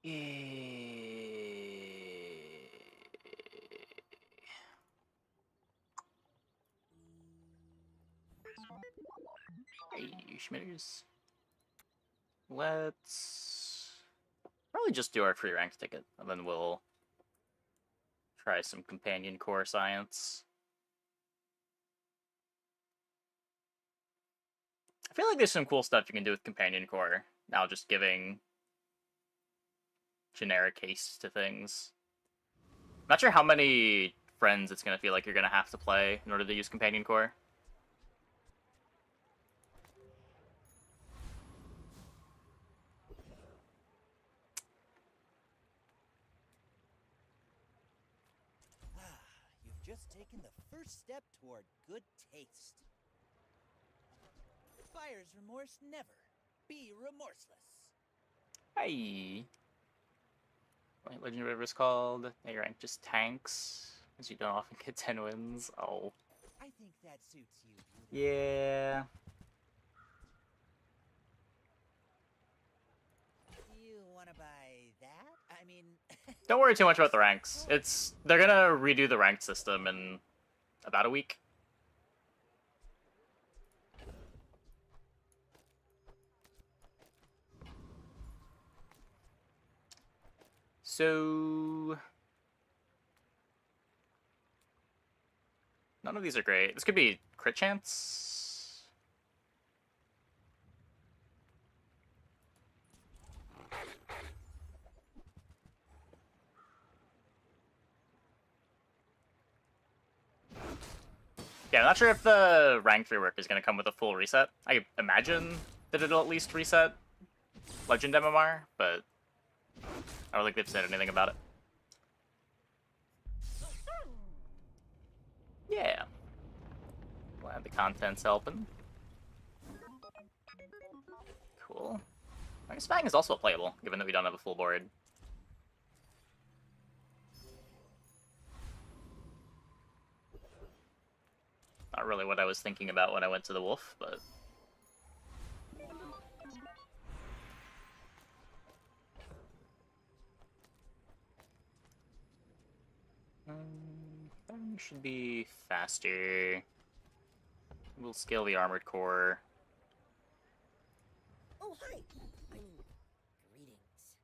Hey, Schmitters. Let's probably just do our free rank ticket, and then we'll try some companion core science. I feel like there's some cool stuff you can do with companion core, now just giving generic haste to things. Not sure how many friends it's going to feel like you're going to have to play in order to use companion core. You've just taken the first step toward good taste. Fire's remorse never. Be remorseless. Hey. What Legend River is called? Your rank just tanks, because you don't often get 10 wins. Oh. I think that suits you. Yeah. You wanna buy that? I mean... Don't worry too much about the ranks. They're gonna redo the ranked system in about a week. So none of these are great. This could be crit chance. Yeah, I'm not sure if the ranked rework is going to come with a full reset. I imagine that it'll at least reset Legend MMR, but I don't think they've said anything about it. Yeah. Glad the content's helping. Cool. I guess Fang is also playable, given that we don't have a full board. Not really what I was thinking about when I went to the Wolf, but... Fang should be faster. We'll scale the armored core. Oh, hi! I mean, greetings.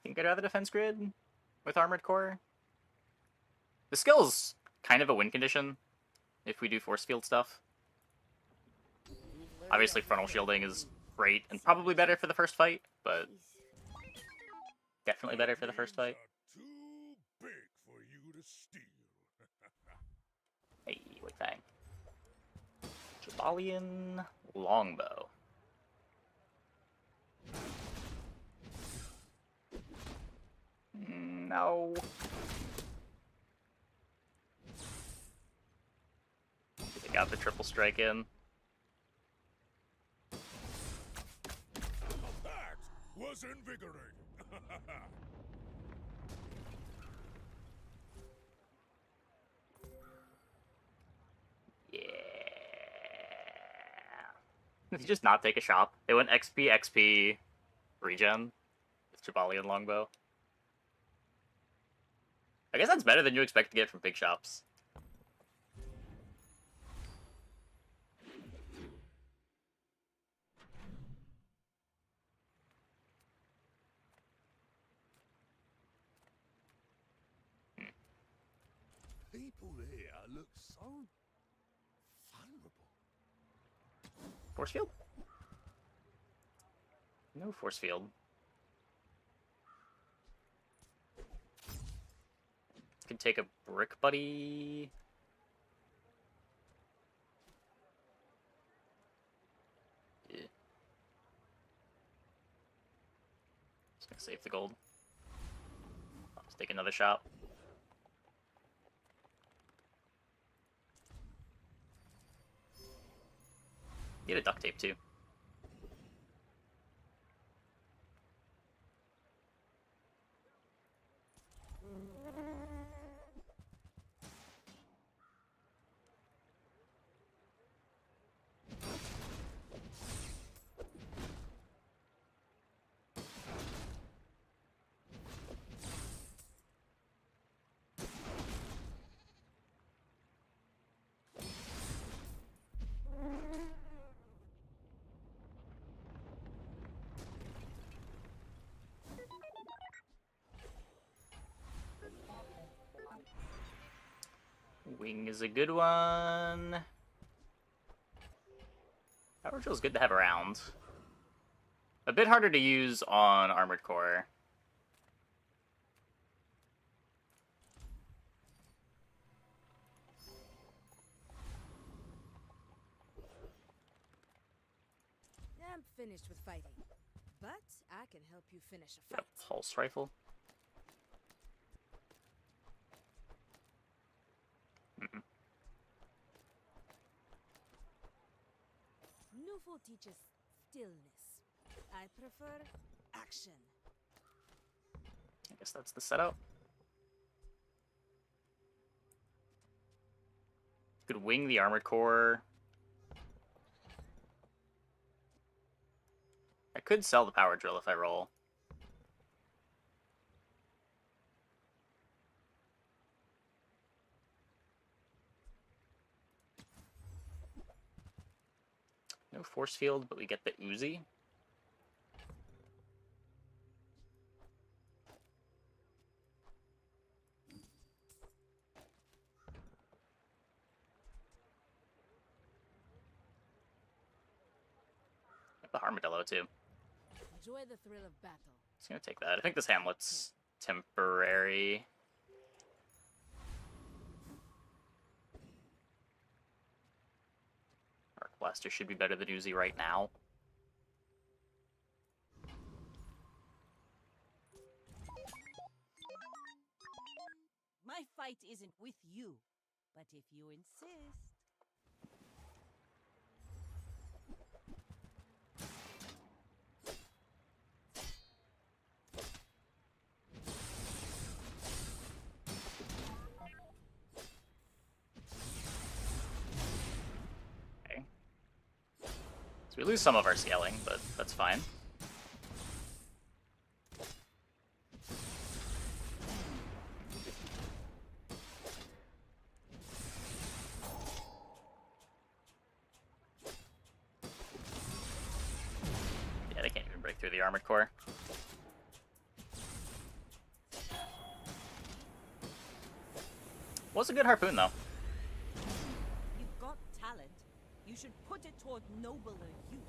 Think I'd rather defense grid with armored core. The skill's kind of a win condition if we do force field stuff. Obviously, frontal shielding is great and probably better for the first fight, but definitely better for the first fight. Too big for you to steal. Hey, Wait Fang. Jabalian Longbow. No. They got the triple strike in. That was invigorating. Yeah. Did you just not take a shop? They went XP, XP, regen with Jabalian Longbow. I guess that's better than you expect to get from big shops. People here look so vulnerable. Force field? No force field. Could take a brick buddy. Yeah. Just gonna save the gold. I'll just take another shot. Get a duct tape too. Wing is a good one. Power drill is good to have around. A bit harder to use on Armored Core. I'm finished with fighting, but I can help you finish a Got fight. a pulse rifle. Newful teaches stillness. I prefer action. I guess that's the setup. Could wing the Armored Core. I could sell the power drill if I roll. No force field, but we get the Uzi. The Armadillo too. Enjoy the thrill of battle. It's gonna take that. I think this Hamlet's temporary. Arc Blaster should be better than Uzi right now. My fight isn't with you, but if you insist. Okay. So we lose some of our scaling, but that's fine. Yeah, they can't even break through the Armored Core. Was a good harpoon, though. You've got talent. You should put it toward nobler use.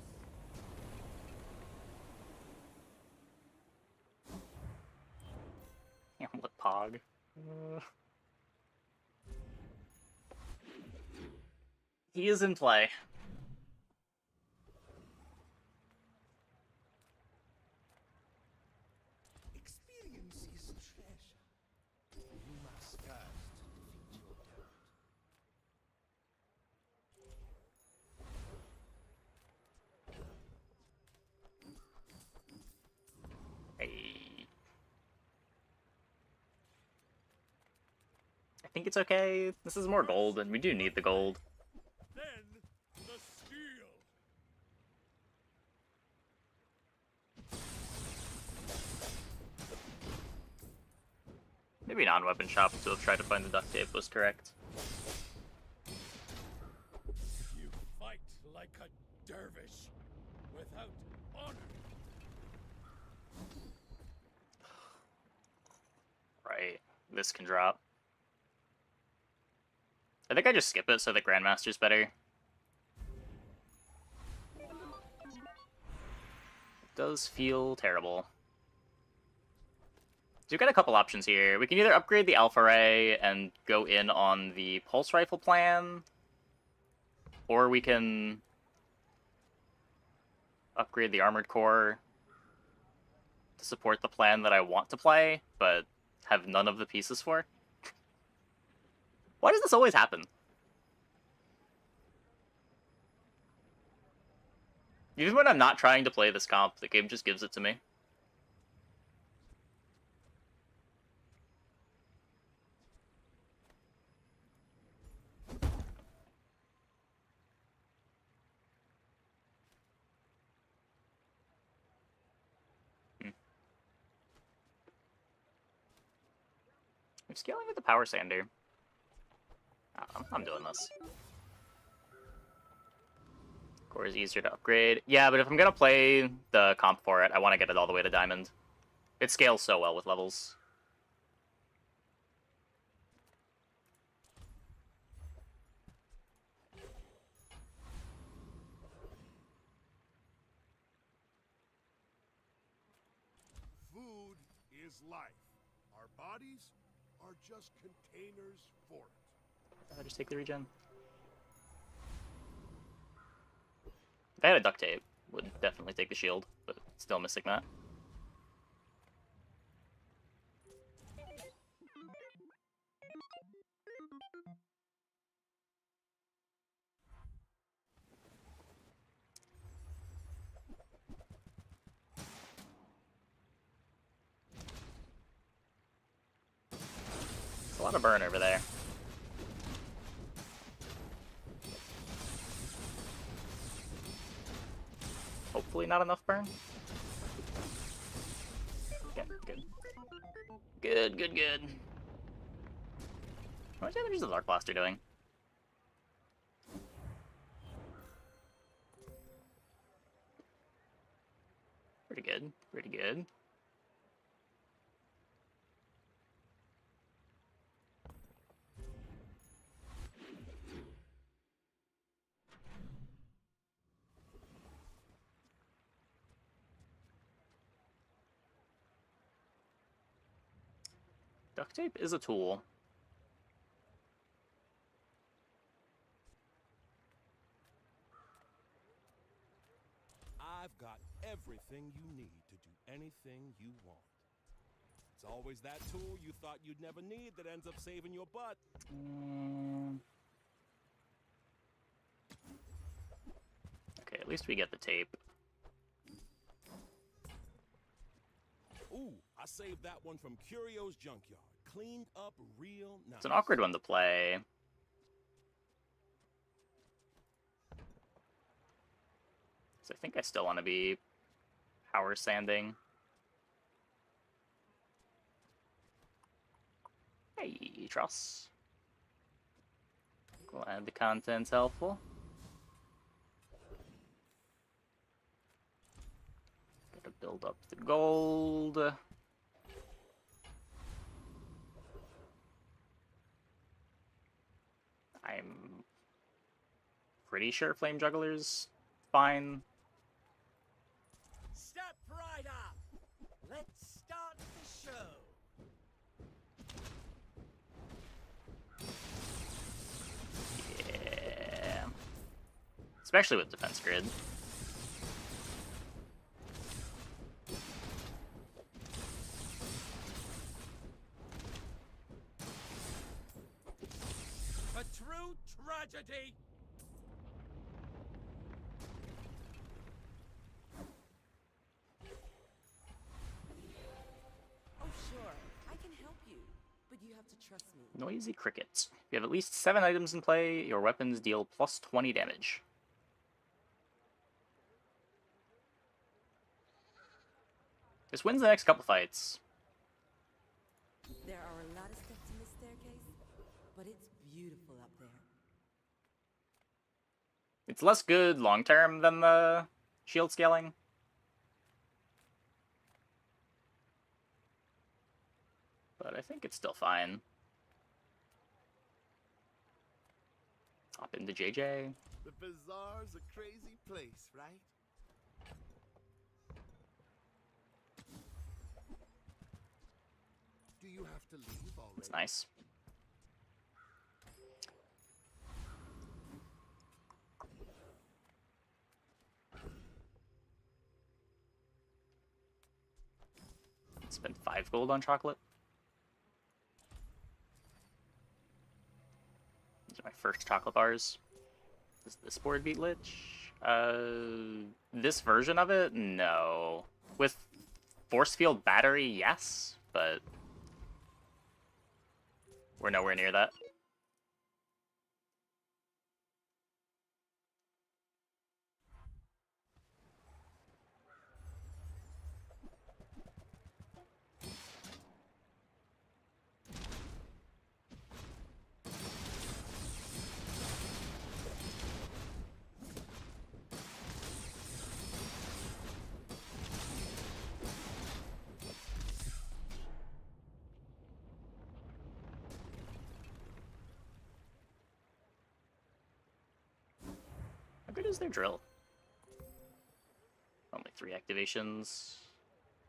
Hamlet Pog. He is in play. Experience is treasure. You must first defeat your doubt. Hey. I think it's okay. This is more gold, and we do need the gold. Then the steel. Maybe non-weapon shop to have tried to find the duct tape was correct. You fight like a dervish without honor. Right. This can drop. I think I just skip it so the Grandmaster's better. It does feel terrible. So we've got a couple options here. We can either upgrade the Alpha Ray and go in on the Pulse Rifle plan, or we can upgrade the Armored Core to support the plan that I want to play, but have none of the pieces for. Why does this always happen? Even when I'm not trying to play this comp, the game just gives it to me. I'm scaling with the Power Sander. I'm doing this. Core is easier to upgrade. Yeah, but if I'm gonna play the comp for it, I want to get it all the way to Diamond. It scales so well with levels. is life. Our bodies are just containers for it. I'll just take the regen. If I had a duct tape, would definitely take the shield, but still missing that. There's a lot of burn over there. Hopefully not enough burn. Okay, good. Good, good, good. How much damage is the Dark Blaster doing? Pretty good, pretty good. Duct tape is a tool. I've got everything you need to do anything you want. It's always that tool you thought you'd never need that ends up saving your butt. Okay, at least we get the tape. Ooh, I saved that one from Curio's junkyard. Cleaned up real nice. It's an awkward one to play. So I think I still want to be power sanding. Hey, Truss. Glad the content's helpful. Gotta build up the gold. I'm pretty sure Flame Juggler's fine. Step right up. Let's start the show. Yeah. Especially with Defense Grid. A true tragedy. Oh, sure. I can help you. But you have to trust me. Noisy Crickets. If you have at least 7 items in play, your weapons deal plus 20 damage. This wins the next couple fights. There are a lot of steps in this staircase, but it's beautiful up there. It's less good long-term than the shield scaling. But I think it's still fine. Hop into JJ. The bazaar's a crazy place, right? Do you have to leave already? It's nice. Spend 5 gold on chocolate. These are my first chocolate bars. Does this board beat Lich? This version of it? No. With Force Field Battery, yes, but we're nowhere near that. How good is their drill? Only 3 activations.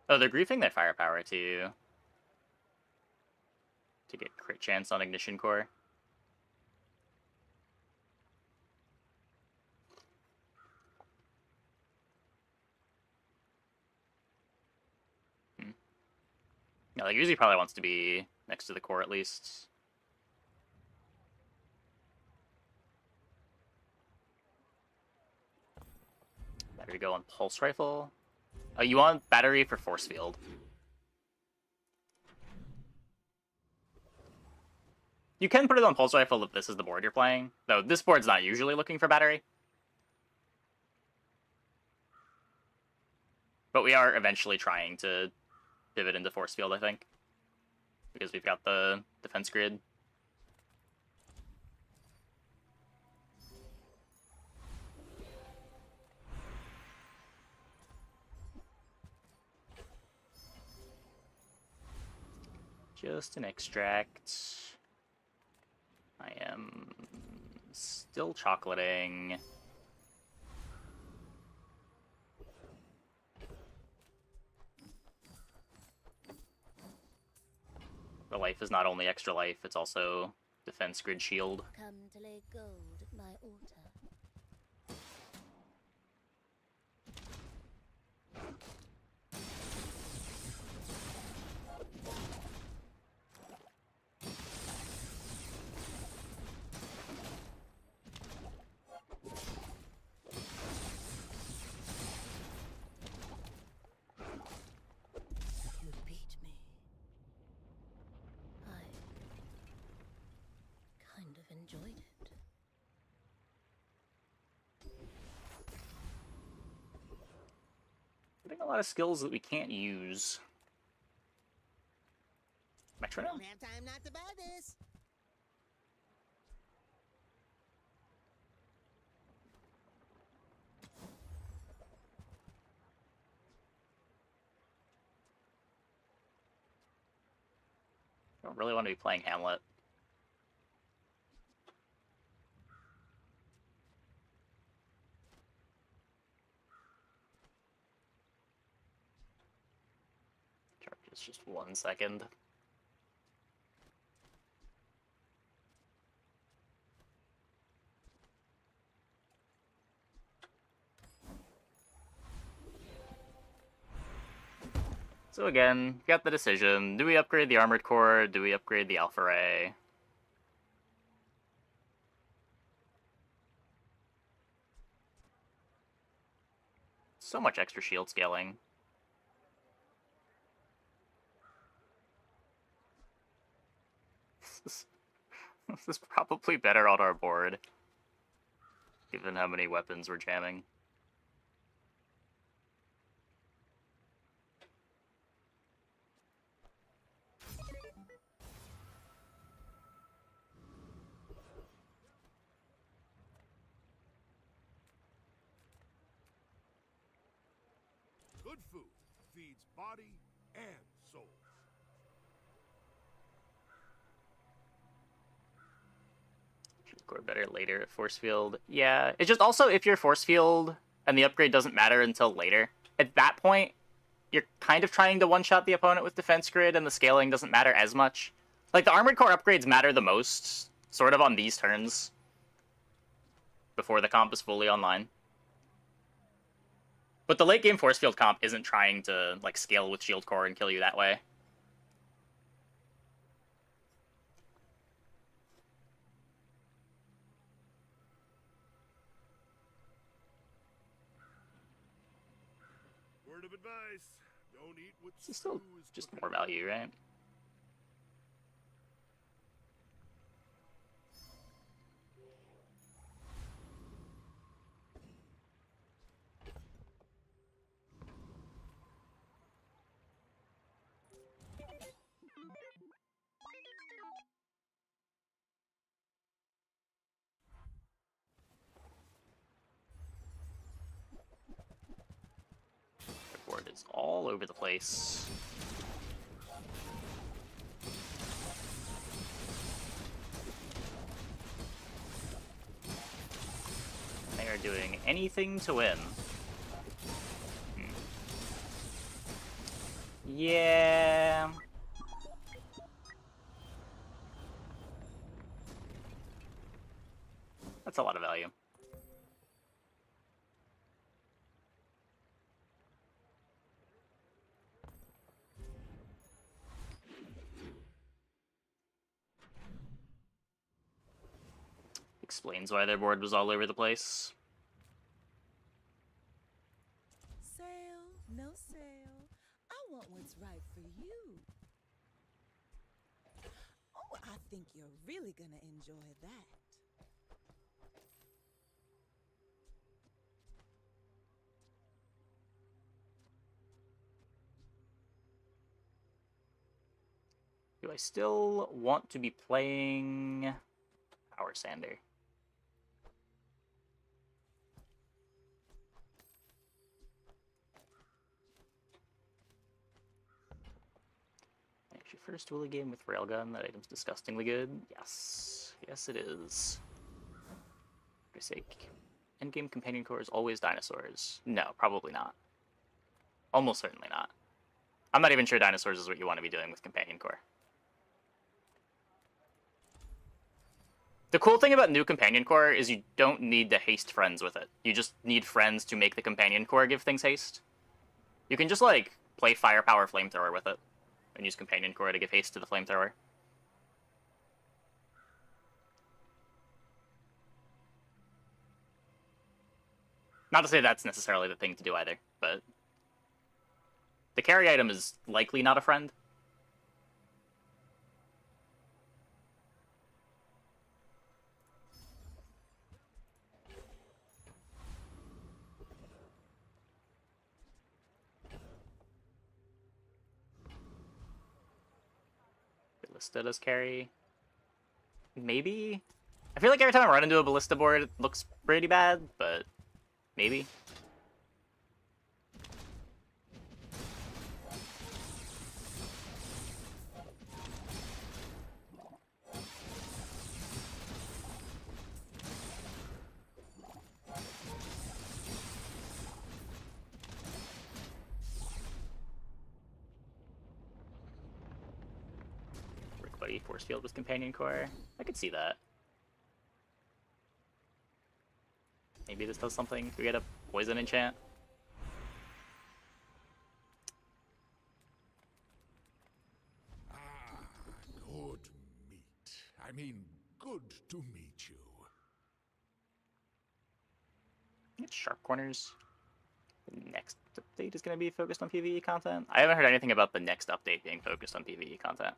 Oh, they're griefing their firepower too. to get crit chance on Ignition Core. Yeah, like Uzi probably wants to be next to the core at least. Battery go on Pulse Rifle. Oh, you want battery for Force Field. You can put it on Pulse Rifle if this is the board you're playing, though this board's not usually looking for battery. But we are eventually trying to pivot into Force Field, I think. Because we've got the defense grid. Just an extract. I am still chocolating. The life is not only extra life, it's also defense grid shield. Come to lay gold at my altar. You beat me. I kind of enjoyed it. Getting a lot of skills that we can't use. Metronome? Don't have time not to buy this. I don't really want to be playing Hamlet. Charges just 1 second. So again, got the decision. Do we upgrade the Armored Core? Do we upgrade the Alpha Ray? So much extra shield scaling. This is probably better on our board, given how many weapons we're jamming. Good food feeds body and soul. Core better later at Force Field. Yeah, it's just also if you're Force Field and the upgrade doesn't matter until later, at that point, you're kind of trying to one-shot the opponent with Defense Grid and the scaling doesn't matter as much. Like, the Armored Core upgrades matter the most, sort of on these turns, before the comp is fully online. But the late game Force Field comp isn't trying to, like, scale with Shield Core and kill you that way. Word of advice: don't eat what This is still stew is just cooking. more value, right? The board is all over the place. They are doing anything to win. Yeah. That's a lot of value. Explains why their board was all over the place. Sale, no sale. I want what's right for you. Oh, I think you're really gonna enjoy that. Do I still want to be playing Power Sander? Actually, first duel game with Railgun. That item's disgustingly good. Yes. Yes, it is. For sake. Endgame companion core is always dinosaurs. No, probably not. Almost certainly not. I'm not even sure dinosaurs is what you want to be doing with companion core. The cool thing about new companion core is you don't need to haste friends with it. You just need friends to make the companion core give things haste. You can just, like, play Firepower Flamethrower with it, and use companion core to give haste to the Flamethrower. Not to say that's necessarily the thing to do either, but the carry item is likely not a friend. Ballista does carry. Maybe? I feel like every time I run into a Ballista board, it looks pretty bad, but maybe. Brick Buddy Force Field with Companion Core. I could see that. Maybe this does something. Could we get a Poison enchant? Ah, good meat. I mean, good to meet you. It's Sharp Corners. The next update is going to be focused on PvE content. I haven't heard anything about the next update being focused on PvE content.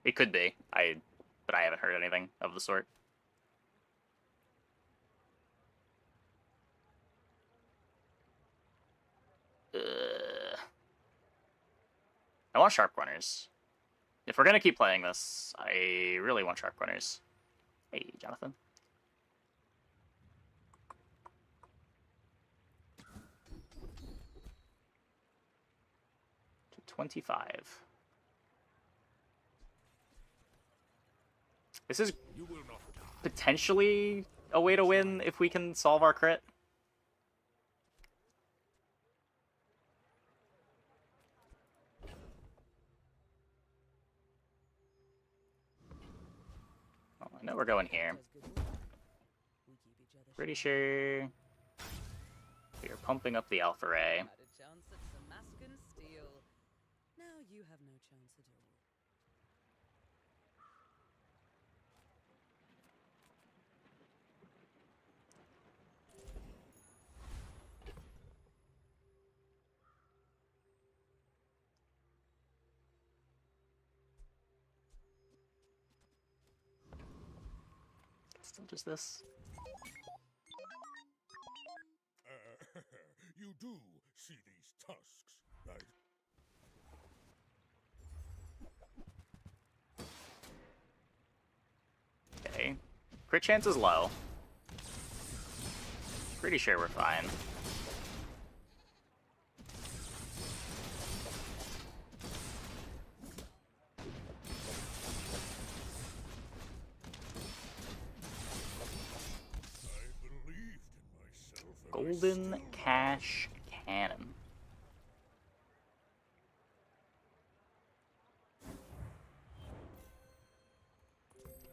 It could be, but I haven't heard anything of the sort. I want Sharp Corners. If we're going to keep playing this, I really want Sharp Corners. Hey, Jonathan. To 25. This is potentially a way to win if we can solve our crit. Well, I know we're going here. Pretty sure we are pumping up the Alpha Ray. Had a chance at Damascus steel. Now you have no chance at all. Still just this. You do see these tusks, right? Okay. Crit chance is low. Pretty sure we're fine. I believed in myself. And I Golden still Cash Cannon.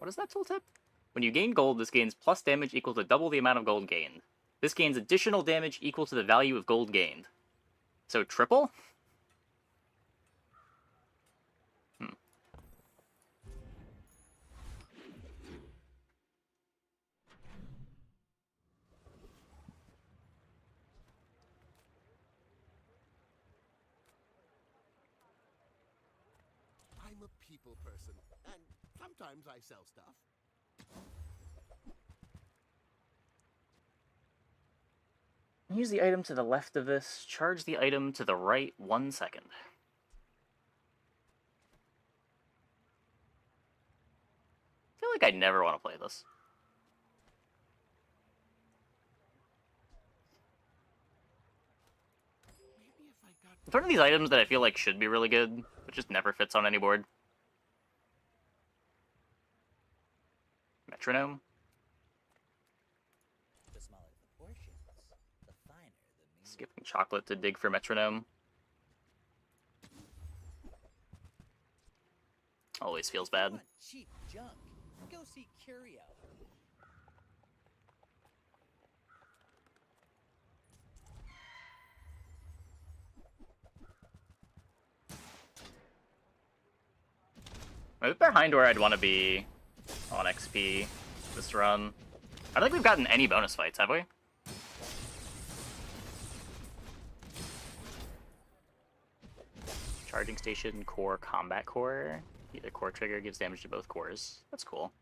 What is that tooltip? When you gain gold, this gains plus damage equal to double the amount of gold gained. This gains additional damage equal to the value of gold gained. So triple? I'm a people person, and sometimes I sell stuff. Use the item to the left of this. Charge the item to the right 1 second. I feel like I never want to play this. Maybe if I got It's one of these items that I feel like should be really good, but just never fits on any board. Metronome? The smaller the portions, the finer the meal. Skipping chocolate to dig for metronome. Always feels If you bad. want cheap junk, go see Curio. Maybe behind where I'd want to be on XP this run. I don't think we've gotten any bonus fights, have we? Charging station, core, combat core. Either core trigger gives damage to both cores. That's cool.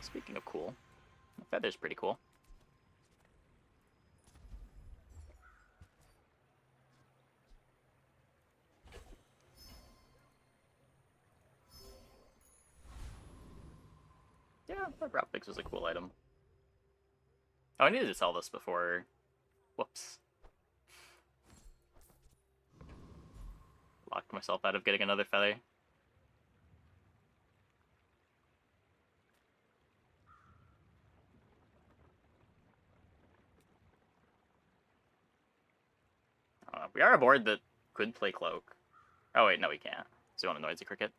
Speaking of cool, the feather's pretty cool. Yeah, that route fix was a cool item. Oh, I needed to sell this before. Whoops. Locked myself out of getting another feather. We are a board that could play cloak. Oh wait, no we can't. So you want a noisy cricket?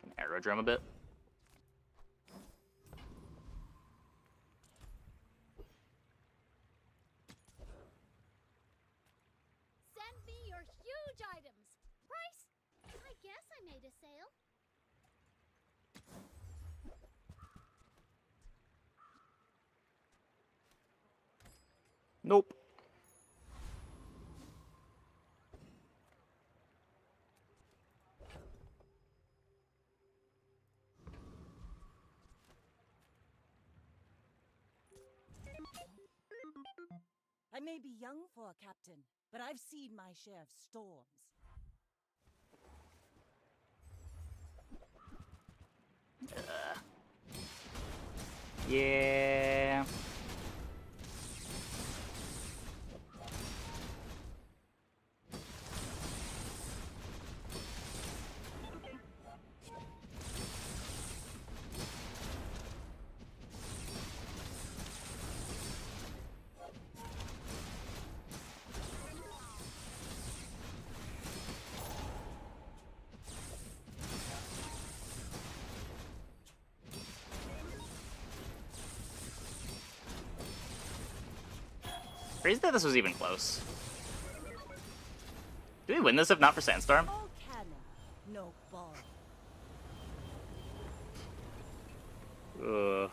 Can aerodrome a bit. Send me your huge items. Price? I guess I made a sale. Nope. I may be young for a captain, but I've seen my share of storms. Yeah. Crazy that this was even close. Do we win this if not for Sandstorm? All canna, no ball. Ugh.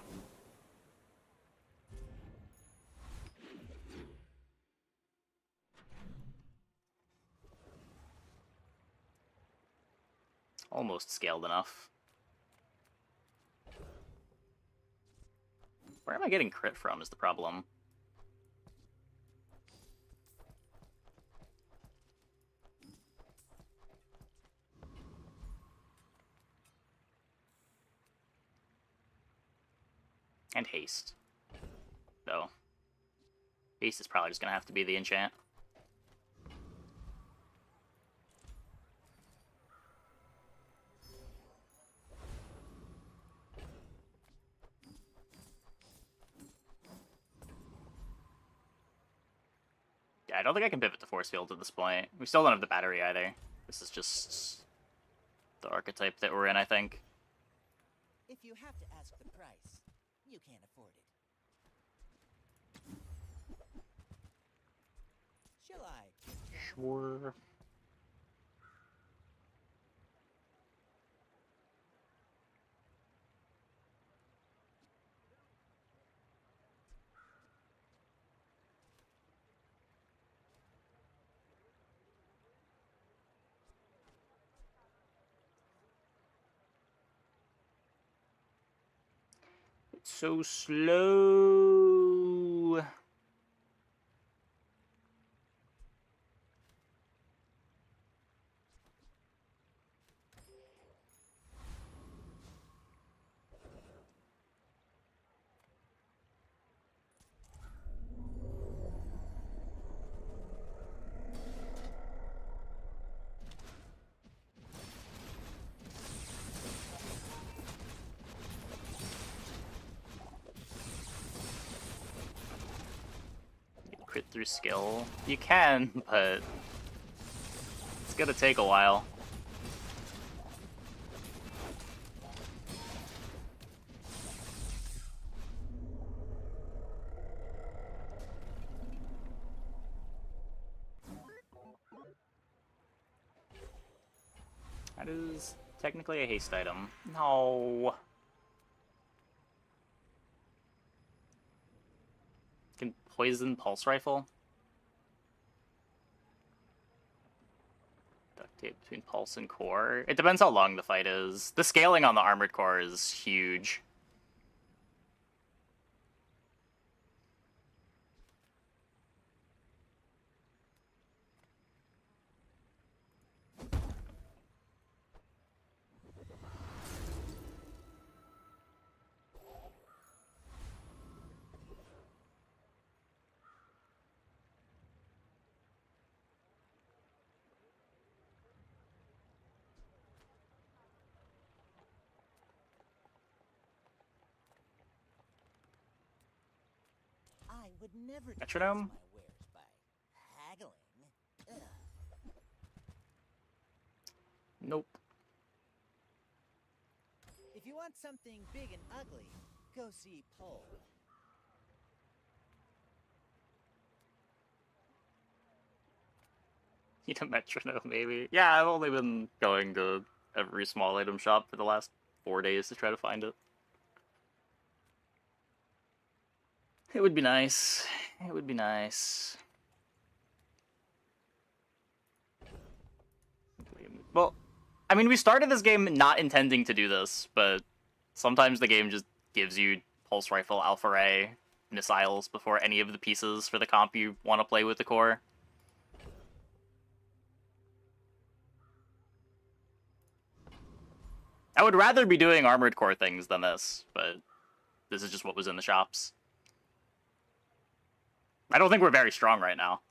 Almost scaled enough. Where am I getting crit from is the problem. And haste. Though. Haste is probably just gonna have to be the enchant. Yeah, I don't think I can pivot to force field at this point. We still don't have the battery either. This is just the archetype that we're in, I think. If you have to ask the price, you can't afford it. Shall I? Sure. It's so slow. Crit through skill. You can, but it's gonna take a while. That is technically a haste item. No. Can poison pulse rifle? Duct tape between pulse and core. It depends how long the fight is. The scaling on the armored core is huge. I would never Metronome? disguise my wares by haggling. Ugh. Nope. If you want something big and ugly, go see Pole. Need a metronome, maybe. Yeah, I've only been going to every small item shop for the last 4 days to try to find it. It would be nice. It would be nice. Well, I mean, we started this game not intending to do this, but sometimes the game just gives you pulse rifle, alpha ray, missiles before any of the pieces for the comp you want to play with the core. I would rather be doing armored core things than this, but this is just what was in the shops. I don't think we're very strong right now.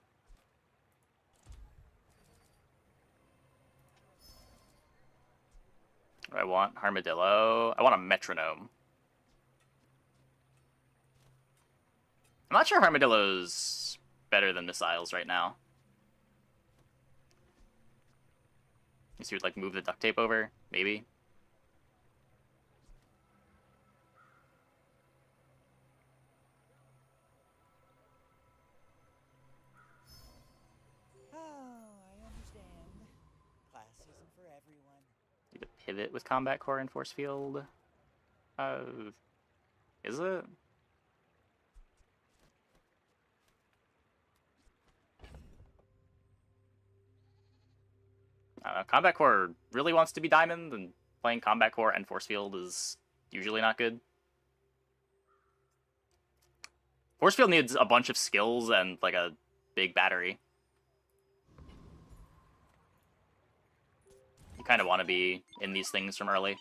What do I want? Armadillo. I want a metronome. I'm not sure Armadillo's better than missiles right now. You see, like, move the duct tape over? Maybe. Oh, I understand. Class isn't for everyone. Need to pivot with combat core and force field. Is it? Combat core really wants to be diamond, and playing combat core and force field is usually not good. Force field needs a bunch of skills and like a big battery. You kind of want to be in these things from early.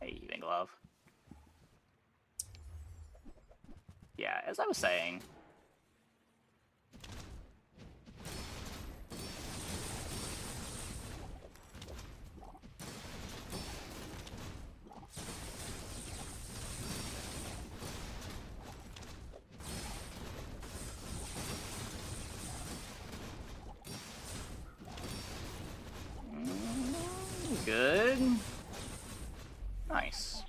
Hey, even glove. Yeah, as I was saying. good. Nice.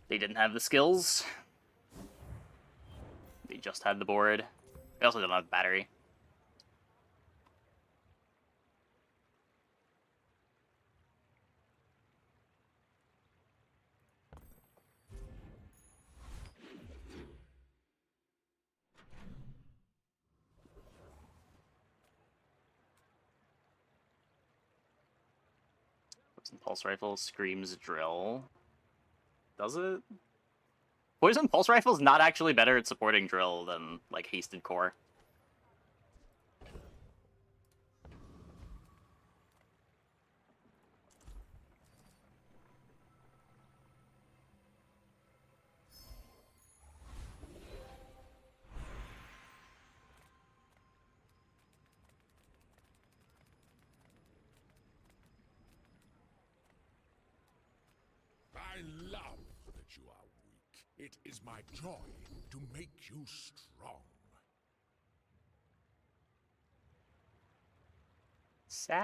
They didn't have the skills. They just had the board. They also don't have the battery. Poison Pulse Rifle screams drill. Does it? Poison Pulse Rifle is not actually better at supporting drill than, like, Hasted Core. I love that you are weak. It is my joy to make you strong. Sad.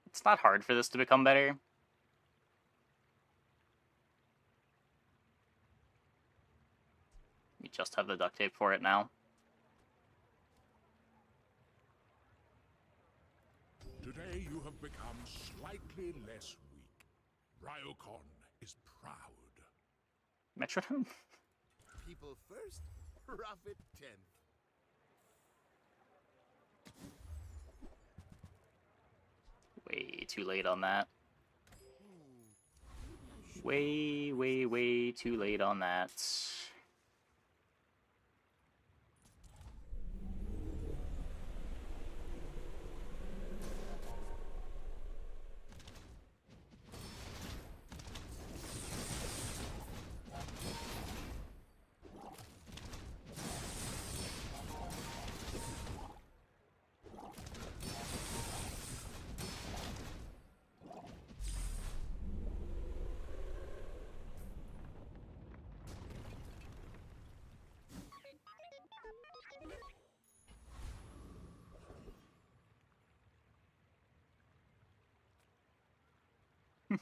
It's not hard for this to become better. We just have the duct tape for it now. Today you have become slightly less weak. Ryokon is proud. Metronome? People first, profit 10th. Way too late on that. Way, way, way too late on that.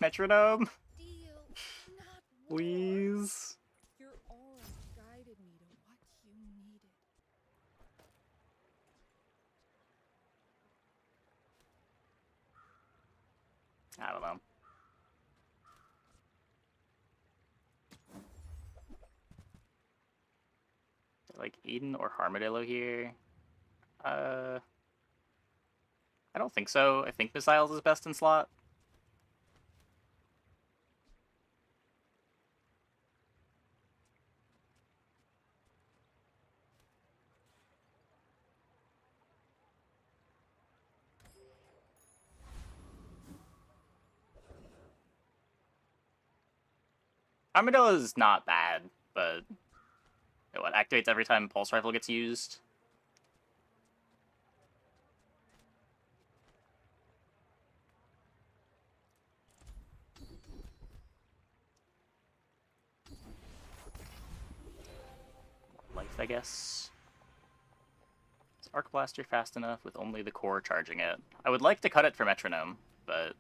Metronome? Deal, not war. Please? Your aura guided me to what you needed. I don't know. Like Eden or Armadillo here? I don't think so. I think Missiles is best in slot. Armadillo is not bad, but what activates every time Pulse Rifle gets used? Life, I guess. Is Arc Blaster fast enough with only the core charging it? I would like to cut it for Metronome, but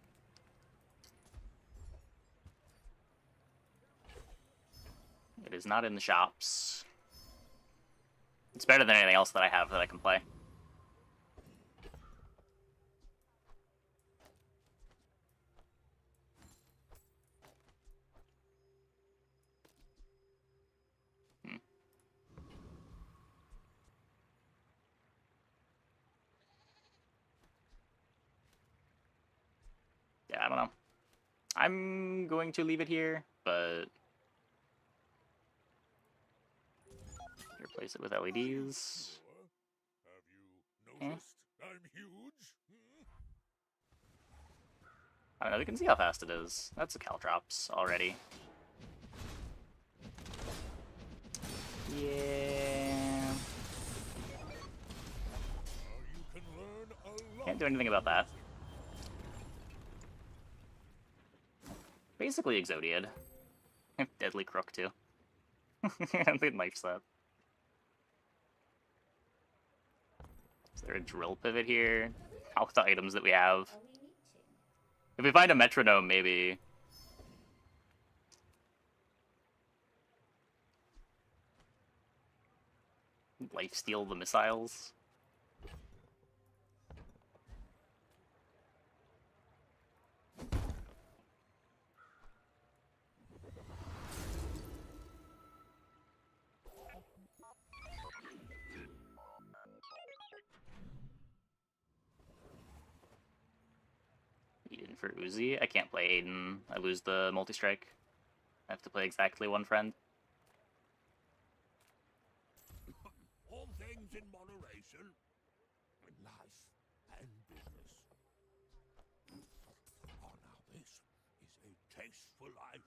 it is not in the shops. It's better than anything else that I have that I can play. Yeah, I don't know. I'm going to leave it here, but replace it with LEDs. Have you noticed I'm huge? I don't know, we can see how fast it is. That's a Caltrops already. Yeah. You can learn a lot. Can't do anything about that. Basically Exodiad. Deadly Crook, too. And the knife set. Is there a drill pivot here? How with the items that we have? If we find a metronome, maybe. Lifesteal the missiles. Eden for Uzi. I can't play Aiden. I lose the multi-strike. I have to play exactly one friend. All things in moderation. Life and business. Oh, now this is a tasteful item.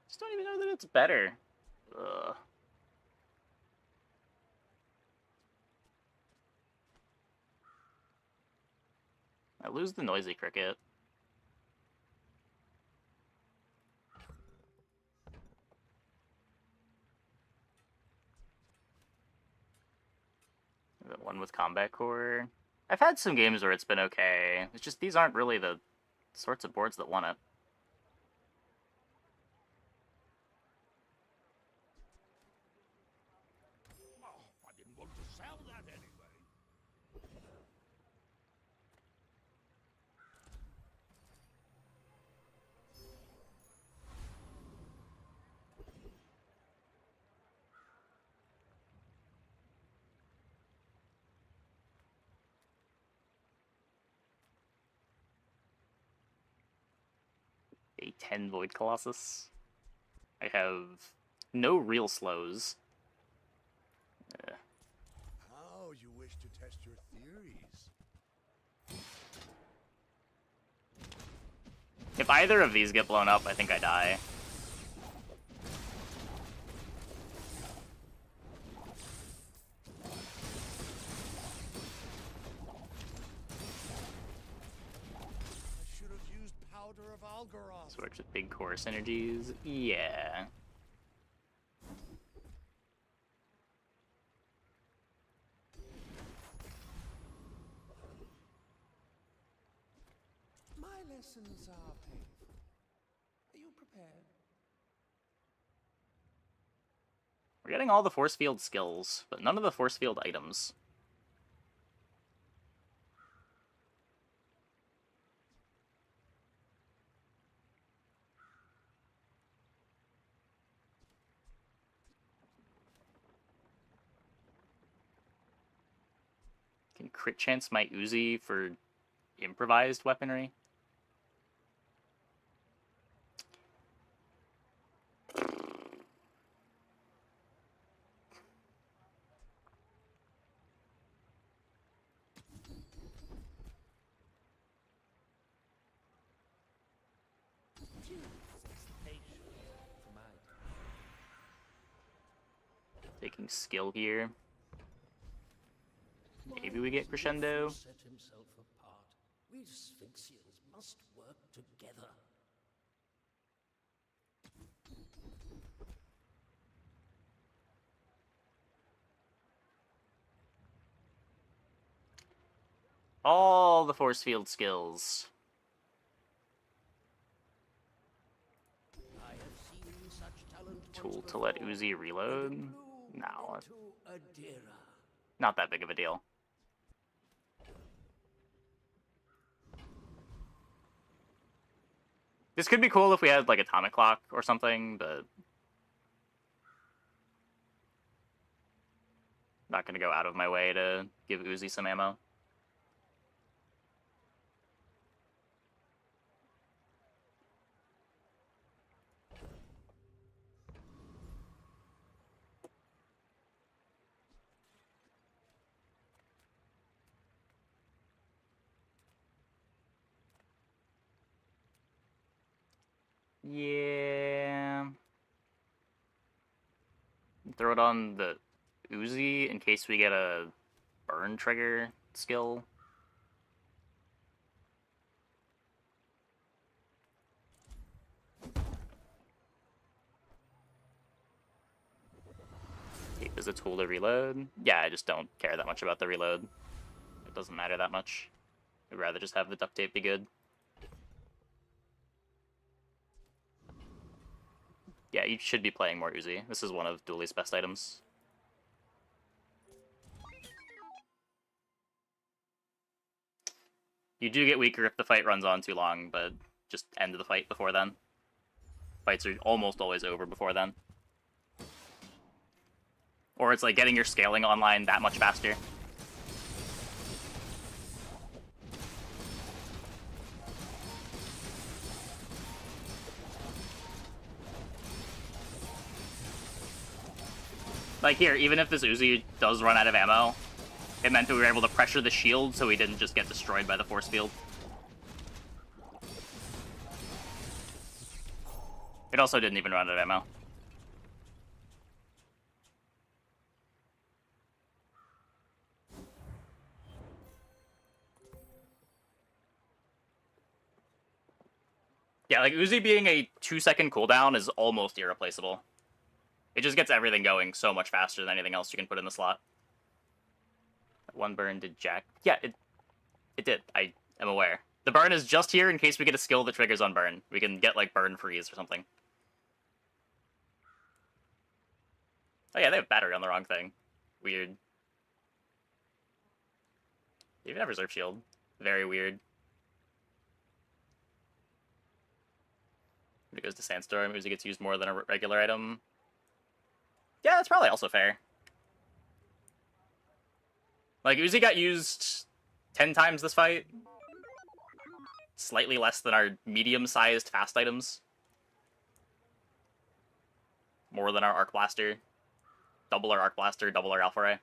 Just don't even know that it's better. Ugh. I lose the noisy cricket. The one with combat core. I've had some games where it's been okay. It's just these aren't really the sorts of boards that want it. Oh, I didn't want to sell that anyway. A 10 Void Colossus. I have no real slows. How you wish to test your theories? If either of these get blown up, I think I die. I should have used powder of Algoroth. So works with big core synergies. Yeah. My lessons are painful. Are you prepared? We're getting all the force field skills, but none of the force field items. Can crit chance my Uzi for improvised weaponry? Taking skill here. Maybe we get crescendo. Set himself apart. We Sphinxians must work together. All the force field skills. I have seen such talent Tool once to let before, Uzi and reload? it bloomed No, into Adira. not that big of a deal. This could be cool if we had, like, Atomic Clock or something, but... Not gonna go out of my way to give Uzi some ammo. Yeah. Throw it on the Uzi in case we get a burn trigger skill. Tape is a tool to reload. Yeah, I just don't care that much about the reload. It doesn't matter that much. I'd rather just have the duct tape be good. Yeah, you should be playing more Uzi. This is one of Dooley's best items. You do get weaker if the fight runs on too long, but just end the fight before then. Fights are almost always over before then. Or it's like getting your scaling online that much faster. Like here, even if this Uzi does run out of ammo, it meant that we were able to pressure the shield so we didn't just get destroyed by the force field. It also didn't even run out of ammo. Yeah, like Uzi being a 2-second cooldown is almost irreplaceable. It just gets everything going so much faster than anything else you can put in the slot. One burn did Jack. Yeah, it did. I am aware. The burn is just here in case we get a skill that triggers on burn. We can get, like, burn freeze or something. Oh yeah, they have battery on the wrong thing. Weird. They even have reserve shield. Very weird. When it goes to Sandstorm, Uzi gets used more than a regular item. Yeah, that's probably also fair. Like, Uzi got used 10 times this fight. Slightly less than our medium-sized fast items. More than our Arc Blaster. Double our Arc Blaster, double our Alpha Ray.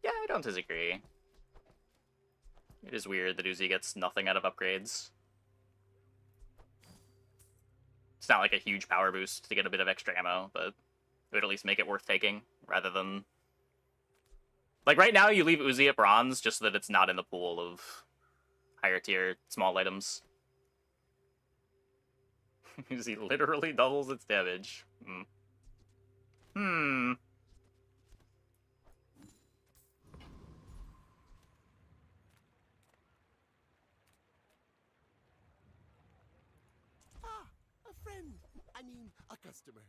Yeah, I don't disagree. It is weird that Uzi gets nothing out of upgrades. It's not like a huge power boost to get a bit of extra ammo, but it would at least make it worth taking, rather than... Like, right now, you leave Uzi at bronze just so that it's not in the pool of higher tier small items. Uzi literally doubles its damage. Hmm. Ah, a friend. I mean, a customer.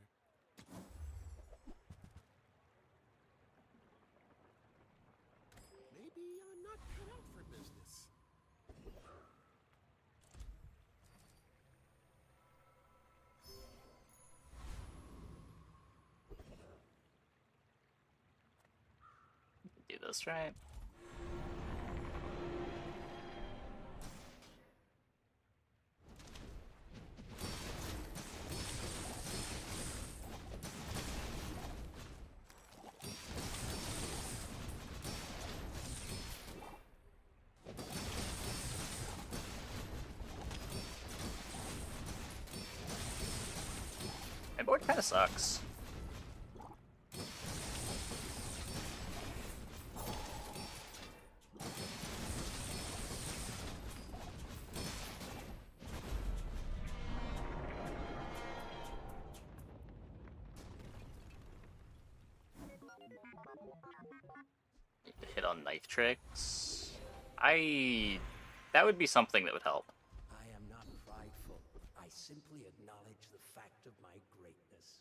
Maybe I'm not cut out for business. Do this, right? My board kind of sucks. Hit on knife tricks. That would be something that would help. I am not prideful. I simply acknowledge the fact of my greatness.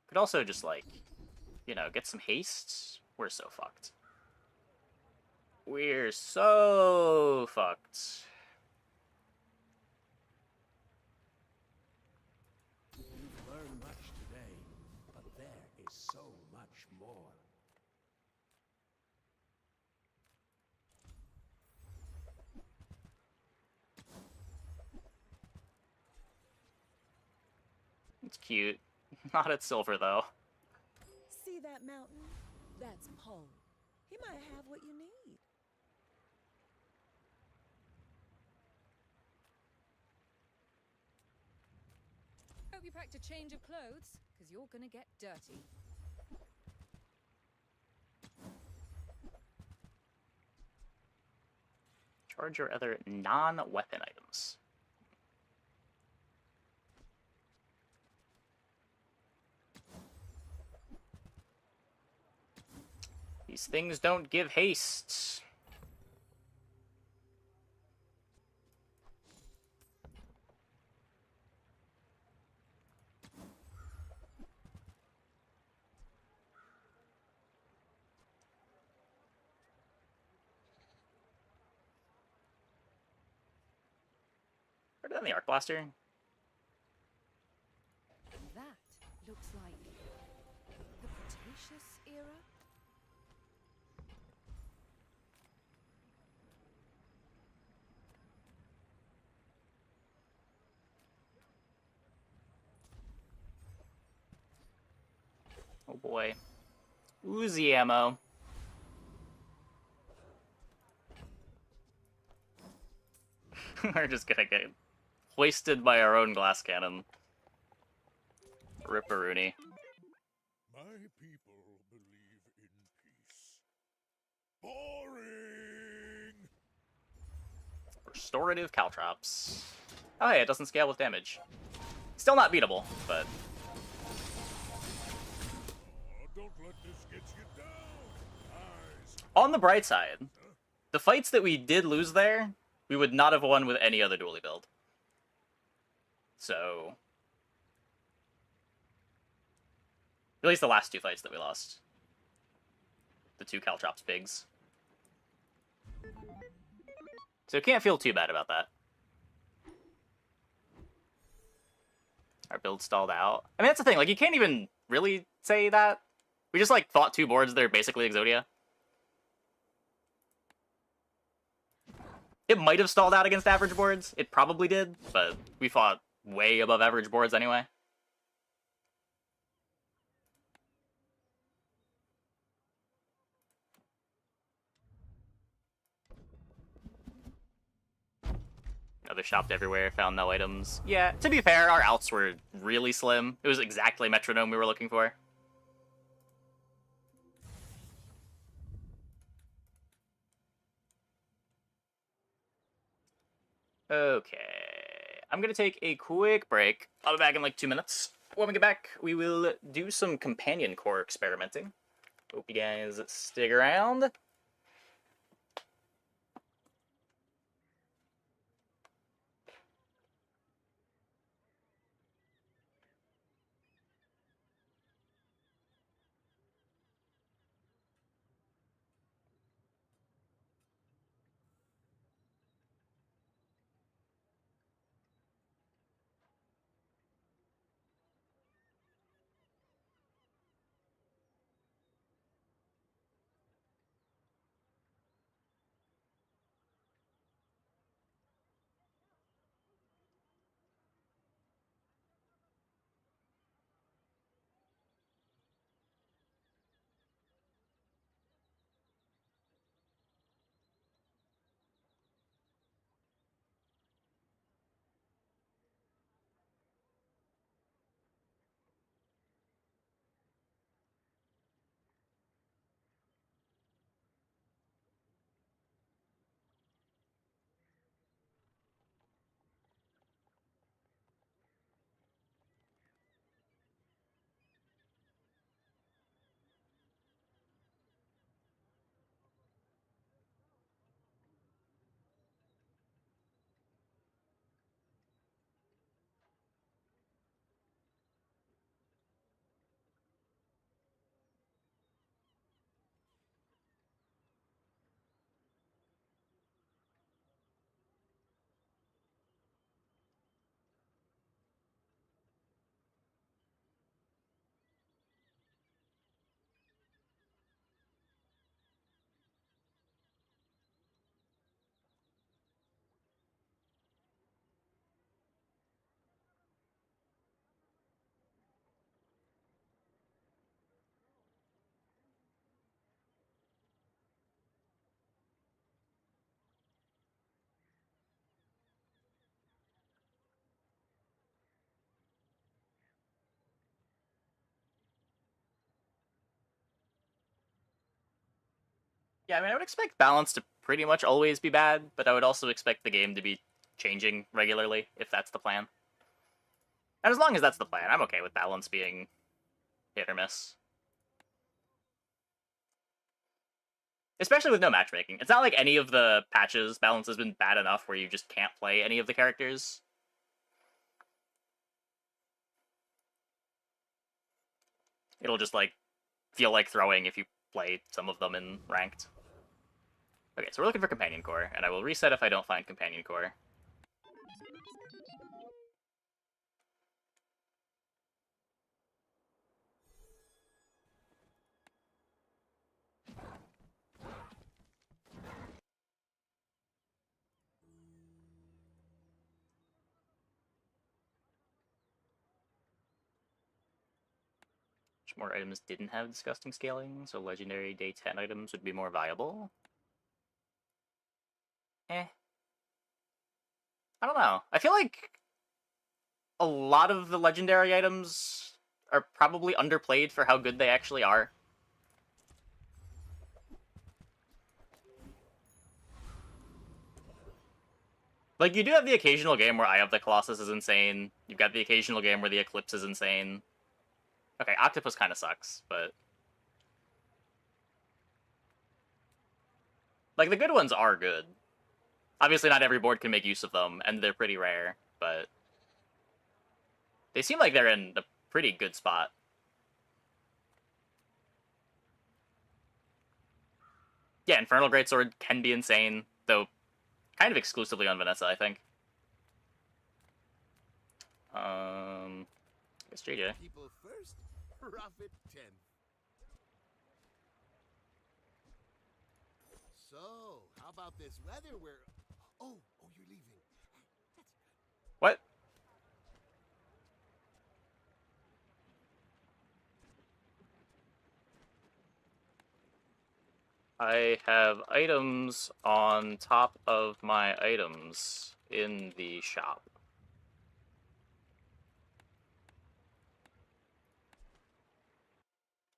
Could also just, like, you know, get some haste. We're so fucked. We're so fucked. You've learned much today, but there is so much more. It's cute. Not at silver, though. See that mountain? That's Pole. He might have what you need. Hope you packed a change of clothes, because you're gonna get dirty. Charge your other non-weapon items. These things don't give haste. Better than the arc blaster. That looks like the Cretaceous era. Oh boy. Uzi ammo. We're just gonna get hoisted by our own glass cannon. Ripperoonie. My people believe in peace. Boring! Restorative caltrops. Oh hey, it doesn't scale with damage. Still not beatable, but... Don't let this get you down. Eyes. On the bright side, the fights that we did lose there, we would not have won with any other dually build. So... At least the last two fights that we lost. The two caltrops pigs. So can't feel too bad about that. Our build stalled out. I mean, that's the thing. Like, you can't even really say that. We just, like, fought two boards that are basically Exodia. It might have stalled out against average boards. It probably did, but we fought way above average boards anyway. Other shopped everywhere, found no items. Yeah, to be fair, our outs were really slim. It was exactly metronome we were looking for. Okay. I'm gonna take a quick break. I'll be back in like 2 minutes. When we get back, we will do some companion core experimenting. Hope you guys stick around. Yeah, I mean, I would expect balance to pretty much always be bad, but I would also expect the game to be changing regularly, if that's the plan. And as long as that's the plan, I'm okay with balance being hit or miss. Especially with no matchmaking. It's not like any of the patches balance has been bad enough where you just can't play any of the characters. It'll just, like, feel like throwing if you play some of them in ranked. Okay, so we're looking for Companion Core, and I will reset if I don't find Companion Core. Which more items didn't have disgusting scaling, so legendary day 10 items would be more viable. Eh. I don't know. I feel like a lot of the legendary items are probably underplayed for how good they actually are. Like, you do have the occasional game where Eye of the Colossus is insane. You've got the occasional game where the Eclipse is insane. Okay, Octopus kind of sucks, but... like, the good ones are good. Obviously, not every board can make use of them, and they're pretty rare, but... they seem like they're in a pretty good spot. Yeah, Infernal Greatsword can be insane, though kind of exclusively on Vanessa, I think. I guess JJ. People first, profit 10. So, how about this weather where... Oh, you're leaving. What? I have items on top of my items in the shop.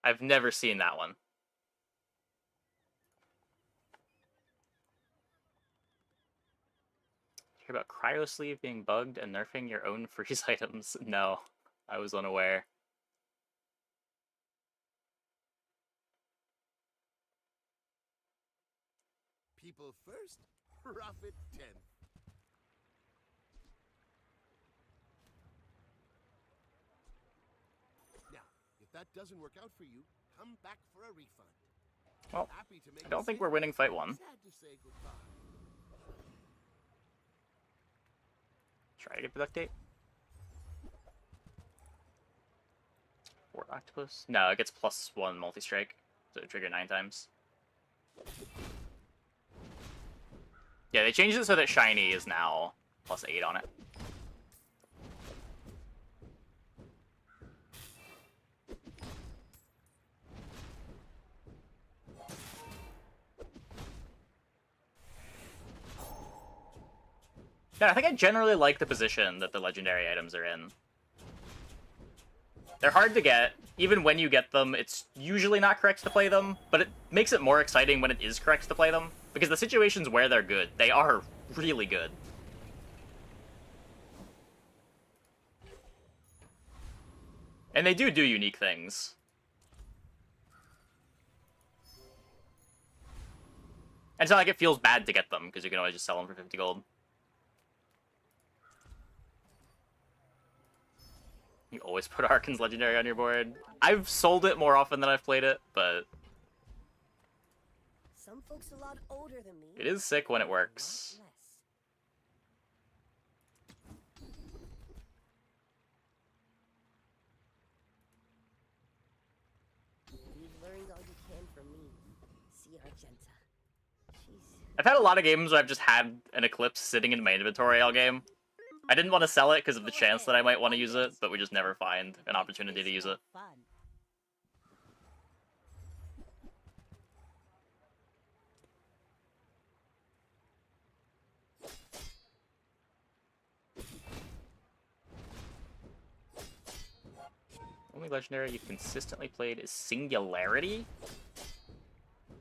I've never seen that one. Hear about Cryosleeve being bugged and nerfing your own freeze items? No, I was unaware. People first, profit 10. Now, if that doesn't work out for you, come back for a refund. Well, Happy to make I don't a think we're sale. winning fight 1. Sad to say goodbye. Try to get Product Date. Or Octopus? No, it gets +1 multi-strike, so it trigger 9 times. Yeah, they changed it so that Shiny is now +8 on it. Yeah, I think I generally like the position that the legendary items are in. They're hard to get. Even when you get them, it's usually not correct to play them, but it makes it more exciting when it is correct to play them, because the situations where they're good, they are really good. And they do unique things. And it's not like it feels bad to get them, because you can always just sell them for 50 gold. You always put Arkan's Legendary on your board. I've sold it more often than I've played it, but... Some folks a lot older than me. it is sick when it works. You've learned all you can from me. See Argenta. She's... I've had a lot of games where I've just had an Eclipse sitting in my inventory all game. I didn't want to sell it because of the chance that I might want to use it, but we just never find an opportunity to use it. Fun. Only legendary you've consistently played is Singularity?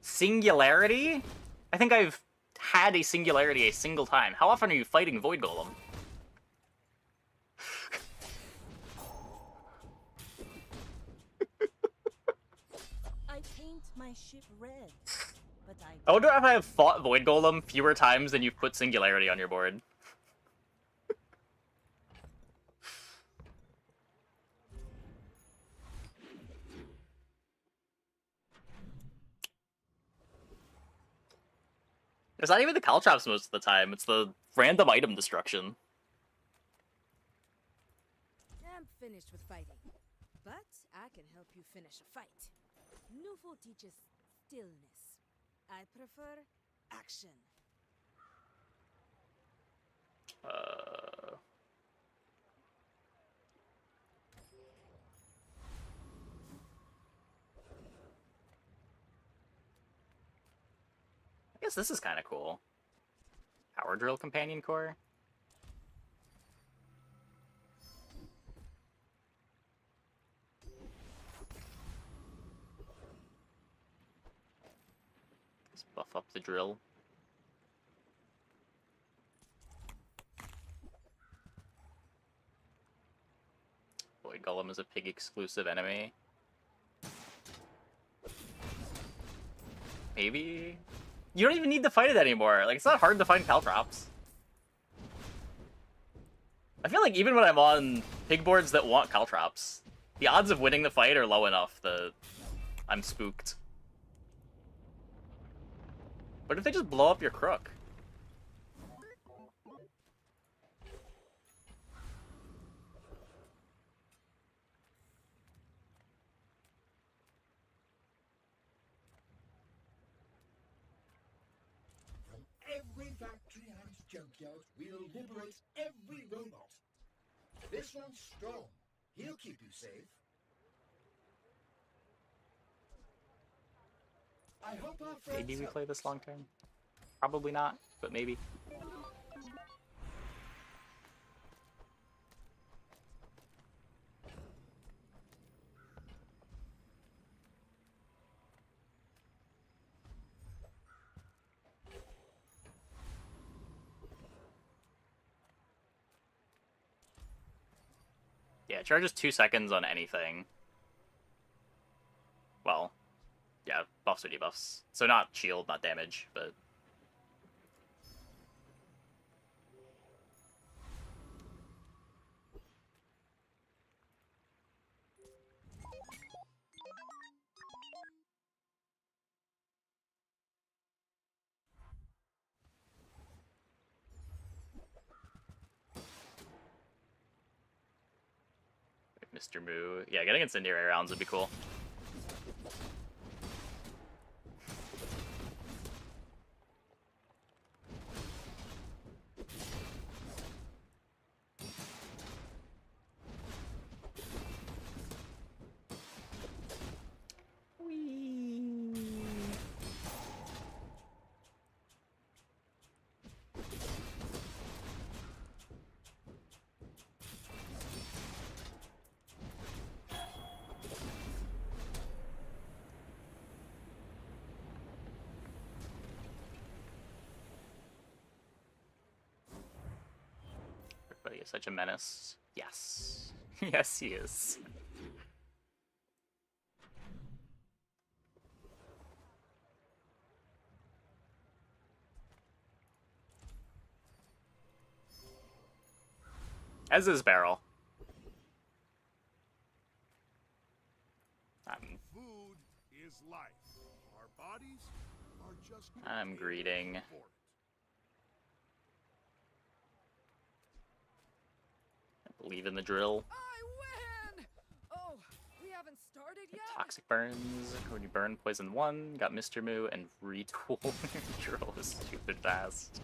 Singularity? I think I've had a singularity a single time. How often are you fighting Void Golem? I paint my ship red, but I wonder if I have fought Void Golem fewer times than you've put Singularity on your board. It's not even the Caltrops most of the time, it's the random item destruction. I'm finished with fighting, but I can help you finish a fight. Nufo teaches stillness. I prefer action. I guess this is kind of cool. Power Drill Companion Core. Let's buff up the drill. Void Golem is a pig exclusive enemy. Maybe? You don't even need to fight it anymore. Like, it's not hard to find Caltrops. I feel like even when I'm on pig boards that want Caltrops, the odds of winning the fight are low enough that I'm spooked. What if they just blow up your crook? From every factory and junkyard, we'll liberate every robot. This one's strong. He'll keep you safe. I hope our friends Maybe we help play this us. long term? Probably not, but maybe. Yeah, it charges 2 seconds on anything. Well, yeah, buffs or debuffs. So not shield, not damage, but... Mr. Moo. Yeah, getting incendiary rounds would be cool. Everybody is such a menace. Yes. Yes, he is. As is Barrel. Food is life. Our bodies are just I'm greeting. for it. I believe in the drill. I win! Oh, we haven't started yet? Toxic burns. When you burn poison 1, got Mr. Moo and retool. Drill is stupid fast.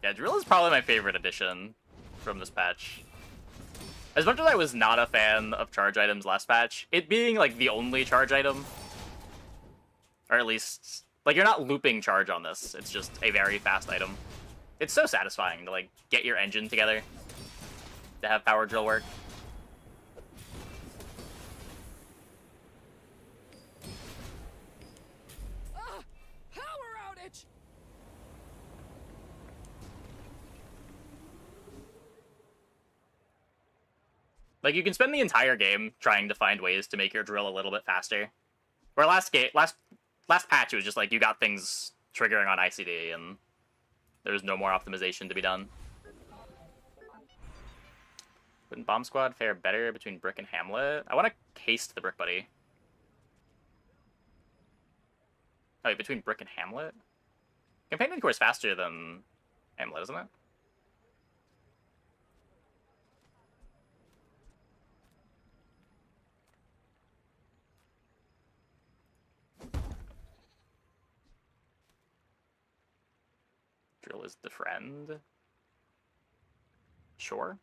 Yeah, drill is probably my favorite addition from this patch. As much as I was not a fan of charge items last patch, it being like the only charge item, or at least like you're not looping charge on this, it's just a very fast item. It's so satisfying to like get your engine together. to have power drill work. Power outage! Like, you can spend the entire game trying to find ways to make your drill a little bit faster. Where last patch, it was just like you got things triggering on ICD, and there was no more optimization to be done. Wouldn't Bomb Squad fare better between Brick and Hamlet? I want to haste the Brick Buddy. Oh, wait, between Brick and Hamlet? Companion Core is faster than Hamlet, isn't it? Drill is the friend. Sure.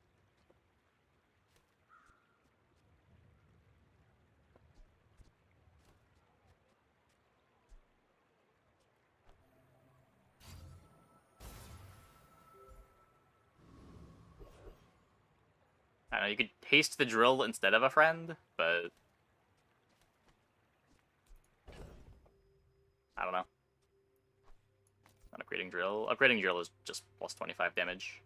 I don't know, you could haste the drill instead of a friend, but I don't know. Not upgrading drill. Upgrading drill is just plus 25 damage.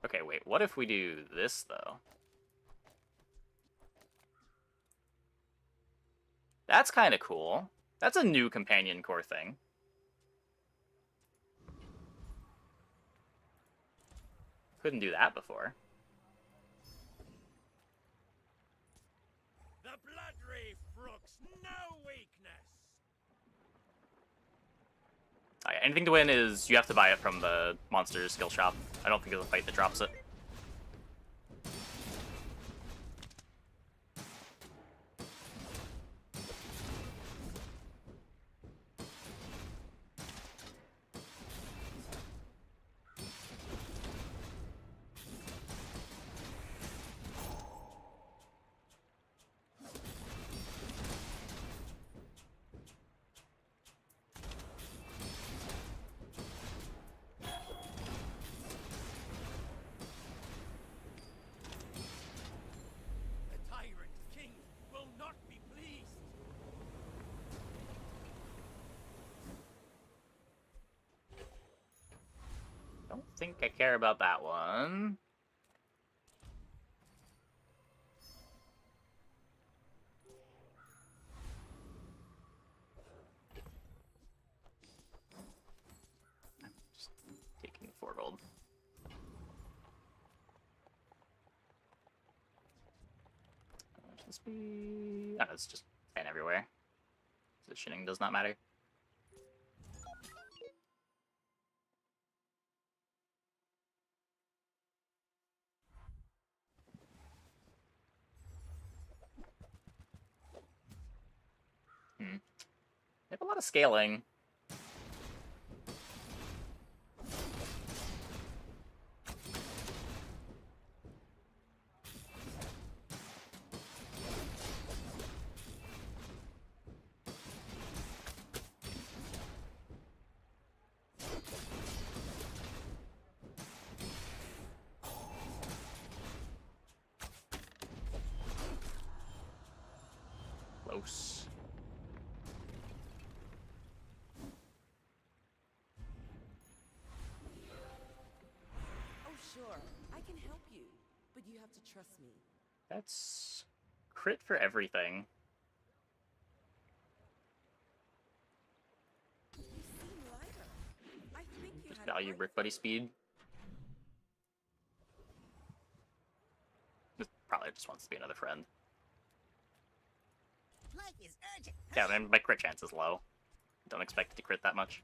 Okay, wait, what if we do this, though? That's kind of cool. That's a new companion core thing. Couldn't do that before. The Blood Reef brooks no weakness. Oh, yeah, anything to win is you have to buy it from the monster skill shop. I don't think there's a fight that drops it. The Tyrant King will not be pleased. Don't think I care about that one. I'm just taking 4 gold. Should this be... Oh, it's just fan everywhere. Positioning does not matter. They have a lot of scaling. Close. Oh, sure. I can help you, but you have to trust me. That's crit for everything. You seem lighter. I think you Just had a value light Brick Buddy flavor. speed. This probably just wants to be another friend. Life is urgent. Yeah, I mean, my crit chance is low. Don't expect it to crit that much.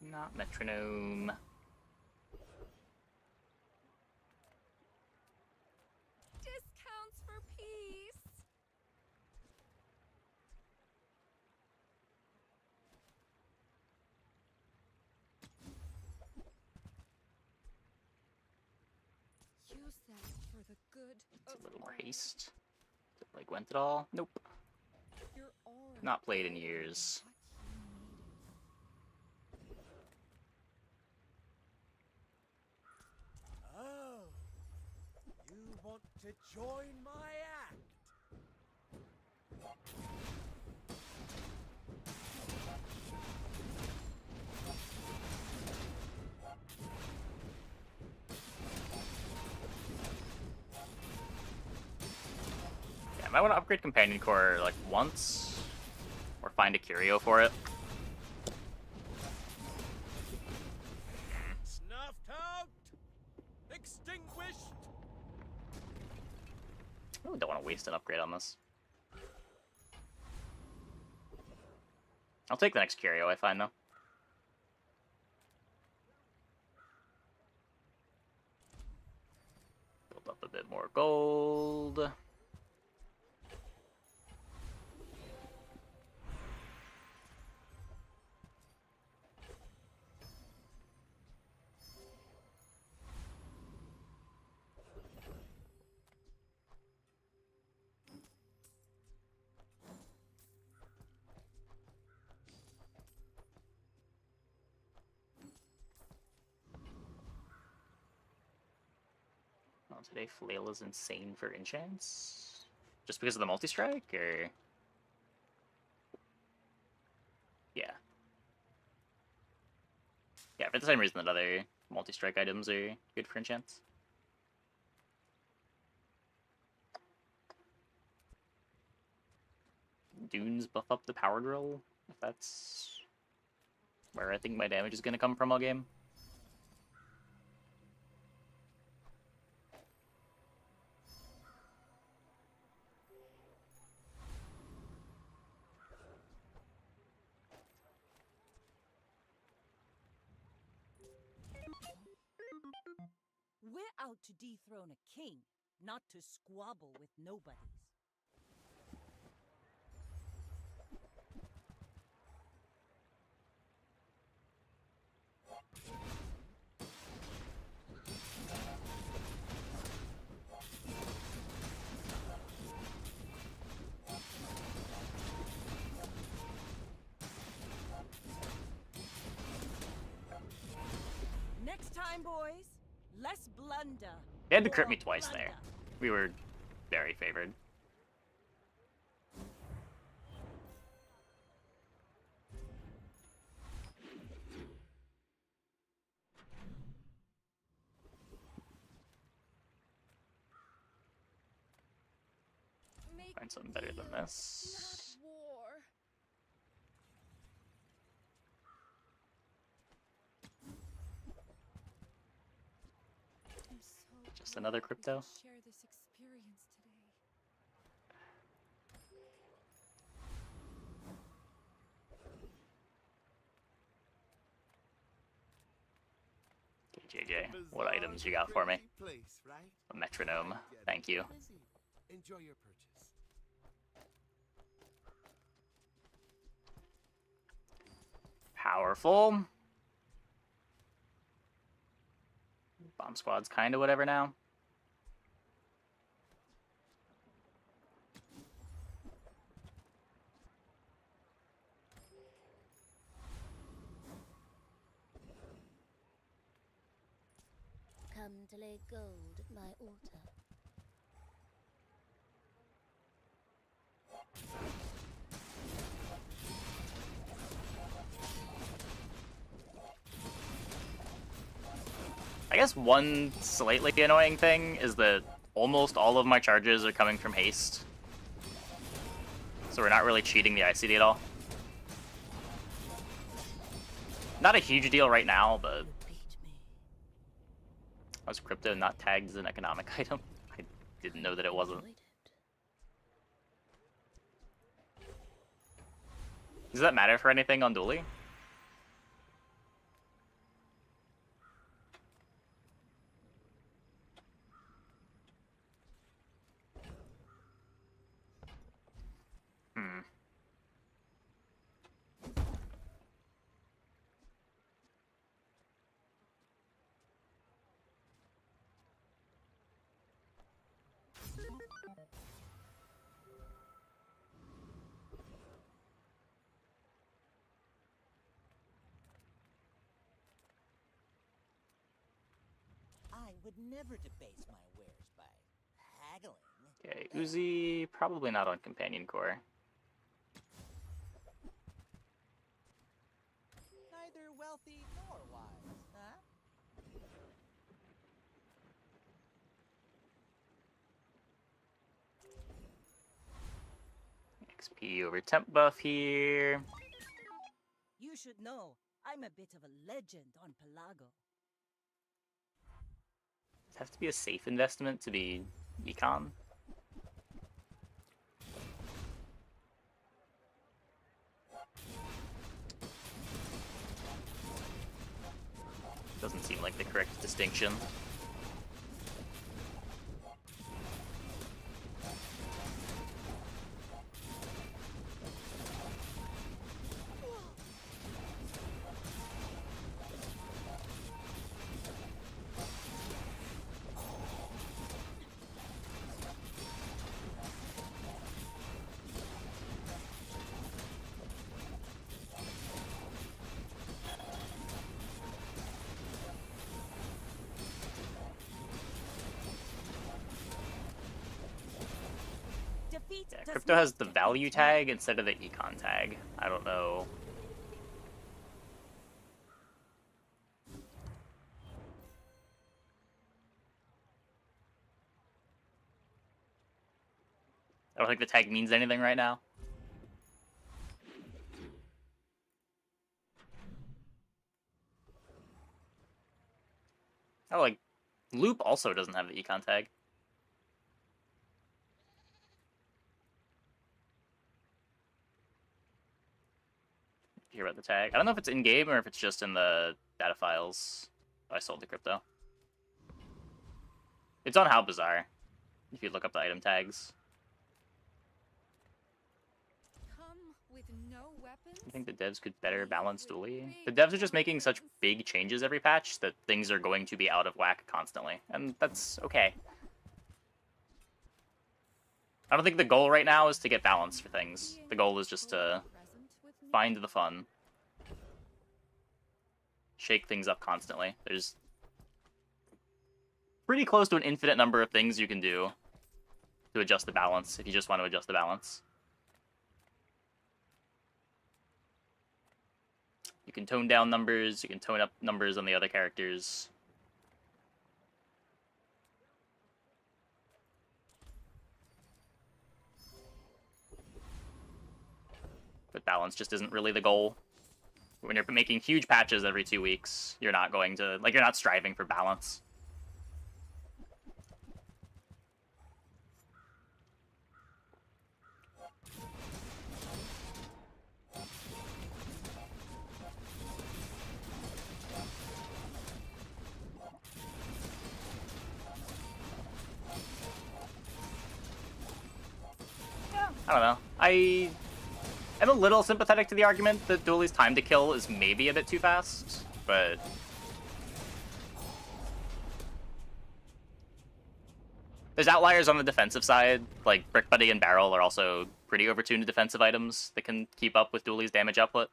Not metronome. Discounts for peace. Use that for the good It's a little more haste. Like Gwent at all? Nope. Your aura Not played in told me years. what you needed. Oh, you want to join my act? Yeah, I might want to upgrade Companion Core like once, or find a curio for it. Snuffed out? Extinguished? I really don't want to waste an upgrade on this. I'll take the next curio I find though. Build up a bit more gold. Oh, today Flail is insane for enchants? Just because of the multi-strike, or...? Yeah. Yeah, for the same reason that other multi-strike items are good for enchants. Dunes buff up the power drill, if that's where I think my damage is going to come from all game. We're out to dethrone a king, not to squabble with nobodies. Next time, boys, less blunder. They had to crit more me twice plunder. there. We were very favored. Make Find something better than peace, this. not war. I'm so Just another glad we crypto? could share this experience today. Okay, JJ, what items you got for me? A metronome, thank you. Enjoy your purchase. Powerful. Bomb squad's kinda whatever now. Come to lay gold at my altar. I guess one slightly annoying thing is that almost all of my charges are coming from haste. So we're not really cheating the ICD at all. Not a huge deal right now, but... Was crypto not tagged as an economic item? I didn't know that it wasn't. Does that matter for anything on Dually? Hmm. I would never debase my wares by haggling. Okay, Uzi, probably not on Companion Core. Neither wealthy nor wise, huh? XP over temp buff here. You should know, I'm a bit of a legend on Pelago. Does it have to be a safe investment to be econ? Doesn't seem like the correct distinction. Defeat Yeah, does crypto not has the defeat value me. tag instead of the econ tag. I don't know. I don't think the tag means anything right now. Oh, like, Loop also doesn't have the econ tag. Hear about the tag. I don't know if it's in-game or if it's just in the data files I sold the crypto. It's on How Bizarre, if you look up the item tags. Come with no weapons? I think the devs could better balance dually. The devs are just making such big changes every patch that things are going to be out of whack constantly, and that's okay. I don't think the goal right now is to get balance for things. The goal is just to find the fun. Shake things up constantly. There's pretty close to an infinite number of things you can do to adjust the balance, if you just want to adjust the balance. You can tone down numbers, you can tone up numbers on the other characters. But balance just isn't really the goal. When you're making huge patches every 2 weeks, you're not going to, like, you're not striving for balance. I don't know. I'm a little sympathetic to the argument that Dooley's time to kill is maybe a bit too fast, but there's outliers on the defensive side, like Brick Buddy and Barrel are also pretty overtuned defensive items that can keep up with Dooley's damage output.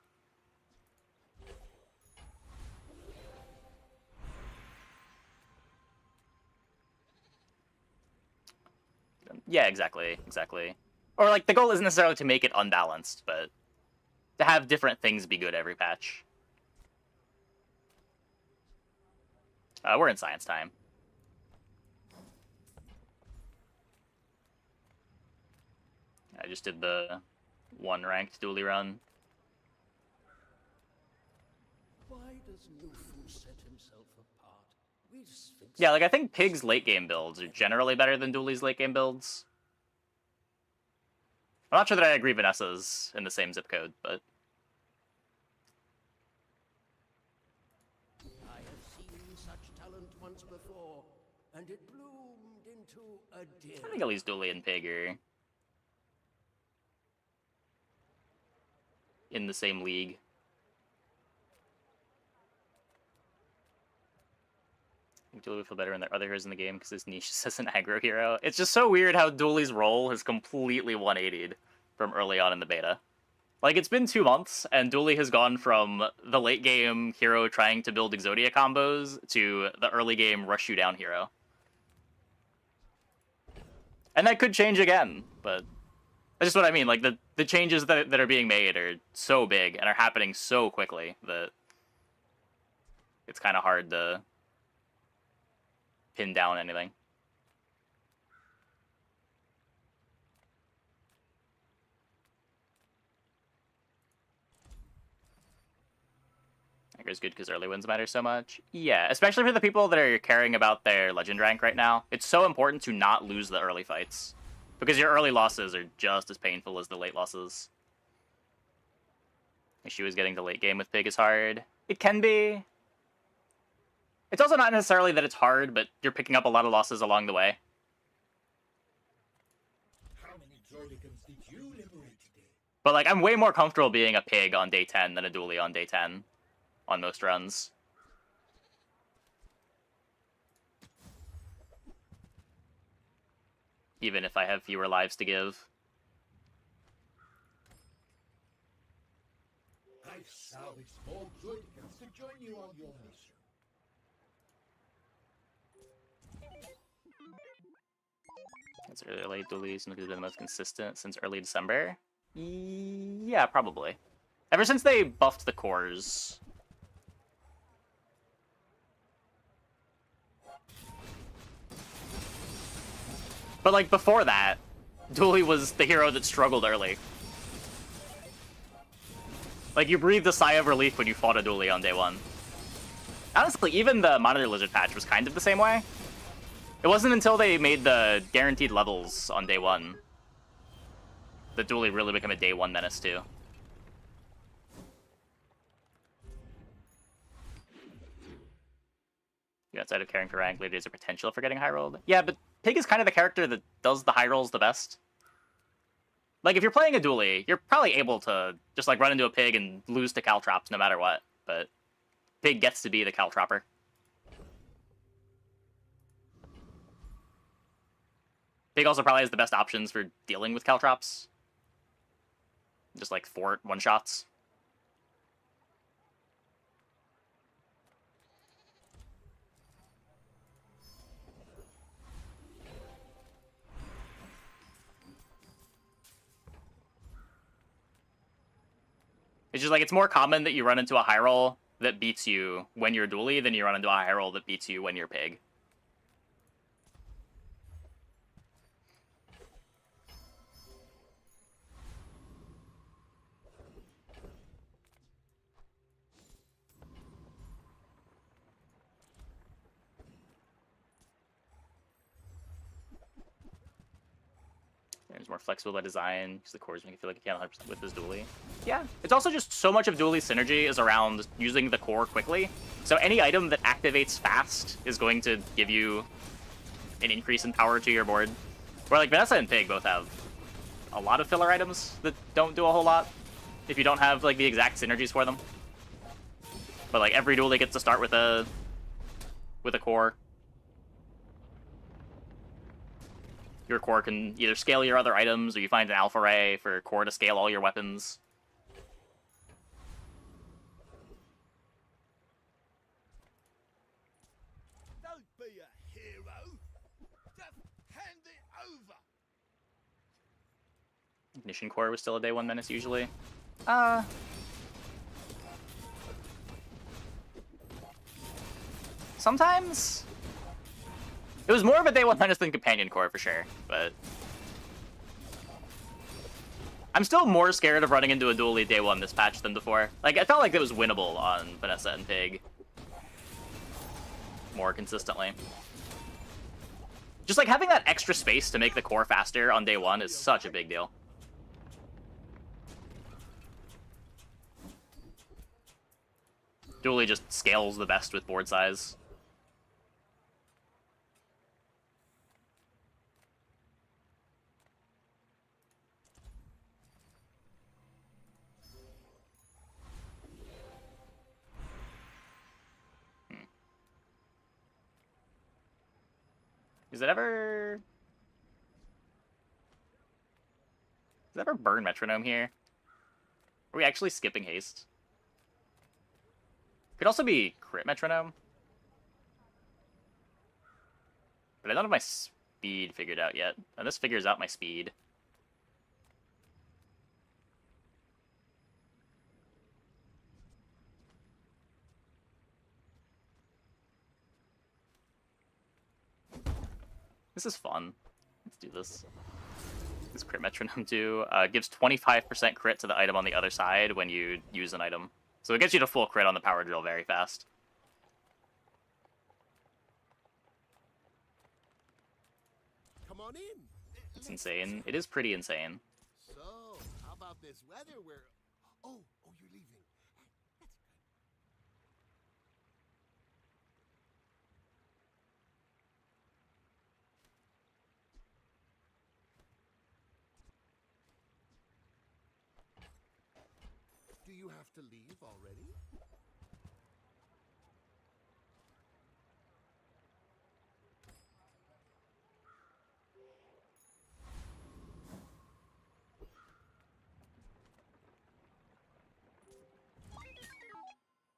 Yeah, exactly. Or, like, the goal isn't necessarily to make it unbalanced, but to have different things be good every patch. We're in science time. I just did the 1 ranked dually run. Why does Nufu set himself apart? We Sphinx. Yeah, like, I think Pig's late game builds are generally better than Dooley's late game builds. I'm not sure that I agree Vanessa's in the same zip code, but I have seen such talent once before, and it bloomed into a deer. I think at least Dooley and Pig are in the same league. I think Dooley would feel better when there are other heroes in the game because his niche is as an aggro hero. It's just so weird how Dooley's role has completely 180'd from early on in the beta. Like, it's been 2 months, and Dooley has gone from the late game hero trying to build Exodia combos to the early game rush you down hero. And that could change again, but that's just what I mean. Like, the changes that are being made are so big and are happening so quickly that it's kind of hard to pin down anything. Is good because early wins matter so much. Yeah, especially for the people that are caring about their legend rank right now. It's so important to not lose the early fights, because your early losses are just as painful as the late losses. Issue is getting to late game with Pig is hard. It can be. It's also not necessarily that it's hard, but you're picking up a lot of losses along the way. How many Droidicans did you liberate today? But like, I'm way more comfortable being a Pig on day 10 than a Dooley on day 10. On most runs. Even if I have fewer lives to give. I've salvaged more Droidicans to join you on your mission. It's early Dooley's been the most consistent since early December. Yeah, probably. Ever since they buffed the cores. But, like, before that, Dooley was the hero that struggled early. Like, you breathed a sigh of relief when you fought a Dooley on day 1. Honestly, even the Monitor Lizard patch was kind of the same way. It wasn't until they made the guaranteed levels on day 1 that Dooley really became a day 1 menace, too. Outside of caring for rank, there's a potential for getting high rolled. Yeah, but Pig is kind of the character that does the high rolls the best. Like, if you're playing a Dooley, you're probably able to just, like, run into a Pig and lose to Caltrops no matter what, but Pig gets to be the Caltropper. Pig also probably has the best options for dealing with Caltrops. Just, like, thwart one-shots. It's just like, it's more common that you run into a high roll that beats you when you're Dooley than you run into a high roll that beats you when you're Pig. It's more flexible by design, because the cores make you feel like you can't 100% with this Dooley. Yeah. It's also just so much of Dooley's synergy is around using the core quickly. So any item that activates fast is going to give you an increase in power to your board. Where, like, Vanessa and Pig both have a lot of filler items that don't do a whole lot if you don't have, like, the exact synergies for them. But, like, every Dooley gets to start with a core. Your core can either scale your other items, or you find an alpha ray for core to scale all your weapons. Don't be a hero. Just hand it over. Ignition core was still a day 1 menace usually. Sometimes. It was more of a day 1 menace than companion core for sure, but I'm still more scared of running into a Dooley day 1 this patch than before. Like, I felt like it was winnable on Vanessa and Pig more consistently. Just like having that extra space to make the core faster on day 1 is such a big deal. Dooley just scales the best with board size. Does it ever burn metronome here? Are we actually skipping haste? Could also be crit metronome. But I don't have my speed figured out yet. And this figures out my speed. This is fun. Let's do this. This crit metronome too. Gives 25% crit to the item on the other side when you use an item. So it gets you to full crit on the power drill very fast. Come on in. It's insane. It is pretty insane. So, how about this weather where... Oh, you're leaving. That's good. Do you have to leave already?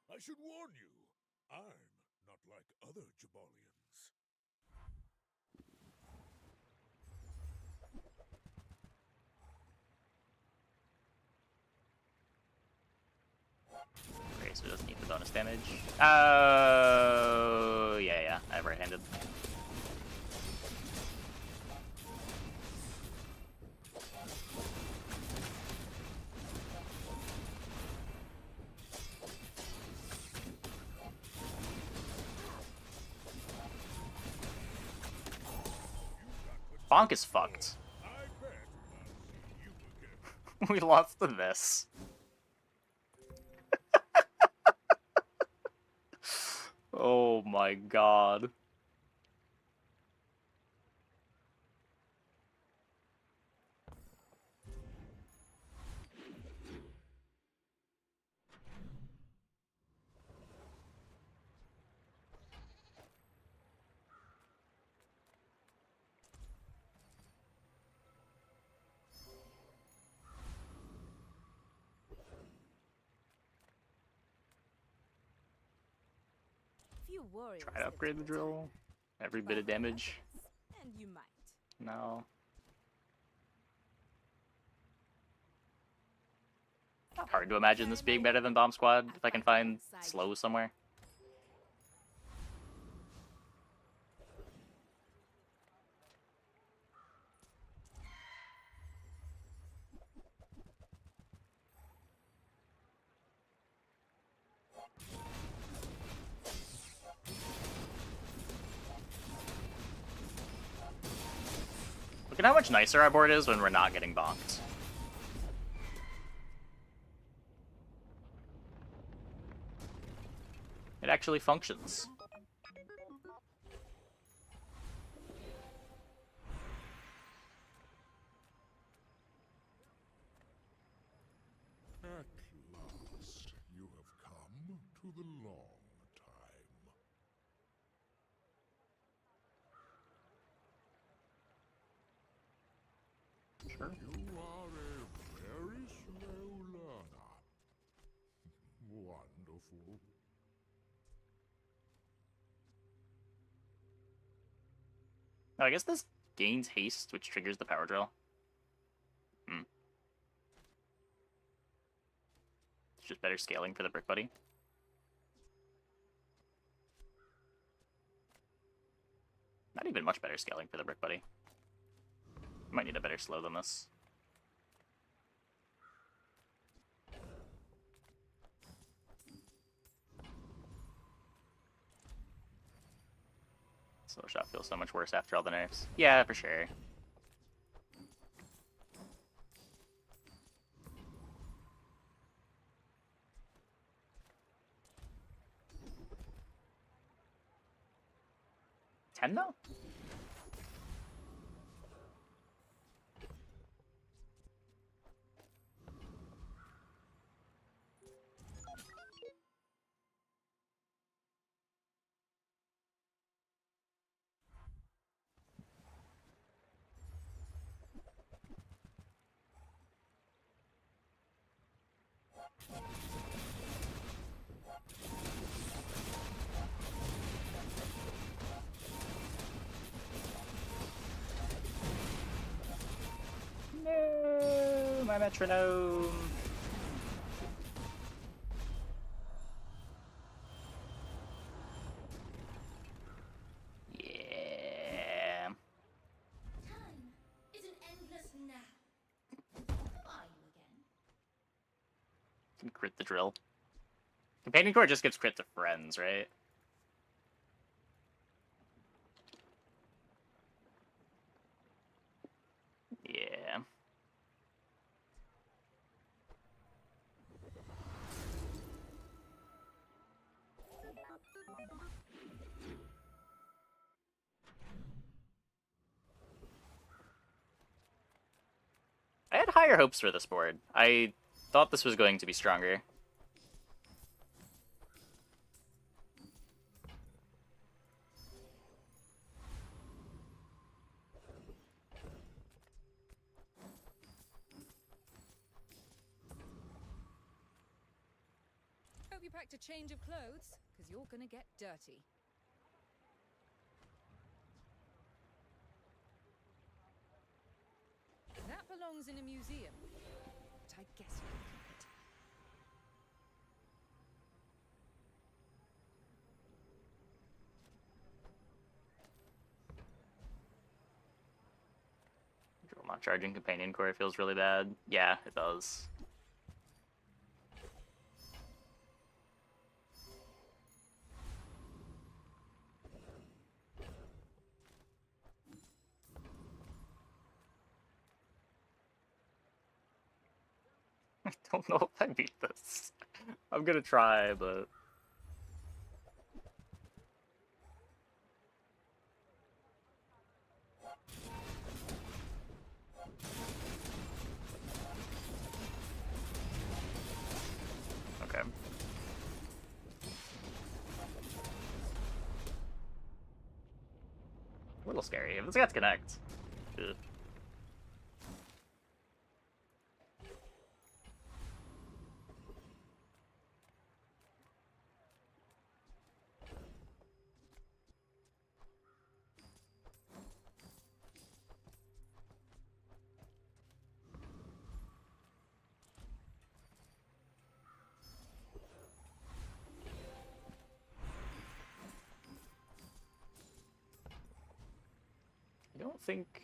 I should warn you, I'm not like other Jabalians. Okay, so it doesn't need the bonus damage. Oh, yeah, I have right-handed. Bonk is fucked. I bet not see you again. We lost to this. Oh my god. Few warriors Try to live upgrade the to retire, drill. Every but bit of damage. others, and you might. No. Not hard to imagine this being better than Bomb Squad if I can find slow somewhere. Look at how much nicer our board is when we're not getting bonked. It actually functions. At last, you have come to the long time. Sure. You are a very slow learner. Wonderful. Oh, I guess this gains haste, which triggers the power drill. It's just better scaling for the Brick Buddy. Not even much better scaling for the Brick Buddy. Might need a better slow than this. Slow shot feels so much worse after all the nerfs. Yeah, for sure. $10 though? my metronome. Yeah. Time is an endless nap. Are you again? Can crit the drill. Companion core just gives crit to friends, right? Yeah. I had higher hopes for this board. I thought this was going to be stronger. Hope you packed a change of clothes, because you're gonna get dirty. That belongs in a museum, but I guess you can keep it. Drill not charging companion core feels really bad. Yeah, it does. I don't know if I beat this. I'm gonna try, but... Okay. A little scary. If it's got to connect. Ugh. I don't think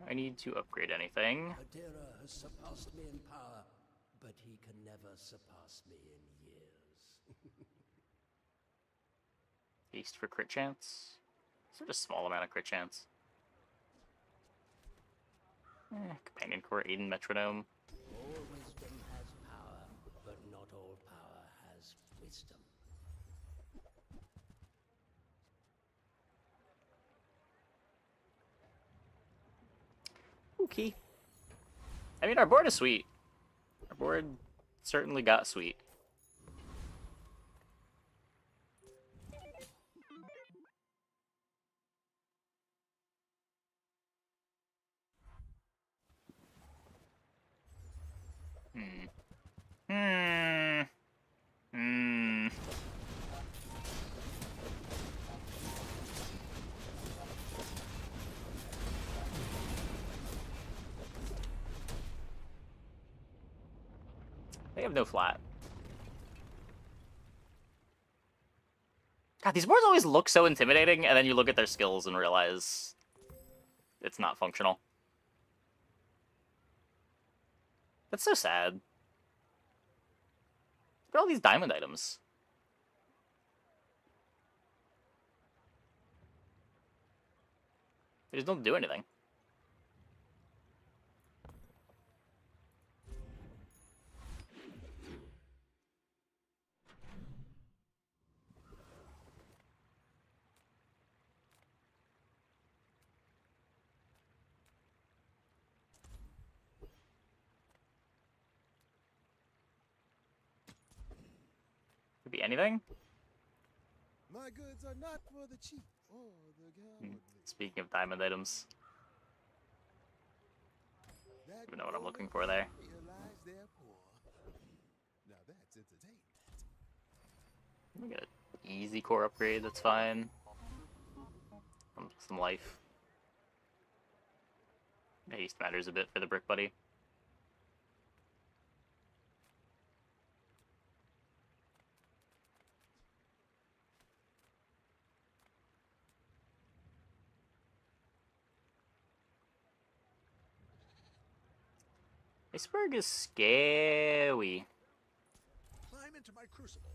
I need to upgrade anything. Adira has surpassed me in power, but he can never surpass me in years. Haste for crit chance. Sort of small amount of crit chance. Companion core, Aiden metronome. All wisdom has power, but not all power has wisdom. Okay. I mean, our board is sweet. Our board certainly got sweet. Hmm. Hmm. Hmm. They have no flat. God, these boards always look so intimidating, and then you look at their skills and realize it's not functional. That's so sad. Look at all these diamond items. They just don't do anything. Could be anything. My goods are not for the cheap or the cowardly. Speaking of diamond items, That you know what I'm looking golden for there. realize they're poor. Now that's entertainment. We get an easy core upgrade, that's fine. Some life. Haste matters a bit for the brick buddy. Iceberg is scary. Climb into my crucible.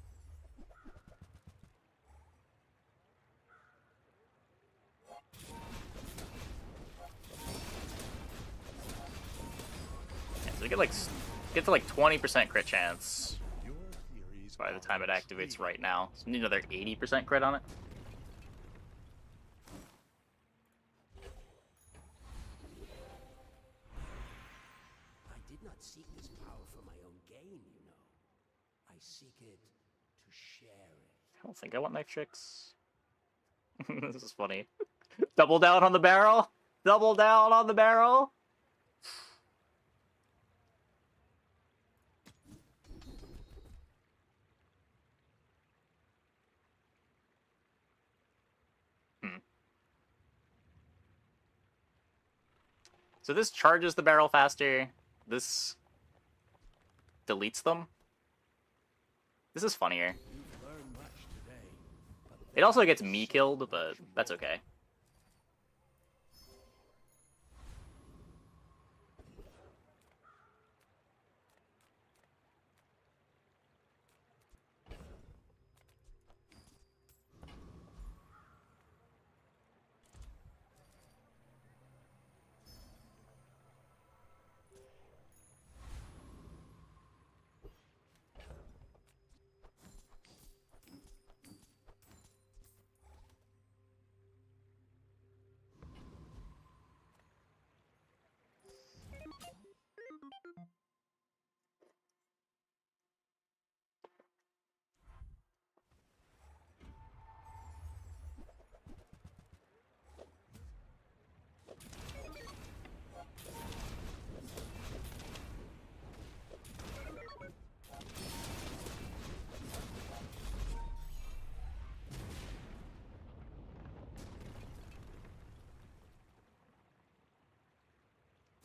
Yeah, so we get to like 20% crit chance Your theories by the are time it activates intriguing. right now. So we need another 80% crit on it. I did not seek this power for my own gain, you know. I seek it to share it. I don't think I want knife tricks. This is funny. Double down on the barrel. Double down on the barrel. So this charges the barrel faster. This deletes them. This is funnier. You've learned much today, but It also gets there's me so killed, but much that's more. okay.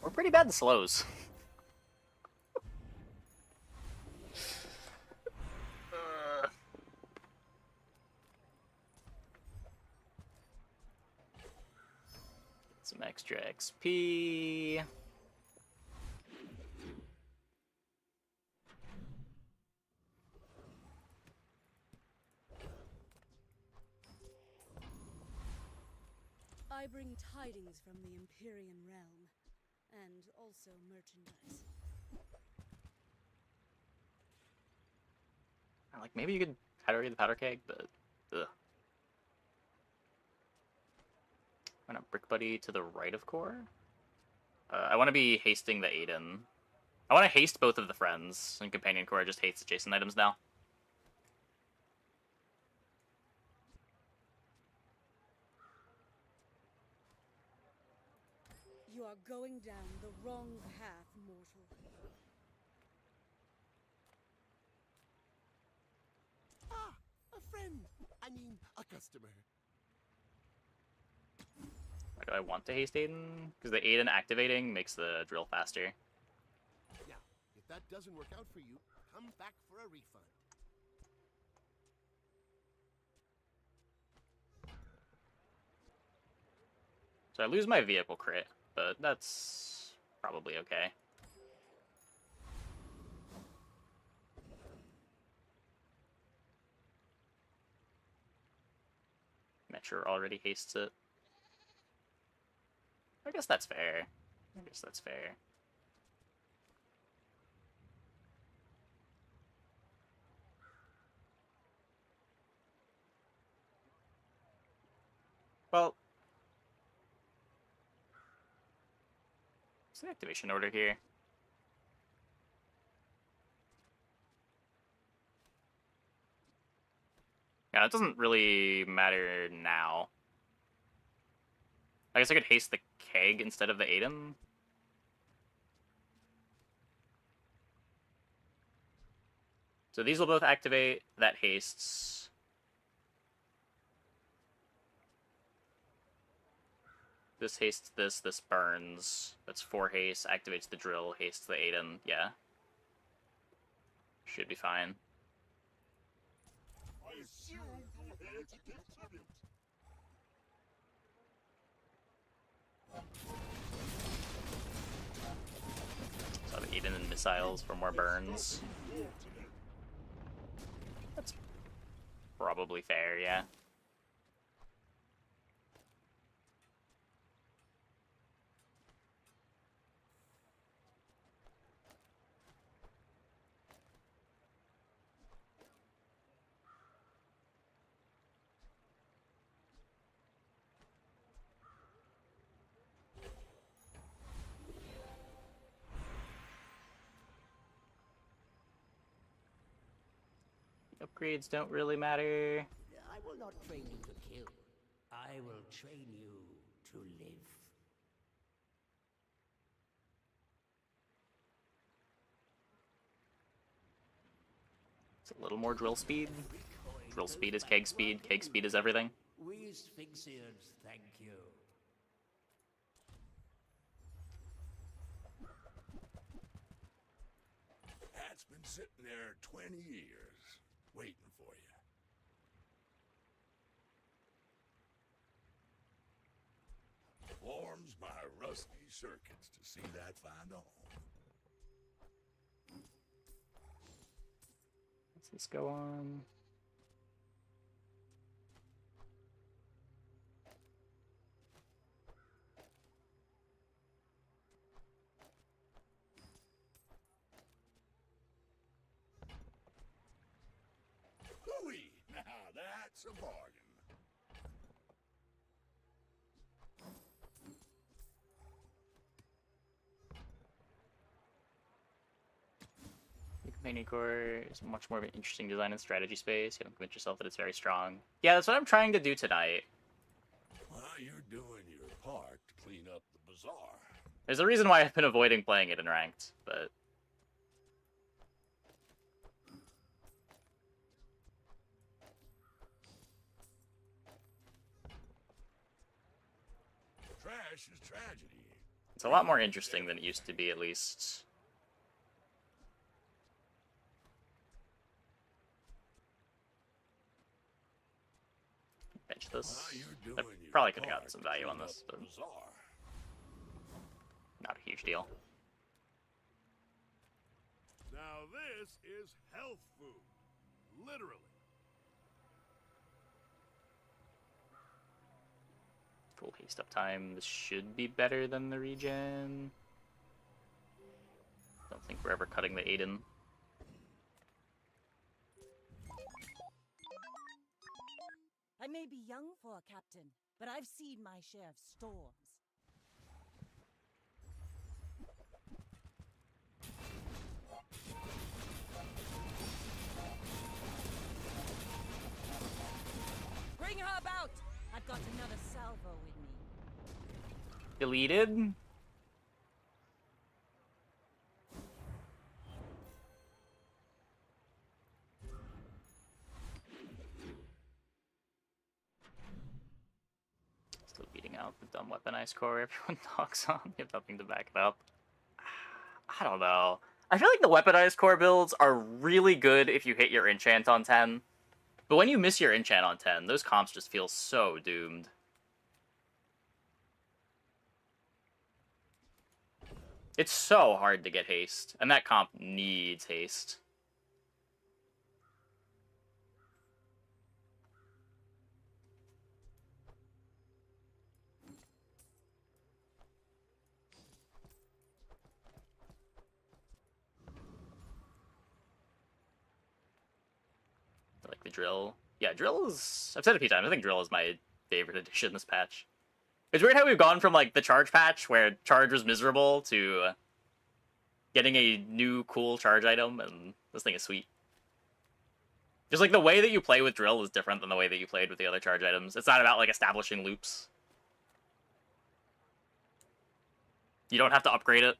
We're pretty bad in slows. Some extra XP. I bring tidings from the Empyrean realm, and also merchandise. Like, maybe you could powder the powder keg, but ugh. I'm gonna Brick Buddy to the right of core. I want to be hasting the Aiden. I want to haste both of the friends, and Companion Core just hates adjacent items now. You are going down the wrong path, mortal. Ah, a friend. I mean, a customer. Why do I want to haste Aiden? Because the Aiden activating makes the drill faster. Yeah, if that doesn't work out for you, come back for a refund. So I lose my vehicle crit, but that's probably okay. Metro already hastes it. I guess that's fair. I guess that's fair. Well, what's the activation order here? Yeah, it doesn't really matter now. I guess I could haste the keg instead of the Aiden. So these will both activate. That hastes. This hastes this, this burns. That's 4 haste, activates the drill, hastes the Aiden. Yeah. Should be fine. I assume you're here to give tribute. So the Aiden missiles for more burns. That's probably fair, yeah. Upgrades don't really matter. I will not train you to kill. I will train you to live. It's a little more drill speed. Drill speed is keg speed is everything. We Sphinxians thank you. That's been sitting there 20 years, waiting for you. Warms my rusty circuits to see that find a home. What's this go on? Hooey! Now that's a bargain. The Companion Core is much more of an interesting design and strategy space. You haven't convinced yourself that it's very strong. Yeah, that's what I'm trying to do tonight. Well, you're doing your part to clean up the bazaar. There's a reason why I've been avoiding playing it in ranked, but... Trash is tragedy. It's a lot more interesting than it used to be, at least. Bench this. I probably could have gotten some value on this, but not a huge deal. Now this is health food. Literally. Full haste up time. This should be better than the regen. Don't think we're ever cutting the Aiden. I may be young for a captain, but I've seen my share of storms. Bring her about! I've got another salvo with me. Deleted? Still beating out the dumb weaponized core everyone talks on. You have nothing to back it up. I don't know. I feel like the weaponized core builds are really good if you hit your enchant on 10. But when you miss your enchant on 10, those comps just feel so doomed. It's so hard to get haste, and that comp needs haste. I like the drill. Yeah, drill is... I've said it a few times, I think drill is my favorite addition this patch. It's weird how we've gone from, like, the charge patch, where charge was miserable, to getting a new, cool charge item, and this thing is sweet. Just, like, the way that you play with drill is different than the way that you played with the other charge items. It's not about, like, establishing loops. You don't have to upgrade it.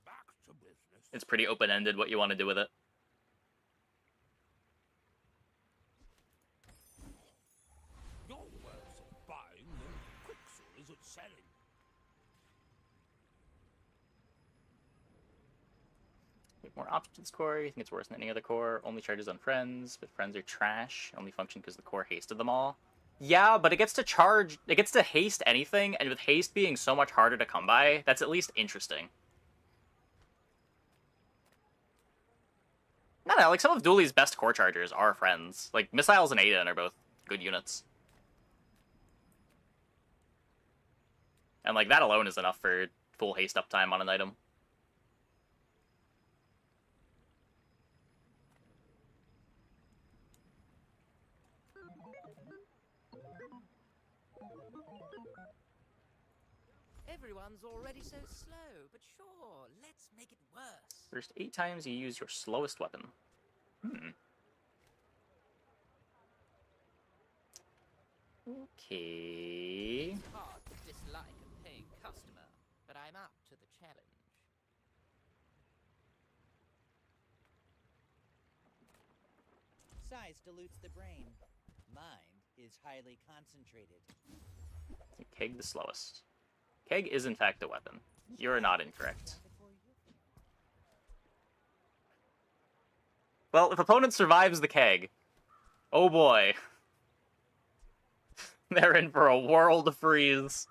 Back to business. It's pretty open-ended what you want to do with it. You're worse at buying than Quixel is at selling. Like more options to this core. You think it's worse than any other core. Only charges on friends, but friends are trash. Only function because the core hasted them all. Yeah, but it gets to charge. It gets to haste anything, and with haste being so much harder to come by, that's at least interesting. No, like some of Dooley's best core chargers are friends. Like Missiles and Aiden are both good units. And like that alone is enough for full haste uptime on an item. Everyone's already so slow, but sure, let's make it worse. First 8 times you use your slowest weapon. Okay. Hard to dislike a paying customer, but I'm up to the challenge. Size dilutes the brain. Mind is highly concentrated. Keg the slowest. Keg is in fact a weapon. You're not incorrect. Well, if opponent survives the keg, oh boy. They're in for a world of freeze.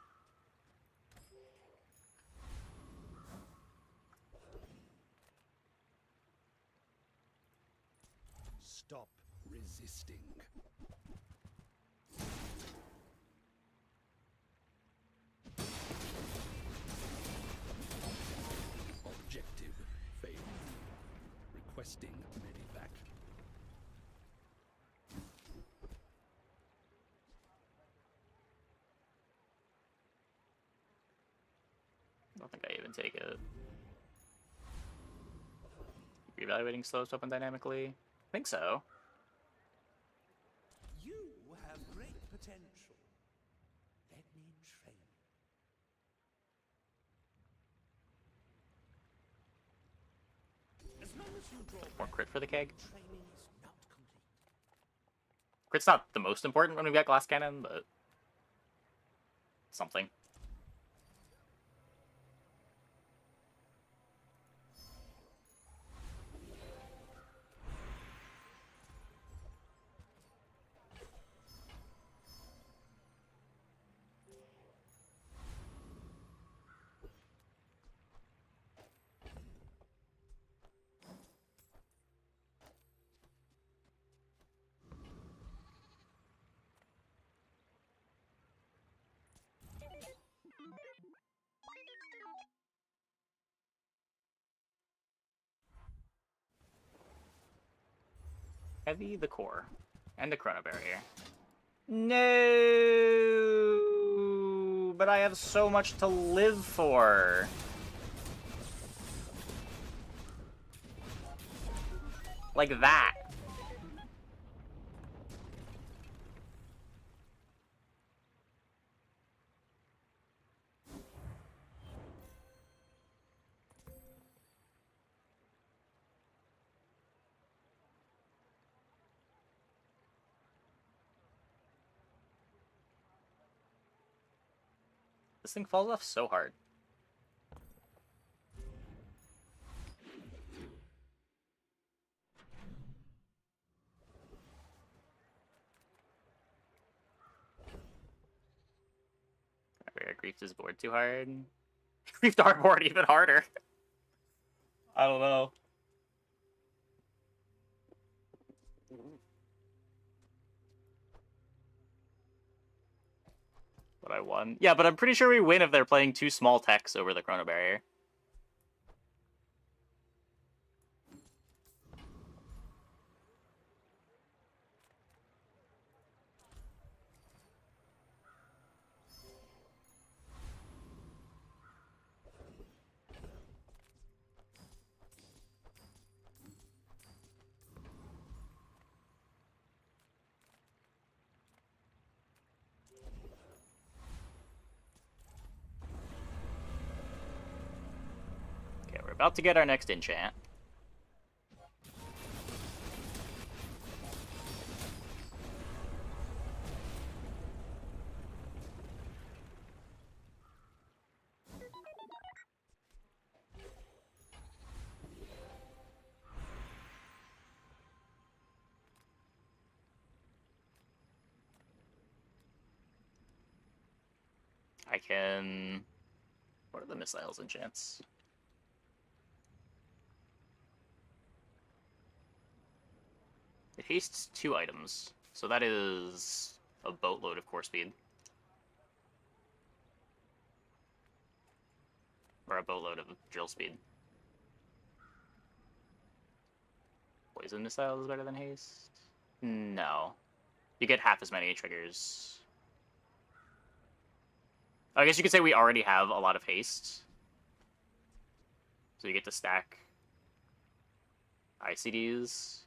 Stop resisting. Objective failed. Requesting medivac. I don't think I even take it. Reevaluating slowest weapon dynamically? I think so. You have great potential. Let me train you. As long as you draw More back, crit for the keg. training is not complete. Crit's not the most important when we've got glass cannon, but something. Heavy the core. And the chrono barrier. No, but I have so much to live for. Like that. This thing falls off so hard. I griefed his board too hard. Griefed our board even harder. I don't know. But I won. Yeah, but I'm pretty sure we win if they're playing 2 small techs over the chrono barrier. Okay, we're about to get our next enchant. I can... What are the missiles enchants? It hastes 2 items, so that is a boatload of core speed. Or a boatload of drill speed. Poison missile is better than haste? No. You get half as many triggers. I guess you could say we already have a lot of haste. So you get to stack ICDs.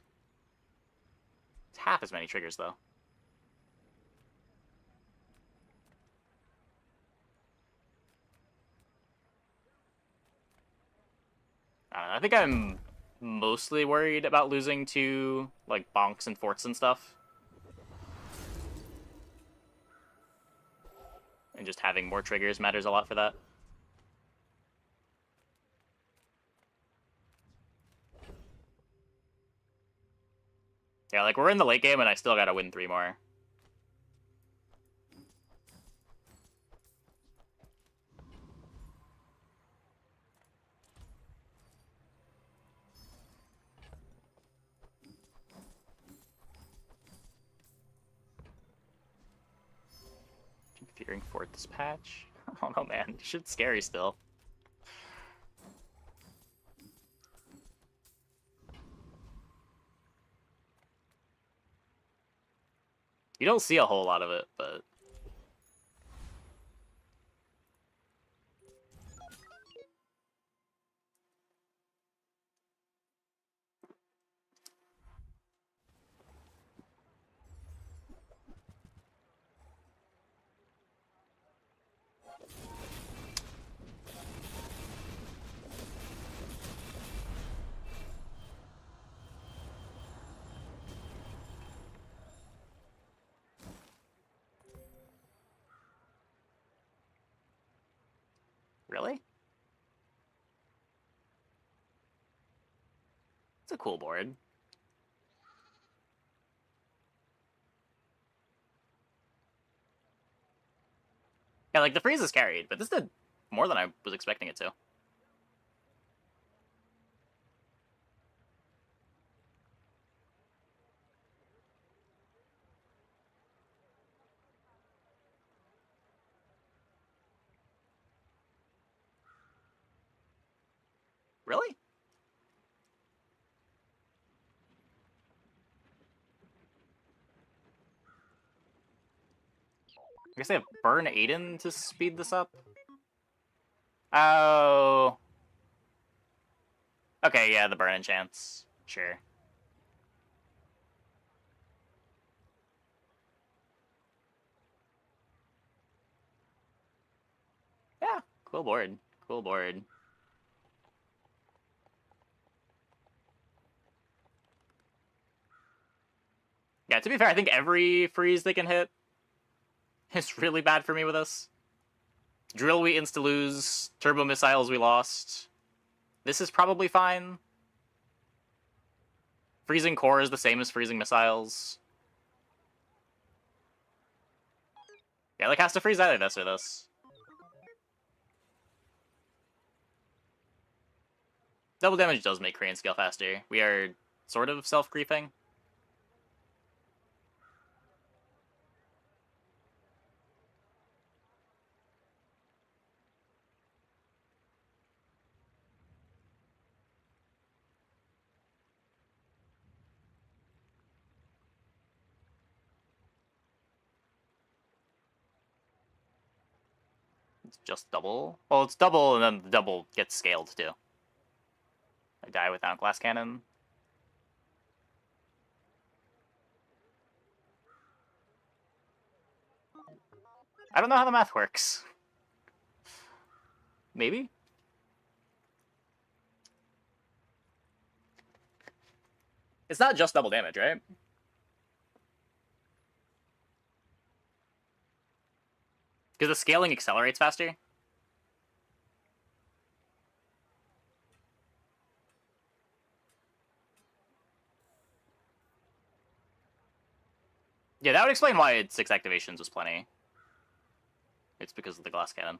It's half as many triggers, though. I don't know, I think I'm mostly worried about losing to, like, bonks and forts and stuff. And just having more triggers matters a lot for that. Yeah, like, we're in the late game and I still gotta win 3 more. Fearing Fort Dispatch? Oh no, man. Shit's scary still. You don't see a whole lot of it, but... Really? It's a cool board. Yeah, like, the freeze is carried, but this did more than I was expecting it to. Really? I guess they have Burn Aiden to speed this up? Oh... Okay, yeah, the burn enchants. Sure. Yeah, cool board. Cool board. Yeah, to be fair, I think every freeze they can hit is really bad for me with this. Drill we insta-lose. Turbo missiles we lost. This is probably fine. Freezing core is the same as freezing missiles. Yeah, like, has to freeze either this or this. Double damage does make Korean scale faster. We are sort of self-griefing. It's just double. Well, it's double, and then the double gets scaled, too. I die without glass cannon. I don't know how the math works. Maybe? It's not just double damage, right? Because the scaling accelerates faster. Yeah, that would explain why 6 activations was plenty. It's because of the glass cannon.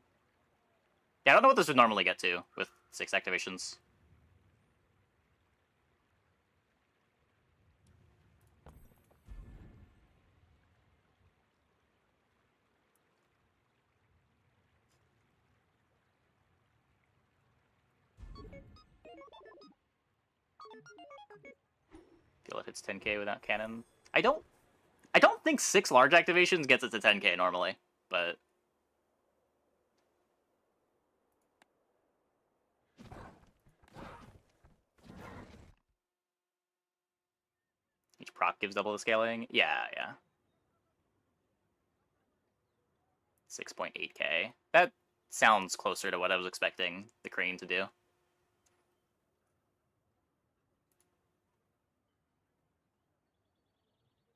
Yeah, I don't know what this would normally get to with 6 activations. Feel it hits 10k without cannon. I don't think 6 large activations gets it to 10k normally, but each proc gives double the scaling. Yeah. 6.8k. That sounds closer to what I was expecting the crane to do.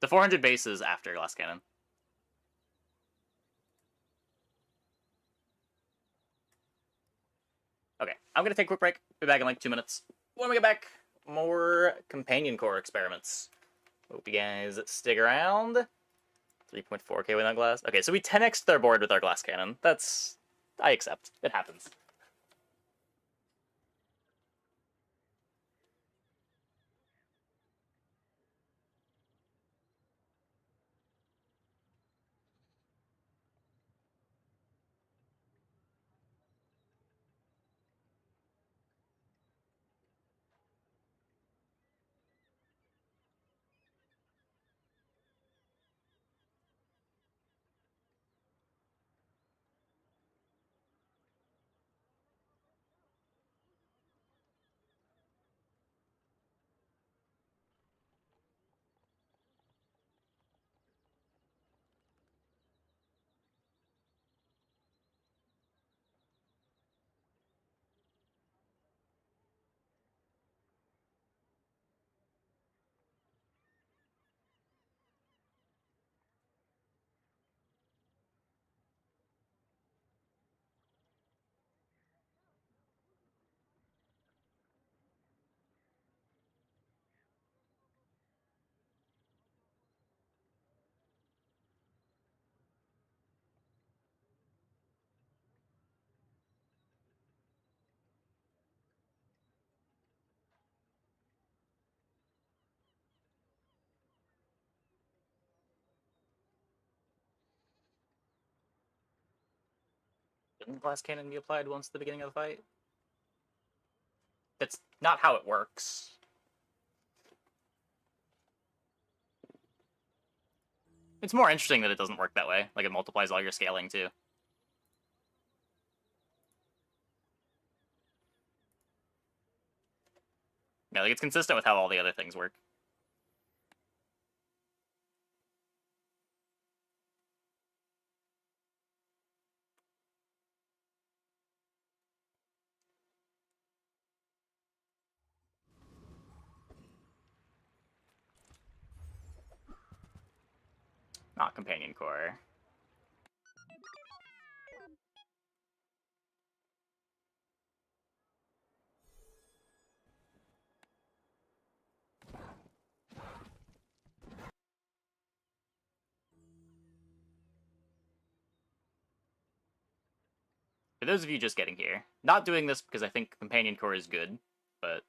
The 400 base is after glass cannon. Okay, I'm gonna take a quick break. Be back in like 2 minutes. When we get back, more companion core experiments. Hope you guys stick around. 3.4k without glass. Okay, so we 10x'd their board with our glass cannon. That's... I accept. It happens. Didn't glass cannon be applied once at the beginning of the fight? That's not how it works. It's more interesting that it doesn't work that way. Like, it multiplies all your scaling, too. Yeah, like, it's consistent with how all the other things work. Not companion core. For those of you just getting here, not doing this because I think companion core is good, but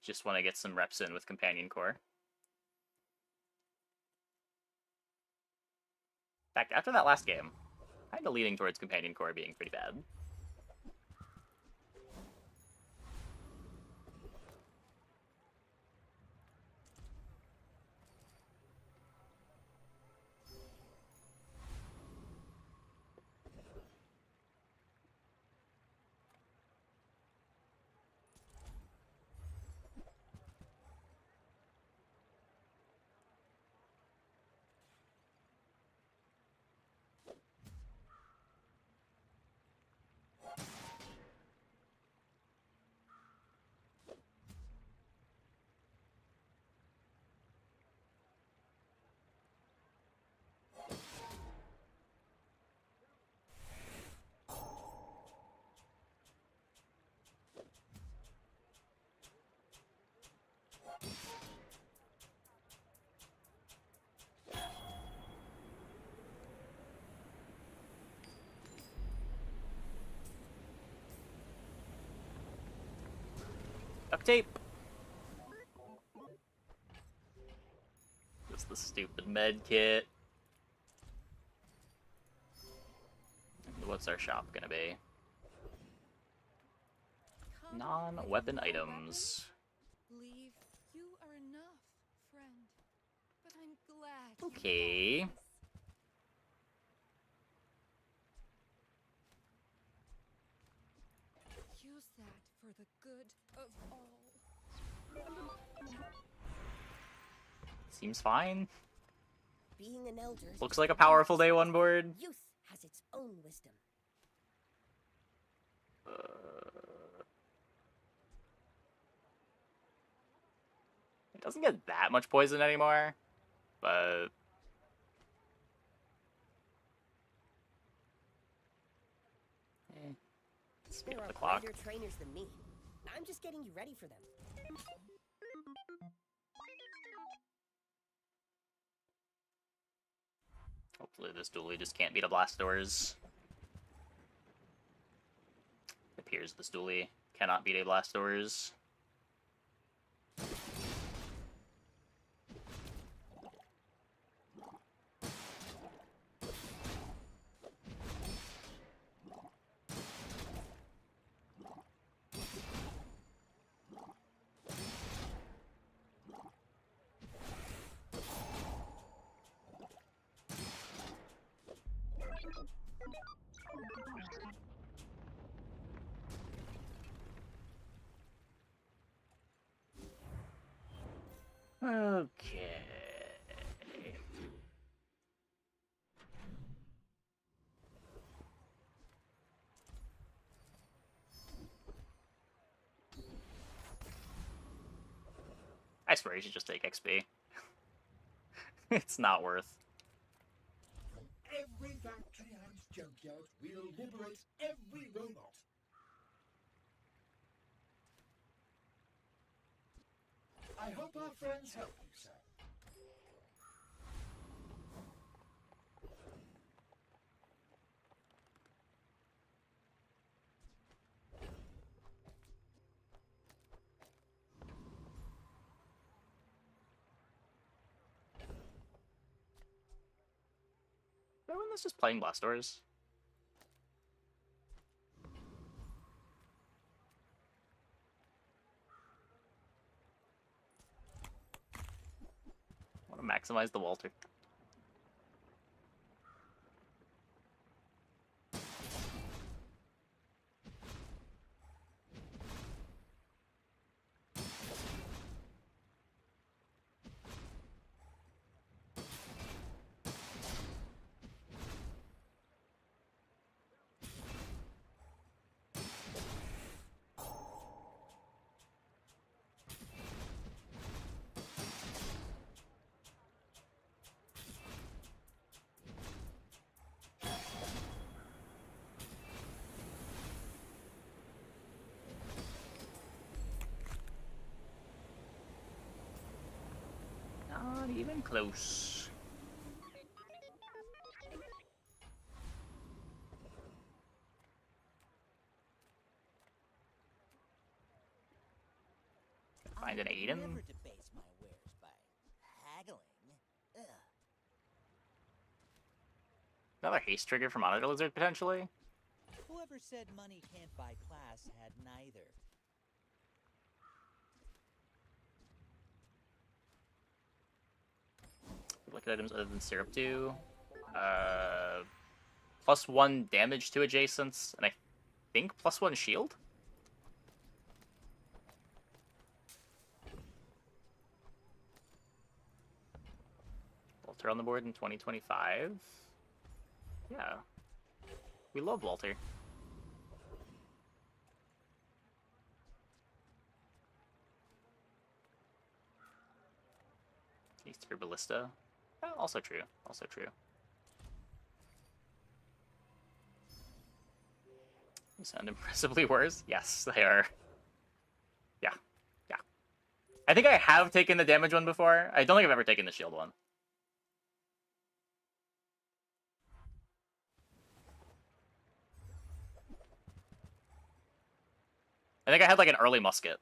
just want to get some reps in with companion core. In fact, after that last game, kind of leaning towards companion core being pretty bad. tape. Just the stupid med kit. What's our shop gonna be? Non-weapon items. Leave. You are enough, friend. But I'm glad. Okay. Use that for the good of all. Seems fine. Being an elder is Looks just like a one powerful day one perspective. board. Youth has its own wisdom. It doesn't get that much poison anymore, but speed There up are the clock. greater trainers than me. I'm just getting you ready for them. Hopefully this dually just can't beat a Blastoise. It appears this dually cannot beat a Blastoise. Okay. I swear you should just take XP. It's not worth. From every factory and junkyard, we'll liberate every robot. I hope our friends help you, sir. Everyone that's just playing Blastoise. I want to maximize the Walter. Not even close. Find an Aiden. Never debase my wares by haggling. Ugh. Another haste trigger from Monitor Lizard, potentially? Whoever said money can't buy class had neither. Look at items other than Syrup do. +1 damage to adjacents, and I think +1 shield? Walter on the board in 2025. Yeah. We love Walter. He's through Ballista. Also true. Also true. You sound impressively worse. Yes, they are. Yeah. Yeah. I think I have taken the damage one before. I don't think I've ever taken the shield one. I think I had like an early musket.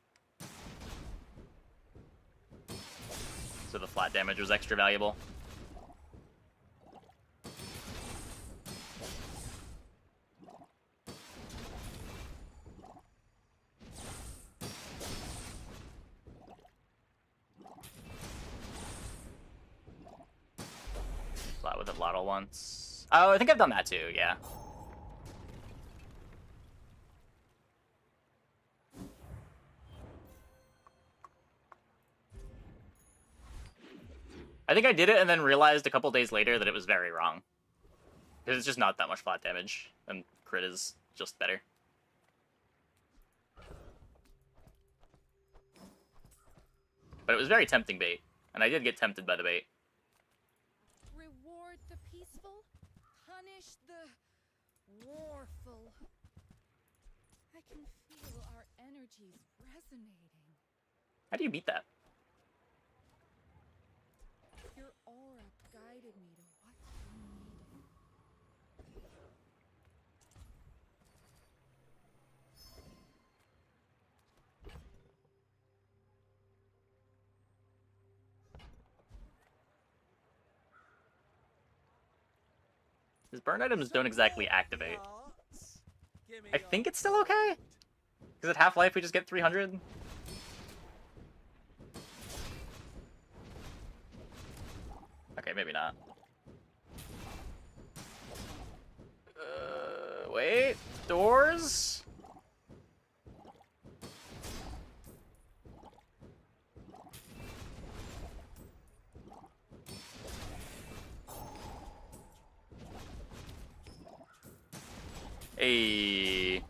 so the flat damage was extra valuable. Flat with a Lotto once. Oh, I think I've done that too, yeah. I think I did it and then realized a couple days later that it was very wrong. Because it's just not that much flat damage, and crit is just better. But it was very tempting bait, and I did get tempted by the bait. Reward the peaceful, punish the warful. I can feel our energies resonating. How do you beat that? Your aura guided me to what you needed. His burn items don't exactly activate. I think it's still okay? Because at Half-Life we just get 300? Okay, maybe not. Wait. Doors? Hey.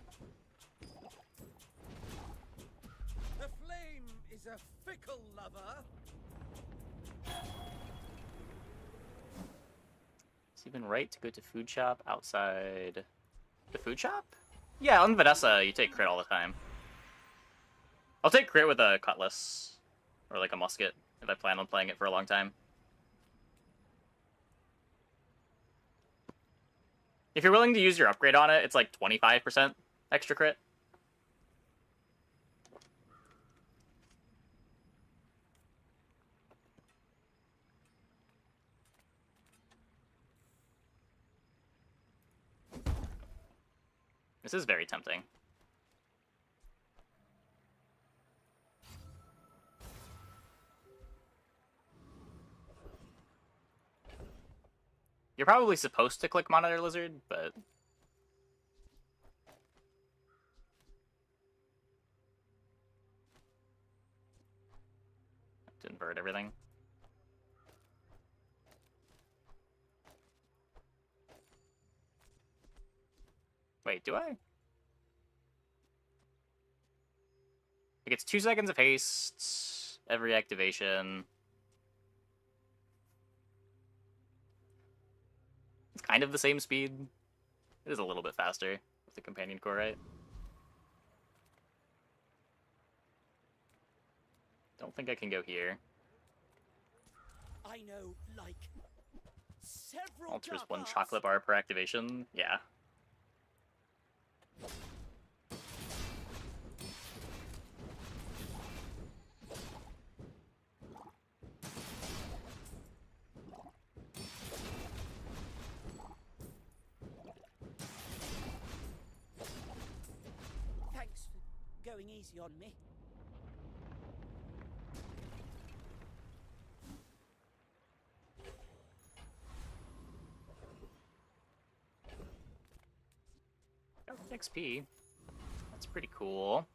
The flame is a fickle lover. It's even right to go to food shop outside the food shop? Yeah, on Vanessa, you take crit all the time. I'll take crit with a cutlass. Or like a musket, if I plan on playing it for a long time. If you're willing to use your upgrade on it, it's like 25% extra crit. This is very tempting. You're probably supposed to click Monitor Lizard, but... to invert everything. Wait, do I? It gets 2 seconds of haste every activation. It's kind of the same speed. It is a little bit faster with the companion core, right? Don't think I can go here. I know, like several. Alters 1 chocolate bar per activation. Yeah. Thanks for going easy on me. XP. That's pretty cool.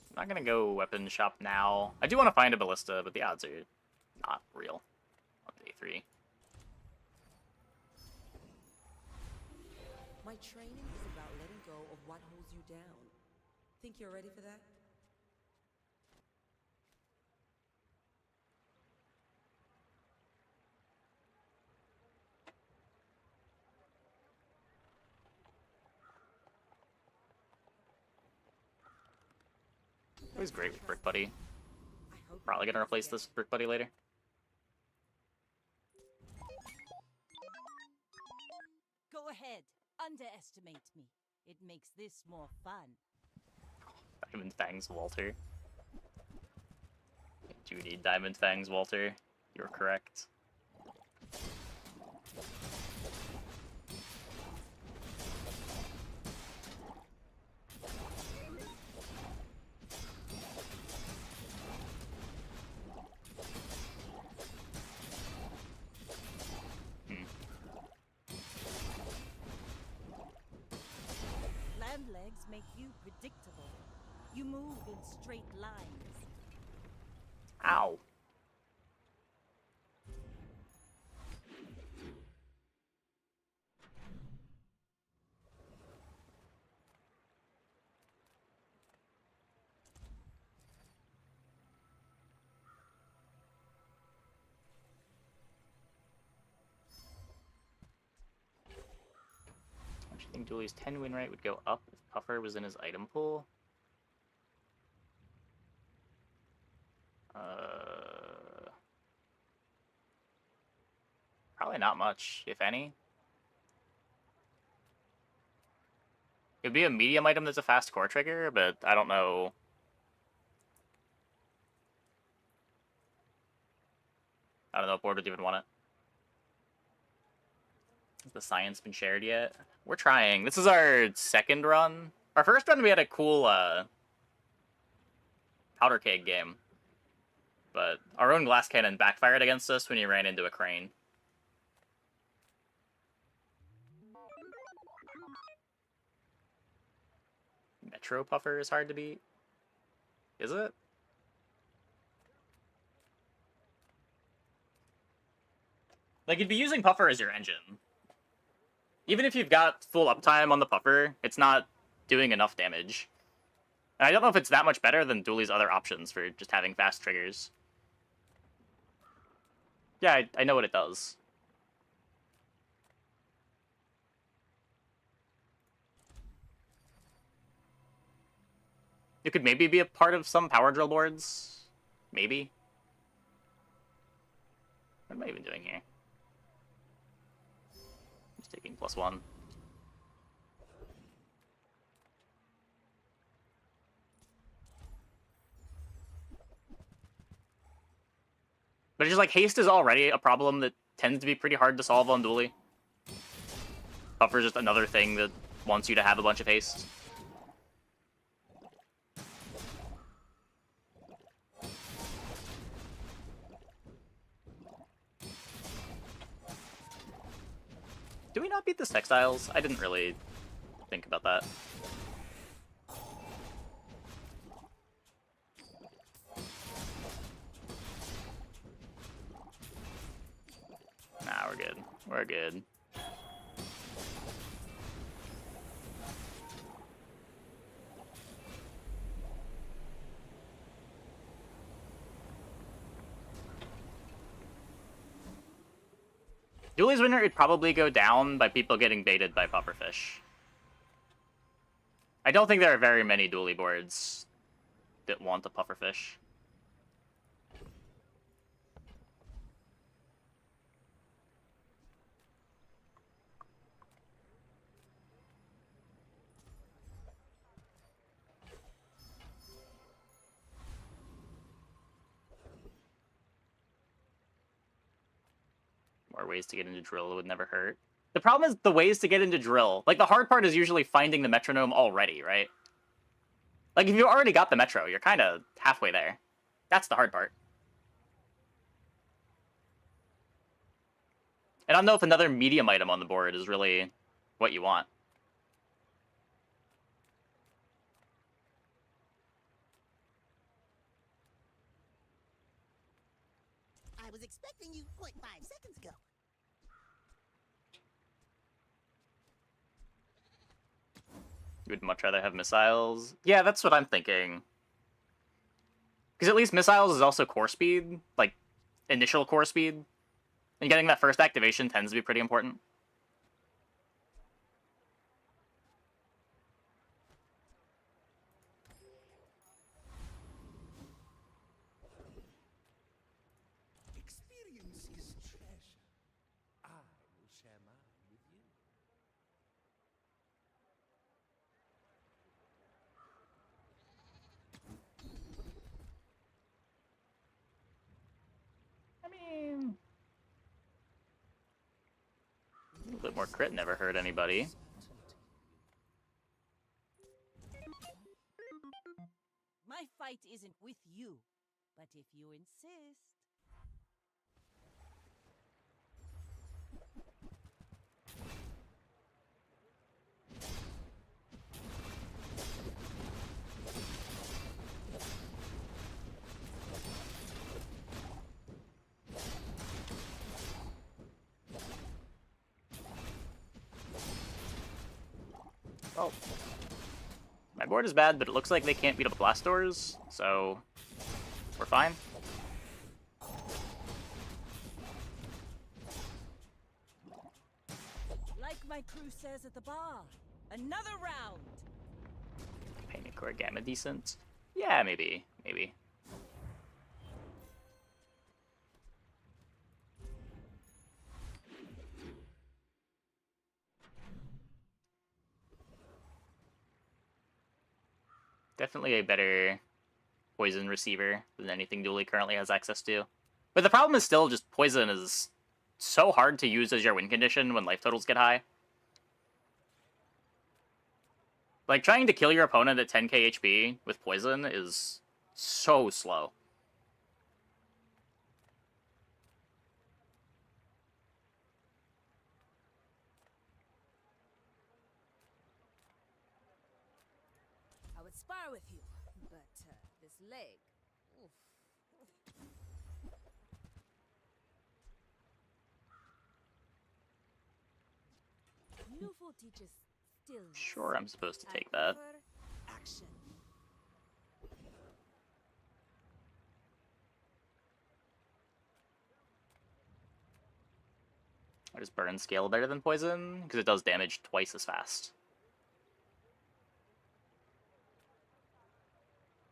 I'm not gonna go weapon shop now. I do want to find a ballista, but the odds are not real on day 3. My training is about letting go of what holds you down. Think you're ready for that? It was great with Brick Buddy. Probably gonna replace this Brick Buddy later. underestimate me. It makes this more fun. Diamond Fangs Walter. I do need Diamond Fangs Walter. You're correct. Land legs make you predictable. You move in straight lines. Ow. I think Dooley's 10 win rate would go up if Puffer was in his item pool. Probably not much, if any. It'd be a medium item that's a fast core trigger, but I don't know. I don't know if board would even want it. Has the science been shared yet? We're trying. This is our second run. Our first run we had a cool powder keg game. But our own glass cannon backfired against us when he ran into a crane. Metro Puffer is hard to beat. Is it? Like, you'd be using Puffer as your engine. Even if you've got full uptime on the Puffer, it's not doing enough damage. And I don't know if it's that much better than Dooley's other options for just having fast triggers. Yeah, I know what it does. It could maybe be a part of some power drill boards. Maybe. What am I even doing here? Just taking +1. But it's just like, haste is already a problem that tends to be pretty hard to solve on Dooley. Puffer's just another thing that wants you to have a bunch of haste. Do we not beat the textiles? I didn't really think about that. Nah, we're good. We're good. Dooley's winner would probably go down by people getting baited by pufferfish. I don't think there are very many Dooley boards that want a pufferfish. More ways to get into drill would never hurt. The problem is the ways to get into drill. Like, the hard part is usually finding the metronome already, right? Like, if you already got the metro, you're kind of halfway there. That's the hard part. And I don't know if another medium item on the board is really what you want. I was expecting you 0.5 seconds ago. You would much rather have missiles? Yeah, that's what I'm thinking. Because at least missiles is also core speed, like, initial core speed. And getting that first activation tends to be pretty important. Experience is treasure. I will share mine with you. More crit never hurt anybody. My fight isn't with you, but if you insist. Oh. My board is bad, but it looks like they can't beat up blast doors, so we're fine. Like my crew says at the bar, another round. Payment core gamma decent. Yeah, maybe. Definitely a better poison receiver than anything Dooley currently has access to. But the problem is still just poison is so hard to use as your win condition when life totals get high. Like, trying to kill your opponent at 10k HP with poison is so slow. I would spar with you, but this leg. Oof. Newful teaches stillness. Sure, I'm supposed to I take that. prefer action. Why does burn scale better than poison? Because it does damage twice as fast.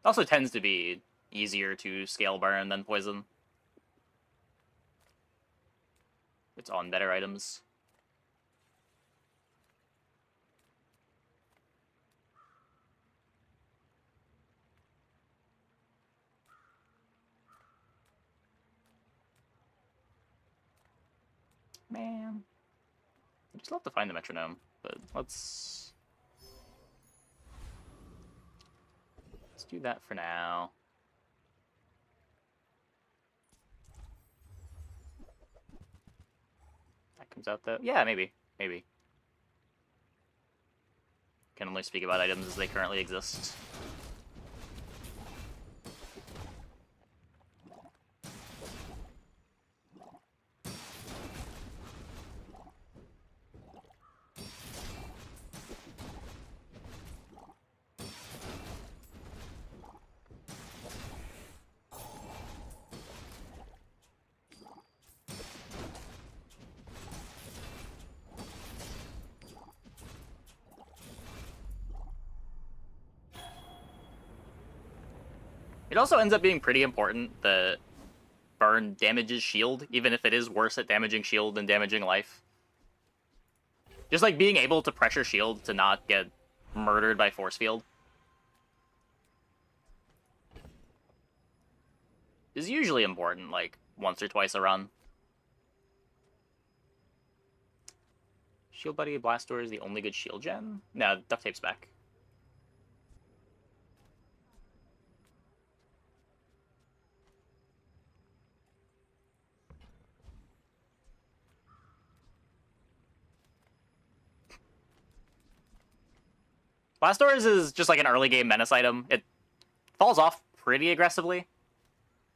It also tends to be easier to scale burn than poison. It's on better items. Man. I'd just love to find the metronome, but let's do that for now. That comes out though. Yeah, maybe. Can only speak about items as they currently exist. It also ends up being pretty important that burn damages shield, even if it is worse at damaging shield than damaging life. Just like being able to pressure shield to not get murdered by force field is usually important, like once or twice a run. Shield Buddy Blastor is the only good shield gen? No, Duct Tape's back. Blastdoors is just like an early game menace item. It falls off pretty aggressively.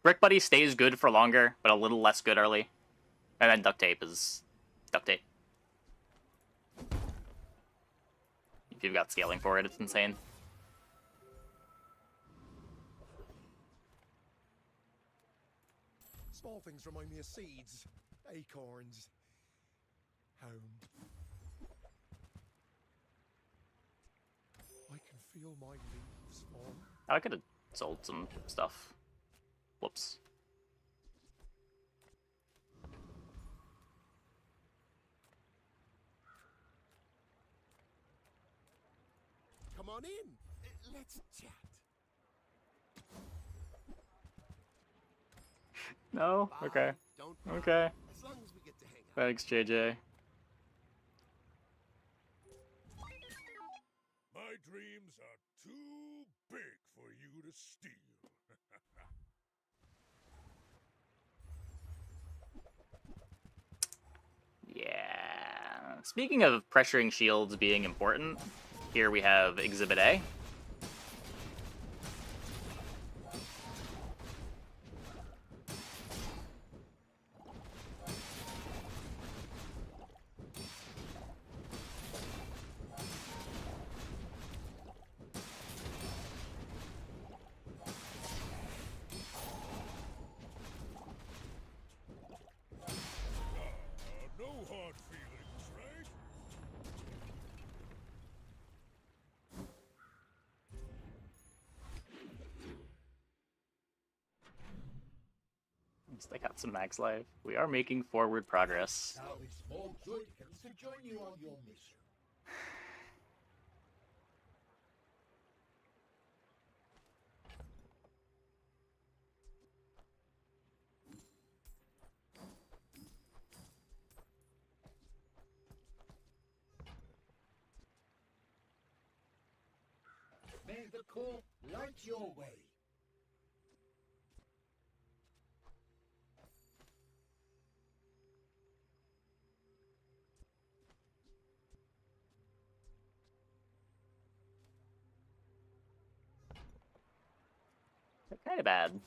Brick Buddy stays good for longer, but a little less good early. And then Duct Tape is Duct Tape. If you've got scaling for it, it's insane. Small things remind me of seeds, acorns, home. I can feel my leaves fall. I could have sold some stuff. Whoops. Come on in. Let's chat. No? Bye. Okay. Don't mind. Okay. As long as we get to hang out. Thanks, JJ. My dreams are too big for you to steal. Yeah. Speaking of pressuring shields being important, here we have Exhibit A. No hard feelings, right? At least I got some max life. We are making forward progress. Now it's more Droidicans to join you on your mission. May the core light your way. They're kind of bad.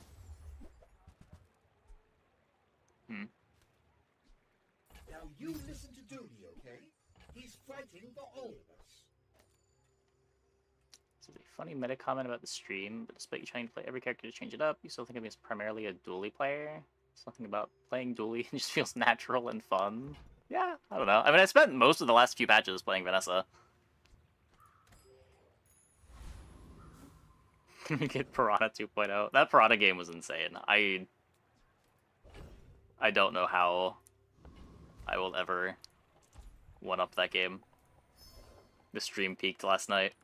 Now you listen to Dooney, okay? He's fighting for all of us. This is a funny meta comment about the stream, but despite you trying to play every character to change it up, you still think of me as primarily a dually player. Something about playing dually just feels natural and fun. Yeah, I don't know. I mean, I spent most of the last few patches playing Vanessa. We get Piranha 2.0. That Piranha game was insane. I don't know how I will ever one-up that game. The stream peaked last night.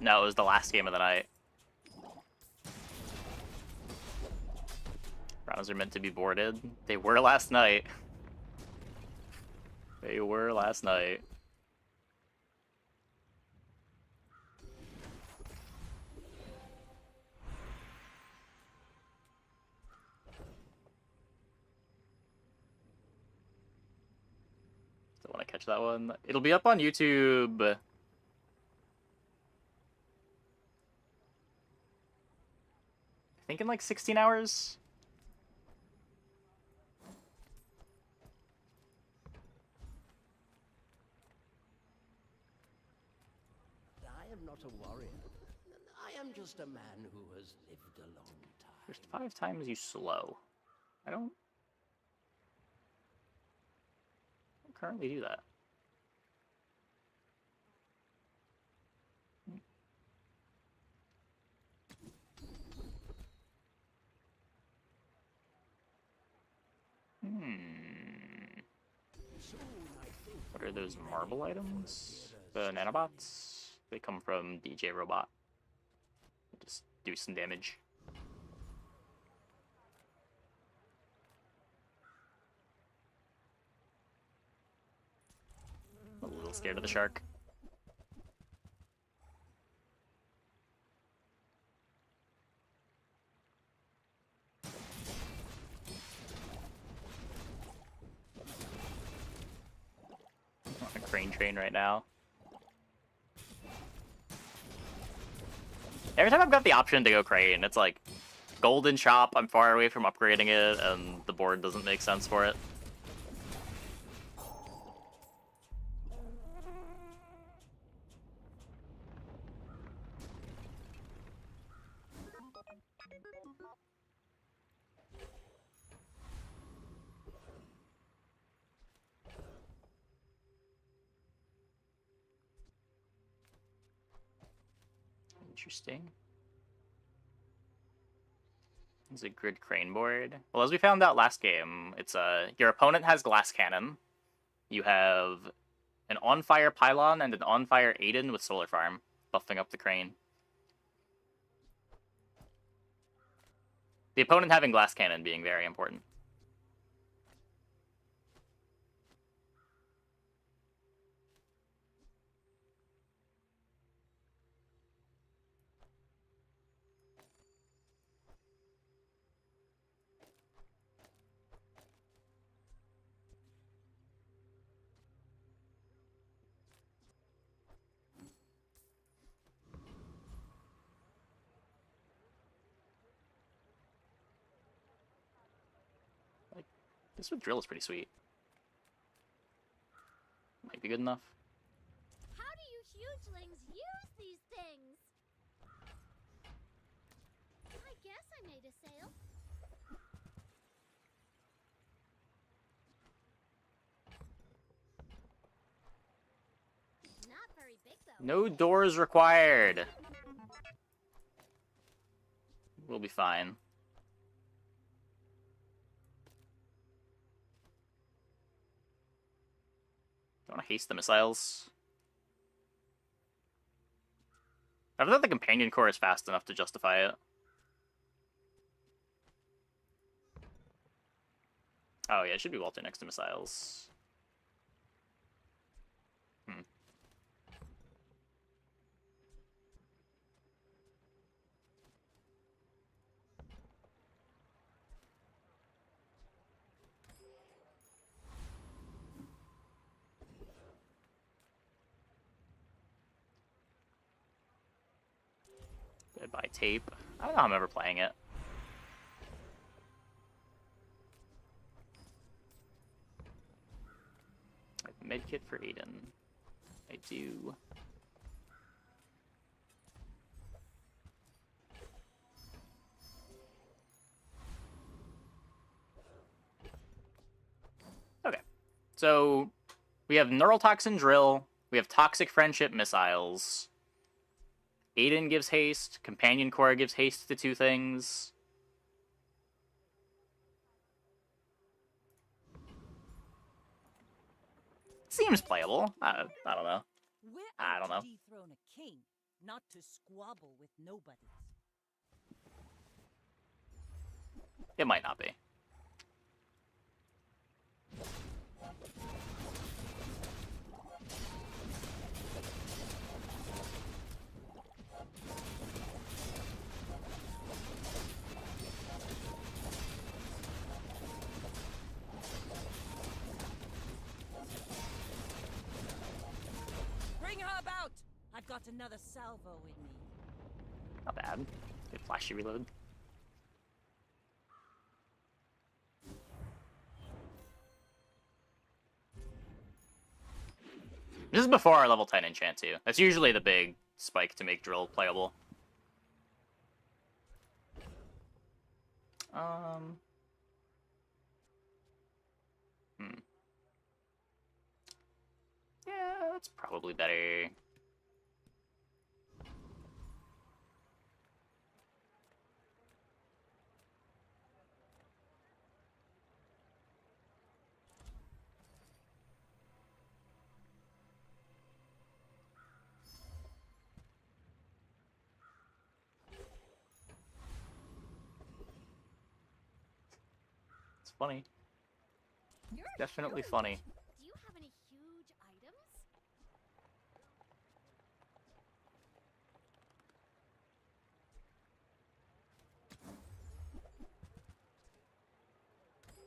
No, it was the last game of the night. Piranhas are meant to be boarded. They were last night. They were last night. Still want to catch that one. It'll be up on YouTube. I think in like 16 hours. I am not a warrior. I am just a man who has lived a long time. First 5 times you slow. I don't currently do that. What are those marble items? The nanobots? They come from DJ Robot. Just do some damage. I'm a little scared of the shark. I'm on a crane train right now. Every time I've got the option to go crane, it's like golden shop, I'm far away from upgrading it, and the board doesn't make sense for it. Interesting. It's a grid crane board. Well, as we found out last game, it's your opponent has glass cannon. You have an on-fire pylon and an on-fire Aiden with solar farm, buffing up the crane. The opponent having glass cannon being very important. This with drill is pretty sweet. Might be good enough. How do you hugelings use these things? I guess I made a sale. Not very big though. No doors required. We'll be fine. Don't want to haste the missiles. I don't think the companion core is fast enough to justify it. Oh yeah, it should be Walter next to missiles. Goodbye tape. I don't know how I'm ever playing it. I have medkit for Aiden. I do. Okay. So we have Neurotoxin Drill. We have Toxic Friendship Missiles. Aiden gives haste. Companion Core gives haste to two things. Seems playable. I don't know. We're I don't know. to dethrone a king, not to squabble with nobodies. It might not be. Bring her about! I've got another salvo in me. Not bad. Good flashy reload. This is before our level 10 enchant too. That's usually the big spike to make drill playable. Yeah, that's probably better. It's funny. You're Definitely huge. funny. Do you have any huge items?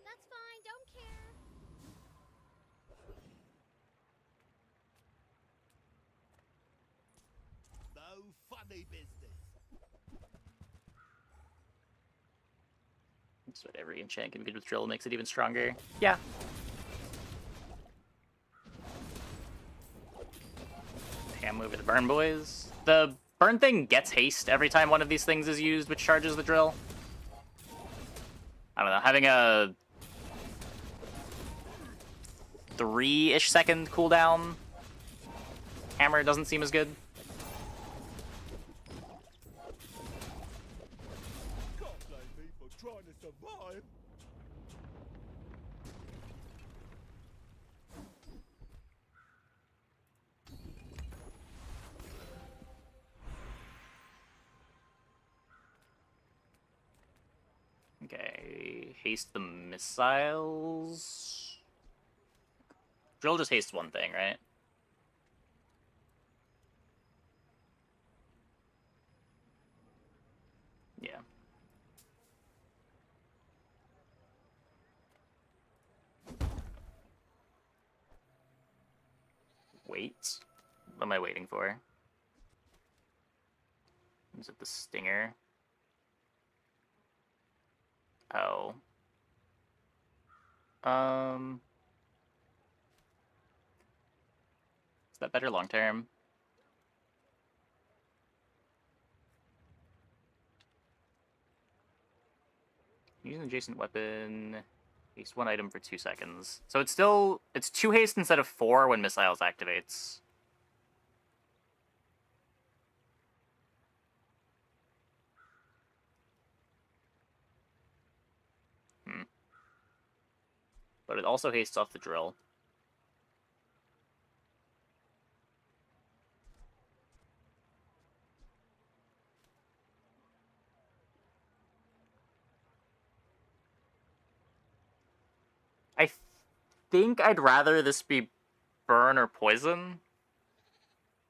That's fine, don't care. No funny business. That's what every enchant can be good with drill makes it even stronger. Yeah. Ham move the burn boys. The burn thing gets haste every time one of these things is used, which charges the drill. I don't know, having a 3-ish second cooldown hammer doesn't seem as good. trying to survive. Okay, haste the missiles. Drill just hastes one thing, right? Yeah. Wait. What am I waiting for? Is it the stinger? Oh. Is that better long term? Use an adjacent weapon. Haste one item for 2 seconds. So it's 2 haste instead of 4 when missiles activates. But it also hastes off the drill. I think I'd rather this be burn or poison,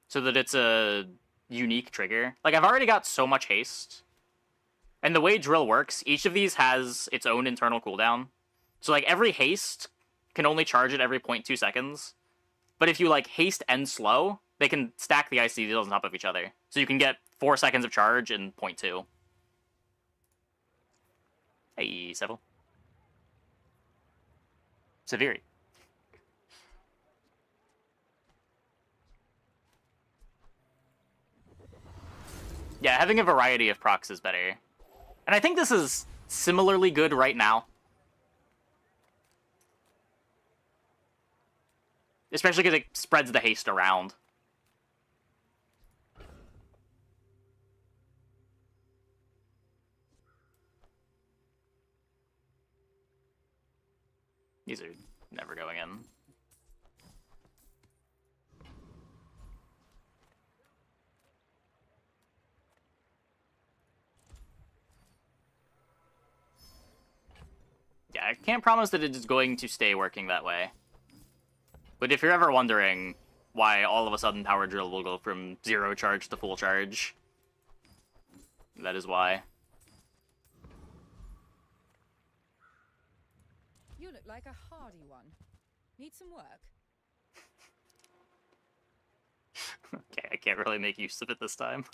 so that it's a unique trigger. Like, I've already got so much haste. And the way drill works, each of these has its own internal cooldown. So, like, every haste can only charge it every 0.2 seconds. But if you, like, haste and slow, they can stack the ICDs on top of each other. So you can get 4 seconds of charge in 0.2. Hey, Seville. Severi. Yeah, having a variety of procs is better. And I think this is similarly good right now. Especially because it spreads the haste around. These are never going in. Yeah, I can't promise that it is going to stay working that way. But if you're ever wondering why all of a sudden Power Drill will go from 0 charge to full charge, that is why. You look like a hardy one. Need some work? Okay, I can't really make use of it this time.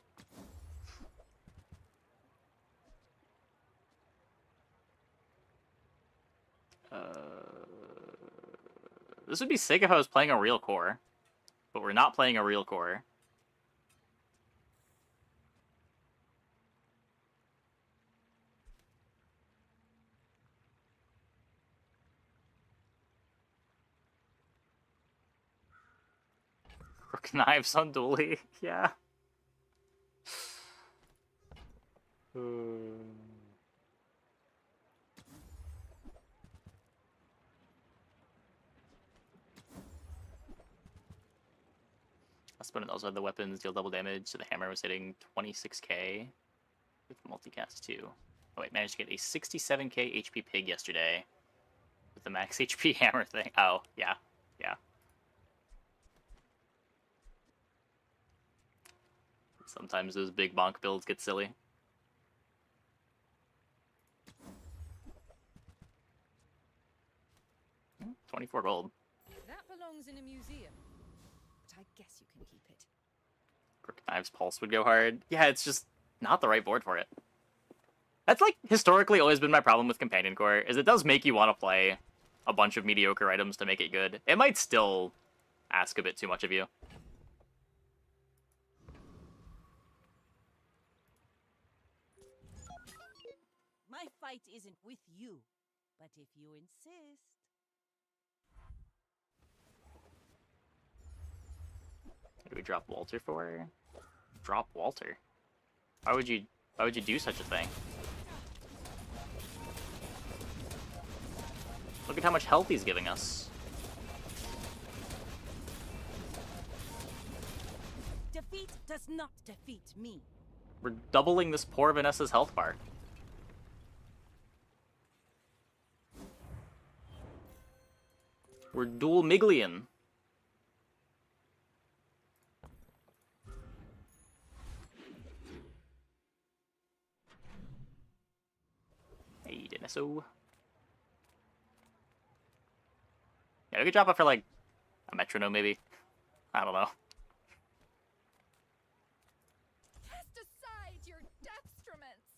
This would be sick if I was playing a real core. But we're not playing a real core. Crook knives on Dooley, yeah. Last one also had the weapons deal double damage, so the hammer was hitting 26k with multicast too. Oh wait, managed to get a 67k HP pig yesterday with the max HP hammer thing. Oh, yeah, yeah. Sometimes those big bonk builds get silly. Hmm, 24 gold. That belongs in a museum. But I guess you can keep it. Crooked Knives Pulse would go hard. Yeah, it's just not the right board for it. That's, like, historically always been my problem with Companion Core, is it does make you want to play a bunch of mediocre items to make it good. It might still ask a bit too much of you. My fight isn't with you, but if you insist. What do we drop Walter for? Drop Walter? Why would you do such a thing? Look at how much health he's giving us. Defeat does not defeat me. We're doubling this poor Vanessa's health bar. We're dual Miglian. Hey, Denesso. Yeah, we could drop it for like a metronome, maybe. I don't know. Cast aside your dextruments.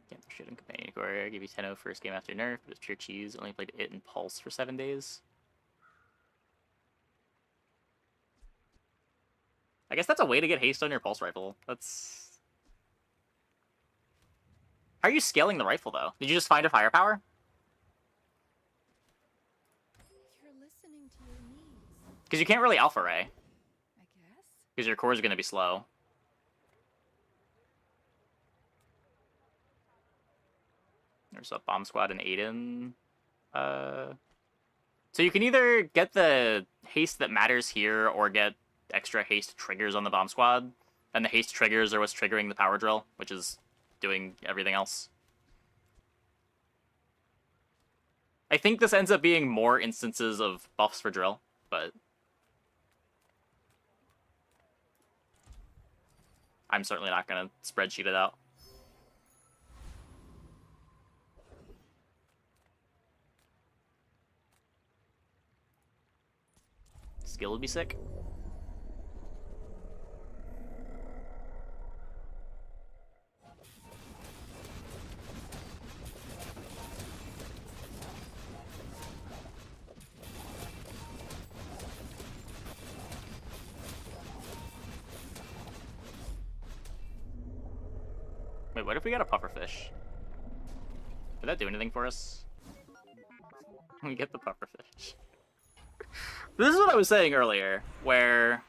Can't push it in Companion Core. Give you 10-0 first game after nerf, but it's pure cheese. Only played it in Pulse for 7 days. I guess that's a way to get haste on your Pulse rifle. That's... How are you scaling the rifle, though? Did you just find a firepower? You're listening to your needs, Because you can't really Alpha Ray. I guess. Because your core is going to be slow. There's a Bomb Squad and Aiden. So you can either get the haste that matters here or get extra haste triggers on the Bomb Squad. And the haste triggers are what's triggering the power drill, which is doing everything else. I think this ends up being more instances of buffs for drill, but I'm certainly not going to spreadsheet it out. Skill would be sick. Wait, what if we got a pufferfish? Did that do anything for us? We get the pufferfish. This is what I was saying earlier, where...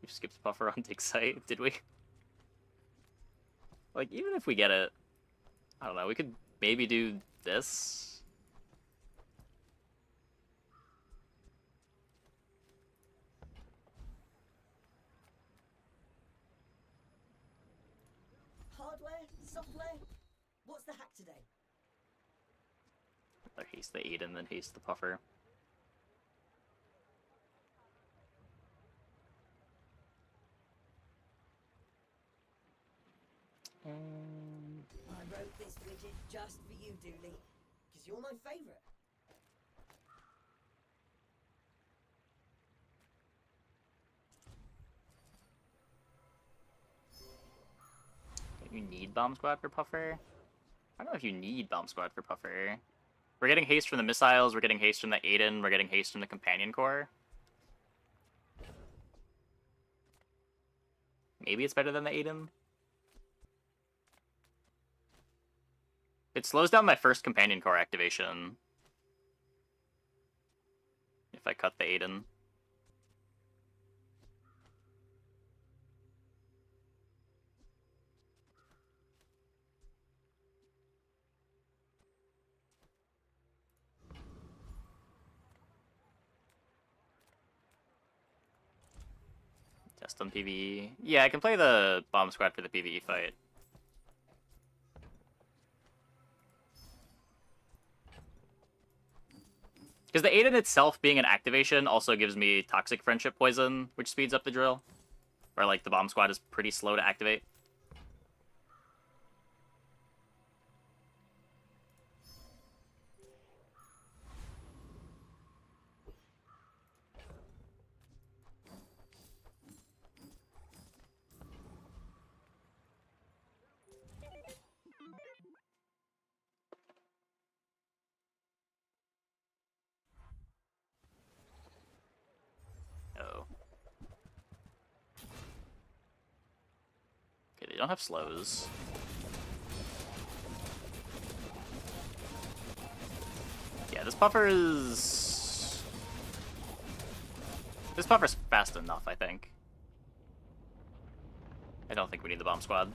We skipped puffer on dig site, did we? Like, even if we get it... I don't know, we could maybe do this? Hardware? Software? What's the hack today? Or haste the Aiden, then haste the puffer. I wrote this widget just for you, Dooley, because you're my favorite. Don't you need Bomb Squad for puffer? I don't know if you need Bomb Squad for puffer. We're getting haste from the missiles, we're getting haste from the Aiden, we're getting haste from the Companion Core. Maybe it's better than the Aiden? It slows down my first Companion Core activation. If I cut the Aiden. Test on PvE. Yeah, I can play the Bomb Squad for the PvE fight. Because the Aiden itself being an activation also gives me Toxic Friendship Poison, which speeds up the drill. Where, like, the Bomb Squad is pretty slow to activate. Oh. Okay, they don't have slows. Yeah, this puffer is... This puffer's fast enough, I think. I don't think we need the bomb squad.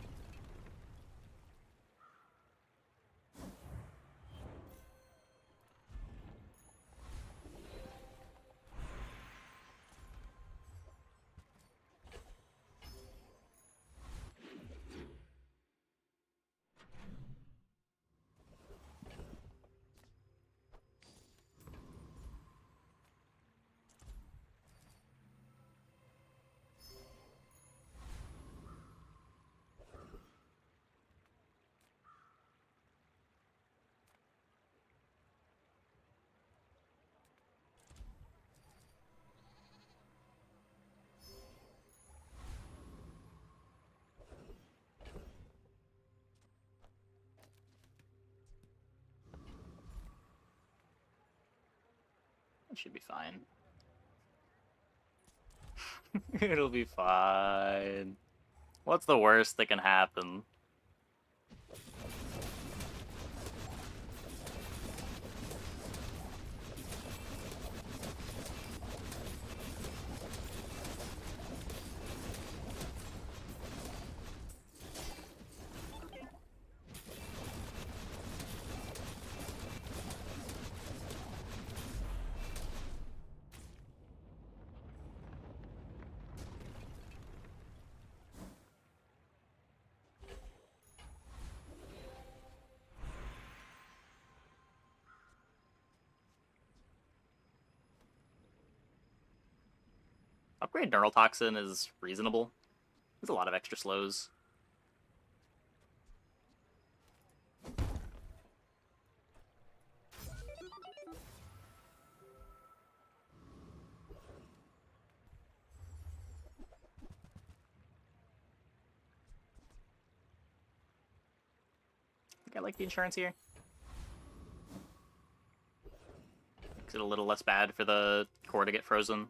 It should be fine. It'll be fine. What's the worst that can happen? Upgrade Neural Toxin is reasonable. There's a lot of extra slows. I think I like the insurance here. Makes it a little less bad for the core to get frozen.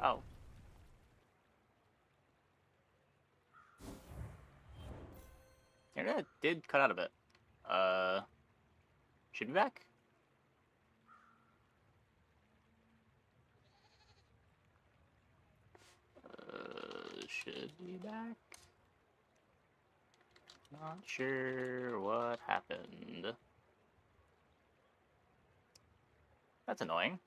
Oh. Internet did cut out a bit. Should be back? Should be back? Not sure what happened. That's annoying.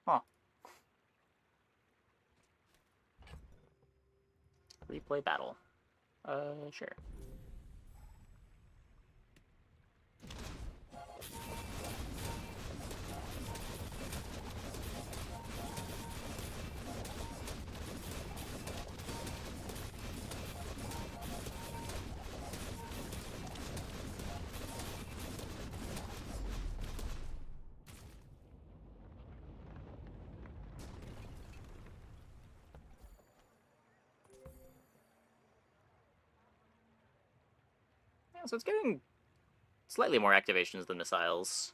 Huh. Replay battle. Sure. Yeah, so it's getting slightly more activations than missiles.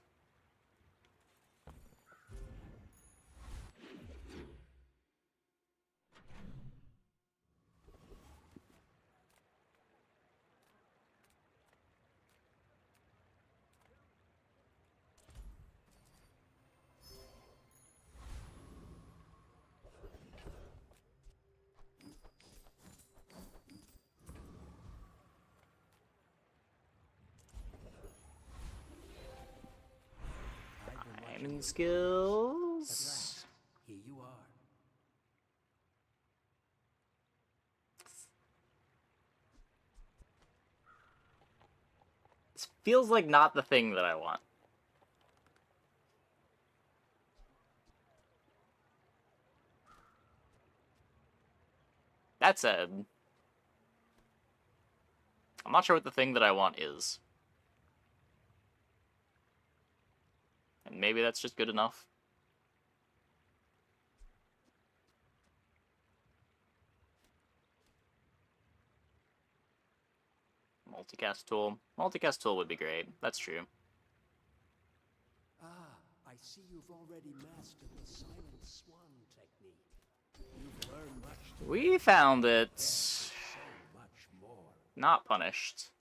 Gold skills. At last, here you are. This feels like not the thing that I want. That said, I'm not sure what the thing that I want is. And maybe that's just good enough. Multicast tool. Multicast tool would be great. That's true. Ah, I see you've already mastered the Silent Swan technique. You've learned much. We found it. So much more. Not punished.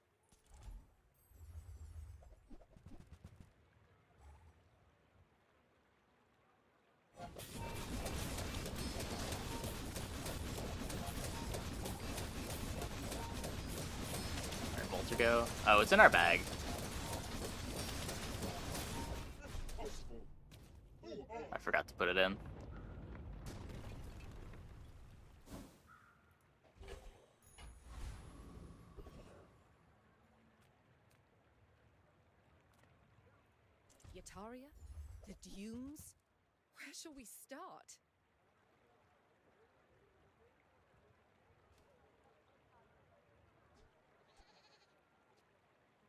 Alright, Bolter go. Oh, it's in our bag. I forgot to put it in. Yataria? The Dunes? Where shall we start?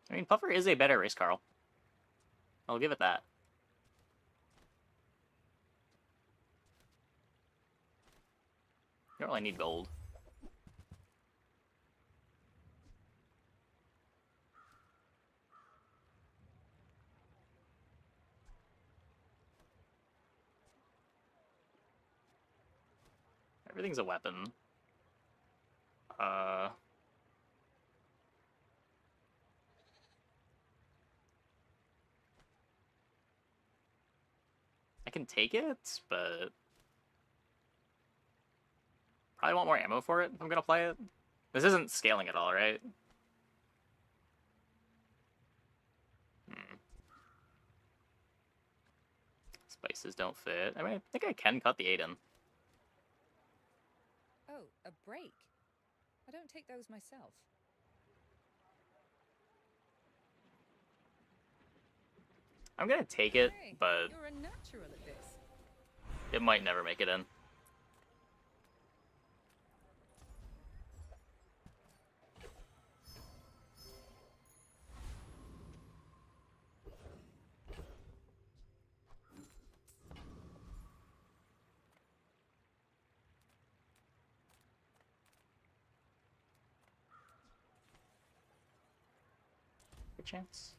I mean, Puffer is a better race, Carl. I'll give it that. You don't really need gold. Everything's a weapon. I can take it, but probably want more ammo for it if I'm gonna play it. This isn't scaling at all, right? Spices don't fit. I mean, I think I can cut the 8 in. Oh, a break. I don't take those myself. I'm gonna take it, Hey, but you're a natural at this. it might never make it in. Good chance.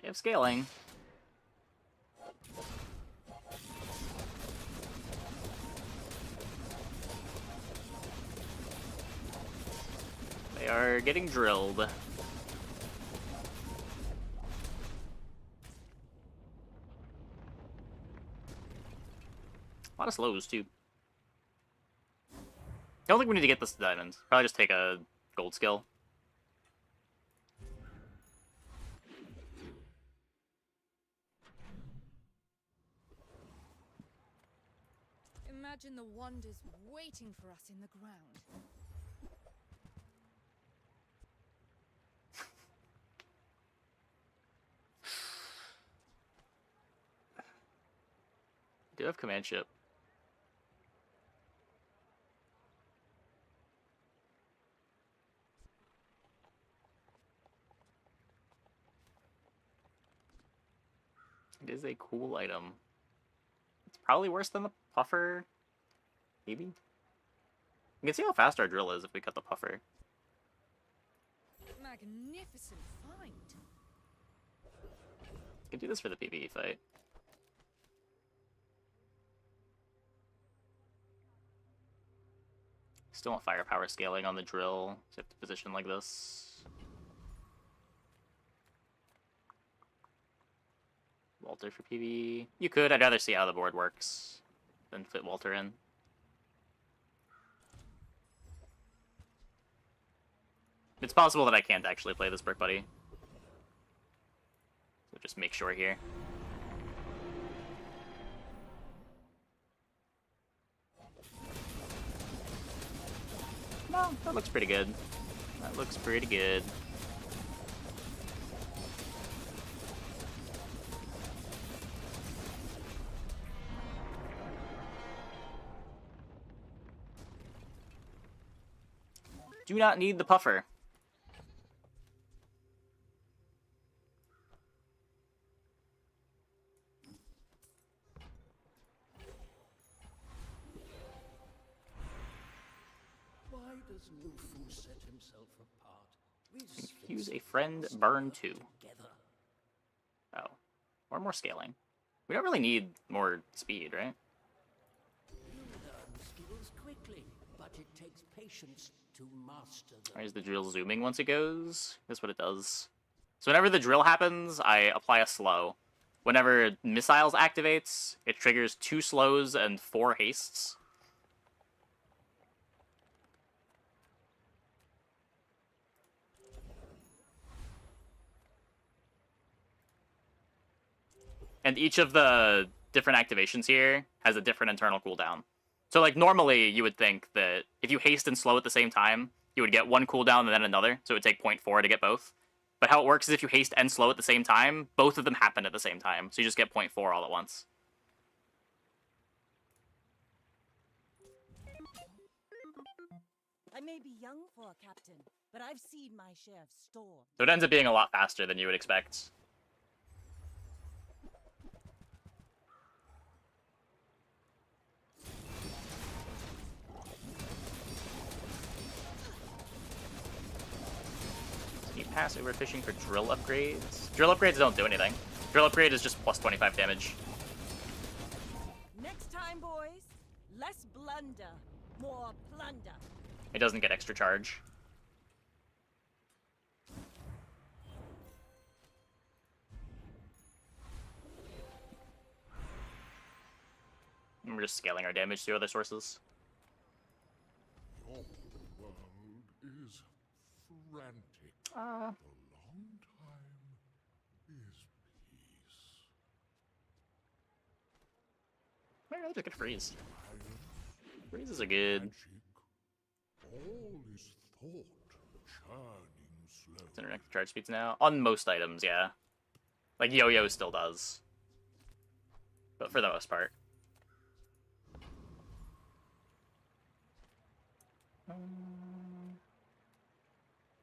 They have scaling. They are getting drilled. A lot of slows, too. I don't think we need to get this diamond. Probably just take a gold skill. Imagine the wonders waiting for us in the ground. We do have command ship. It is a cool item. It's probably worse than the puffer. Maybe? You can see how fast our drill is if we cut the puffer. magnificent find. Can do this for the PvE fight. Still want firepower scaling on the drill, so you have to position like this. Walter for PvE. You could. I'd rather see how the board works than fit Walter in. It's possible that I can't actually play this Brick Buddy. So just make sure here. No, that looks pretty good. That looks pretty good. Do not need the puffer. Why does Nufu set himself apart? Use a friend, burn 2. Together. Oh. Or more scaling. We don't really need more speed, right? You learn skills quickly, but it takes patience to master them. Or is the drill zooming once it goes? That's what it does. So whenever the drill happens, I apply a slow. Whenever missiles activates, it triggers 2 slows and 4 hastes. And each of the different activations here has a different internal cooldown. So, like, normally you would think that if you haste and slow at the same time, you would get one cooldown and then another, so it would take 0.4 to get both. But how it works is if you haste and slow at the same time, both of them happen at the same time, so you just get 0.4 all at once. I may be young for a captain, but I've seen my share of storms. So it ends up being a lot faster than you would expect. Pass over fishing for drill upgrades. Drill upgrades don't do anything. Drill upgrade is just plus 25 damage. Next time, boys, less blunder, more plunder. It doesn't get extra charge. And we're just scaling our damage through other sources. Your world is frantic. The long time is peace. I really just get freeze. Freezes are good. Magic. All is thought, churning slow. It's internet charge speeds now. On most items, yeah. Like Yo-Yo still does. But for the most part.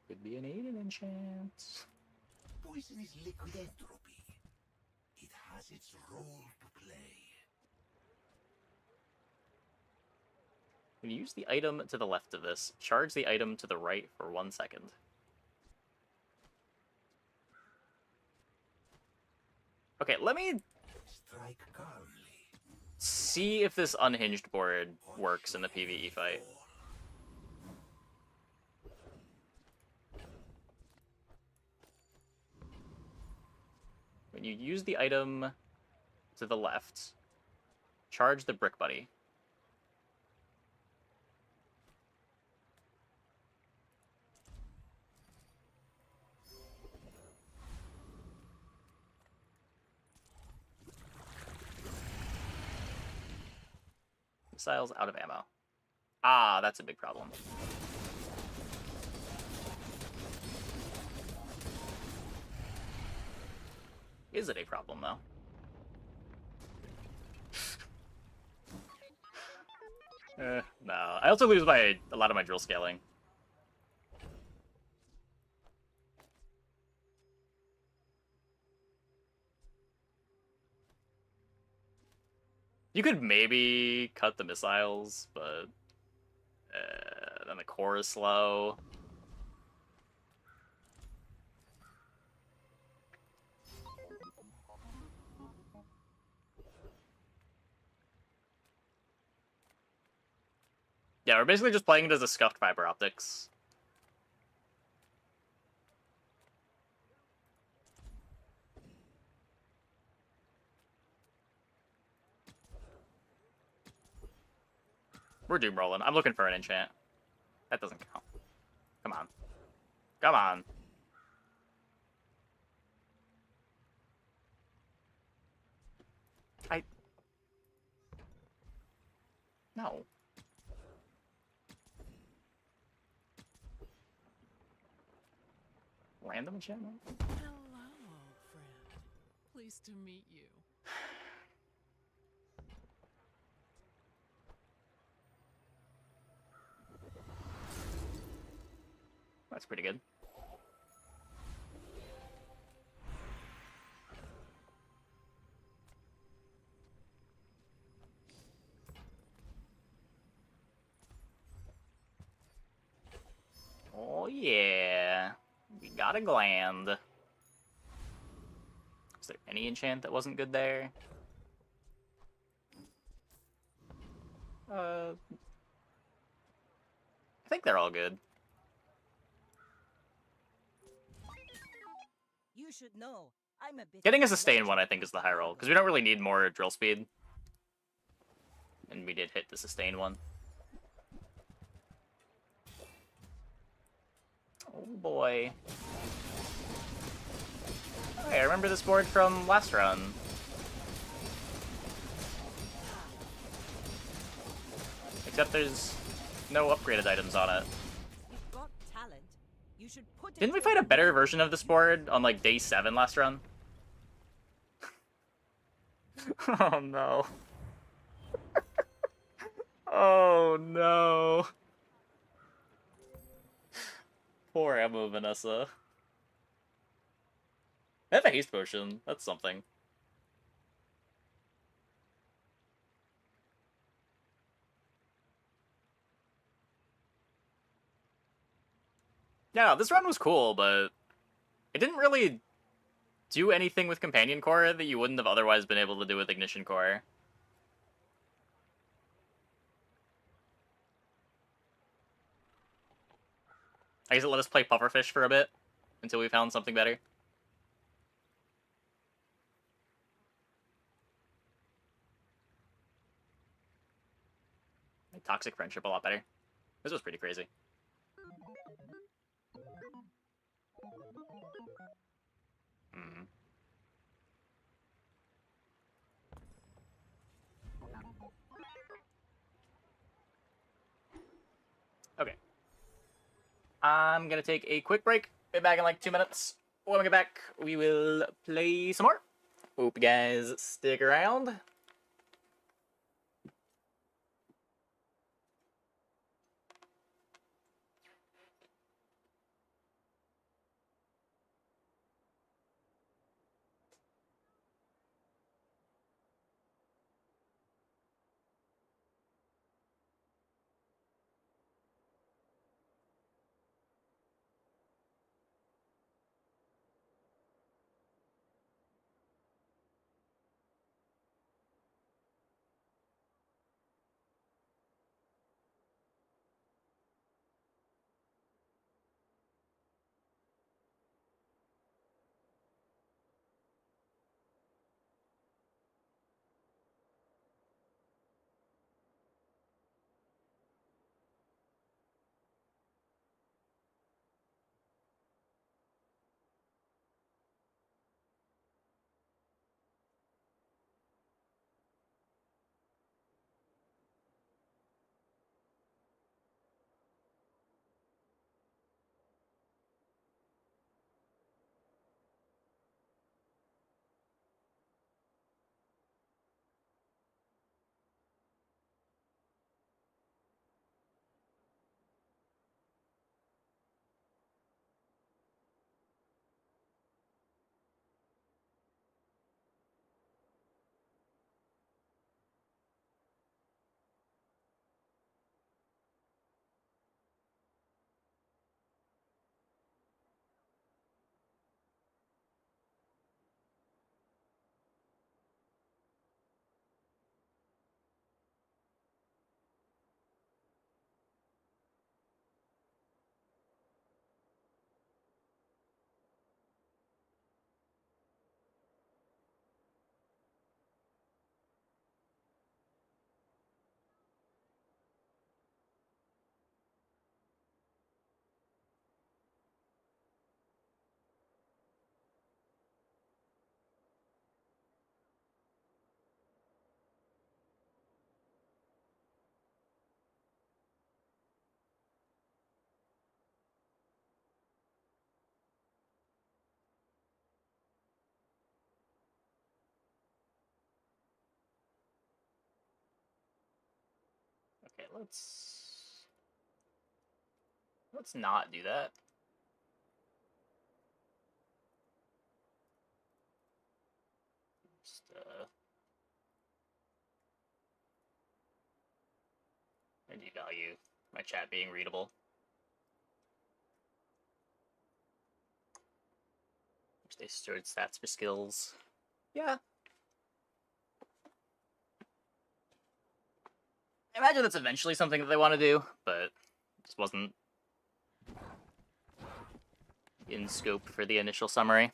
Could be an Aiden enchant. Poison is liquid entropy. It has its role to play. When you use the item to the left of this, charge the item to the right for 1 second. Okay, let me Strike calmly. see if this unhinged board works in the PvE fight. When you use the item to the left, charge the Brick Buddy. Missiles out of ammo. Ah, that's a big problem. Is it a problem, though? No. I also lose a lot of my drill scaling. You could maybe cut the missiles, but then the core is slow. Yeah, we're basically just playing it as a scuffed fiber optics. We're doom rolling. I'm looking for an enchant. That doesn't count. Come on. Come on. No. Random enchantment? Hello, old friend. Pleased to meet you. That's pretty good. Oh yeah. We got a gland. Is there any enchant that wasn't good there? I think they're all good. You should know. I'm a bit Getting a of sustain one, I legend think, is the among high roll, because we don't really need more drill speed. And we did hit the sustain one. Oh boy. Hey, I remember this board from last run. Except there's no upgraded items on it. You've got talent. You should put it Didn't we to fight a better good version of this board on like day 7 last run? Oh no. Oh no. Poor Emma Vanessa. I have a haste potion. That's something. Yeah, this run was cool, but it didn't really do anything with Companion Core that you wouldn't have otherwise been able to do with Ignition Core. I guess it let us play Pufferfish for a bit until we found something better. Like Toxic Friendship a lot better. This was pretty crazy. Hmm. Okay. I'm gonna take a quick break. Be back in like 2 minutes. When we get back, we will play some more. Hope you guys stick around. Okay, let's not do that. Just, I devalue my chat being readable. Which they stored stats for skills. Yeah. I imagine that's eventually something that they want to do, but just wasn't in scope for the initial summary.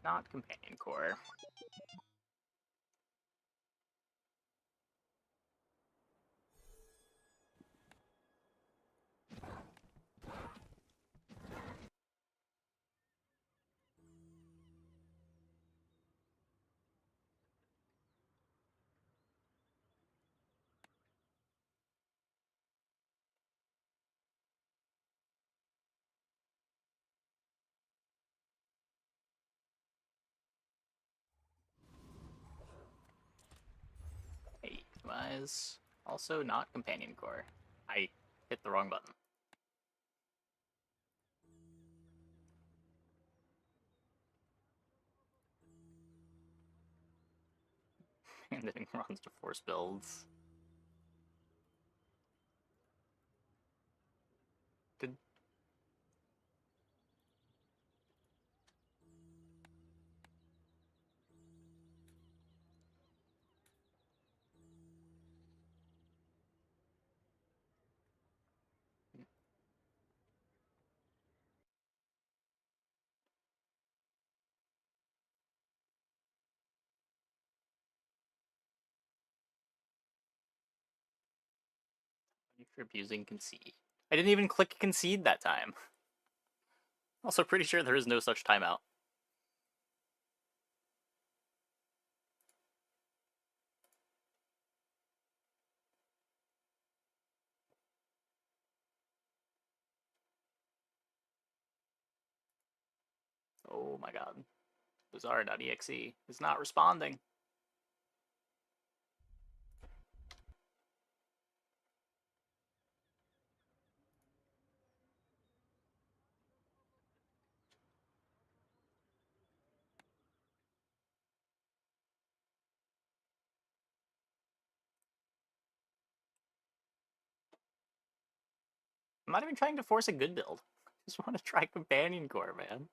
Not companion core. Hey, Wise. Also not companion core. I hit the wrong button. And then runs to force builds. Did for abusing concede. I didn't even click concede that time. Also pretty sure there is no such timeout. Oh my god. Bazaar.exe is not responding. I'm not even trying to force a good build. I just want to try companion core, man.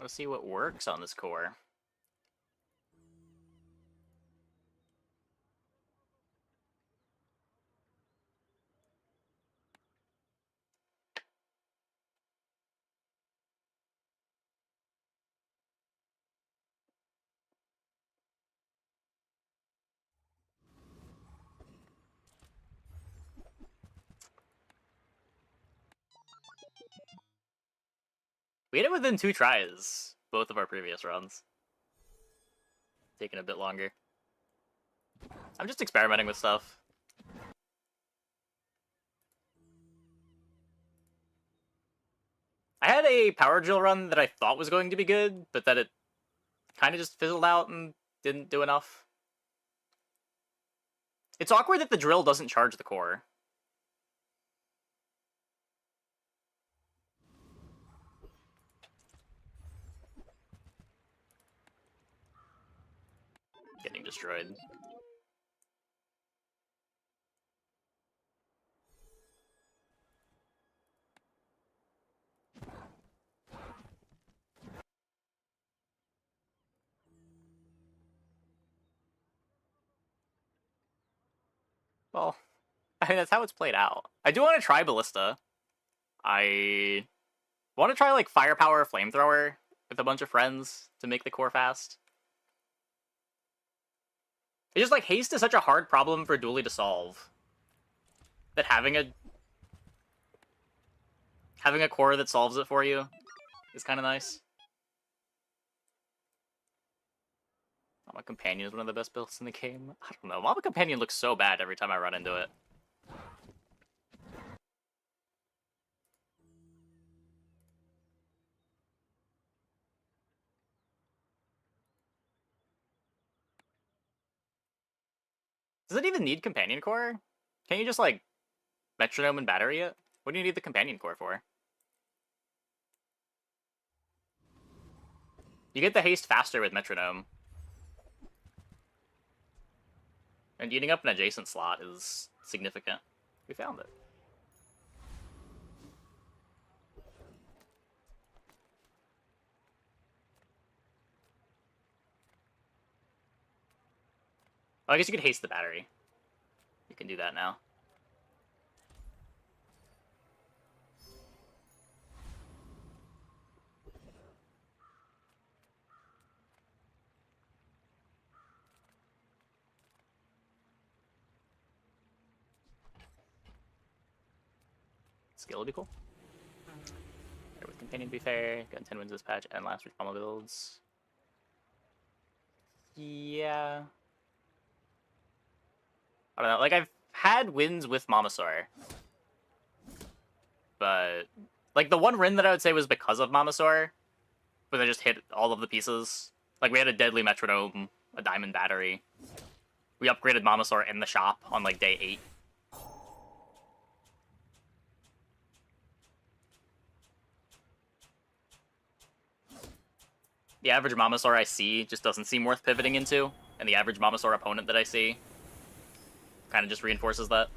Let's see what works on this core. We hit it within 2 tries, both of our previous runs. Taking a bit longer. I'm just experimenting with stuff. I had a power drill run that I thought was going to be good, but that it kind of just fizzled out and didn't do enough. It's awkward that the drill doesn't charge the core. Getting destroyed. Well, I mean, that's how it's played out. I do want to try Ballista. I want to try, like, Firepower Flamethrower with a bunch of friends to make the core fast. It's just, like, haste is such a hard problem for Dually to solve. That having a core that solves it for you is kind of nice. Mama Companion is one of the best builds in the game. I don't know. Mama Companion looks so bad every time I run into it. Does it even need Companion Core? Can't you just, like, Metronome and Battery it? What do you need the Companion Core for? You get the haste faster with Metronome. And eating up an adjacent slot is significant. We found it. Oh, I guess you could haste the battery. You can do that now. Skill would be cool. Better with Companion to be fair. Gotten 10 wins this patch and last week combo builds. Yeah. I don't know. Like, I've had wins with Mamasaur. But, like, the one win that I would say was because of Mamasaur, where they just hit all of the pieces. Like, we had a Deadly Metronome, a Diamond Battery. We upgraded Mamasaur in the shop on, like, day 8. The average Mamasaur I see just doesn't seem worth pivoting into, and the average Mamasaur opponent that I see kind of just reinforces that.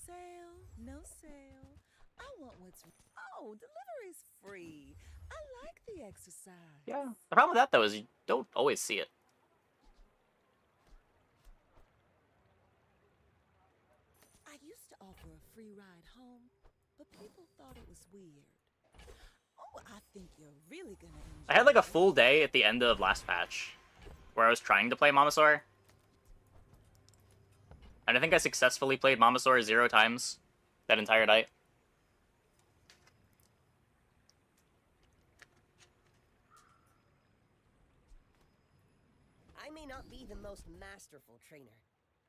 Sale, no sale. I want what's... Oh, delivery's free. I like the exercise. Yeah. The problem with that, though, is you don't always see it. I used to offer a free ride home, but people thought it was weird. Oh, I think you're really gonna enjoy I had, like, a it. full day at the end of last patch where I was trying to play Mamasaur. And I think I successfully played Mamasaur 0 times that entire night. I may not be the most masterful trainer,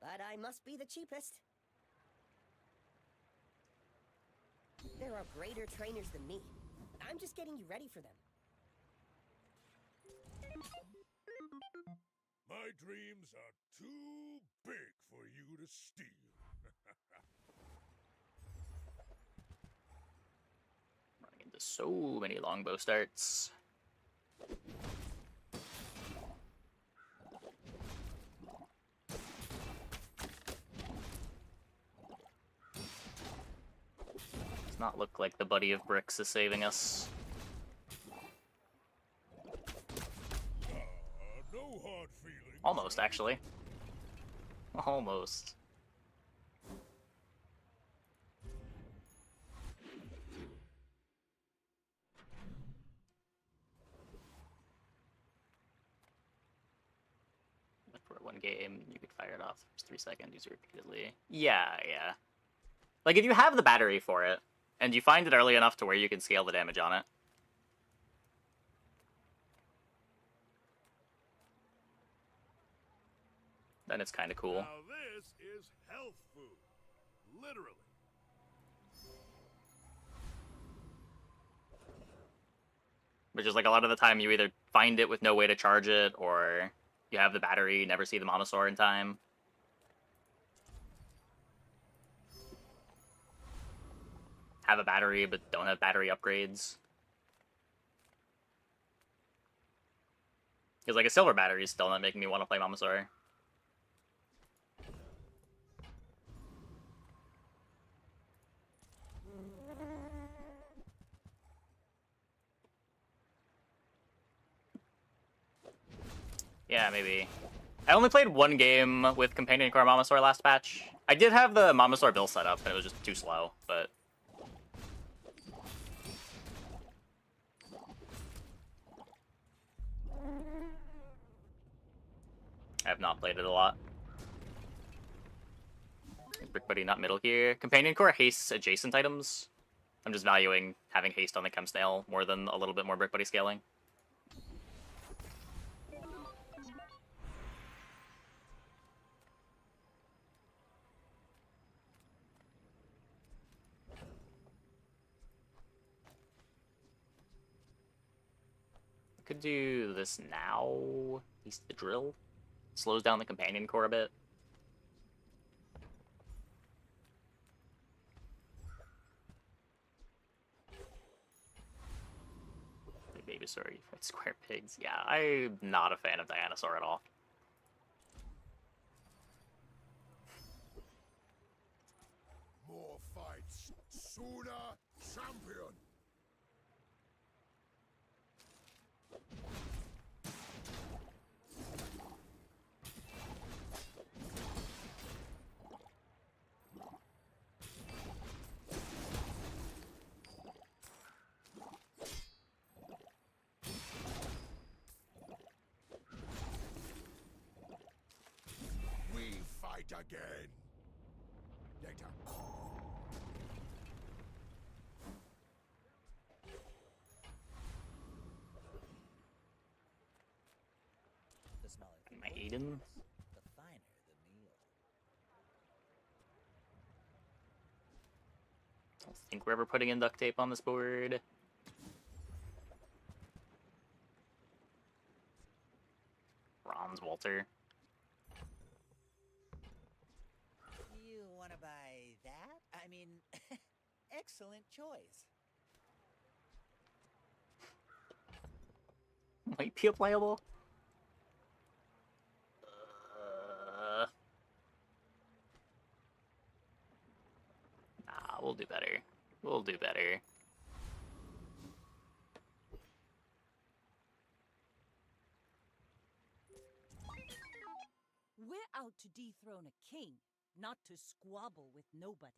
but I must be the cheapest. There are greater trainers than me. I'm just getting you ready for them. My dreams are too big for you to steal. Running into so many longbow starts. Does not look like the buddy of bricks is saving us. No hard feelings. Almost, actually. Almost. For one game, you could fire it off for 3 seconds, use it repeatedly. Yeah. Like, if you have the battery for it, and you find it early enough to where you can scale the damage on it, then it's kind of cool. Now this is health food. Literally. Which is, like, a lot of the time you either find it with no way to charge it, or you have the battery, never see the Mamasaur in time. Have a battery, but don't have battery upgrades. Because like a silver battery is still not making me want to play Mamasaur. Yeah, maybe. I only played one game with Companion Core Mamasaur last patch. I did have the Mamasaur build set up, and it was just too slow, but... I have not played it a lot. Brick Buddy not middle here. Companion Core hastes adjacent items. I'm just valuing having haste on the Chem Snail more than a little bit more Brick Buddy scaling. Could do this now. Haste the drill. Slows down the Companion Core a bit. Babysaur, you fight square pigs. Yeah, I'm not a fan of Dinosaur at all. More fights, sooner, champion. We fight again. Later. The smaller the My portion, Aiden. the finer the meal. I don't think we're ever putting in duct tape on this board. Bronze Walter. You want to buy that? I mean, excellent choice. Might be a playable. Nah, we'll do better. We'll do better. We're out to dethrone a king, not to squabble with nobodies.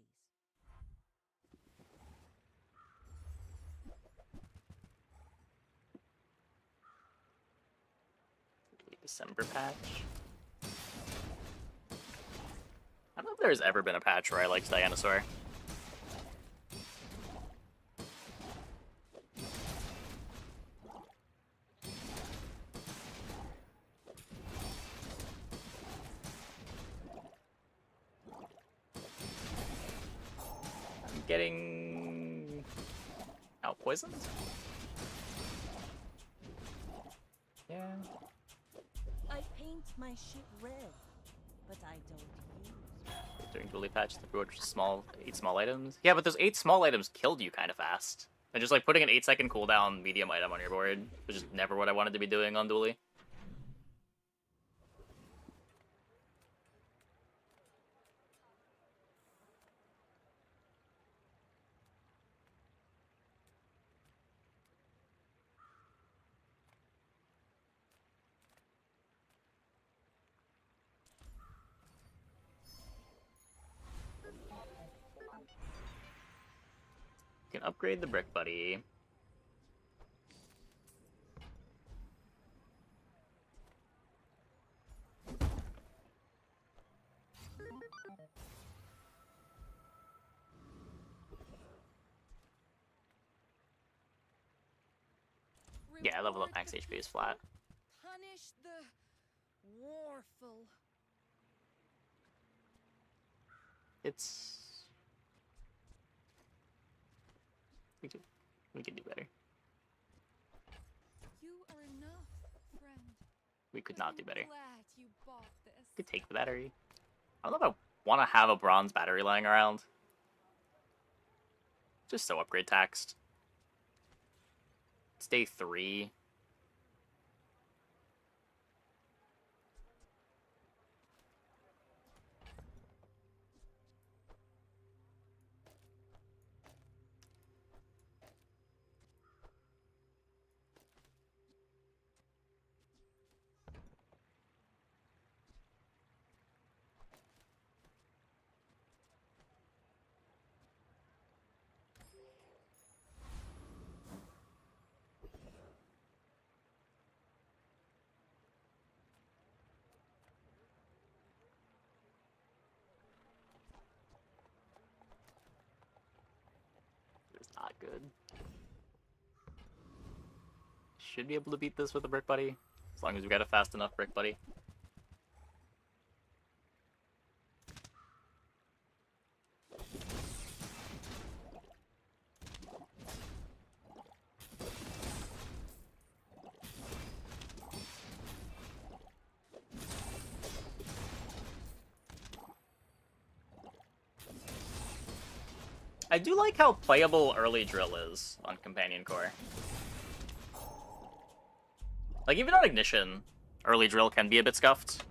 December patch. I don't know if there's ever been a patch where I liked Dinosaur. I'm getting out poisoned. Yeah. I paint my shit red, but I don't use. During dually patch, the reward for small 8 small items. Yeah, but those 8 small items killed you kind of fast. And just like putting an 8-second cooldown medium item on your board was just never what I wanted to be doing on dually. You can upgrade the Brick Buddy. Yeah, level up max HP is flat. Punish the warful. It's... We can do better. You are enough, friend. We could But not I'm do better. Glad you bought this. Could take the battery. I don't know if I want to have a bronze battery lying around. Just so upgrade taxed. It's day 3. not good. Should be able to beat this with a Brick Buddy, as long as we got a fast enough Brick Buddy. I do like how playable early drill is on Companion Core. Like, even on Ignition, early drill can be a bit scuffed.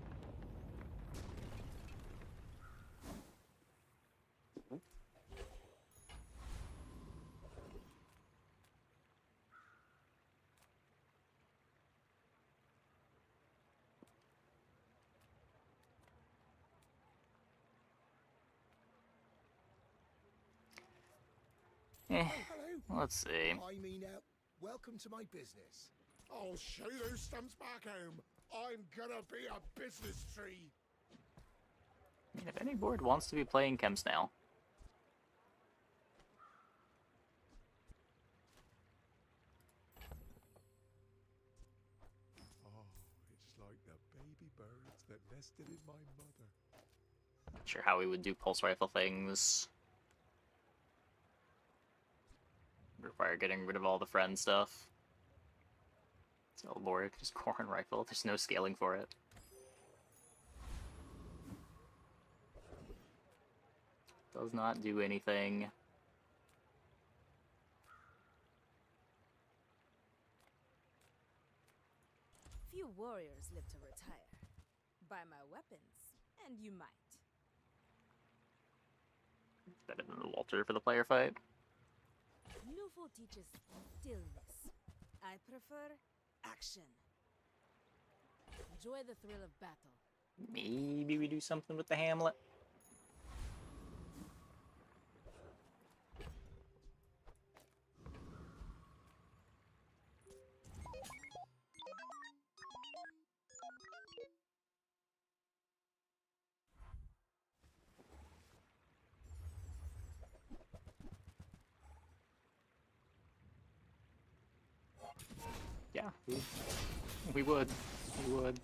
Eh, Hello. let's see. I mean, welcome to my business. I'll show you those stumps back home. I'm gonna be a business tree. I mean, if any board wants to be playing Chem Snail. Oh, it's like the baby birds that nested in my mother. Not sure how we would do pulse rifle things. Require getting rid of all the friend stuff. Sell board, just core and rifle. There's no scaling for it. Does not do anything. Few warriors live to retire. Buy my weapons, and you might. Better than the Walter for the player fight. Newful teaches stillness. I prefer action. Enjoy the thrill of battle. Maybe we do something with the Hamlet. Yeah, we would. We would.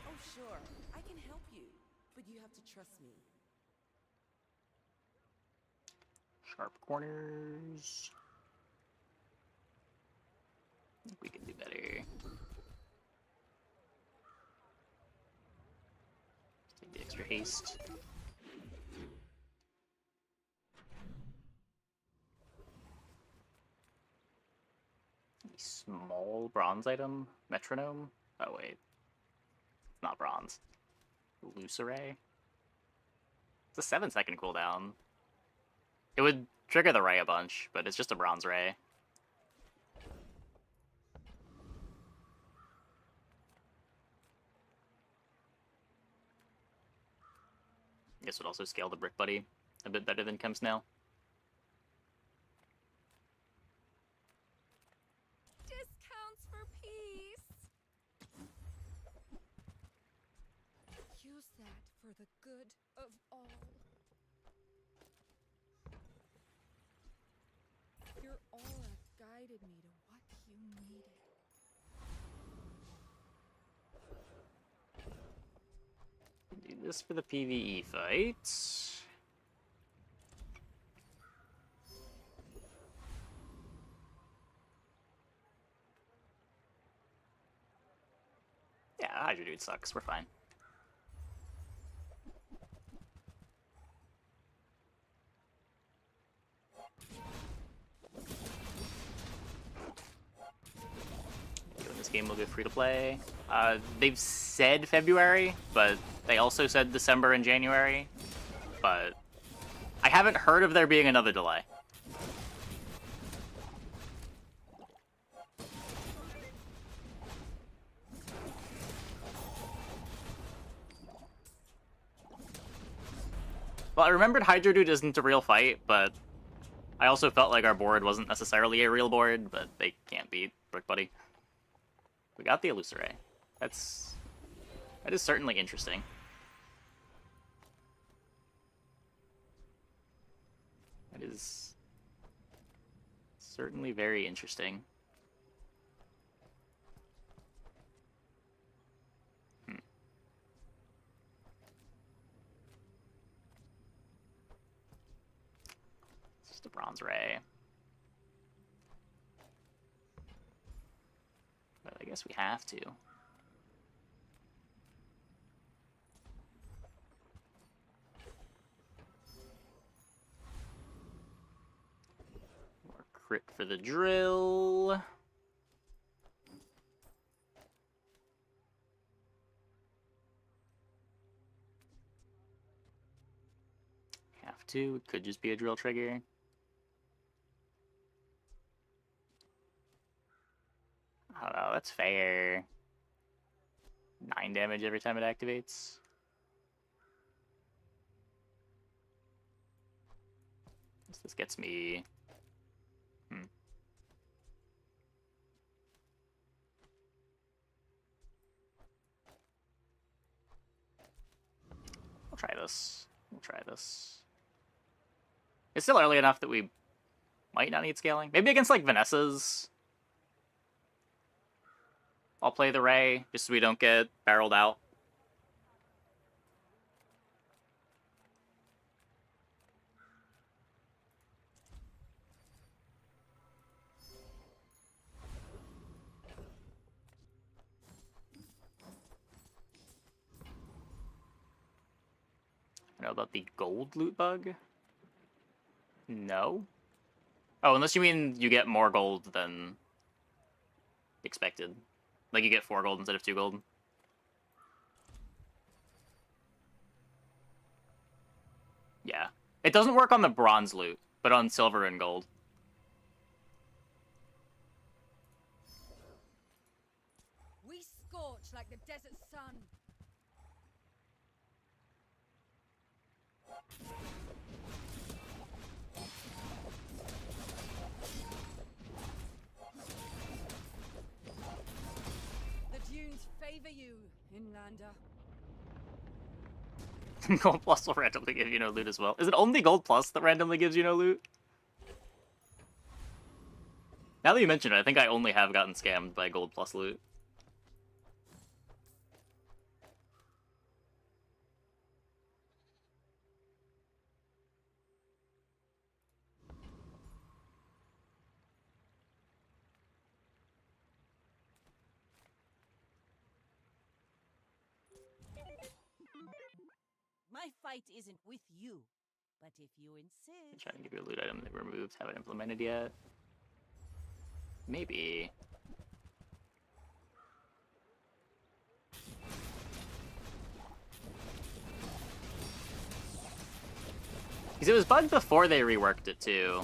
Oh, sure, I can help you, but you have to trust me. Sharp corners. I think we can do better. Take the extra haste. A small bronze item? Metronome? Oh wait. It's not bronze. Lucere? It's a 7-second cooldown. It would trigger the ray a bunch, but it's just a bronze ray. I guess it would also scale the Brick Buddy a bit better than Chem Snail. Discounts for peace. Use that for the good of all. Your aura guided me to what you needed. Do this for the PvE fight. Yeah, Hydra Dude sucks. We're fine. Doing this game will go free to play. They've said February, but they also said December and January. But I haven't heard of there being another delay. Well, I remembered Hydro Dude isn't a real fight, but I also felt like our board wasn't necessarily a real board, but they can't beat Brick Buddy. We got the Illusoray. That is certainly interesting. That is certainly very interesting. It's just a Bronze Ray. But I guess we have to. More crit for the drill. Have to. It could just be a drill trigger. I don't know, that's fair. 9 damage every time it activates. This gets me... We'll try this. We'll try this. It's still early enough that we might not need scaling. Maybe against, like, Vanessa's. I'll play the Ray, just so we don't get barreled out. I know about the gold loot bug? No? Oh, unless you mean you get more gold than expected. Like you get 4 gold instead of 2 gold. Yeah. It doesn't work on the bronze loot, but on silver and gold. We scorch like the desert sun. The dunes favor you, Inlander. Gold plus will randomly give you no loot as well. Is it only gold plus that randomly gives you no loot? Now that you mention it, I think I only have gotten scammed by gold plus loot. My fight isn't with you, but if you insist. Trying to give you a loot item that removed. Haven't implemented yet. Maybe. Because it was bugged before they reworked it too.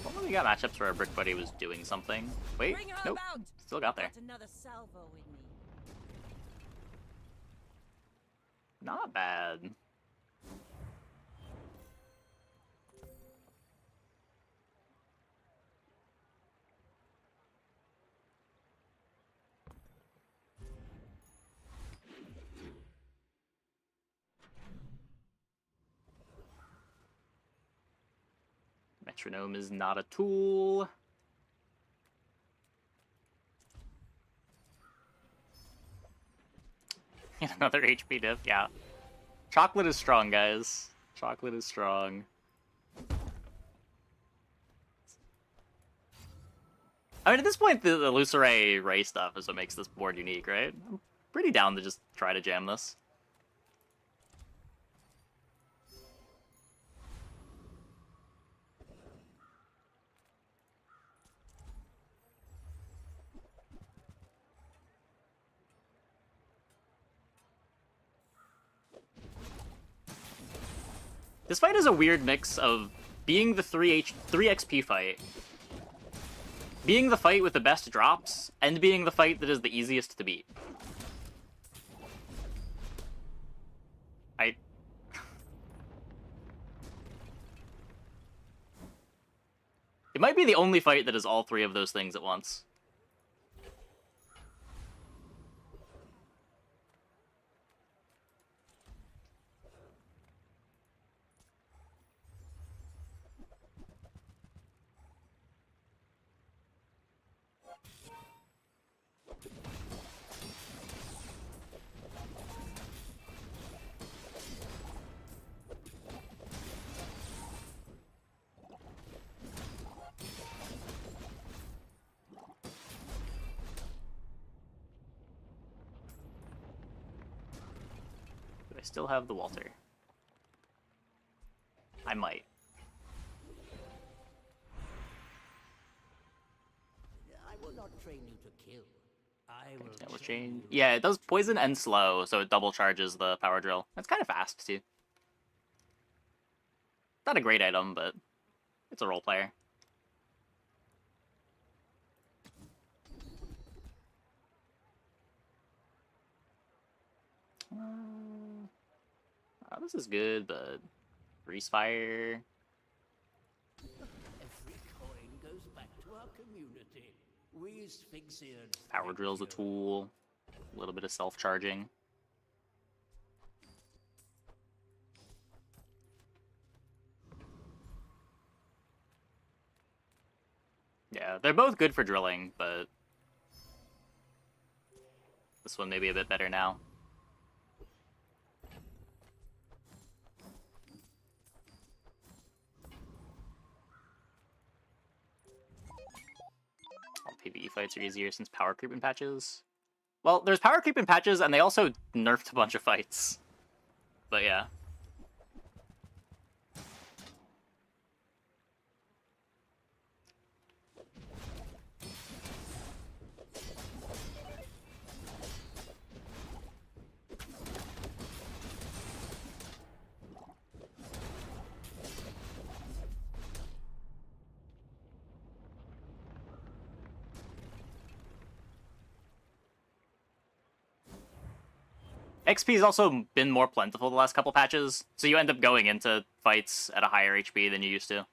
Well, we got matchups where our Brick Buddy was doing something. Wait, nope. Still got there. Got another salvo in me. Not bad. Metronome is not a tool. Another HP diff, yeah. Chocolate is strong, guys. Chocolate is strong. I mean, at this point, the Illusoray Ray stuff is what makes this board unique, right? I'm pretty down to just try to jam this. This fight is a weird mix of being the 3 XP fight, being the fight with the best drops, and being the fight that is the easiest to beat. It might be the only fight that is all three of those things at once. Do I still have the Walter? I might. I will not train you to kill. I will That was train changed. you. Yeah, it does poison and slow, so it double charges the power drill. That's kind of fast, too. Not a great item, but it's a role player. Oh, this is good, but Grease Fire. Every coin goes back to our community. We Sphinxians. Power thank Drill's a you. tool. A little bit of self-charging. Yeah, they're both good for drilling, but this one may be a bit better now. All PvE fights are easier since power creeping patches. Well, there's power creeping patches, and they also nerfed a bunch of fights. But yeah. XP's also been more plentiful the last couple patches, so you end up going into fights at a higher HP than you used to.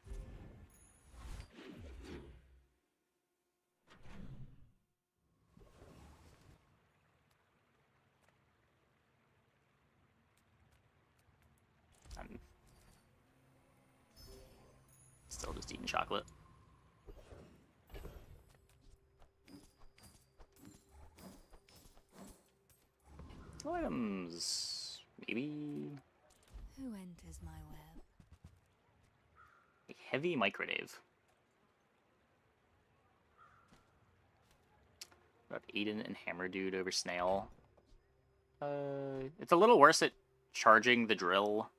I'm still just eating chocolate. Items, maybe Who enters my web? a heavy microdave. What about Aiden and Hammer Dude over Snail? It's a little worse at charging the drill.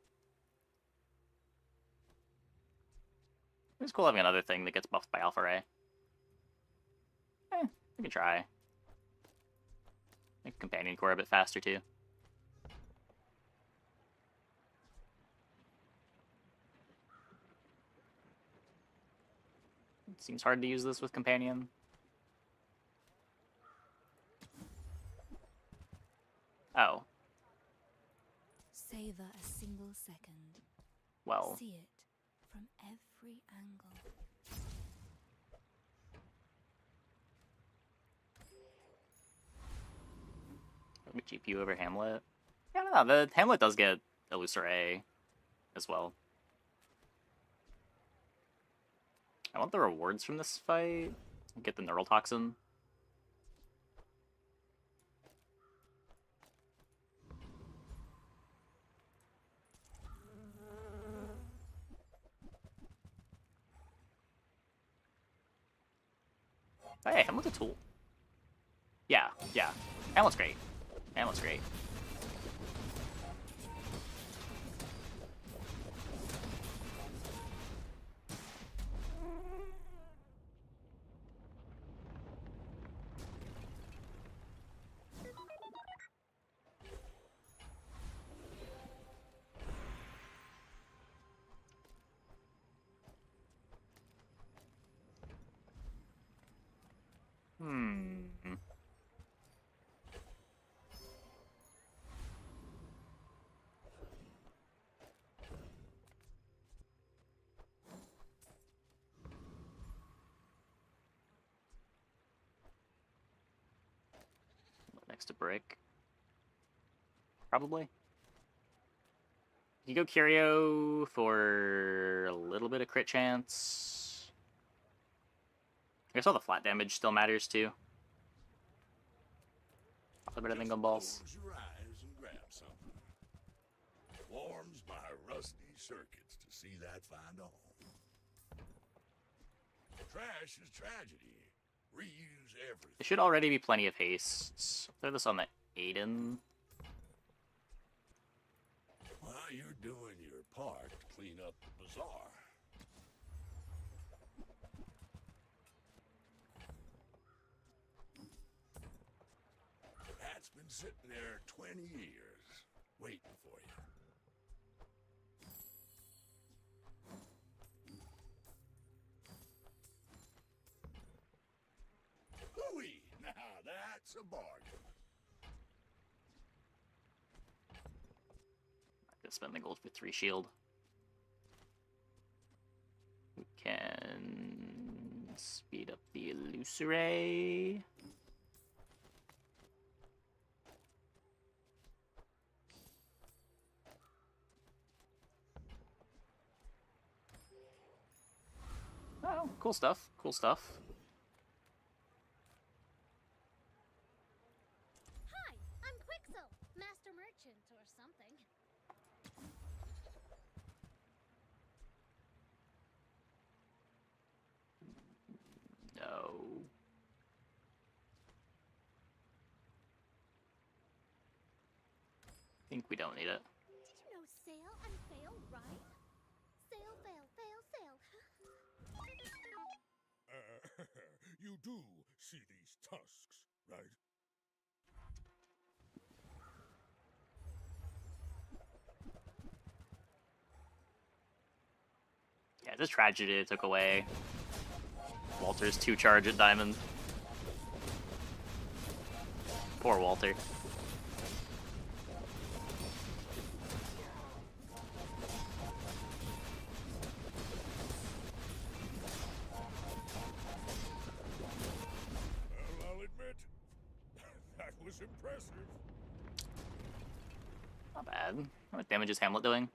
It's cool having another thing that gets buffed by Alpha Ray. We can try. Make Companion Core a bit faster, too. It seems hard to use this with Companion. Oh. Savor a single second. Well. See it from every angle. GPU over Hamlet. Yeah, I don't know. The Hamlet does get Illusory as well. I want the rewards from this fight. Get the Neural Toxin. Hey, Hamlet's a tool. Yeah. Hamlet's great. Hamlet's great. next to brick. Probably. You go Curio for a little bit of crit chance. I guess all the flat damage still matters too. Probably better than gumballs. Close your eyes and grab something. Warms my rusty circuits to see that find a home. Trash is tragedy. Reuse everything. There should already be plenty of haste. Throw this on the Aiden. While you're doing your part to clean up the bazaar. That's been sitting there 20 years, waiting for you. Hooey! Now that's a bargain. I'm gonna spend the gold for 3 shield. We can speed up the illusory. Oh, cool stuff. Cool stuff. Hi, I'm Quixel, Master Merchant or something. No. I think we don't need it. Did you know sail and fail rhyme? Sail, fail, fail, sail. You do see these tusks, right? Yeah, it's a tragedy it took away Walter's 2 charge at Diamond. Poor Walter. Well, I'll admit, that was impressive. Not bad. How much damage is Hamlet doing?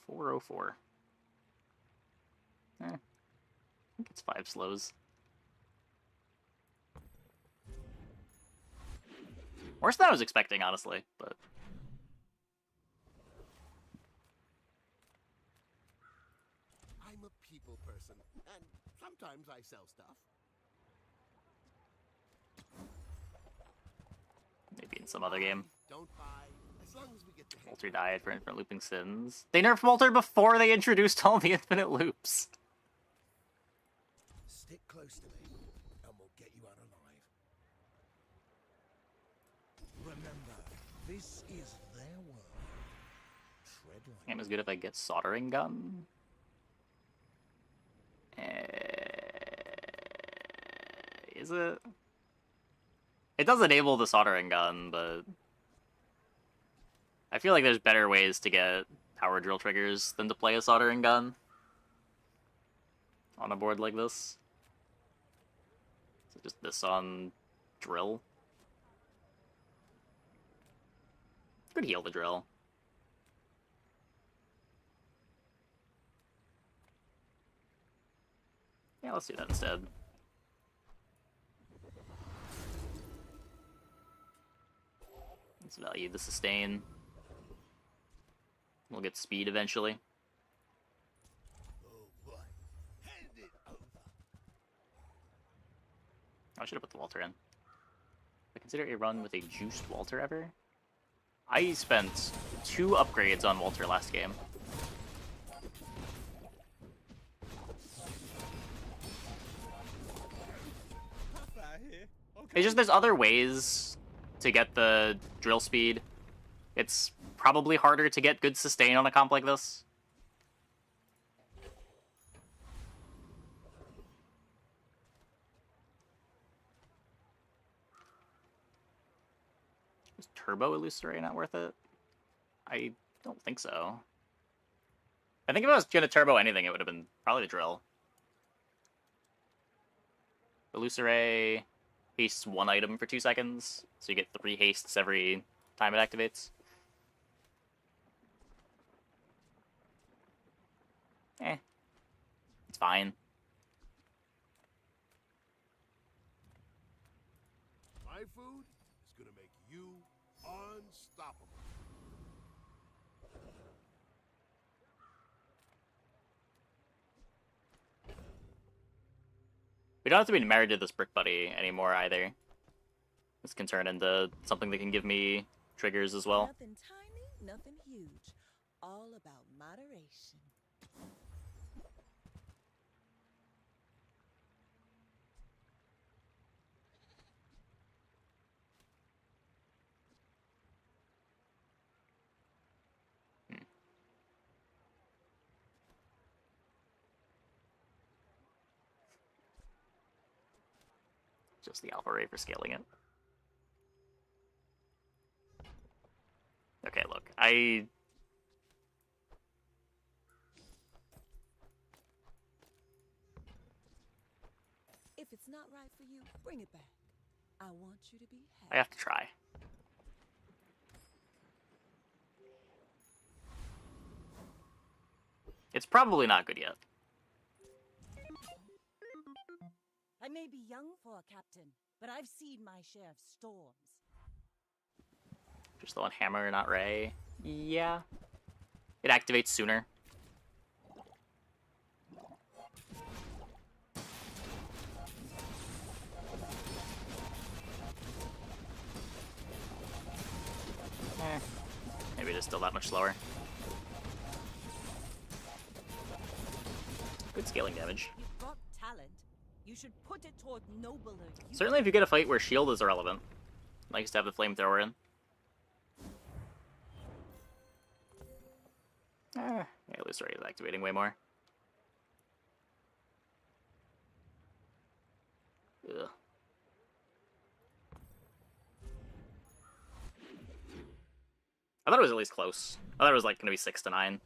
$404. I think it's 5 slows. Worse than I was expecting, honestly, but I'm a people person, and sometimes I sell stuff. maybe in some other game. Don't buy, as long as we get the hang Walter died for infinite looping sins. They nerfed Walter before they introduced all the infinite loops. Stick close to me, and we'll get you out alive. Remember, this is their world. Tread lightly. Game is good if I get soldering gun. Is it? It does enable the soldering gun, but I feel like there's better ways to get power drill triggers than to play a soldering gun on a board like this. So just this on drill. Could heal the drill. Yeah, let's do that instead. Let's value the sustain. We'll get speed eventually. Oh boy, hand it over. I should have put the Walter in. I consider a run with a juiced Walter ever. I spent 2 upgrades on Walter last game. It's just there's other ways to get the drill speed. It's probably harder to get good sustain on a comp like this. Is Turbo Illusory not worth it? I don't think so. I think if I was gonna turbo anything, it would have been probably the drill. Illusory hastes one item for 2 seconds, so you get 3 hastes every time it activates. It's fine. My food is gonna make you unstoppable. We don't have to be married to this brick buddy anymore either. This can turn into something that can give me triggers as well. Nothing tiny, nothing huge. All about moderation. Just the alpha ray for scaling it. Okay, look, If it's not right for you, bring it back. I want you to be I happy. have to try. It's probably not good yet. I may be young for a captain, but I've seen my share of storms. Just the one hammer, not ray. Yeah. It activates sooner. Maybe it is still that much slower. Good scaling damage. You've got talent. You should put it toward nobler use. Certainly if you get a fight where shield is irrelevant. Likes to have the flamethrower in. Yeah, Illusory is activating way more. Ugh. I thought it was at least close. I thought it was like gonna be 6 to 9.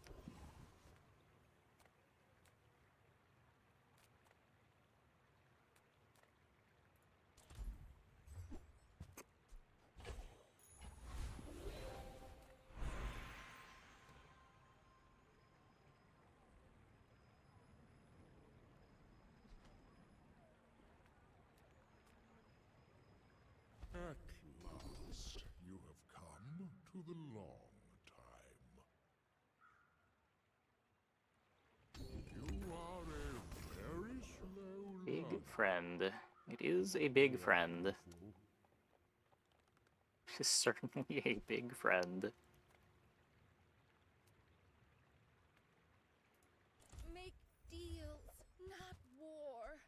At last, you have come to the long time. You are a very slow Big learner. friend. It is a big friend. It is certainly a big friend. Make deals, not war.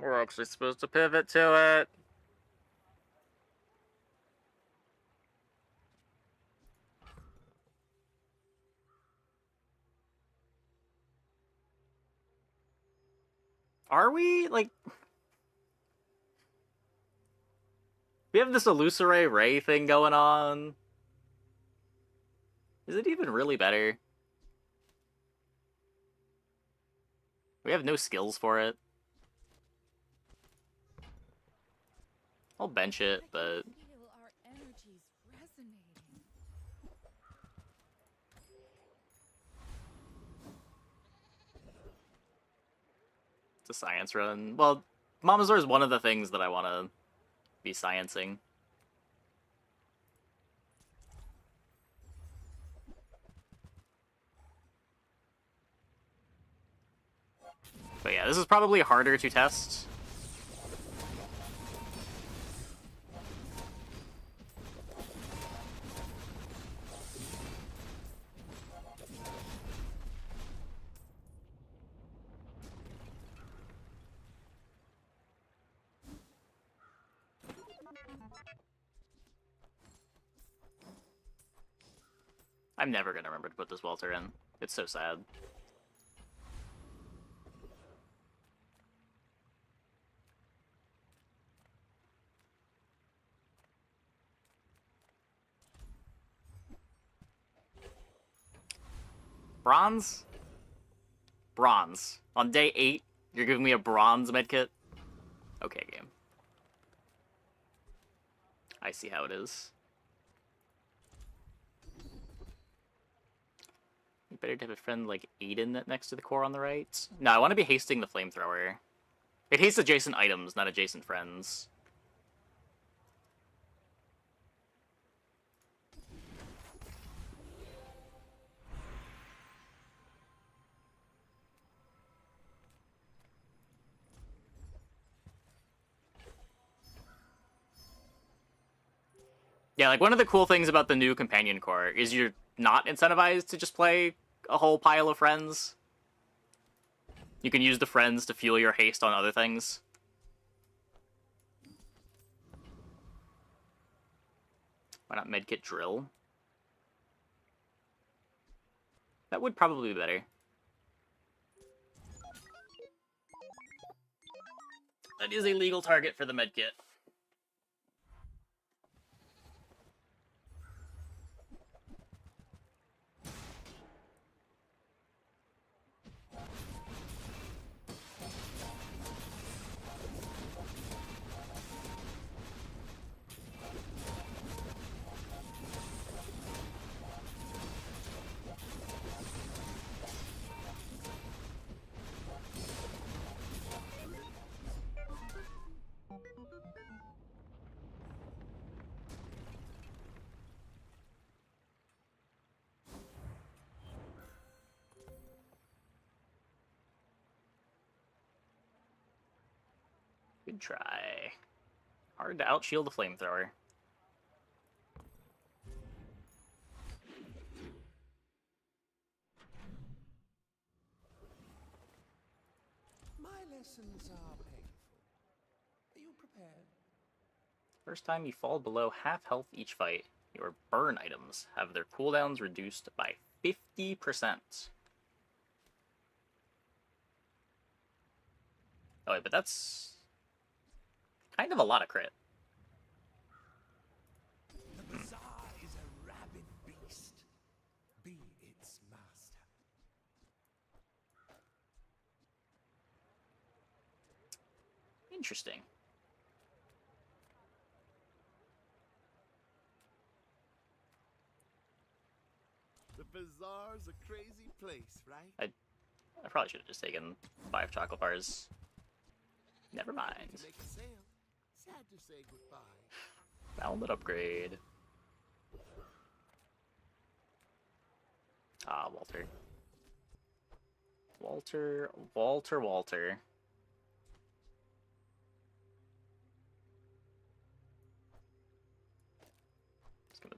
We're actually supposed to pivot to it. Are we? Like... We have this Illusory Ray thing going on. Is it even really better? We have no skills for it. I'll bench it, but... Feel our energies resonating. It's a science run. Well, Mamazor is one of the things that I want to be sciencing. But yeah, this is probably harder to test. I'm never gonna remember to put this Welter in. It's so sad. Bronze? Bronze. On day 8, you're giving me a bronze medkit? Okay, game. I see how it is. You better to have a friend like Aiden next to the core on the right. No, I want to be hasting the flamethrower. It hastes adjacent items, not adjacent friends. Yeah, like one of the cool things about the new companion core is you're not incentivized to just play a whole pile of friends. You can use the friends to fuel your haste on other things. Why not medkit drill? That would probably be better. That is a legal target for the medkit. Good try. Hard to outshield the flamethrower. My lessons are painful. Are you prepared? First time you fall below half health each fight, your burn items have their cooldowns reduced by 50%. Oh wait, but that's kind of a lot of crit. The Bazaar is a rabid beast. Be its master. Interesting. The Bazaar's a crazy place, right? I probably should have just taken 5 chocolate bars. Never mind. Make a sale. Sad to say goodbye. Found an upgrade. Ah, Walter. Walter. Just gonna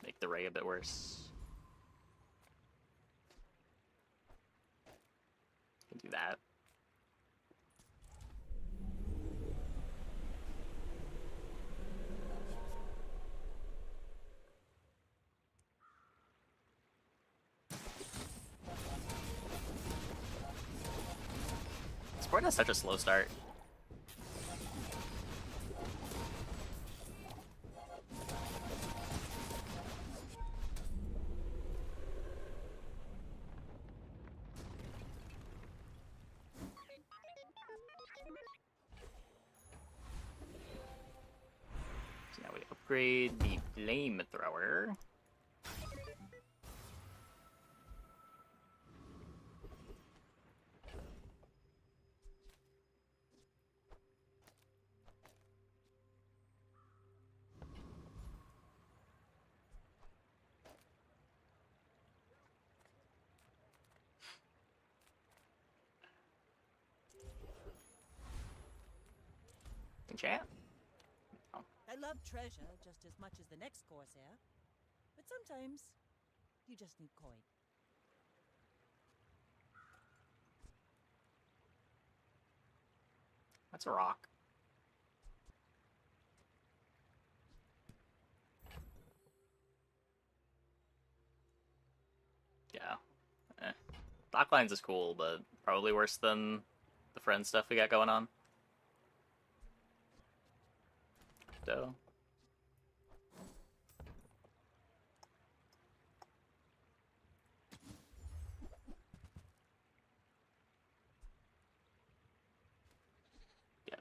make the Ray a bit worse. Can do that. Sport has such a slow start. So now we upgrade the flamethrower. Enchant? I love treasure just as much as the next Corsair, but sometimes you just need coin. That's a rock. Yeah. Blacklines is cool, but probably worse than the friend stuff we got going on. So.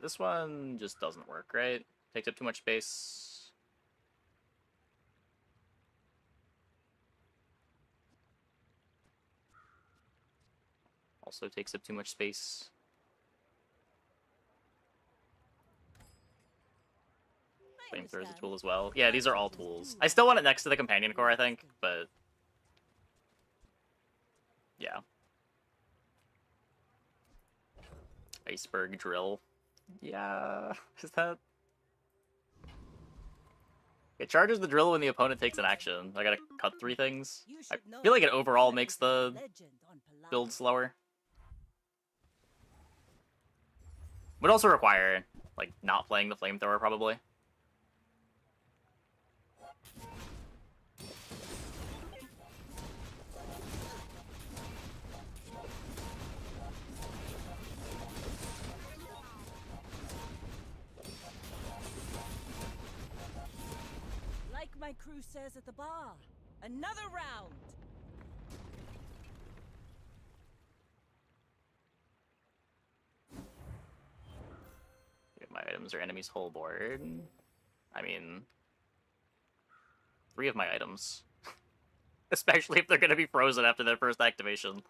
this one just doesn't work, right? Takes up too much space. Also takes up too much space. Flamethrower's a tool as well. Yeah, these are all tools. I still want it next to the companion core, I think, but yeah. Iceberg drill. Yeah, is that... It charges the drill when the opponent takes an action. I gotta cut 3 things. I feel like it overall makes the build slower. Would also require, like, not playing the flamethrower, probably. Like my crew says at the bar, another round. My items are enemy's whole board. I mean, 3 of my items. Especially if they're gonna be frozen after their first activation.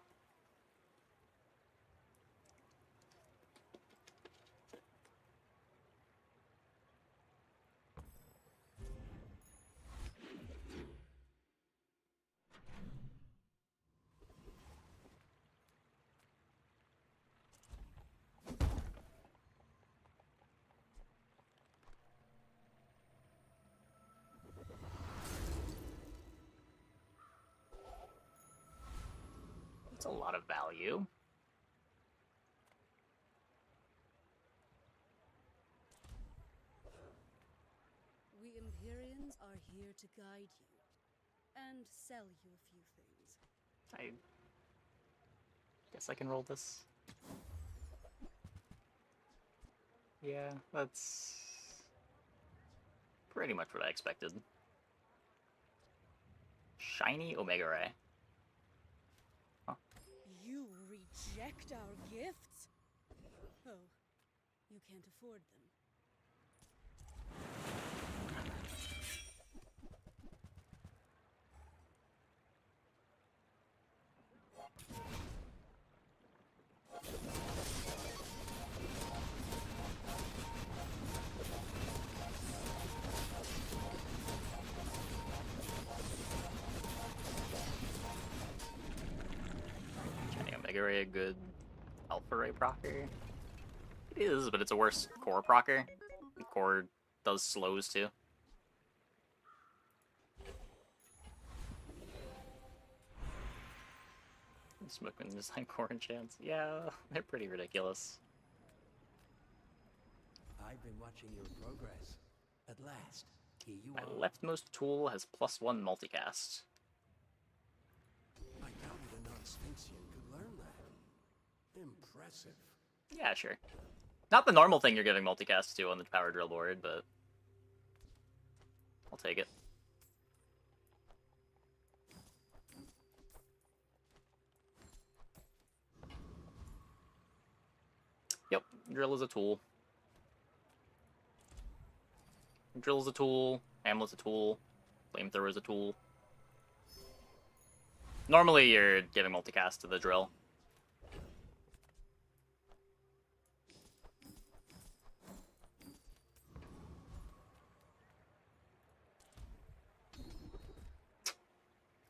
That's a lot of value. We Empyreans are here to guide you and sell you a few things. I guess I can roll this. Yeah, that's pretty much what I expected. Shiny Omega Ray. Huh. You reject our gifts? Oh, you can't afford them. Shiny Omega Ray a good Alpha Ray procker? It is, but it's a worse core procker. And core does slows too. Smoking design core enchants. Yeah, they're pretty ridiculous. I've been watching your progress. At last, here you My are. leftmost tool has +1 multicast. I doubted a non-Sphinxian could learn that. Impressive. Yeah, sure. Not the normal thing you're giving multicast to on the power drill board, but I'll take it. Yep, drill is a tool. Drill is a tool, Hamlet's a tool, flamethrower is a tool. Normally you're giving multicast to the drill.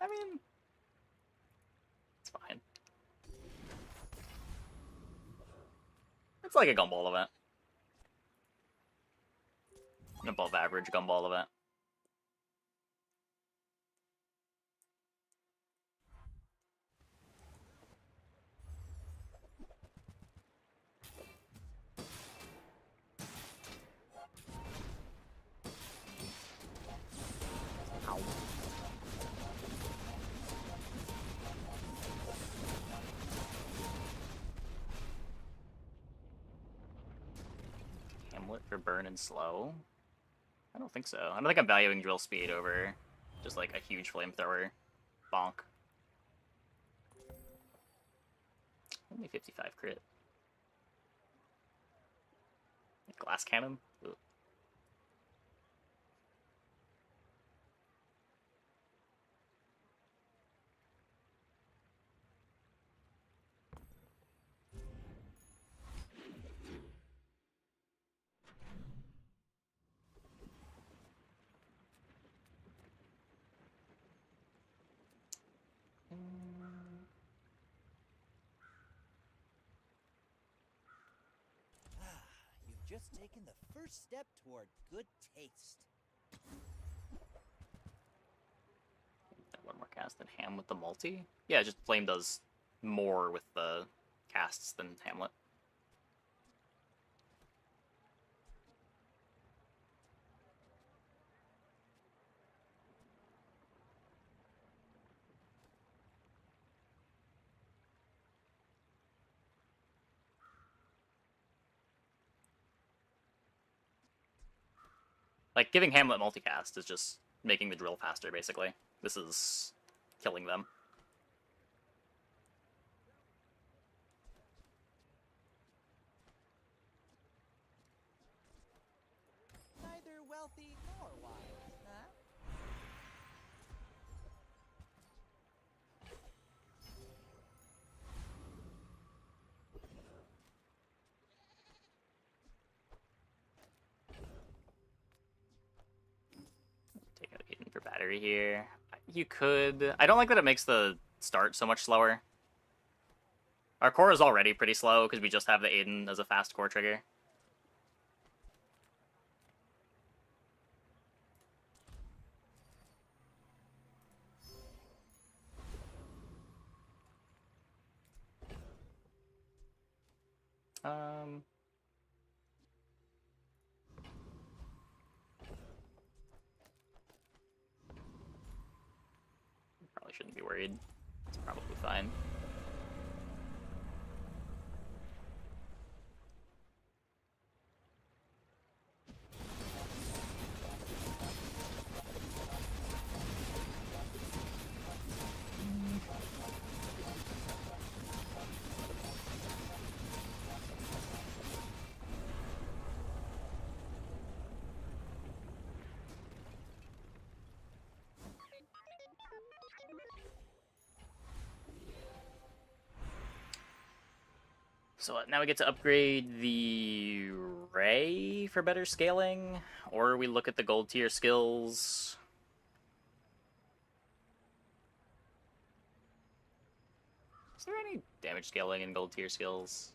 I mean, it's fine. It's like a gumball event. An above average gumball event. Ow. Hamlet for burn and slow? I don't think so. I don't think I'm valuing drill speed over just like a huge flamethrower. Bonk. Only 55 crit. Glass cannon? Ugh. You've just taken the first step toward good taste. One more cast than Ham with the multi? Yeah, just Flame does more with the casts than Hamlet. Like, giving Hamlet multicast is just making the drill faster, basically. This is killing them. Neither wealthy nor wise, huh? Take out Aiden for battery here. You could... I don't like that it makes the start so much slower. Our core is already pretty slow because we just have the Aiden as a fast core trigger. Probably shouldn't be worried. It's probably fine. So now we get to upgrade the Ray for better scaling, or we look at the gold tier skills. Is there any damage scaling in gold tier skills?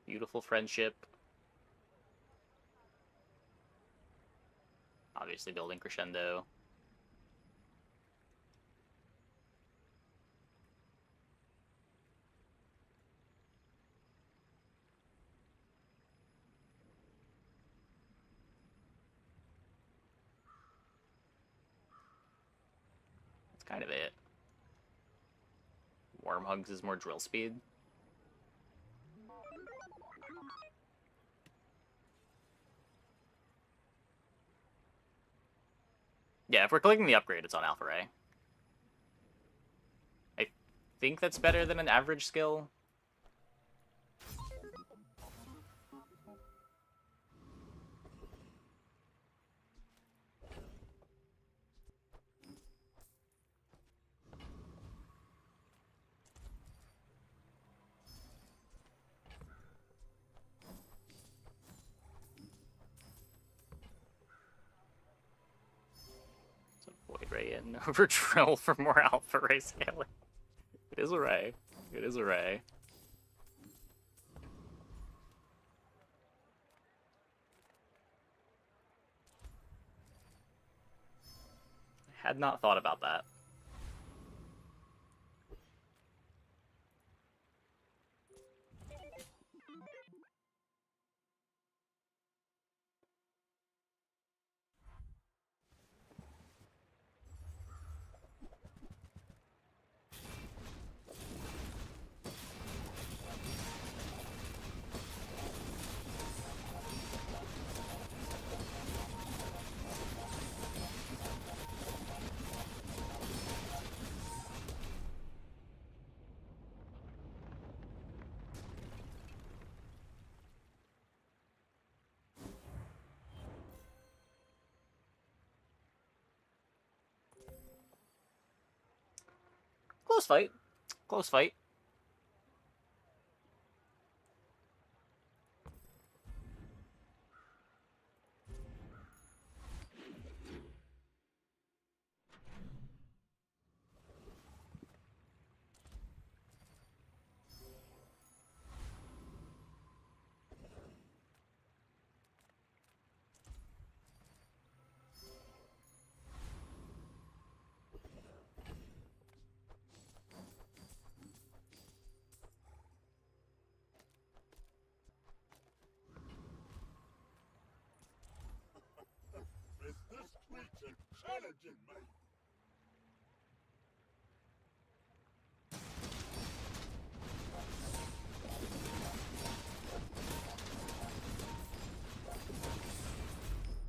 Beautiful friendship. Obviously building crescendo. That's kind of it. Worm Hugs is more drill speed. Yeah, if we're clicking the upgrade, it's on Alpha Ray. I think that's better than an average skill. Void Ray in over Drill for more Alpha Ray scaling. It is a Ray. It is a Ray. Had not thought about that. Close fight. Close fight. Is this creature challenging me?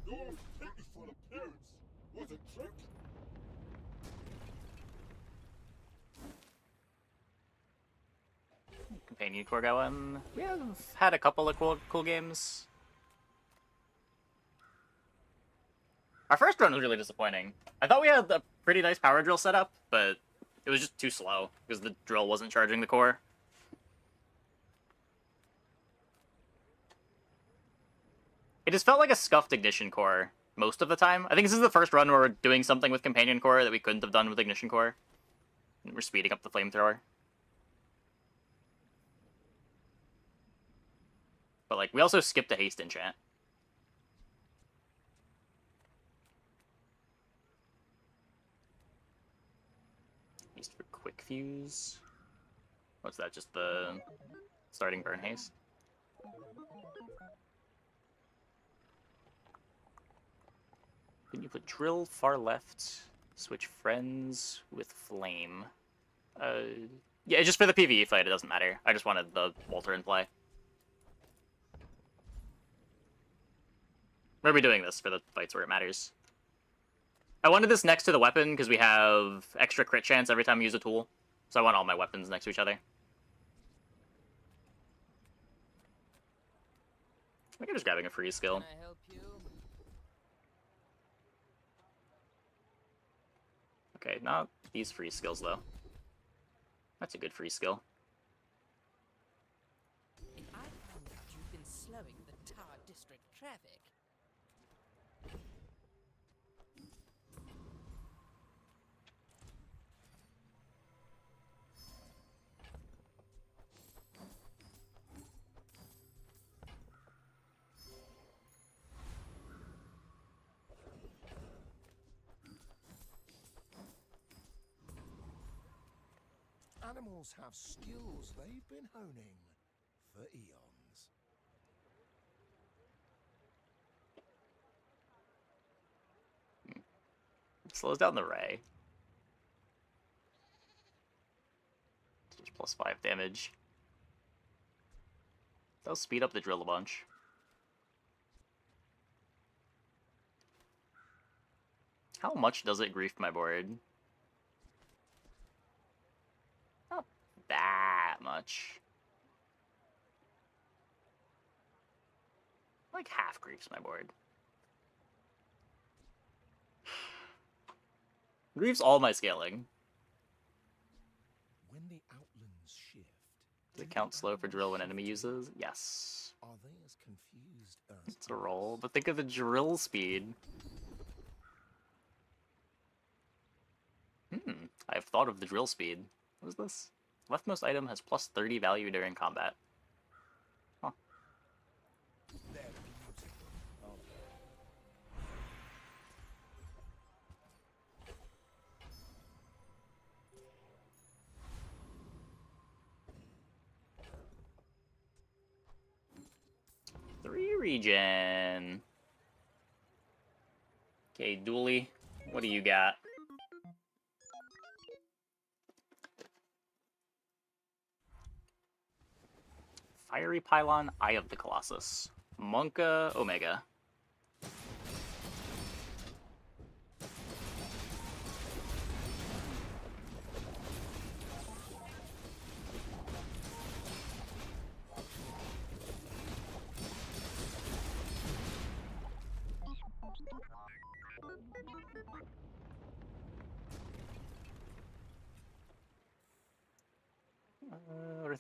Your pitiful appearance was a trick. Companion core going. We have had a couple of cool games. Our first run was really disappointing. I thought we had a pretty nice power drill setup, but it was just too slow because the drill wasn't charging the core. It just felt like a scuffed ignition core most of the time. I think this is the first run where we're doing something with companion core that we couldn't have done with ignition core. We're speeding up the flamethrower. But like, we also skipped a haste enchant. Haste for quick fuse. What's that? Just the starting burn haste? Then you put drill far left, switch friends with flame. Yeah, just for the PvE fight, it doesn't matter. I just wanted the Walter in play. We're doing this for the fights where it matters. I wanted this next to the weapon because we have extra crit chance every time we use a tool. So I want all my weapons next to each other. I think I'm just grabbing a free skill. Can I help you? Okay, not these free skills though. That's a good free skill. I found out you've been slowing the Tower District traffic. Animals have skills they've been honing for eons. It slows down the ray. Just plus 5 damage. That'll speed up the drill a bunch. How much does it grief my board? Not that much. Like half griefs my board. Griefs all my scaling. When the outlands shift, Does it count slow for drill when enemy uses? Yes. are they as confused as It's a roll, but think of the drill speed. I have thought of the drill speed. What is this? Leftmost item has plus 30 value during combat. Huh. they're beautiful? Three regen. Okay, Dooley, what do you got? Fiery Pylon, Eye of the Colossus. Monka, Omega.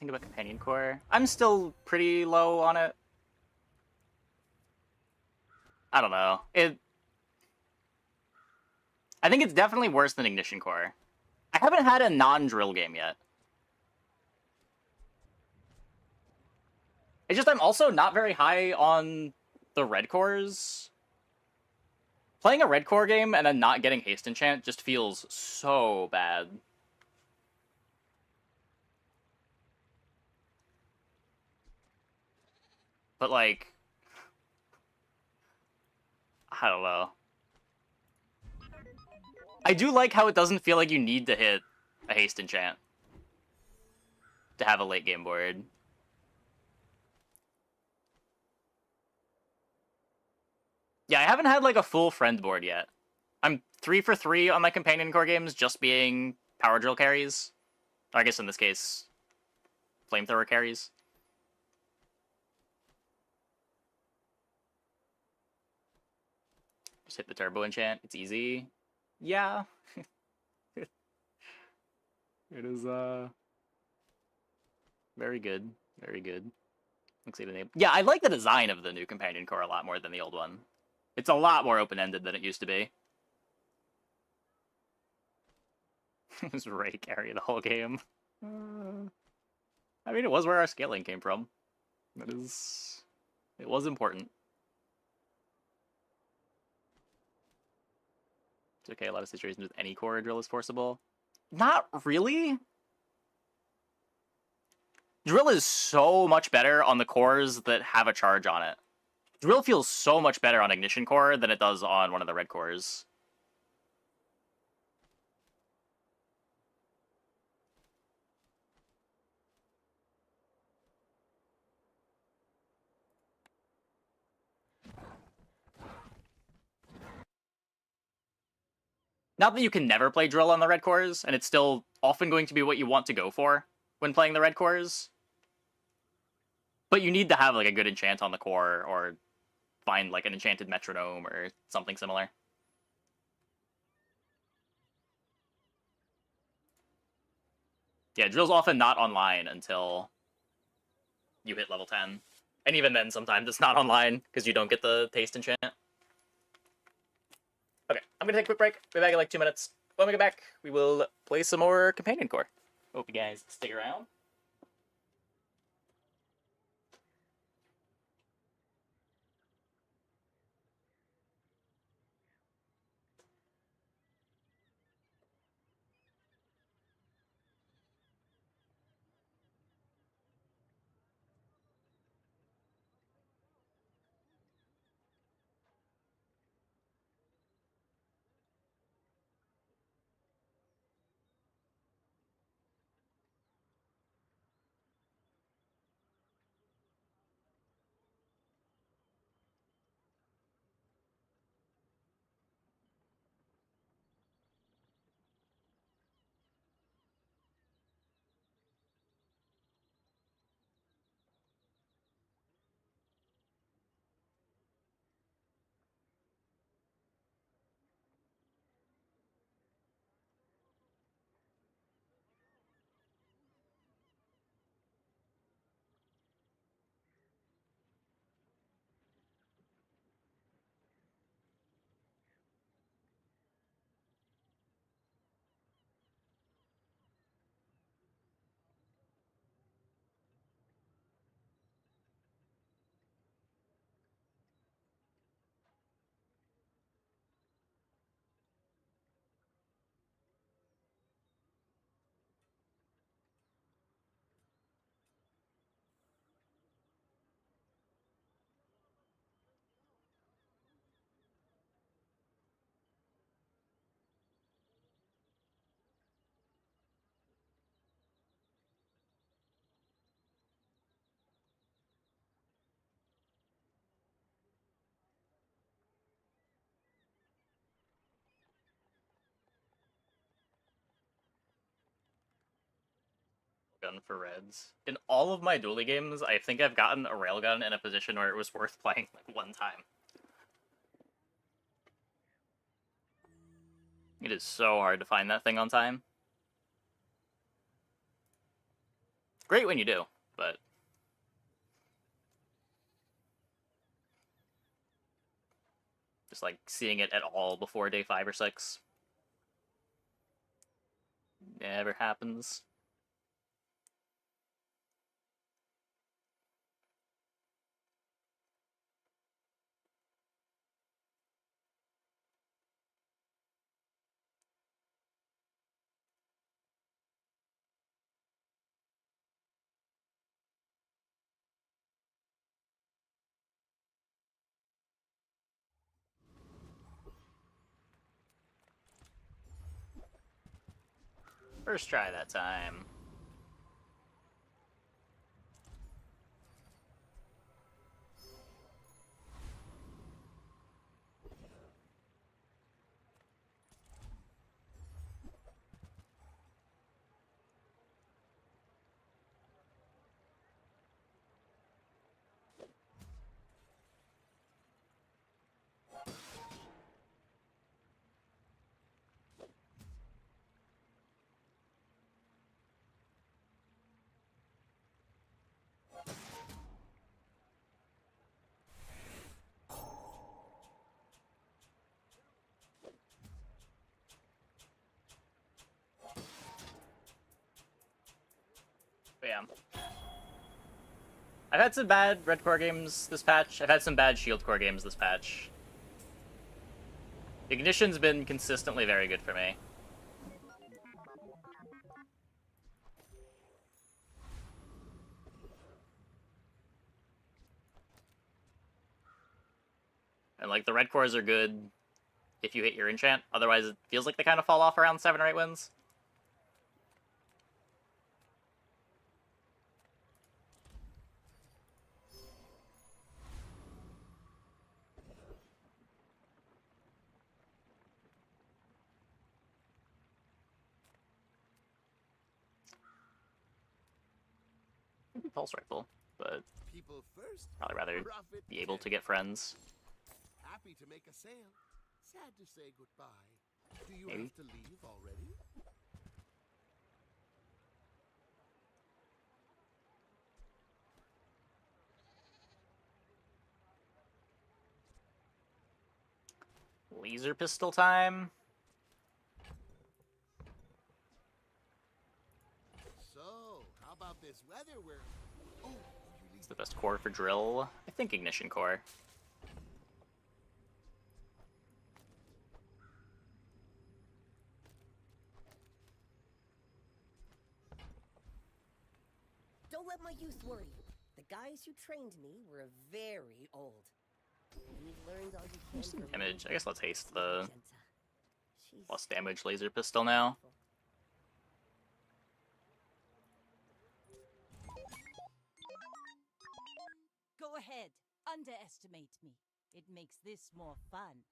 think about Companion Core. I'm still pretty low on it. I don't know. I think it's definitely worse than Ignition Core. I haven't had a non-drill game yet. It's just I'm also not very high on the red cores. Playing a red core game and then not getting haste enchant just feels so bad. But like, I don't know. I do like how it doesn't feel like you need to hit a haste enchant to have a late game board. Yeah, I haven't had like a full friend board yet. I'm 3 for 3 on my companion core games, just being power drill carries. Or I guess in this case, flamethrower carries. Just hit the turbo enchant. It's easy. Yeah. It is very good. Very good. Let's see the name. Yeah, I like the design of the new companion core a lot more than the old one. It's a lot more open-ended than it used to be. Just Ray carry the whole game. I mean, it was where our scaling came from. It was important. It's okay, a lot of situations with any core drill is forcible. Not really. Drill is so much better on the cores that have a charge on it. Drill feels so much better on Ignition Core than it does on one of the red cores. Not that you can never play drill on the red cores, and it's still often going to be what you want to go for when playing the red cores. But you need to have like a good enchant on the core, or find like an enchanted metronome or something similar. Yeah, drill's often not online until you hit level 10. And even then, sometimes it's not online because you don't get the taste enchant. Okay, I'm gonna take a quick break. Be back in like 2 minutes. When we get back, we will play some more Companion Core. Hope you guys stick around. Gun for reds. In all of my dually games, I think I've gotten a railgun in a position where it was worth playing like one time. It is so hard to find that thing on time. great when you do, but just like seeing it at all before day 5 or 6 never happens. First try that time. But yeah. I've had some bad red core games this patch. I've had some bad shield core games this patch. Ignition's been consistently very good for me. And like the red cores are good if you hit your enchant. Otherwise it feels like they kind of fall off around 7 or 8 wins. Maybe Pulse Rifle, but People first, probably rather profit be able to 10. get friends. Happy to make a sale. Sad to say goodbye. Do you Maybe. have to leave already? Laser pistol time. So, how about this weather where... Oh, It's the best core for drill. I think Ignition core. Don't let my youth worry you. The guys who trained me were very old. You've learned all you can Some from damage. me. I guess let's haste See the Argenta. She's plus damage laser pistol now. Go ahead. Underestimate me. It makes this more fun.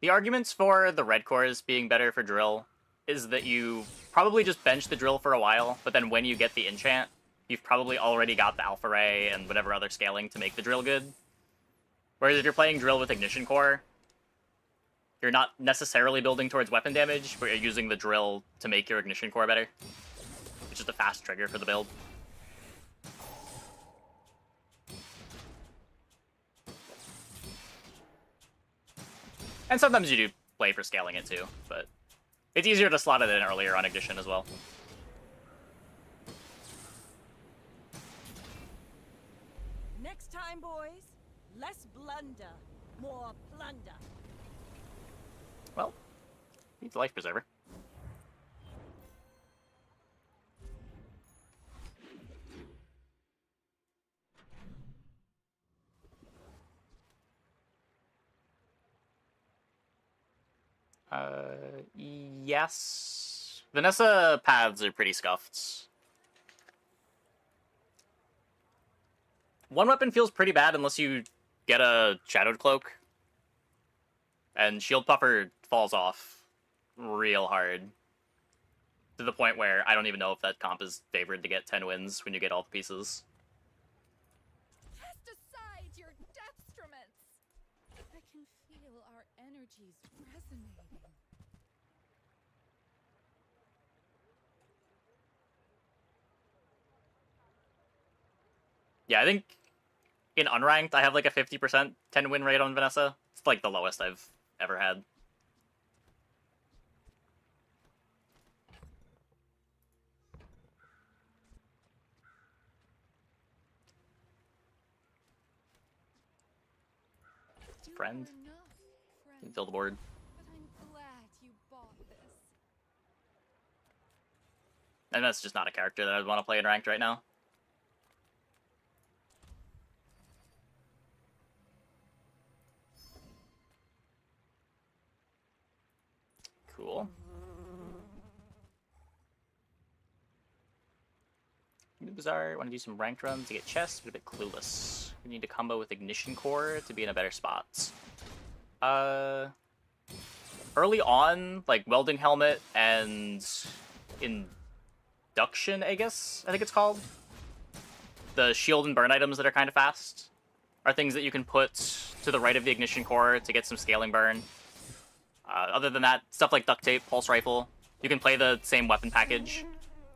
The arguments for the red cores being better for drill is that you probably just bench the drill for a while, but then when you get the enchant, you've probably already got the alpha ray and whatever other scaling to make the drill good. Whereas if you're playing drill with Ignition core, you're not necessarily building towards weapon damage, but you're using the drill to make your Ignition core better, which is a fast trigger for the build. And sometimes you do play for scaling it too, but it's easier to slot it in earlier on Ignition as well. Next time, boys, less blunder, more plunder. Well, needs a life preserver. Yes. Vanessa paths are pretty scuffed. One weapon feels pretty bad unless you get a Shadowed Cloak. And Shield Puffer falls off real hard. To the point where I don't even know if that comp is favored to get 10 wins when you get all the pieces. Cast aside your deathstruments! I can feel our energies resonating. Yeah, I think in unranked I have like a 50% 10 win rate on Vanessa. It's like the lowest I've ever had. Friend. Fill the board. But I'm glad you bought this. And that's just not a character that I'd want to play in ranked right now. Cool. Bizarre. Want to do some ranked runs to get chests, but a bit clueless. We need to combo with Ignition Core to be in a better spot. Early on, like Welding Helmet and Induction, I guess, I think it's called. The shield and burn items that are kind of fast are things that you can put to the right of the Ignition Core to get some scaling burn. Other than that, stuff like Duct Tape, Pulse Rifle, you can play the same weapon package.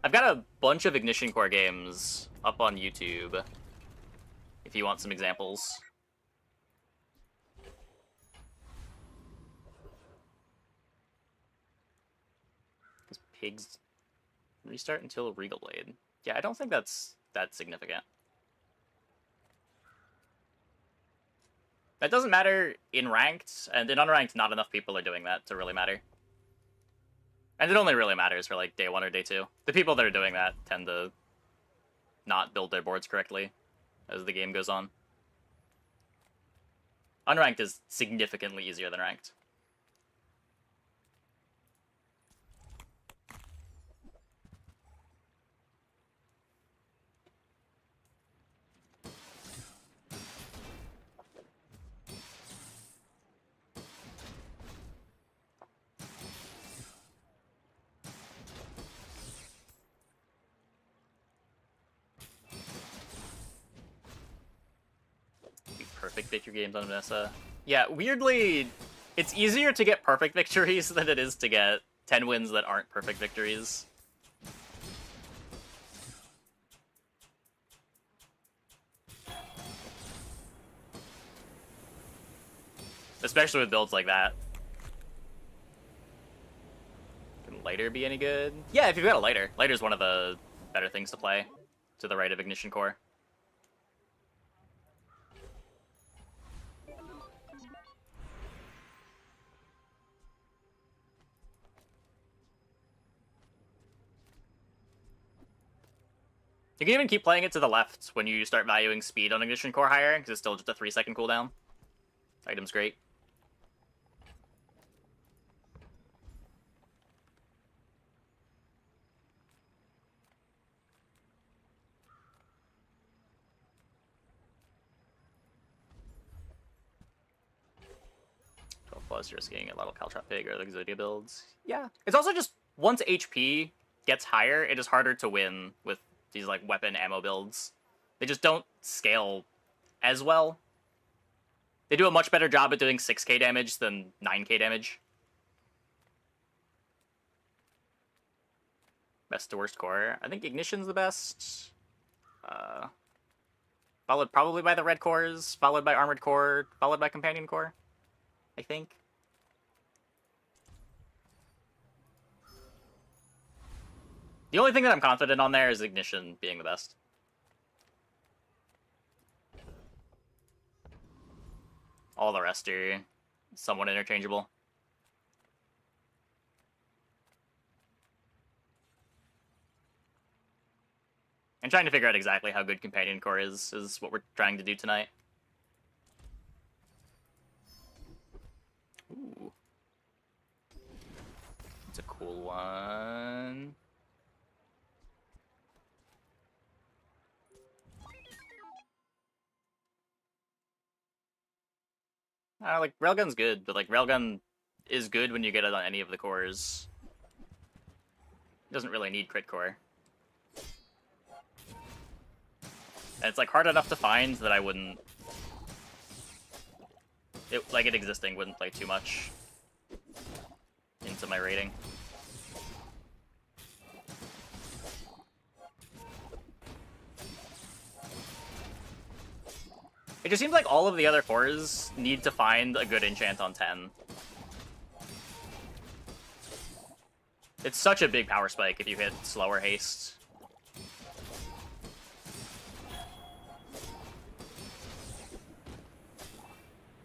I've got a bunch of Ignition Core games up on YouTube, if you want some examples. Because pigs restart until Regal Blade. Yeah, I don't think that's that significant. That doesn't matter in ranked, and in unranked, not enough people are doing that to really matter. And it only really matters for, like, day 1 or day 2. The people that are doing that tend to not build their boards correctly as the game goes on. Unranked is significantly easier than ranked. Perfect victory games on Vanessa. Yeah, weirdly, it's easier to get perfect victories than it is to get 10 wins that aren't perfect victories. Especially with builds like that. Can Lighter be any good? Yeah, if you've got a Lighter. Lighter's one of the better things to play to the right of Ignition Core. You can even keep playing it to the left when you start valuing speed on Ignition Core higher, because it's still just a 3-second cooldown. Item's great. Plus risking a level Caltrop Pig or the Exodia builds. Yeah. It's also just, once HP gets higher, it is harder to win with these, like, weapon ammo builds. They just don't scale as well. They do a much better job at doing 6k damage than 9k damage. Best to worst core. I think Ignition's the best. Followed probably by the red cores, followed by armored core, followed by companion core, I think. The only thing that I'm confident on there is Ignition being the best. All the rest are somewhat interchangeable. And trying to figure out exactly how good Companion Core is what we're trying to do tonight. Ooh. That's a cool one. Like, Railgun's good, but, like, Railgun is good when you get it on any of the cores. It doesn't really need crit core. And it's, like, hard enough to find that I wouldn't... it existing wouldn't play too much into my rating. It just seems like all of the other cores need to find a good enchant on 10. It's such a big power spike if you hit slower haste.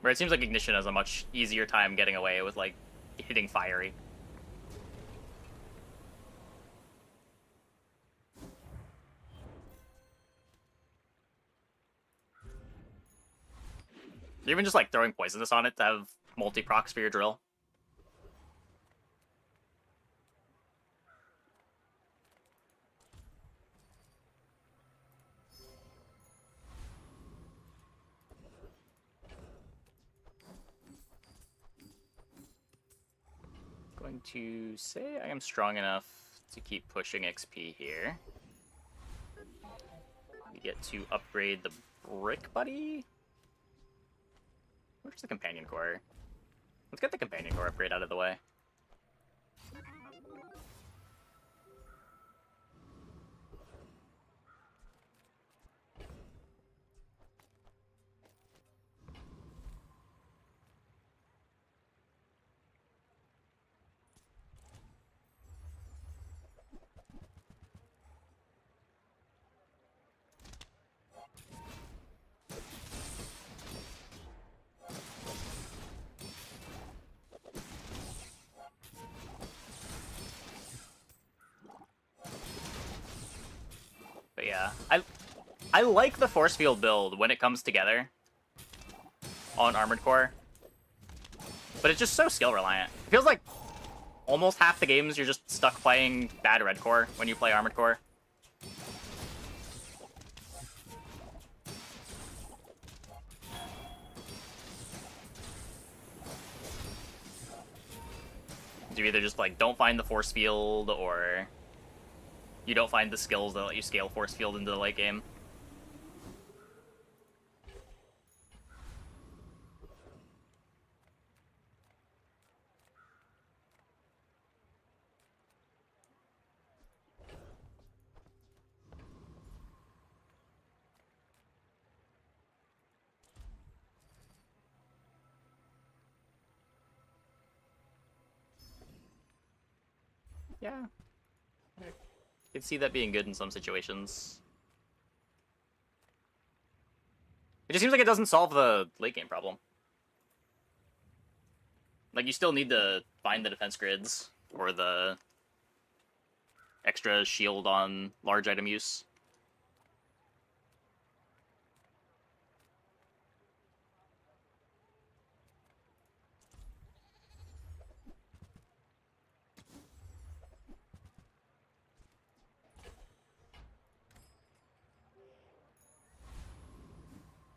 Where it seems like Ignition has a much easier time getting away with, like, hitting Fiery. Even just, like, throwing Poisonous on it to have multi-procs for your drill. Going to say I am strong enough to keep pushing XP here. We get to upgrade the Brick Buddy. Where's the Companion Core? Let's get the Companion Core upgrade out of the way. But yeah, I like the Force Field build when it comes together on Armored Core. But it's just so skill reliant. It feels like almost half the games you're just stuck playing bad Red Core when you play Armored Core. You either just like don't find the Force Field, or you don't find the skills that let you scale Force Field into the late game. Yeah. I can see that being good in some situations. It just seems like it doesn't solve the late game problem. Like, you still need to find the defense grids, or the extra shield on large item use.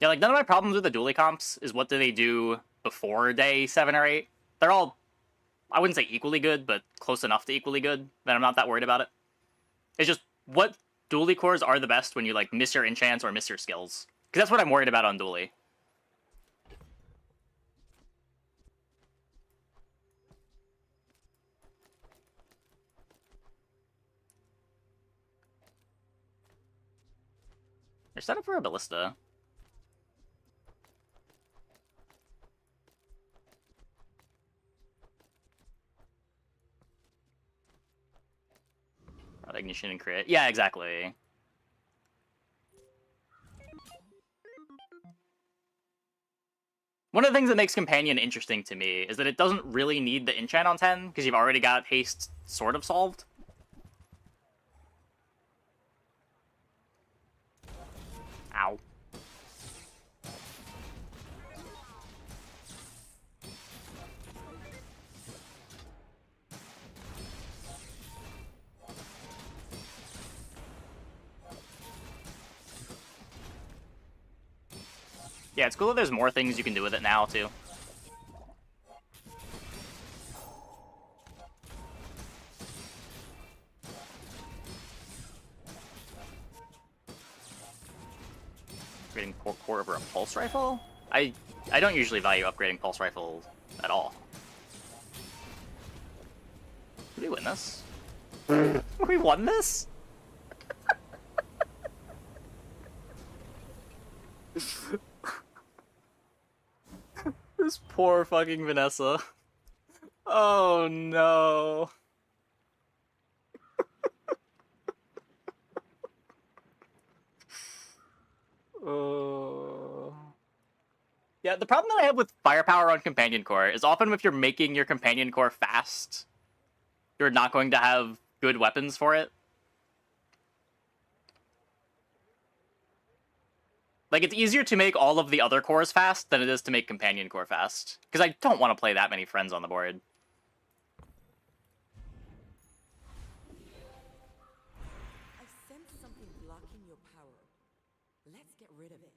Yeah, like, none of my problems with the dually comps is what do they do before day 7 or 8. They're all, I wouldn't say equally good, but close enough to equally good that I'm not that worried about it. It's just, what dually cores are the best when you, like, miss your enchants or miss your skills? Because that's what I'm worried about on dually. They're set up for a ballista. Ignition and crit. Yeah, exactly. One of the things that makes Companion interesting to me is that it doesn't really need the enchant on 10, because you've already got haste sort of solved. Ow. Yeah, it's cool that there's more things you can do with it now, too. Upgrading core over a pulse rifle? I don't usually value upgrading pulse rifle at all. Did we win this? We won this? This poor fucking Vanessa. Oh no. Oh. Yeah, the problem that I have with firepower on Companion Core is often if you're making your Companion Core fast, you're not going to have good weapons for it. Like, it's easier to make all of the other cores fast than it is to make Companion Core fast. Because I don't want to play that many friends on the board. I sense something blocking your power. Let's get rid of it.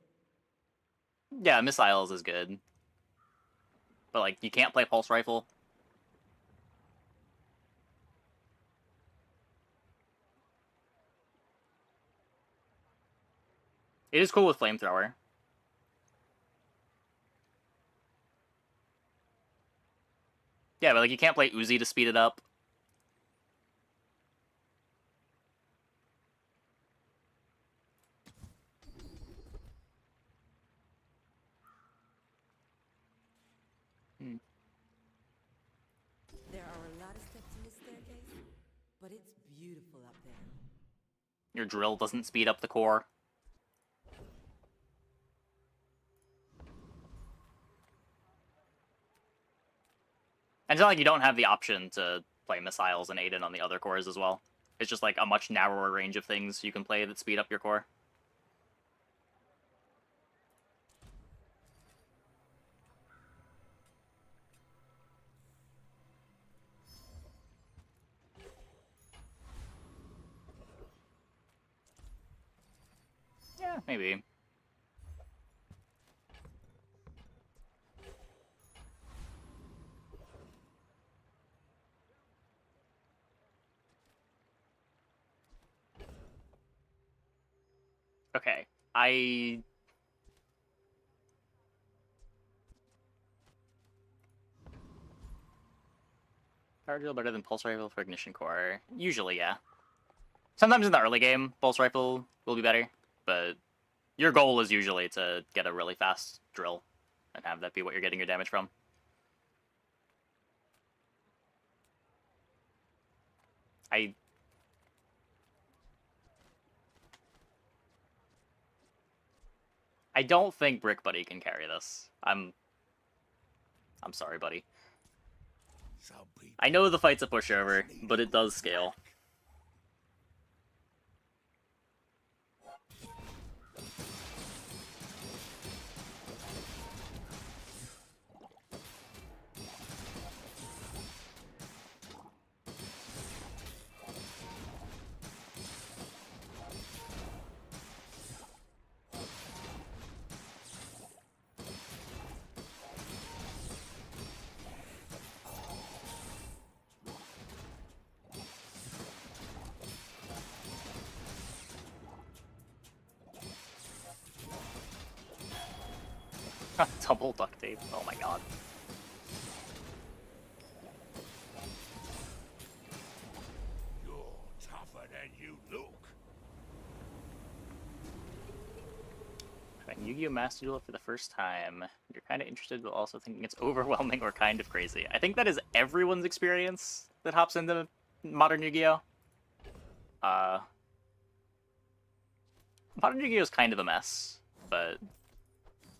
Yeah, missiles is good. But, like, you can't play Pulse Rifle. It is cool with Flamethrower. Yeah, but, like, you can't play Uzi to speed it up. There are a lot of steps in this staircase, but it's beautiful up there. Your drill doesn't speed up the core. And it's not like you don't have the option to play missiles and Aiden on the other cores as well. It's just like a much narrower range of things you can play that speed up your core. Yeah, maybe. Okay, Power drill better than Pulse Rifle for Ignition Core? Usually, yeah. Sometimes in the early game, Pulse Rifle will be better, but your goal is usually to get a really fast drill and have that be what you're getting your damage from. I don't think Brick Buddy can carry this. I'm sorry, buddy. I know the fight's a pushover, but it does scale. Double duct tape. Oh my god. You're tougher than you look. Playing Yu-Gi-Oh! Master Duel for the first time. You're kind of interested, but also thinking it's overwhelming or kind of crazy. I think that is everyone's experience that hops into modern Yu-Gi-Oh! Modern Yu-Gi-Oh! Is kind of a mess, but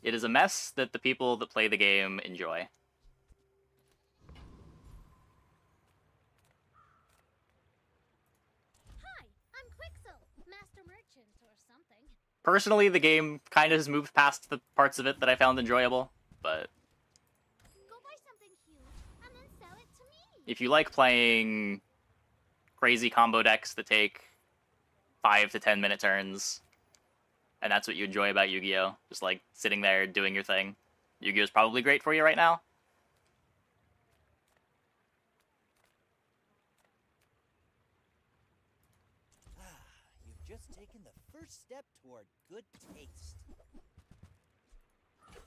it is a mess that the people that play the game enjoy. Hi, I'm Quixel, Master Merchant or something. Personally, the game kind of has moved past the parts of it that I found enjoyable, but Go buy something huge and then sell it to me. if you like playing crazy combo decks that take 5 to 10 minute turns, and that's what you enjoy about Yu-Gi-Oh! Just like sitting there doing your thing, Yu-Gi-Oh! Is probably great for you right now. You've just taken the first step toward good taste.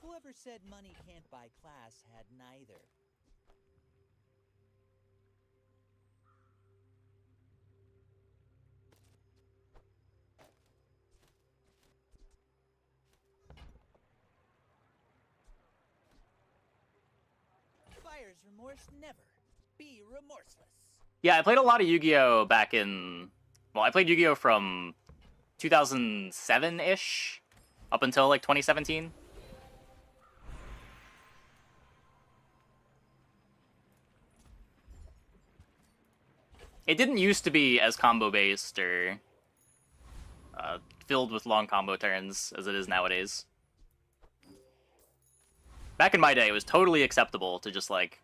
Whoever said money can't buy class had neither. There's remorse never. Be remorseless. Yeah, I played a lot of Yu-Gi-Oh! Back in... Well, I played Yu-Gi-Oh! From 2007-ish up until, like, 2017. It didn't used to be as combo-based or filled with long combo turns as it is nowadays. Back in my day, it was totally acceptable to just, like,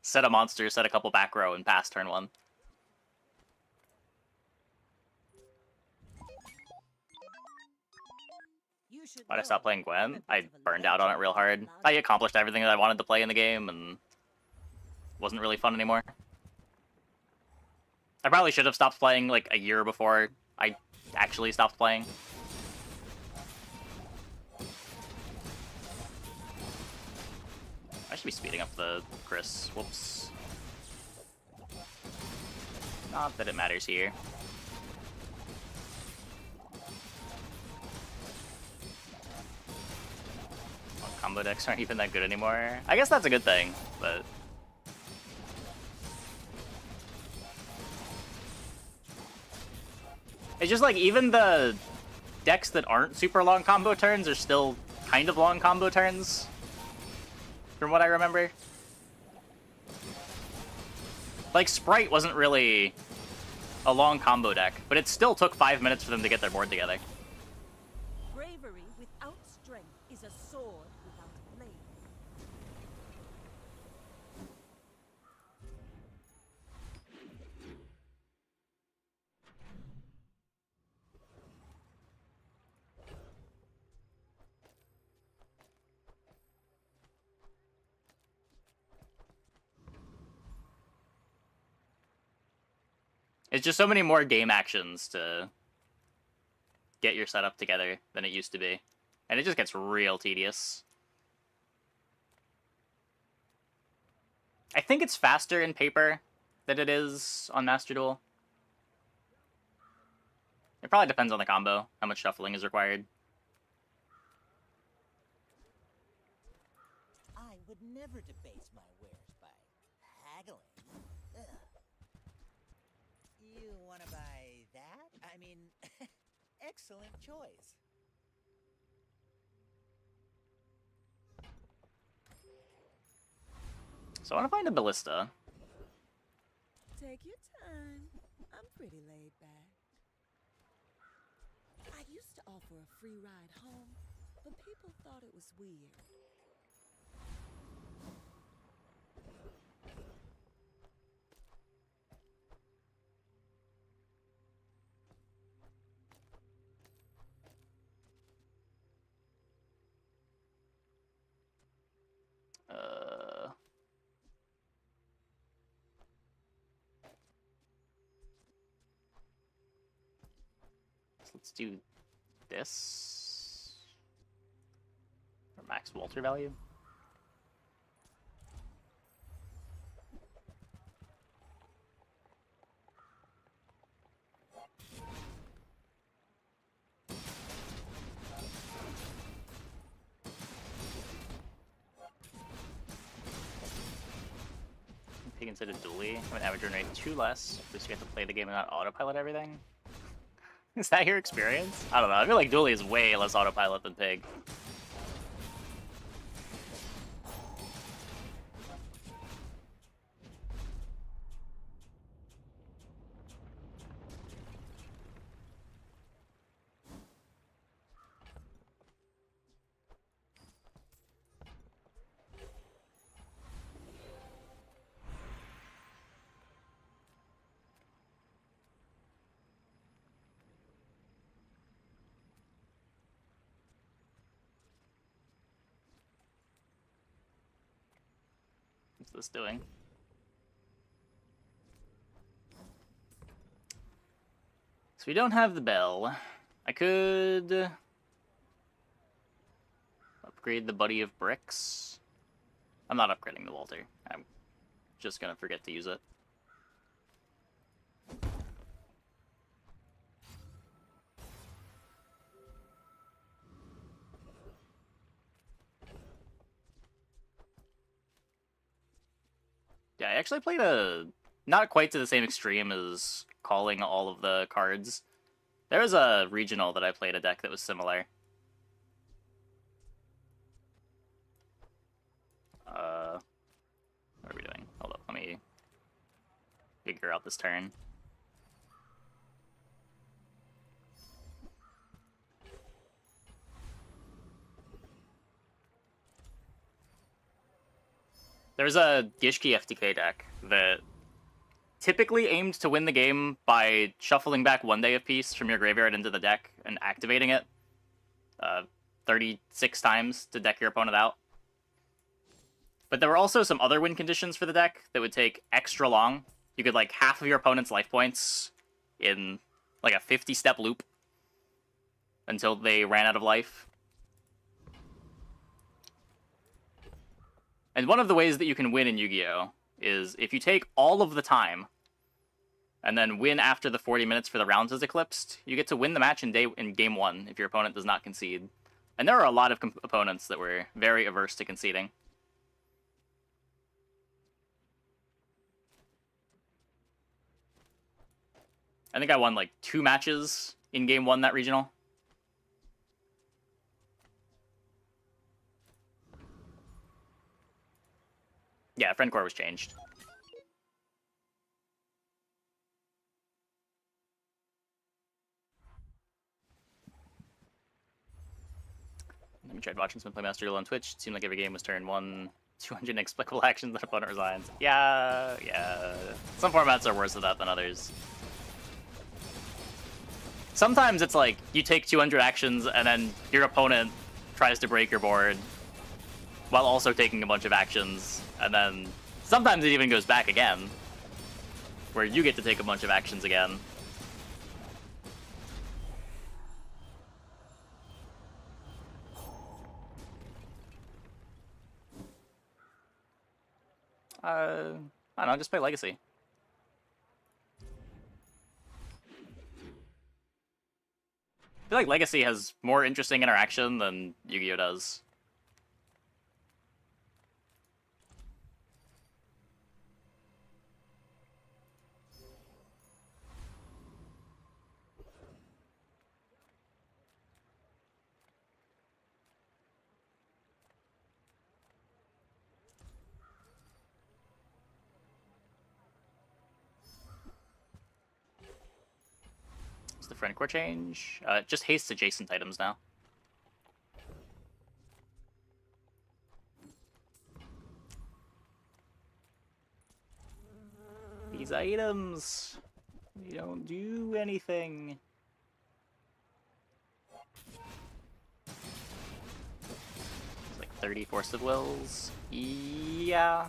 set a monster, set a couple back row, and pass turn 1. Why'd I stop playing Gwen? I burned out on it real hard. I accomplished everything that I wanted to play in the game, and wasn't really fun anymore. I probably should have stopped playing, like, a year before I actually stopped playing. I should be speeding up the Chris. Whoops. Not that it matters here. Well, combo decks aren't even that good anymore. I guess that's a good thing, but... It's just like, even the decks that aren't super long combo turns are still kind of long combo turns, from what I remember. Like, Sprite wasn't really a long combo deck, but it still took 5 minutes for them to get their board together. Bravery without strength is a sword without a blade. It's just so many more game actions to get your setup together than it used to be. And it just gets real tedious. I think it's faster in paper than it is on Master Duel. It probably depends on the combo, how much shuffling is required. I would never debase my wares by haggling. Ugh. You want to buy that? I mean, excellent choice. So I want to find a ballista. Take your time. I'm pretty laid back. I used to offer a free ride home, but people thought it was weird. So let's do this. For max Walter value. Take instead of dually, I'm an average run rate 2 less, because you have to play the game and not autopilot everything. Is that your experience? I don't know, I feel like dually is way less autopilot than Pig. What's this doing? So we don't have the bell. I could upgrade the Buddy of Bricks. I'm not upgrading the Walter. I'm just gonna forget to use it. Yeah, I actually played a... not quite to the same extreme as calling all of the cards. There was a regional that I played a deck that was similar. What are we doing? Hold up, let me figure out this turn. There's a Gishki FTK deck that typically aimed to win the game by shuffling back 1 day of peace from your graveyard into the deck and activating it 36 times to deck your opponent out. But there were also some other win conditions for the deck that would take extra long. You could like half of your opponent's life points in like a 50-step loop until they ran out of life. And one of the ways that you can win in Yu-Gi-Oh! Is if you take all of the time and then win after the 40 minutes for the rounds is eclipsed, you get to win the match in game 1 if your opponent does not concede. And there are a lot of opponents that were very averse to conceding. I think I won like 2 matches in game 1 that regional. Yeah, friend core was changed. Let me try watching some Playmaster Duel on Twitch. It seemed like every game was turn 1, 200 inexplicable actions that opponent resigns. Yeah. Some formats are worse at that than others. Sometimes it's like, you take 200 actions and then your opponent tries to break your board while also taking a bunch of actions, and then sometimes it even goes back again, where you get to take a bunch of actions again. I don't know, just play Legacy. I feel like Legacy has more interesting interaction than Yu-Gi-Oh! Does. What's the friend core change? Just haste adjacent items now. These items, they don't do anything. It's like 30 Force of Wills. Yeah.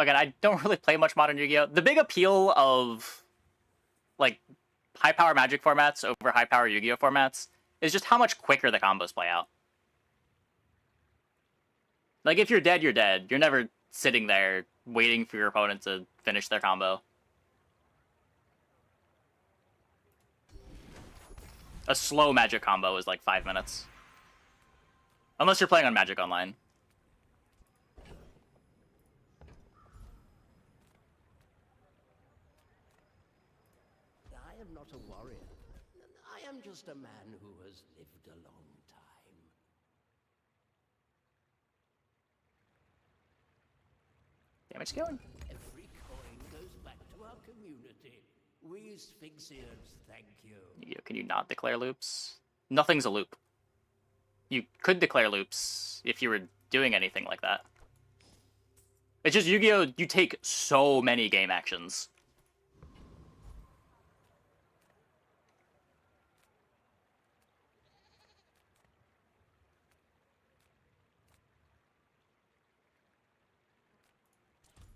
Again, I don't really play much Modern Yu-Gi-Oh! The big appeal of, like, high-power Magic formats over high-power Yu-Gi-Oh! Formats is just how much quicker the combos play out. Like, if you're dead, you're dead. You're never sitting there waiting for your opponent to finish their combo. A slow Magic combo is like 5 minutes. Unless you're playing on Magic Online. I am not a warrior. I am just a man who has lived a long time. Damage scaling. Every coin goes back to our community. We Sphinxians thank you. Can you not declare loops? Nothing's a loop. You could declare loops if you were doing anything like that. It's just Yu-Gi-Oh! You take so many game actions.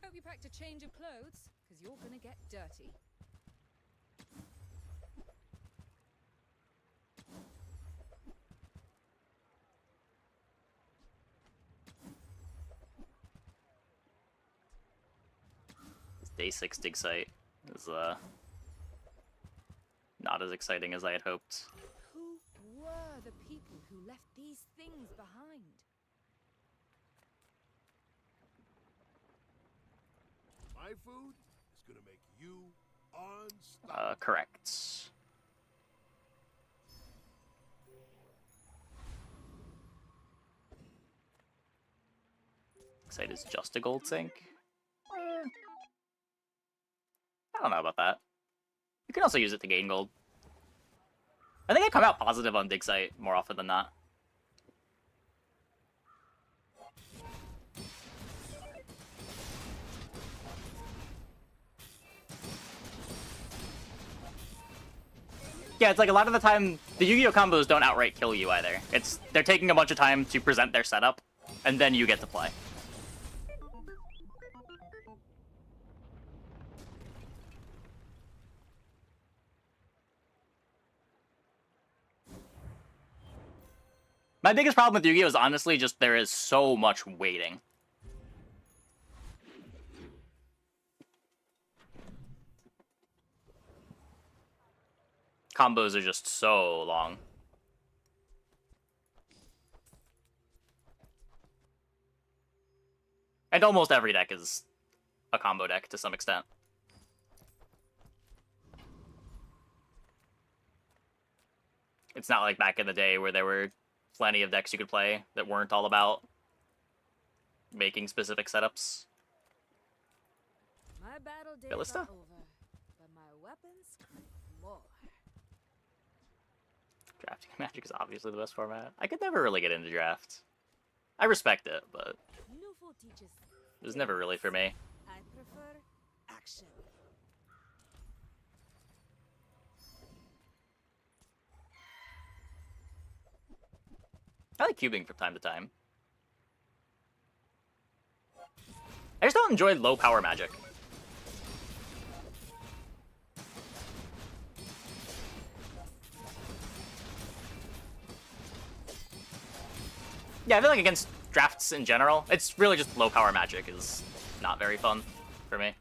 Hope you packed a change of clothes, because you're gonna get dirty. It's day 6 dig site. is not as exciting as I had hoped. Who were the people who left these things behind? My food is gonna make you unstoppable. Correct. Site is just a gold sink. I don't know about that. You can also use it to gain gold. I think I come out positive on dig site more often than not. Yeah, it's like a lot of the time, the Yu-Gi-Oh combos don't outright kill you either. They're taking a bunch of time to present their setup, and then you get to play. My biggest problem with Yu-Gi-Oh is honestly just there is so much waiting. Combos are just so long. And almost every deck is a combo deck to some extent. It's not like back in the day where there were plenty of decks you could play that weren't all about making specific setups. My battle days Ballista? are over, but my weapons more. Drafting Magic is obviously the best format. I could never really get into draft. I respect it, but it was never really for me. I prefer action. I like cubing from time to time. I just don't enjoy low power Magic. Yeah, I feel like against drafts in general, it's really just low power Magic is not very fun for me.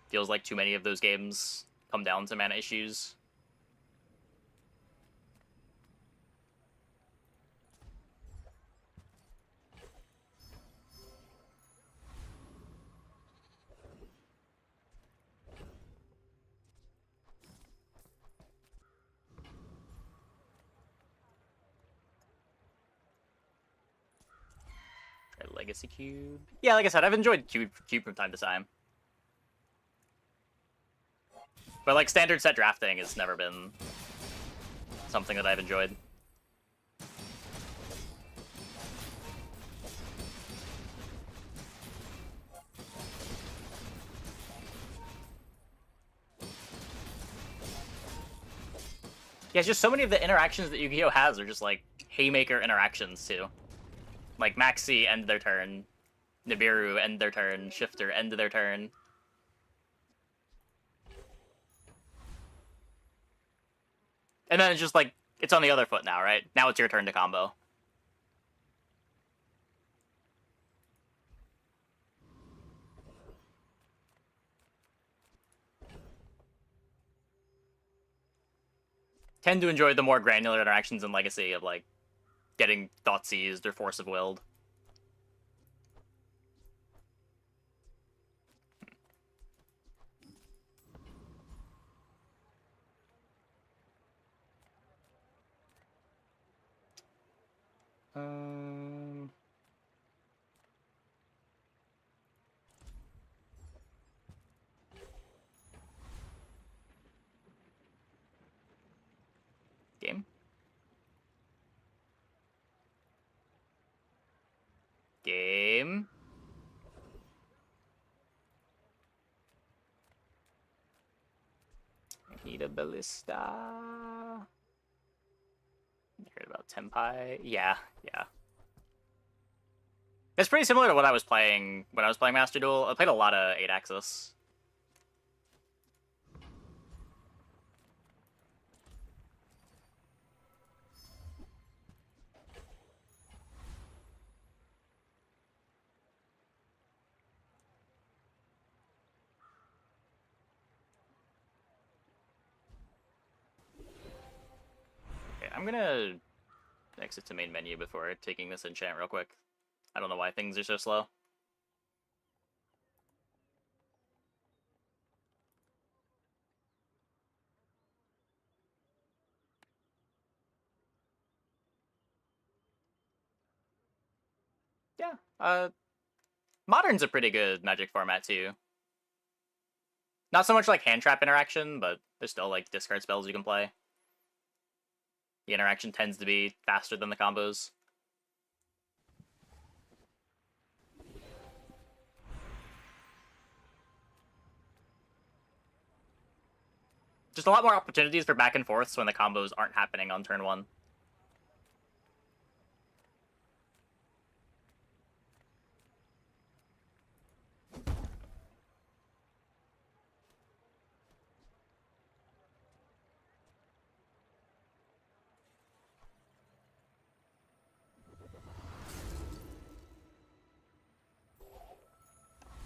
Feels like too many of those games come down to mana issues. Try Legacy Cube. Yeah, like I said, I've enjoyed Cube from time to time. But like standard set drafting has never been something that I've enjoyed. Yeah, it's just so many of the interactions that Yu-Gi-Oh has are just like haymaker interactions too. Like Maxi end their turn, Nibiru end their turn, Shifter end their turn. And then it's just like, it's on the other foot now, right? Now it's your turn to combo. Tend to enjoy the more granular interactions in Legacy of like getting thought seized or force of willed. Game. Game. I need a ballista. You heard about Tenpai? Yeah. It's pretty similar to what I was playing when I was playing Master Duel. I played a lot of 8-axis. I'm gonna exit to main menu before taking this enchant real quick. I don't know why things are so slow. Yeah, Modern's a pretty good Magic format too. Not so much like hand trap interaction, but there's still like discard spells you can play. The interaction tends to be faster than the combos. Just a lot more opportunities for back and forths when the combos aren't happening on turn 1.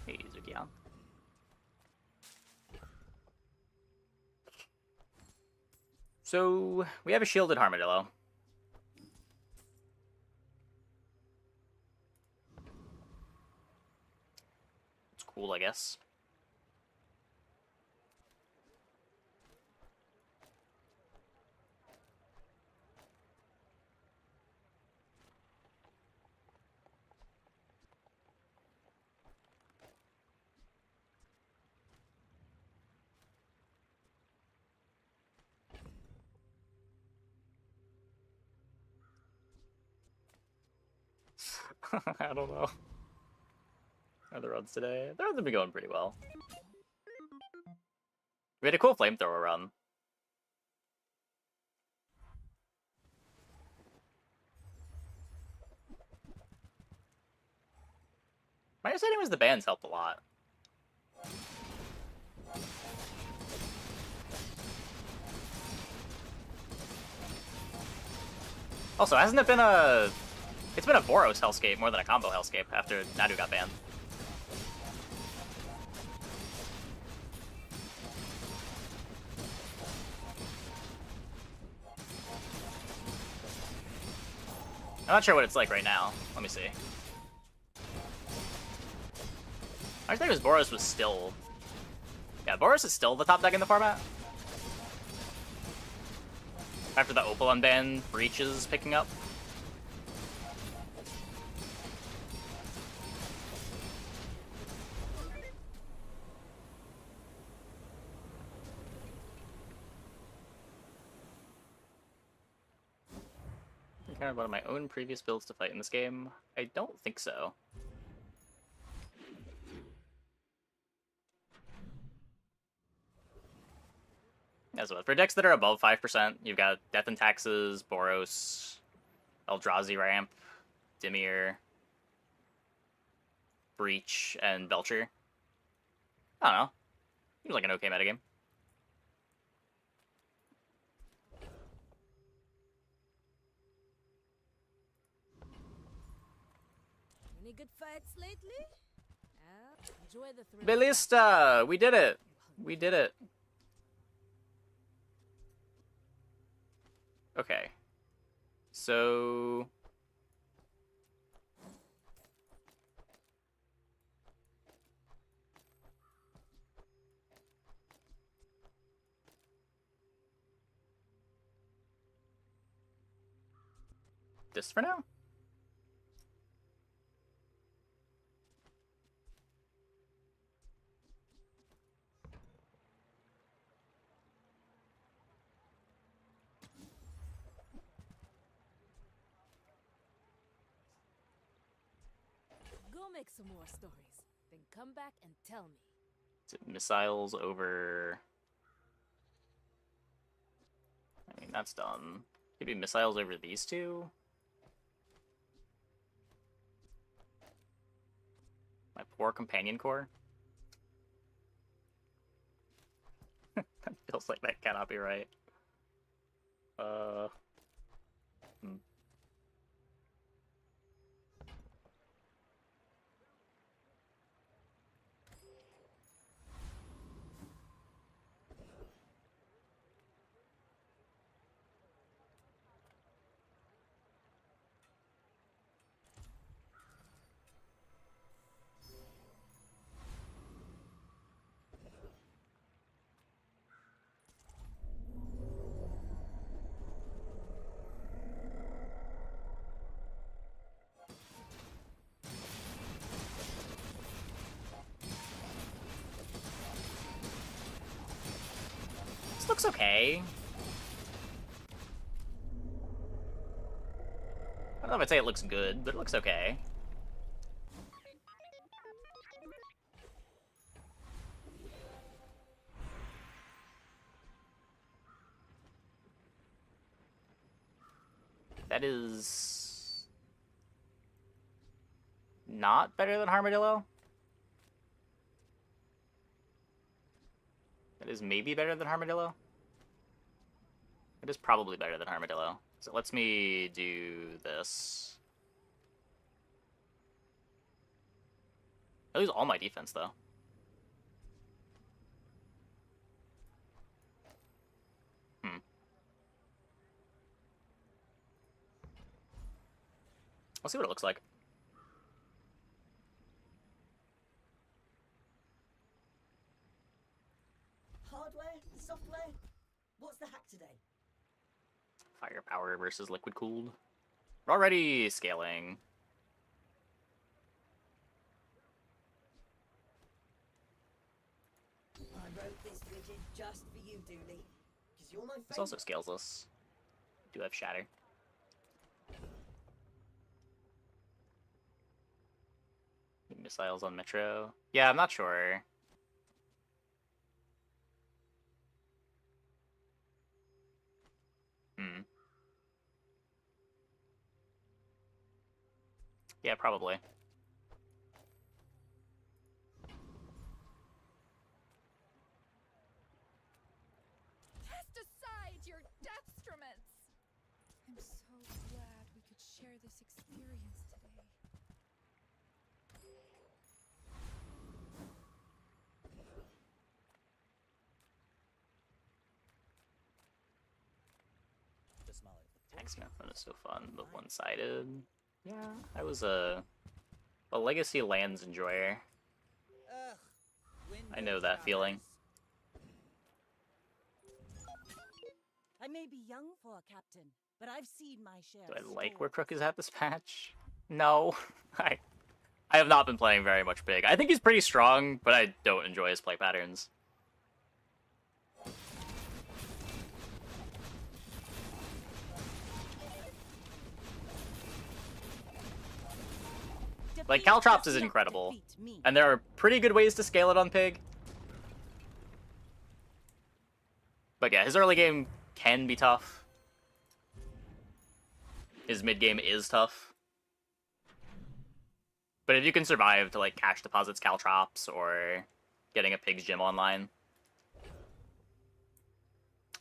Hey, Zukian. So, we have a shielded Armadillo. It's cool, I guess. I don't know. How are the runs today? The runs have been going pretty well. We had a cool flamethrower run. My understanding was the bands helped a lot. Also, hasn't it been a... It's been a Boros Hellscape more than a combo Hellscape after Nadu got banned. I'm not sure what it's like right now. Let me see. I think it was Boros was still... Yeah, Boros is still the top deck in the format. After the Opal unban, Breach is picking up. I'm kind of one of my own previous builds to fight in this game. I don't think so. Yeah, so for decks that are above 5%, you've got Death and Taxes, Boros, Eldrazi Ramp, Dimir, Breach, and Belcher. I don't know. Seems like an okay metagame. Any good fights lately? Enjoy the thrill. Belista! We did it! We did it. Okay. So... this for now? Go make some more stories, then come back and tell me. Is it missiles over... I mean, that's done. Could be missiles over these two? My poor companion core? That feels like that cannot be right. Hmm. looks okay. I don't know if I'd say it looks good, but it looks okay. That is not better than Armadillo. That is maybe better than Armadillo. It is probably better than Armadillo. So it lets me do this. I lose all my defense, though. Let's see what it looks like. Hardware? Software? What's the hack today? Firepower versus liquid cooled. We're already scaling. I wrote this widget just for you, Dooley. Because you're my friend. This also scales us. Do have shatter. Missiles on Metro. Yeah, I'm not sure. Yeah, probably. Cast aside your deathstruments! I'm so glad we could share this experience today. Tax method is so fun, but one-sided. Yeah, I was a legacy lands enjoyer. I know that feeling. I may be young for a captain, but I've seen my share. Do I like where Crook is at this patch? No. I have not been playing very much Big. I think he's pretty strong, but I don't enjoy his play patterns. Like, Caltrops is incredible, and there are pretty good ways to scale it on Pig. But yeah, his early game can be tough. His mid game is tough. But if you can survive to, like, cash deposits Caltrops or getting a Pig's Gym online.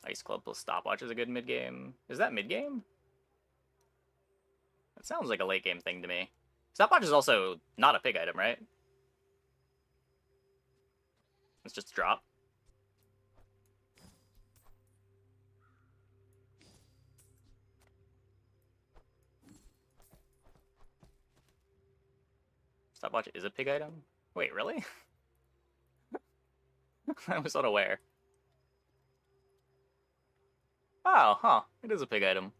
Ice Club plus Stopwatch is a good mid game. Is that mid game? That sounds like a late game thing to me. Stopwatch is also not a Pig item, right? It's just a drop. Stopwatch is a Pig item? Wait, really? I was unaware. Oh, huh. It is a Pig item.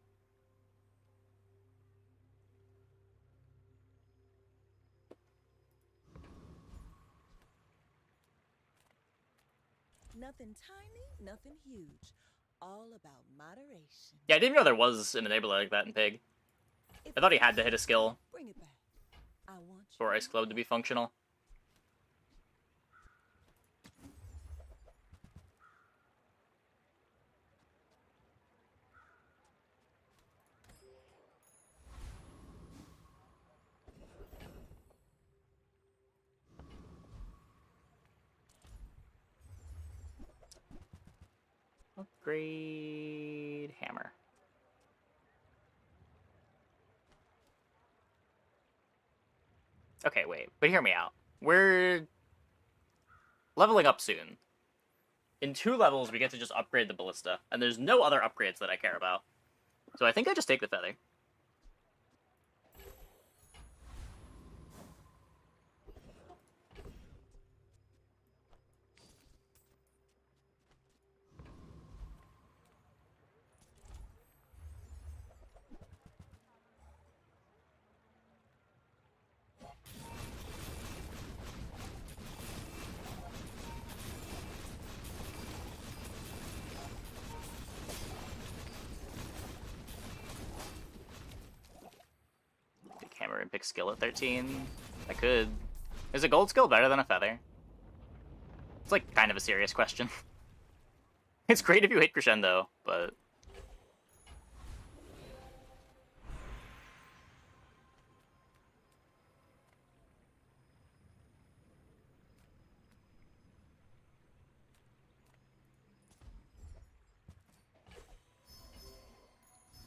Nothing tiny, nothing huge. All about moderation. Yeah, I didn't know there was an enabler like that in Pig. I thought he had to hit a skill Bring it back. I want you. for Ice Club to be functional. Upgrade hammer. Okay, wait, but hear me out. We're leveling up soon. In 2 levels, we get to just upgrade the ballista, and there's no other upgrades that I care about. So I think I just take the feather. pick skill at 13? I could. Is a gold skill better than a feather? It's like kind of a serious question. It's great if you hit crescendo, but...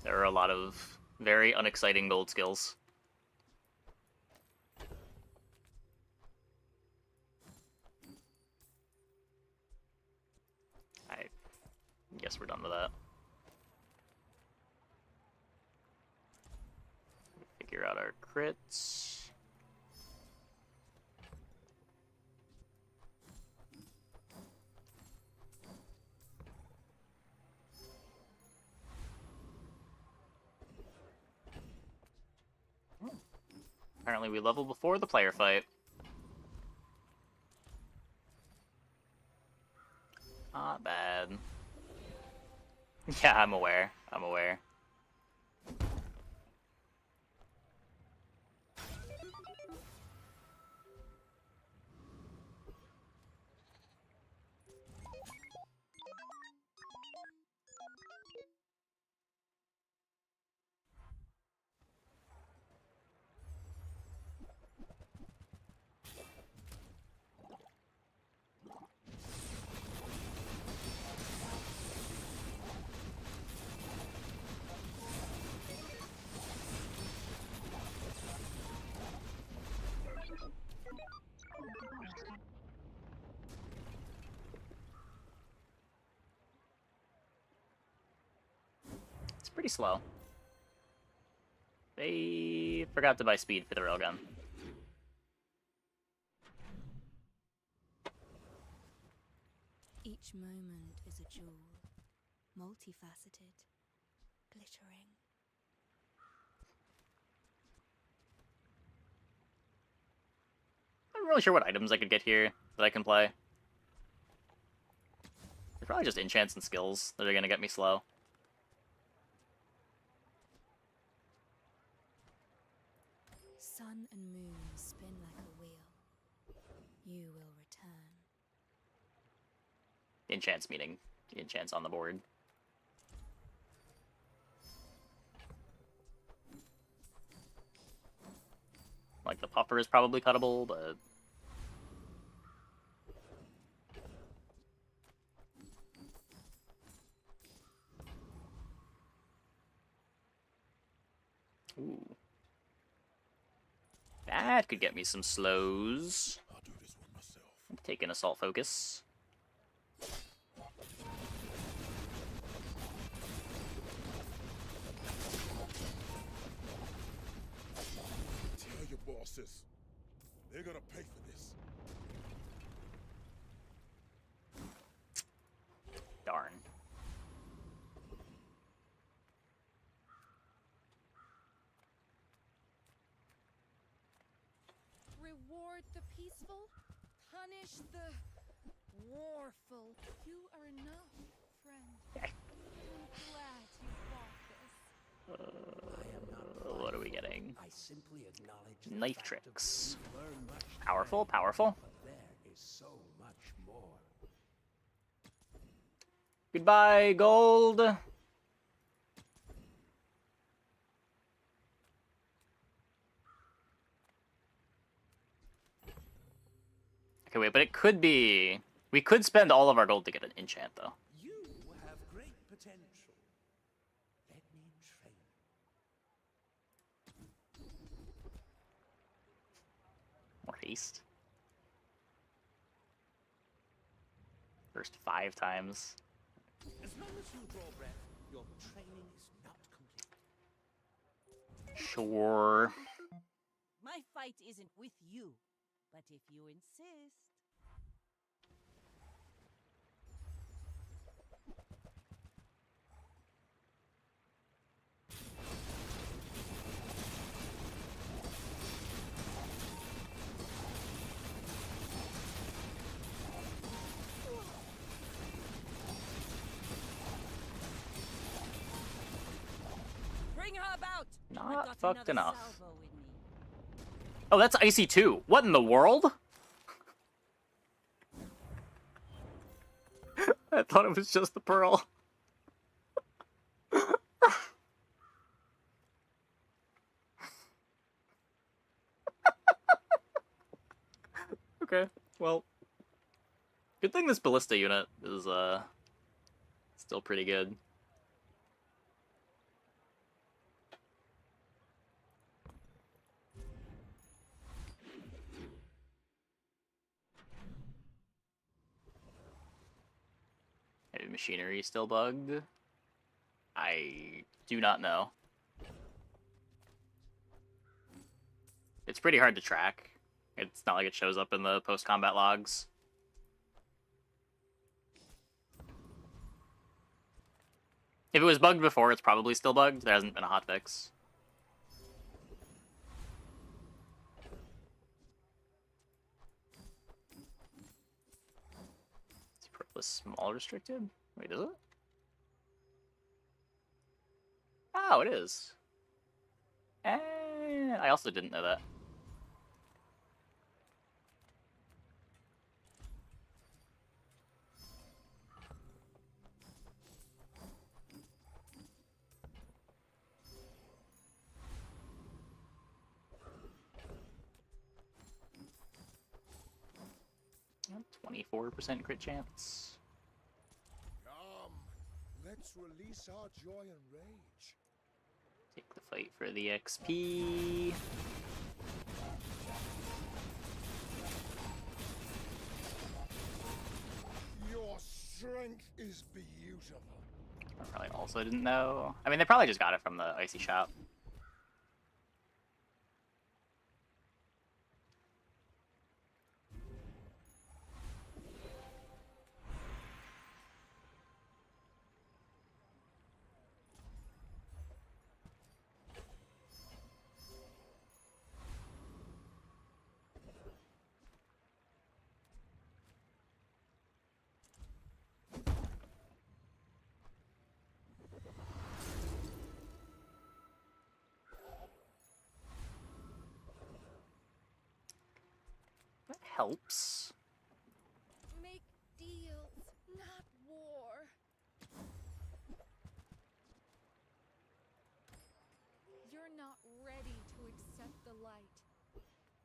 There are a lot of very unexciting gold skills. I guess we're done with that. Figure out our crits. Apparently we level before the player fight. Not bad. Yeah, I'm aware. I'm aware. It's pretty slow. They forgot to buy speed for the railgun. Each moment is a jewel, multifaceted, glittering. I'm not really sure what items I could get here that I can play. They're probably just enchants and skills that are gonna get me slow. Sun and moon spin like a wheel. You will return. Enchants meaning enchants on the board. Like the puffer is probably cuttable, but... Ooh. That could get me some slows. I'll do this one myself. I'm taking assault focus. Tell your bosses. They're gonna pay for this. Darn. Reward the peaceful, punish the warful. You are enough, friend. I'm glad you bought this. What are we getting? I simply acknowledge the Knife fact tricks. of you learn much Powerful, today, powerful. but there is so much more. Goodbye, gold. Okay, wait, but it could be... We could spend all of our gold to get an enchant, though. You have great potential. Let me train you. More haste. First 5 times. As long as you draw breath, your training is not complete. Sure. My fight isn't with you, but if you insist. Bring her about. I've Not got fucked another enough. salvo in me. Oh, that's Icy too. What in the world? I thought it was just the pearl. Okay, well, good thing this ballista unit is still pretty good. Maybe machinery still bugged. I do not know. It's pretty hard to track. It's not like it shows up in the post-combat logs. If it was bugged before, it's probably still bugged. There hasn't been a hotfix. Is Purple small restricted? Wait, is it? Oh, it is. I also didn't know that. Yep, 24% crit chance. Come, let's release our joy and rage. Take the fight for the XP. Your strength is beautiful. I probably also didn't know. I mean, they probably just got it from the Icy shop. That helps. Make deals, not war. You're not ready to accept the light.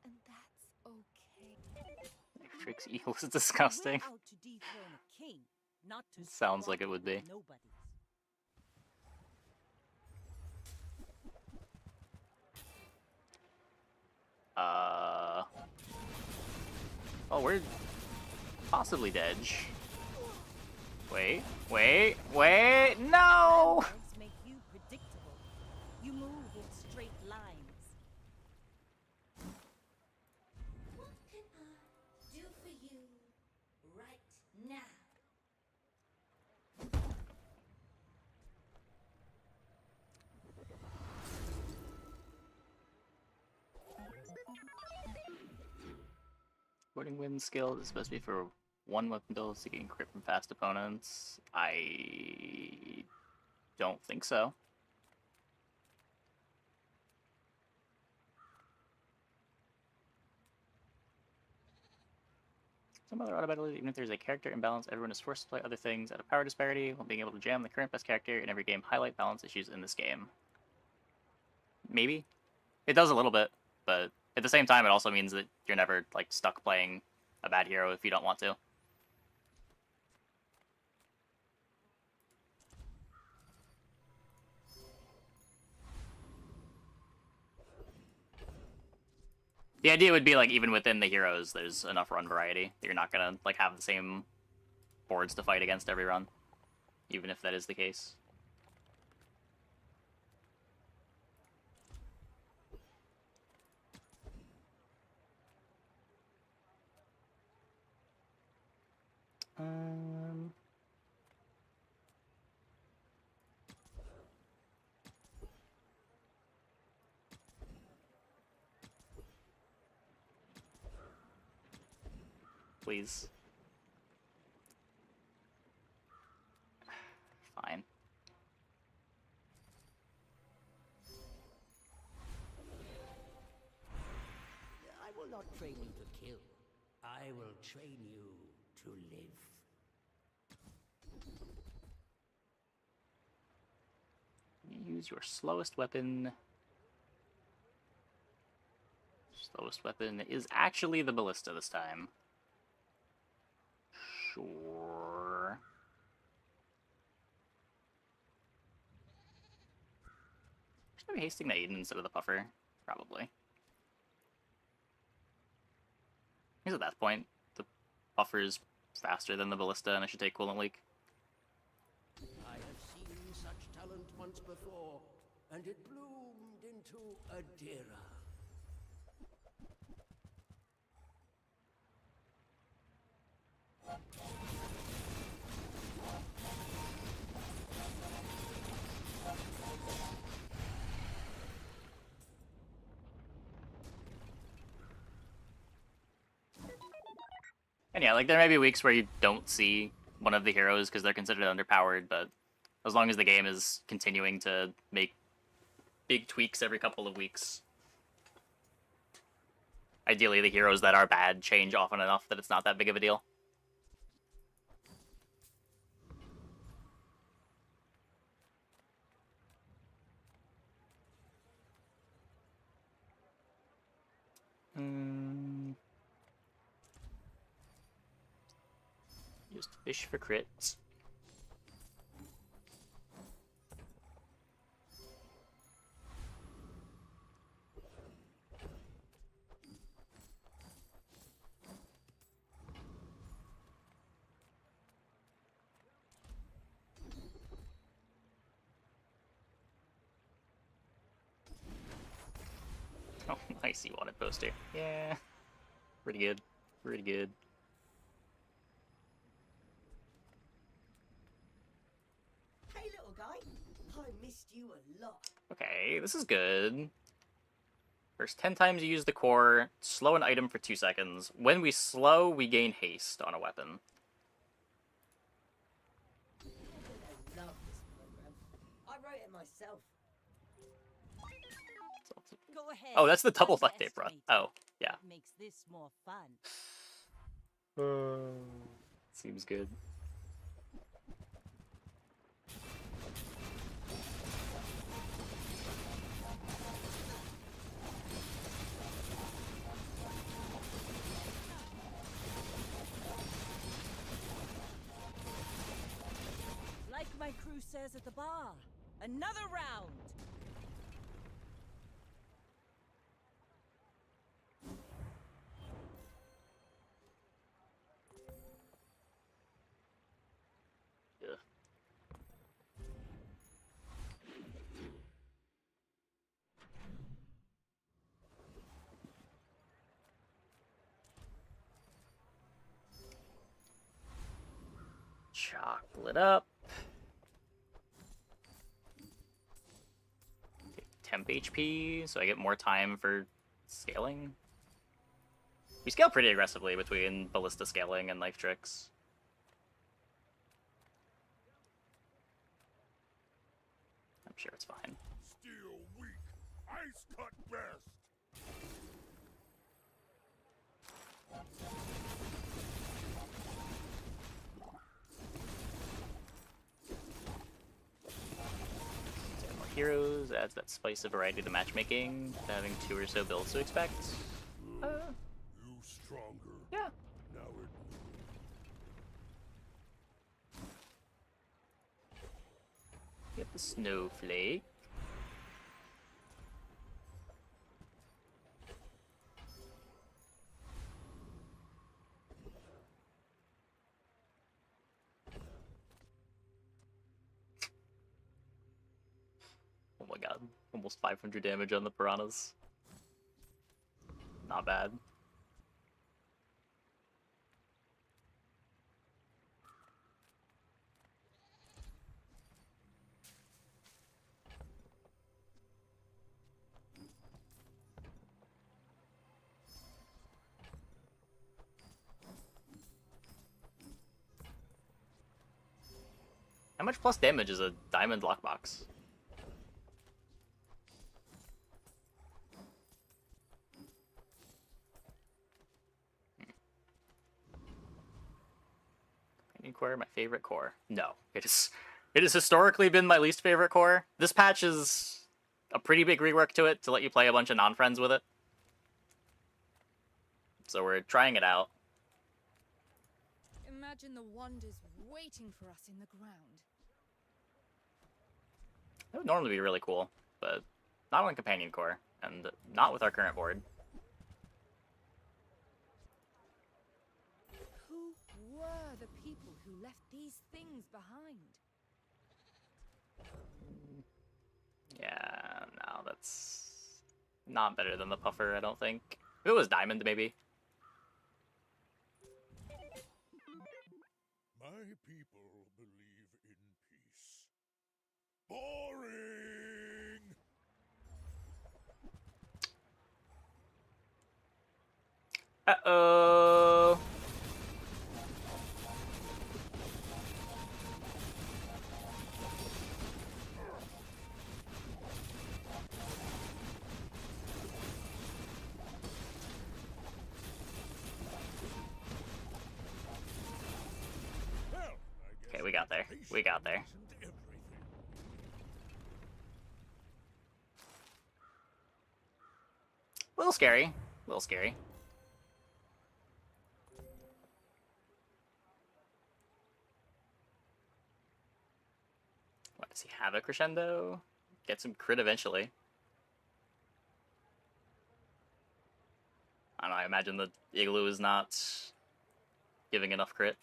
And that's okay. Matrix Eagle is disgusting. We're out to dethrone a king, not to Sounds like it would be. nobodies. Oh, we're possibly dead. Wait, no! Landmarks make you predictable. You move in straight lines. What can I do for you right now? Sporting Wind skill is supposed to be for one weapon build to gain crit from fast opponents. I don't think so. Some other auto battles, even if there's a character imbalance, everyone is forced to play other things at a power disparity while being able to jam the current best character in every game, highlight balance issues in this game. Maybe? It does a little bit, but at the same time, it also means that you're never like stuck playing a bad hero if you don't want to. The idea would be like even within the heroes, there's enough run variety that you're not gonna like have the same boards to fight against every run, even if that is the case. Please. Fine. I will train you to live. Use your slowest weapon. Slowest weapon is actually the ballista this time. Sure. Should I be hasting the Aiden instead of the puffer? Probably. Because at that point, the puffer is faster than the ballista, and I should take coolant leak. I have seen such talent once before, and it bloomed into Adira. And yeah, like there may be weeks where you don't see one of the heroes because they're considered underpowered, but as long as the game is continuing to make big tweaks every couple of weeks, ideally the heroes that are bad change often enough that it's not that big of a deal. Just fish for crits. Oh, nice, you wanted poster. Yeah. Pretty good. Pretty good. Hey, little guy. I missed you a lot. Okay, this is good. First 10 times you use the core, slow an item for 2 seconds. When we slow, we gain haste on a weapon. I love this program. I wrote it myself. Go ahead. Oh, that's the double duct tape run. Underestimate Oh, yeah. it. Makes this more fun. Seems good. Like my crew says at the bar, another round. Yeah. Chocolate up. Temp HP, so I get more time for scaling. We scale pretty aggressively between ballista scaling and knife tricks. I'm sure it's fine. Still weak. Ice cut best. More heroes adds that spice of variety to matchmaking, having 2 or so builds to expect. You stronger. Yeah. Now it. Get the snowflake. Oh my god, almost 500 damage on the piranhas. Not bad. How much plus damage is a diamond lockbox? Companion core my favorite core? No, it is. It has historically been my least favorite core. This patch is a pretty big rework to it to let you play a bunch of non-friends with it. So we're trying it out. Imagine the wonders waiting for us in the ground. That would normally be really cool, but not on Companion core, and not with our current board. Who were the people who left these things behind? Yeah, no, that's not better than the Puffer, I don't think. If it was Diamond, maybe. My people believe in peace. Boring! Uh-oh. Okay, we got there. We got there. A little scary. A little scary. What, does he have a crescendo? Get some crit eventually. I don't know, I imagine the Igloo is not giving enough crit.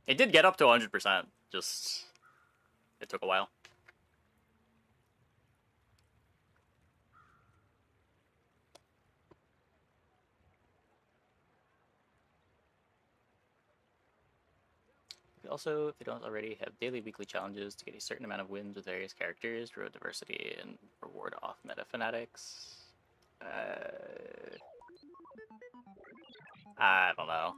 It did get up to 100%, just it took a while. We also, if they don't already, have daily weekly challenges to get a certain amount of wins with various characters, grow diversity, and reward off-meta fanatics. I don't know.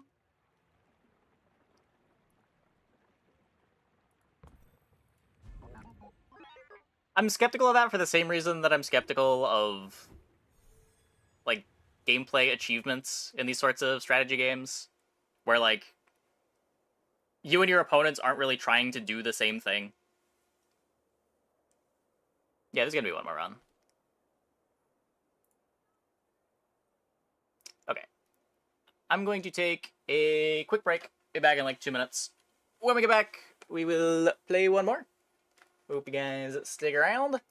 I'm skeptical of that for the same reason that I'm skeptical of, like, gameplay achievements in these sorts of strategy games, where, like, you and your opponents aren't really trying to do the same thing. Yeah, there's gonna be one more run. Okay. I'm going to take a quick break. Be back in like 2 minutes. When we get back, we will play one more. Hope you guys stick around.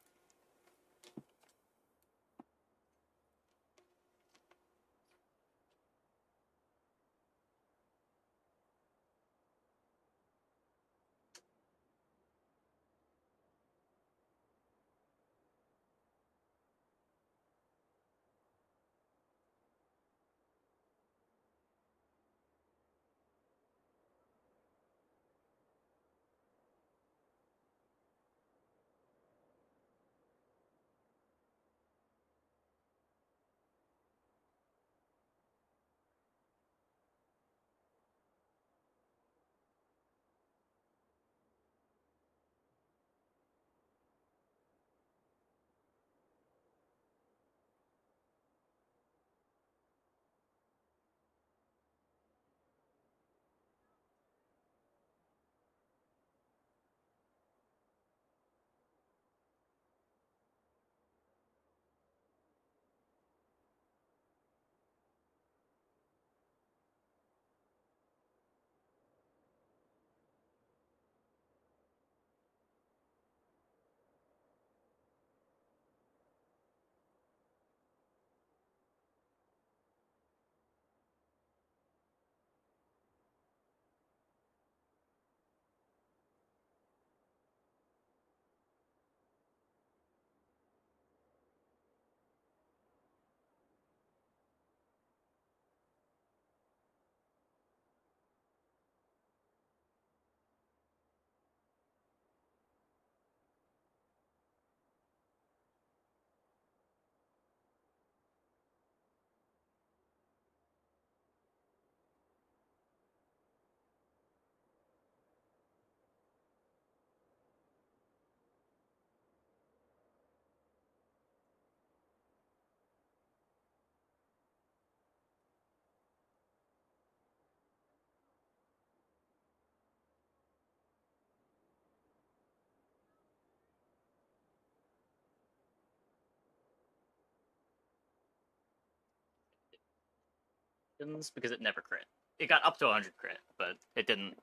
because it never crit. It got up to 100 crit, but it didn't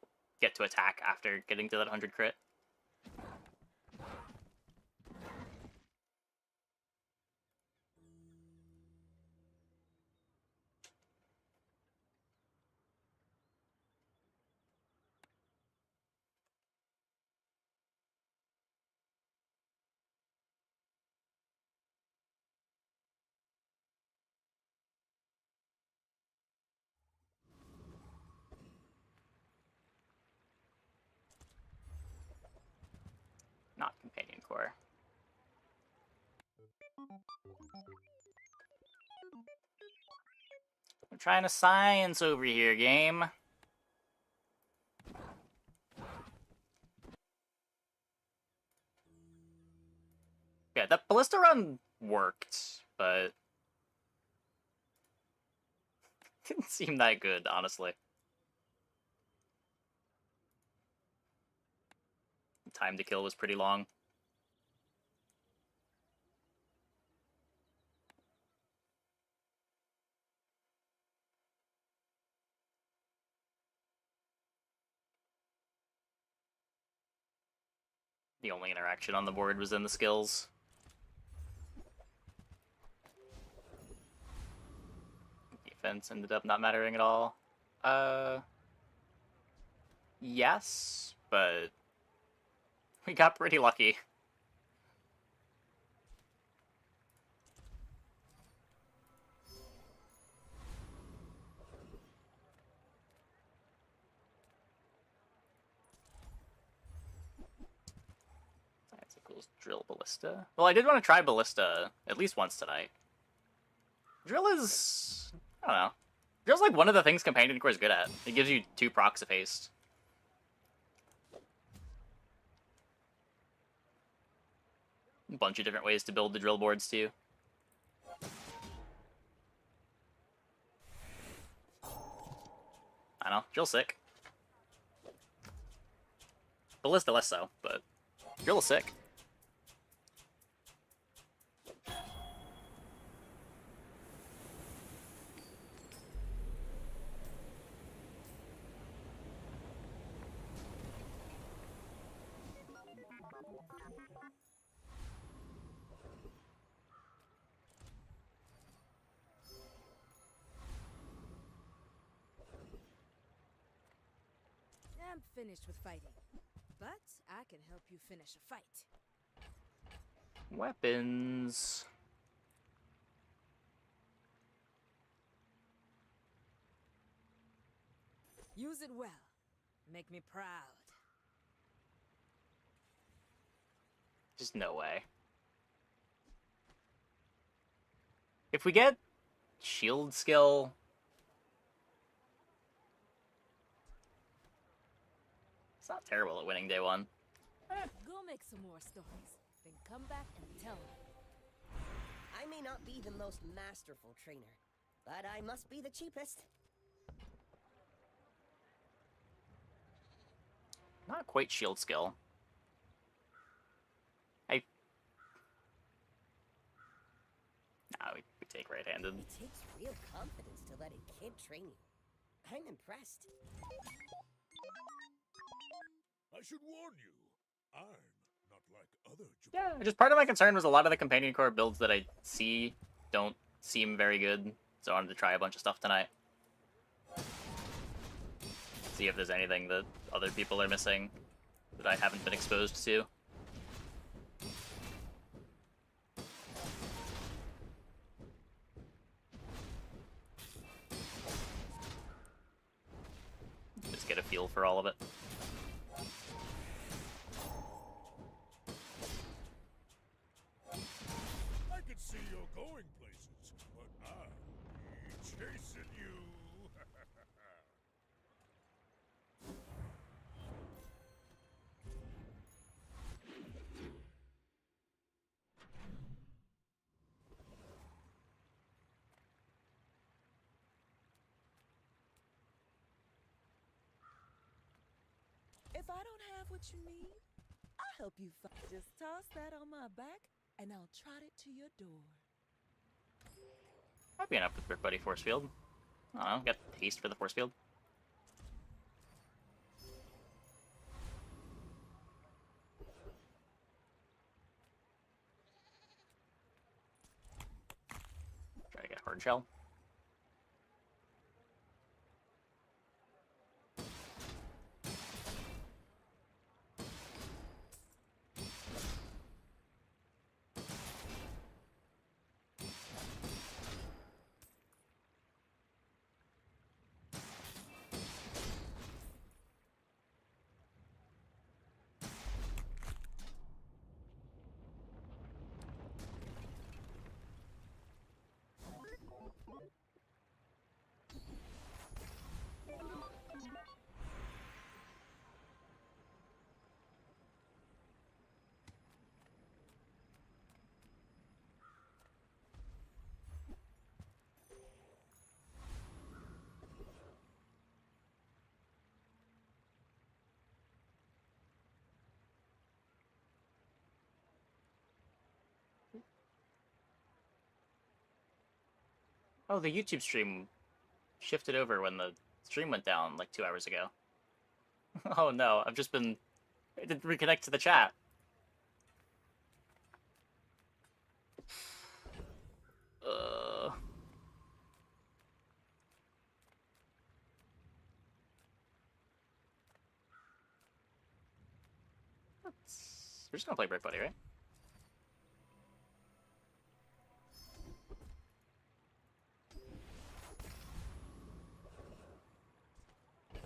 get to attack after getting to that 100 crit. Not companion core. I'm trying to science over here, game. Yeah, that ballista run worked, but didn't seem that good, honestly. Time to kill was pretty long. The only interaction on the board was in the skills. Defense ended up not mattering at all. Yes, but we got pretty lucky. That's a cool drill ballista. Well, I did want to try ballista at least once tonight. Drill is... I don't know. Drill's like one of the things Companion Core is good at. It gives you 2 procs of haste. A bunch of different ways to build the drill boards, too. I know, drill's sick. Ballista less so, but drill is sick. I'm finished with fighting, but I can help you finish a fight. Weapons. Use it well. Make me proud. Just no way. If we get shield skill... It's not terrible at winning day 1. Go make some more stories, then come back and tell me. I may not be the most masterful trainer, but I must be the cheapest. Not quite shield skill. Nah, we take right-handed. It takes real confidence to let a kid train you. I'm impressed. I should warn you, I'm not like other Yeah, just part of my concern was a lot of the Companion Core builds that I see don't seem very good, so I wanted to try a bunch of stuff tonight. See if there's anything that other people are missing that I haven't been exposed to. Just get a feel for all of it. I can see you're going places, but I'm chasing you. If I don't have what you need, I'll help you find. Just toss that on my back, and I'll trot it to your door. Might be enough with Brick Buddy Force Field. I don't know, get haste for the force field. Try to get hard shell. Oh, the YouTube stream shifted over when the stream went down like 2 hours ago. Oh no, I've just been... I didn't reconnect to the chat. Uh... We're just gonna play Brick Buddy, right?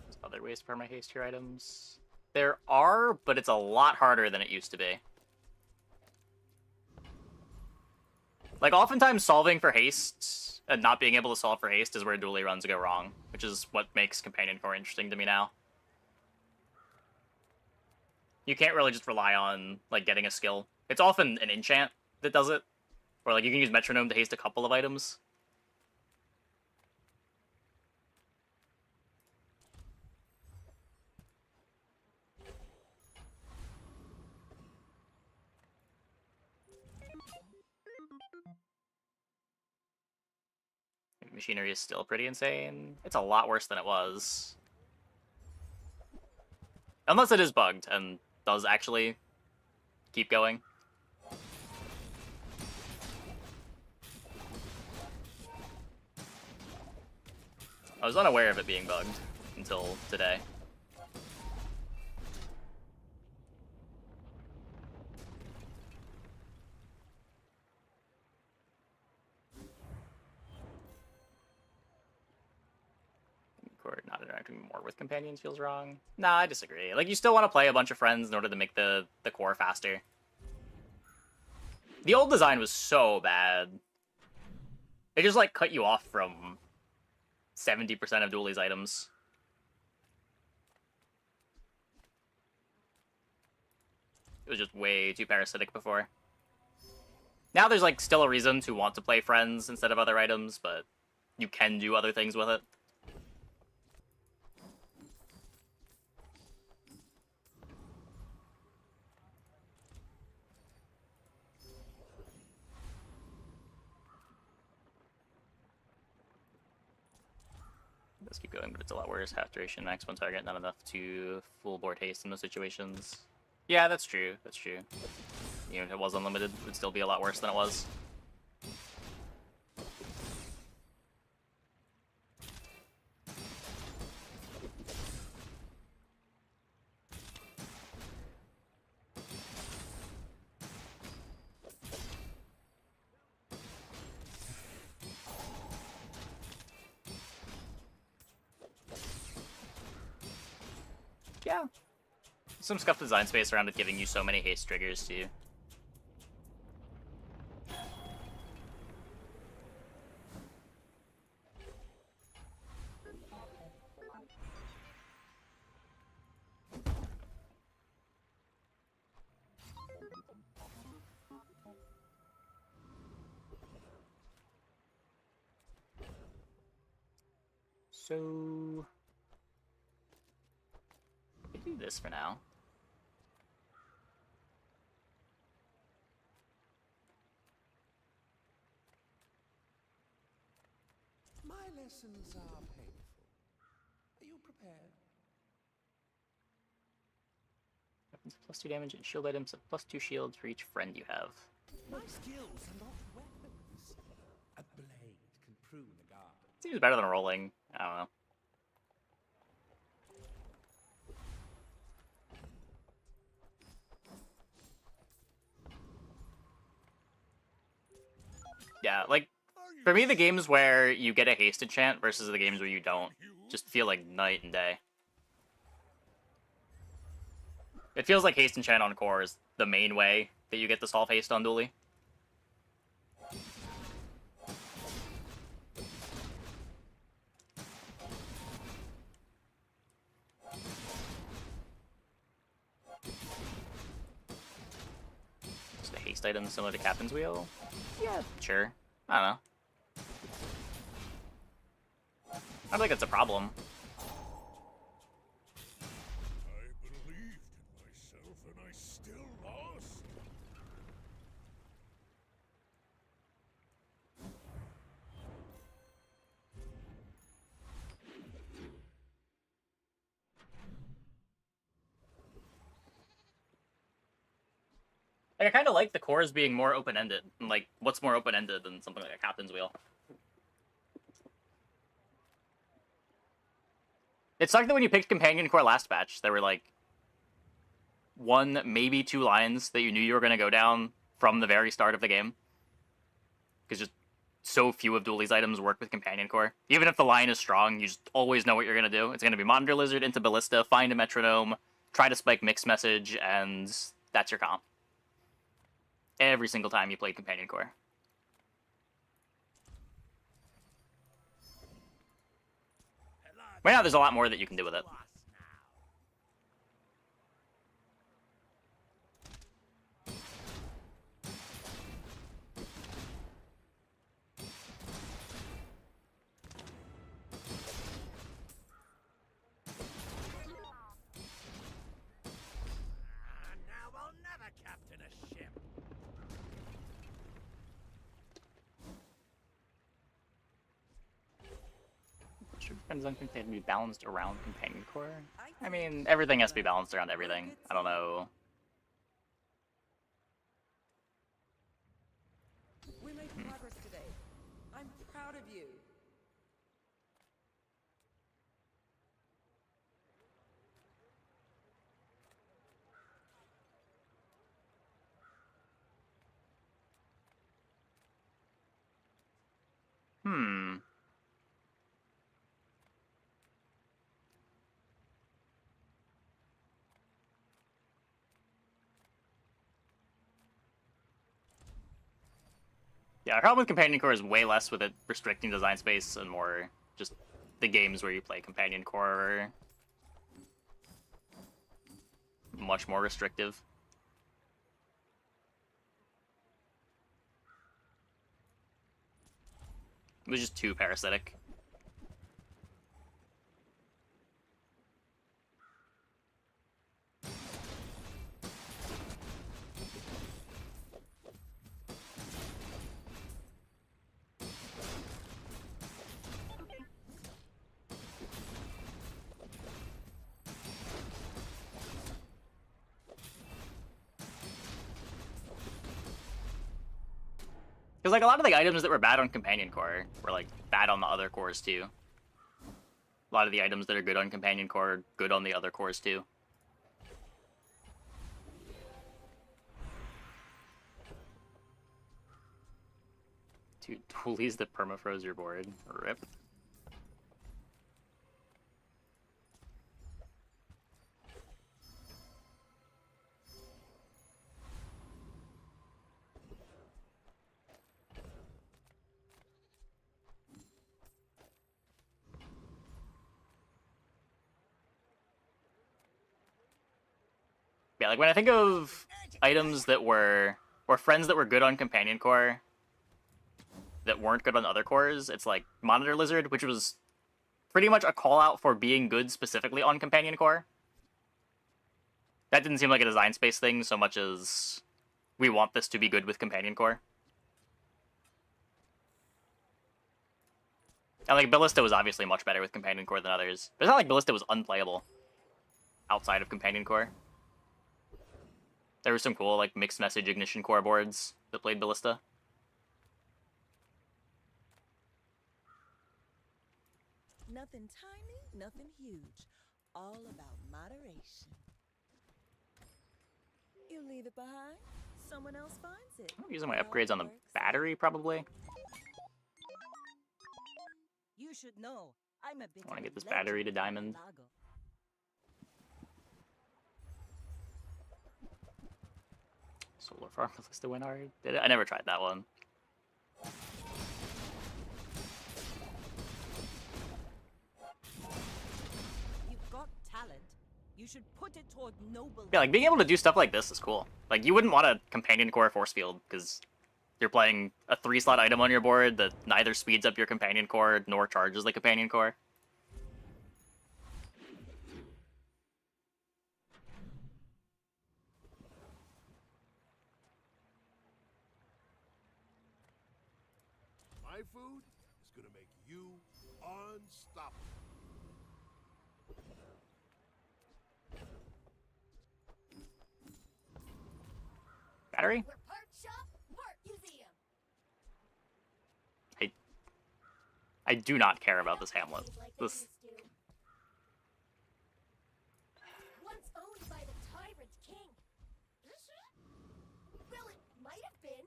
There's other ways to perma haste your items. There are, but it's a lot harder than it used to be. Like, oftentimes solving for haste and not being able to solve for haste is where dually runs go wrong, which is what makes Companion Core interesting to me now. You can't really just rely on, like, getting a skill. It's often an enchant that does it, or, like, you can use Metronome to haste a couple of items. Machinery is still pretty insane. It's a lot worse than it was. Unless it is bugged and does actually keep going. I was unaware of it being bugged until today. Not interacting more with companions feels wrong. Nah, I disagree. Like, you still want to play a bunch of friends in order to make the core faster. The old design was so bad. It just, like, cut you off from 70% of Duali's items. It was just way too parasitic before. Now there's, like, still a reason to want to play friends instead of other items, but you can do other things with it. Let's keep going, but it's a lot worse. Half duration, max one target, not enough to full board haste in those situations. Yeah, that's true. That's true. Even if it was unlimited, it would still be a lot worse than it was. Yeah. Some scuffed design space around it giving you so many haste triggers, too. So... we can do this for now. My lessons are painful. Are you prepared? Weapons +2 damage and shield items have +2 shields for each friend you have. My skills are not weapons. A blade can prune a garden. Seems better than rolling. I don't know. Yeah, like, for me, the games where you get a haste enchant versus the games where you don't just feel like night and day. It feels like haste enchant on core is the main way that you get the solve haste on dually. Just a haste item similar to Captain's Wheel? Yeah, sure. I don't know. I don't think it's a problem. I believed in myself and I still lost. Like, I kind of like the cores being more open-ended. And, like, what's more open-ended than something like a Captain's Wheel? It sucked that when you picked Companion Core last batch, there were, like, 1, maybe 2 lines that you knew you were going to go down from the very start of the game. Because just so few of Dooley's items work with Companion Core. Even if the line is strong, you just always know what you're going to do. It's going to be Monitor Lizard into Ballista, find a Metronome, try to spike Mixed Message, and that's your comp. Every single time you played Companion Core. Right now, there's a lot more that you can do with it. Now I'll never captain a ship. Friends don't think they have to be balanced around Companion Core. I mean, everything has to be balanced around everything. I don't know. We made progress today. I'm proud of you. Hmm. Yeah, the problem with Companion Core is way less with it restricting design space and more just the games where you play Companion Core are much more restrictive. It was just too parasitic. Because, like, a lot of the items that were bad on Companion Core were, like, bad on the other cores, too. A lot of the items that are good on Companion Core are good on the other cores, too. Dude, Dooley's that permafroze your board. Rip. Yeah, like, when I think of items that were... or friends that were good on Companion Core that weren't good on other cores, it's like Monitor Lizard, which was pretty much a call-out for being good specifically on Companion Core. That didn't seem like a design space thing so much as we want this to be good with Companion Core. And like Ballista was obviously much better with Companion Core than others. But it's not like Ballista was unplayable outside of Companion Core. There were some cool like mixed message Ignition Core boards that played Ballista. Nothing tiny, nothing huge. All about moderation. You leave it behind, someone else finds it. I'm using my It all upgrades on the works out. battery, probably. You should know. I'm a bit I want to of get a this battery to legend in diamond. Lago. Solar Farm Ballista Winard. Did it? I never tried that one. You've got talent. You should put it toward noble. Yeah, like being able to do stuff like this is cool. Like you wouldn't want a Companion Core Force Field because you're playing a 3-slot item on your board that neither speeds up your Companion Core nor charges the Companion Core. My food is gonna make you unstoppable. Battery? We're part shop, part museum. I do not care about this hamlet. This Once owned by the tyrant king. Well, it might have been.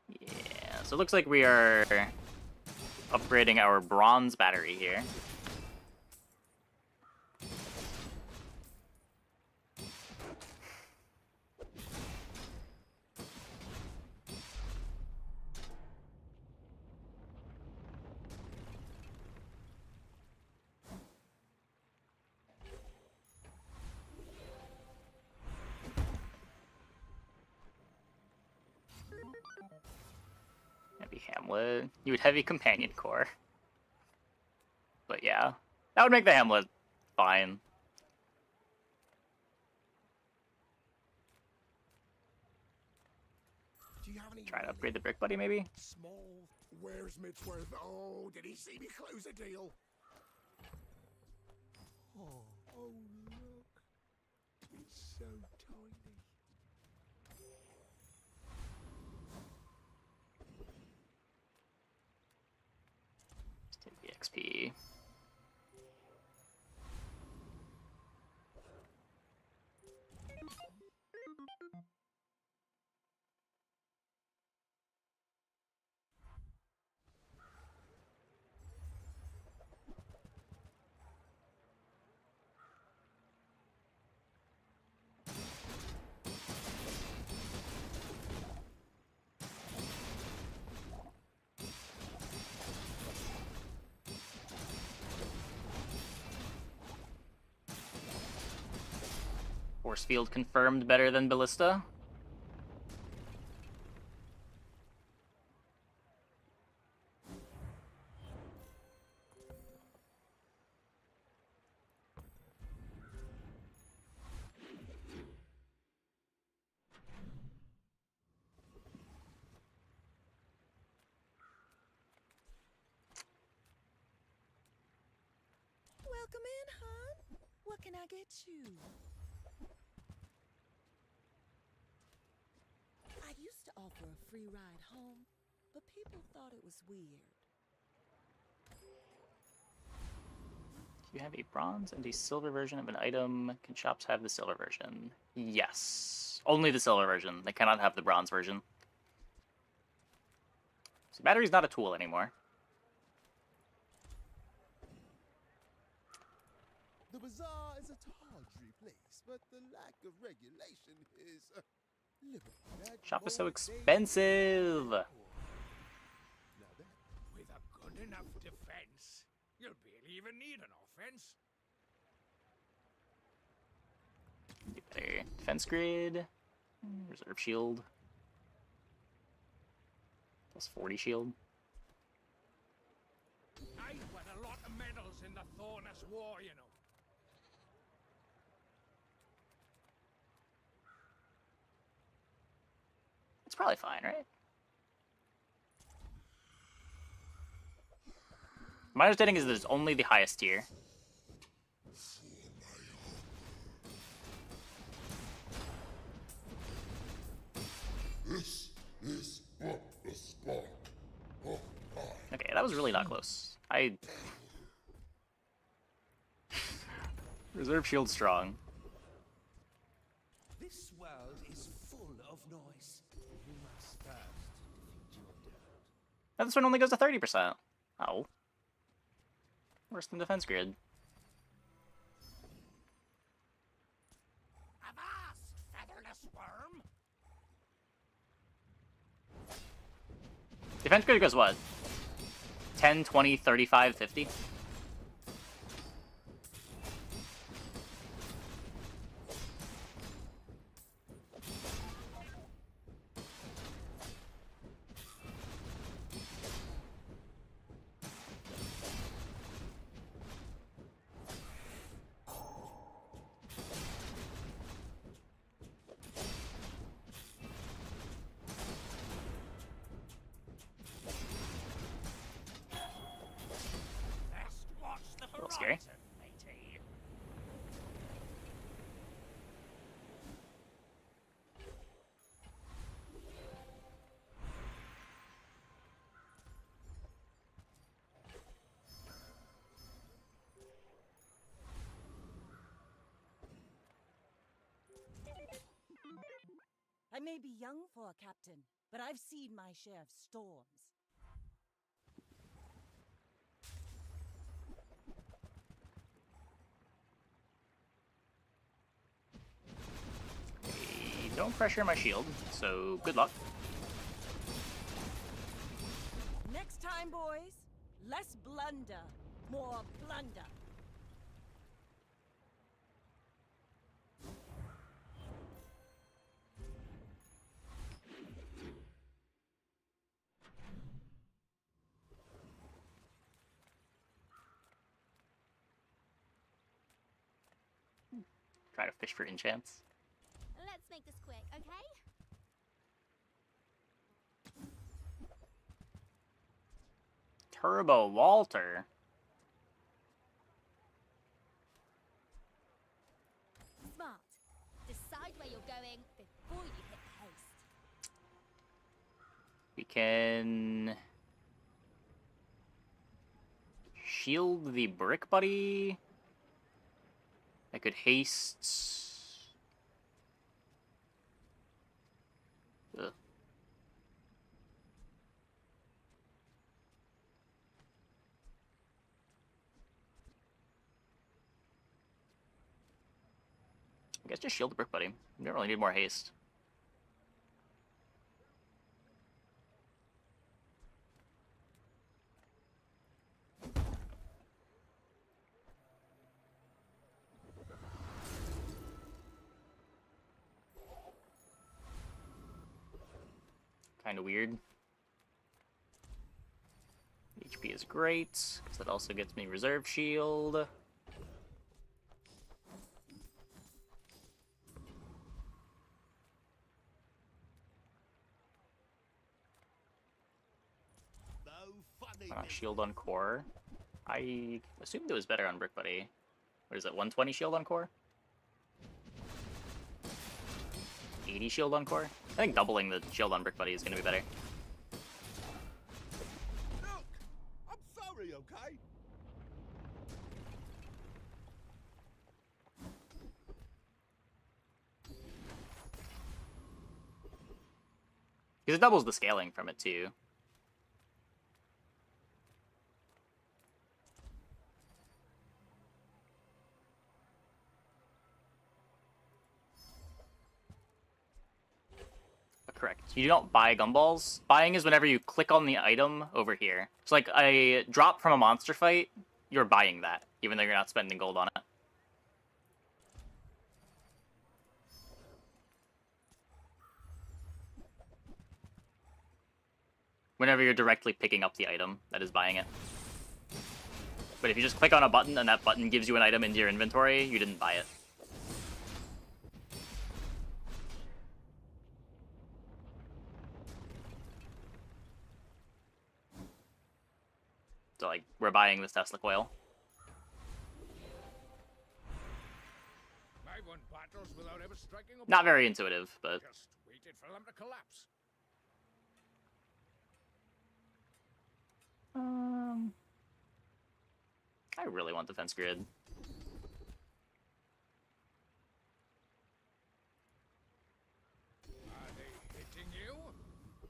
yeah, so it looks like we are upgrading our bronze battery here. Heavy Hamlet. You would heavy Companion Core. But yeah, that would make the Hamlet fine. Do you have any Try to upgrade the Brick Buddy, maybe? small? Where's Midsworth? Oh, did he see me close a deal? Oh, oh look. It's so tiny. Let's take the XP. Force Field confirmed better than Ballista. Welcome in, hon. What can I get you? I used to offer a free ride home, but people thought it was weird. Do you have a bronze and a silver version of an item? Can shops have the silver version? Yes. Only the silver version. They cannot have the bronze version. So battery's not a tool anymore. The bazaar is a tawdry place, but the lack of regulation is liberal. Shop is so expensive. With a good enough defense, you'll barely even need an offense. Better defense grid. Reserve shield. Plus 40 shield. I won a lot of medals in the Thornus War, you know. It's probably fine, right? My understanding is that it's only the highest tier. This is what the spark of life. Okay, that was really not close. Reserve shield strong. This world is full of noise. You must first defeat your doubt. Now this one only goes to 30%. Oh. Worse than defense grid. Avast, featherless worm! Defense grid goes what? 10, 20, 35, 50? A little scary. I may be young for a captain, but I've seen my share of storms. They don't pressure my shield, so good luck. Next time, boys, less blunder, more plunder. Try to fish for enchants. Let's make this quick, okay? Turbo Walter. Smart. Decide where you're going before you hit the haste. We can shield the brick buddy. I could haste. Ugh. I guess just shield the brick buddy. We don't really need more haste. Kind of weird. HP is great, because that also gets me reserve shield. Shield on core. I assumed it was better on Brick Buddy. What is it, 120 shield on core? 80 shield on core? I think doubling the shield on Brick Buddy is going to be better. Look! I'm sorry, okay? Because it doubles the scaling from it too. Correct. You don't buy gumballs. Buying is whenever you click on the item over here. It's like a drop from a monster fight, you're buying that, even though you're not spending gold on it. Whenever you're directly picking up the item, that is buying it. But if you just click on a button and that button gives you an item into your inventory, you didn't buy it. So, like, we're buying this Tesla coil. I won battles without ever striking a Not blow. very intuitive, but... Just waited for them to collapse. I really want defense grid. Are they hitting you?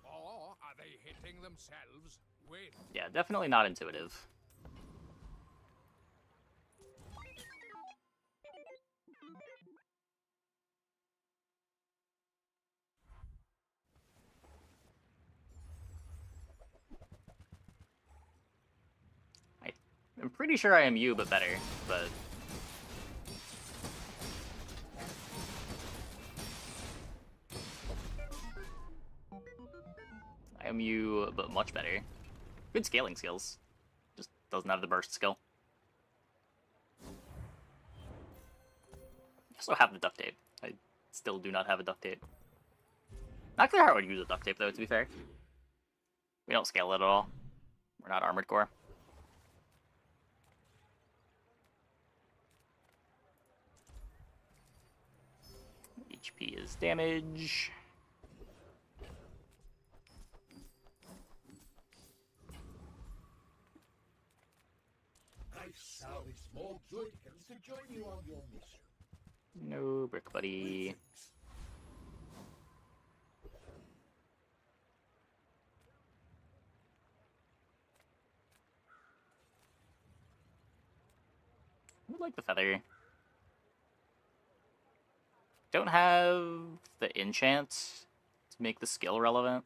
Or are they hitting themselves with? Yeah, definitely not intuitive. I'm pretty sure I am you, but better, but... I am you, but much better. Good scaling skills. Just doesn't have the burst skill. I also have the duct tape. I still do not have a duct tape. Not clear how I would use a duct tape, though, to be fair. We don't scale it at all. We're not armored core. HP is damage. I've salvaged more Droidicans to join you on your mission. No brick buddy. I would like the feather. Don't have the enchant to make the skill relevant.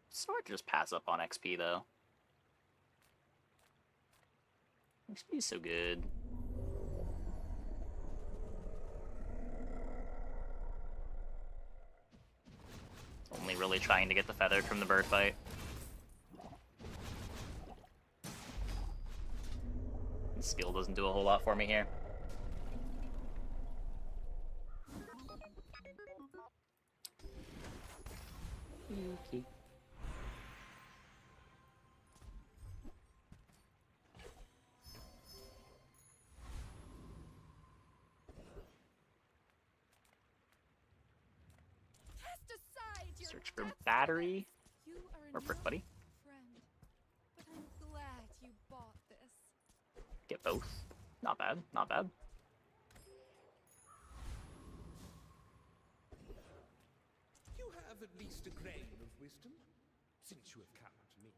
Smart to just pass up on XP, though. XP is so good. Only really trying to get the feather from the bird fight. Skill doesn't do a whole lot for me here. Okay. Search for battery or brick buddy. Friend, but I'm glad you bought this. Get both. Not bad, not bad. You have at least a grain of wisdom, since you have come to me.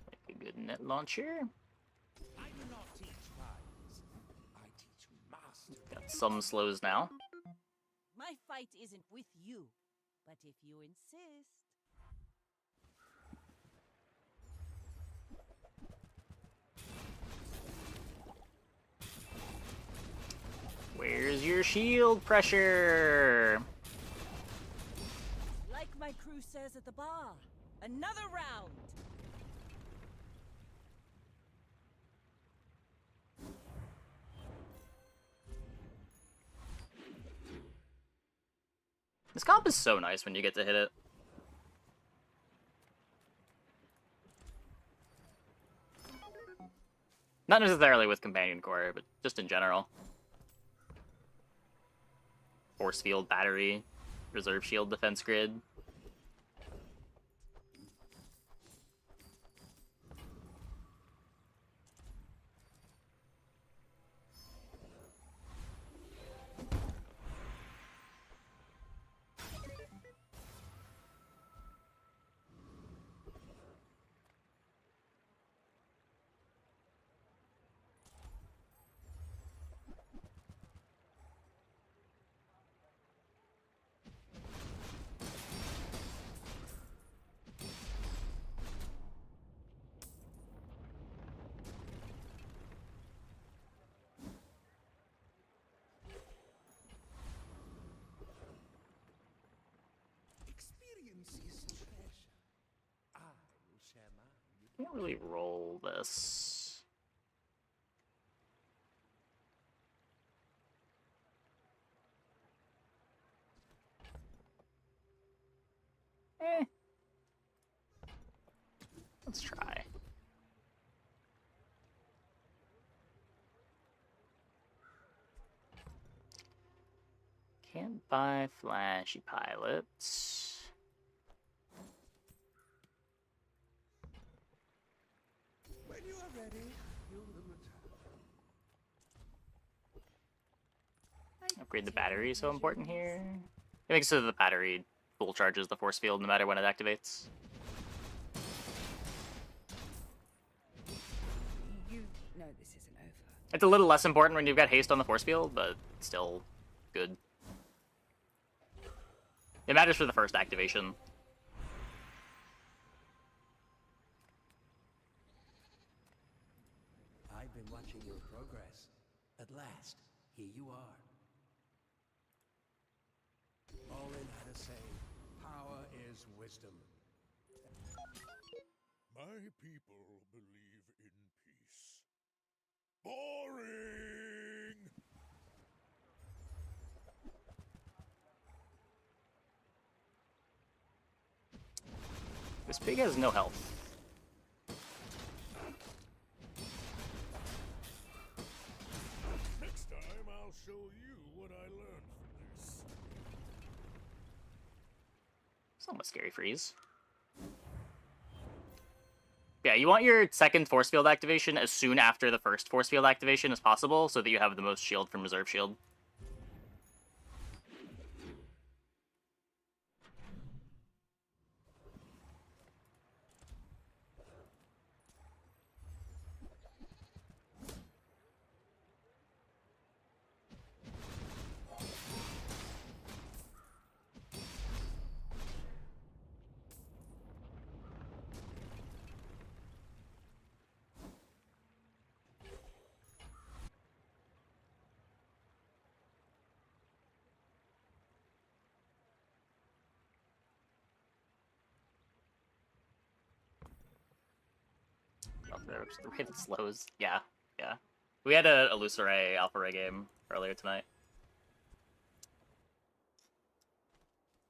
Like a good net launcher. I do not teach rise. I teach mastery. Got some slows now. My fight isn't with you, but if you insist. Where's your shield pressure? Like my crew says at the bar, another round. This comp is so nice when you get to hit it. Not necessarily with Companion Core, but just in general. Force field, battery, reserve shield, defense grid. Can't really roll this. Eh. Let's try. Can't buy flashy pilots. When you are ready, you'll return. Upgrade the battery is so important here. It makes it so the battery full charges the force field no matter when it activates. You know this isn't over. It's a little less important when you've got haste on the force field, but still good. It matters for the first activation. I've been watching your progress. At last, here you are. All in had a saying, power is wisdom. My people believe in peace. Boring! This pig has no health. Next time I'll show you what I learned from this. It's not a scary freeze. Yeah, you want your second force field activation as soon after the first force field activation as possible so that you have the most shield from reserve shield. Oh, the way that slows. Yeah, yeah. We had a Lucere Alpha Ray game earlier tonight.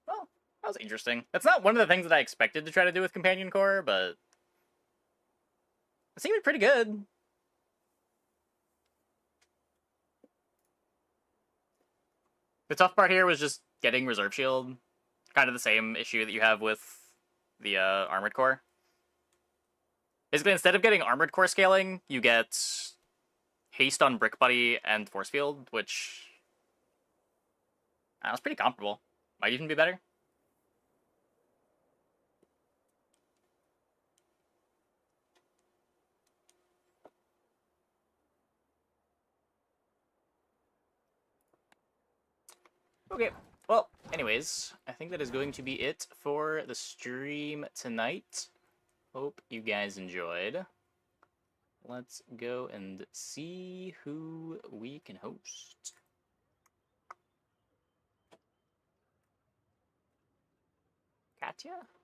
Well, that was interesting. That's not one of the things that I expected to try to do with Companion Core, but it seemed pretty good. The tough part here was just getting Reserve Shield. Kind of the same issue that you have with the Armored Core. Basically, instead of getting Armored Core scaling, you get haste on Brick Buddy and Force Field, which was pretty comparable. Might even be better. Okay, well, anyways, I think that is going to be it for the stream tonight. Hope you guys enjoyed. Let's go and see who we can host. Katya?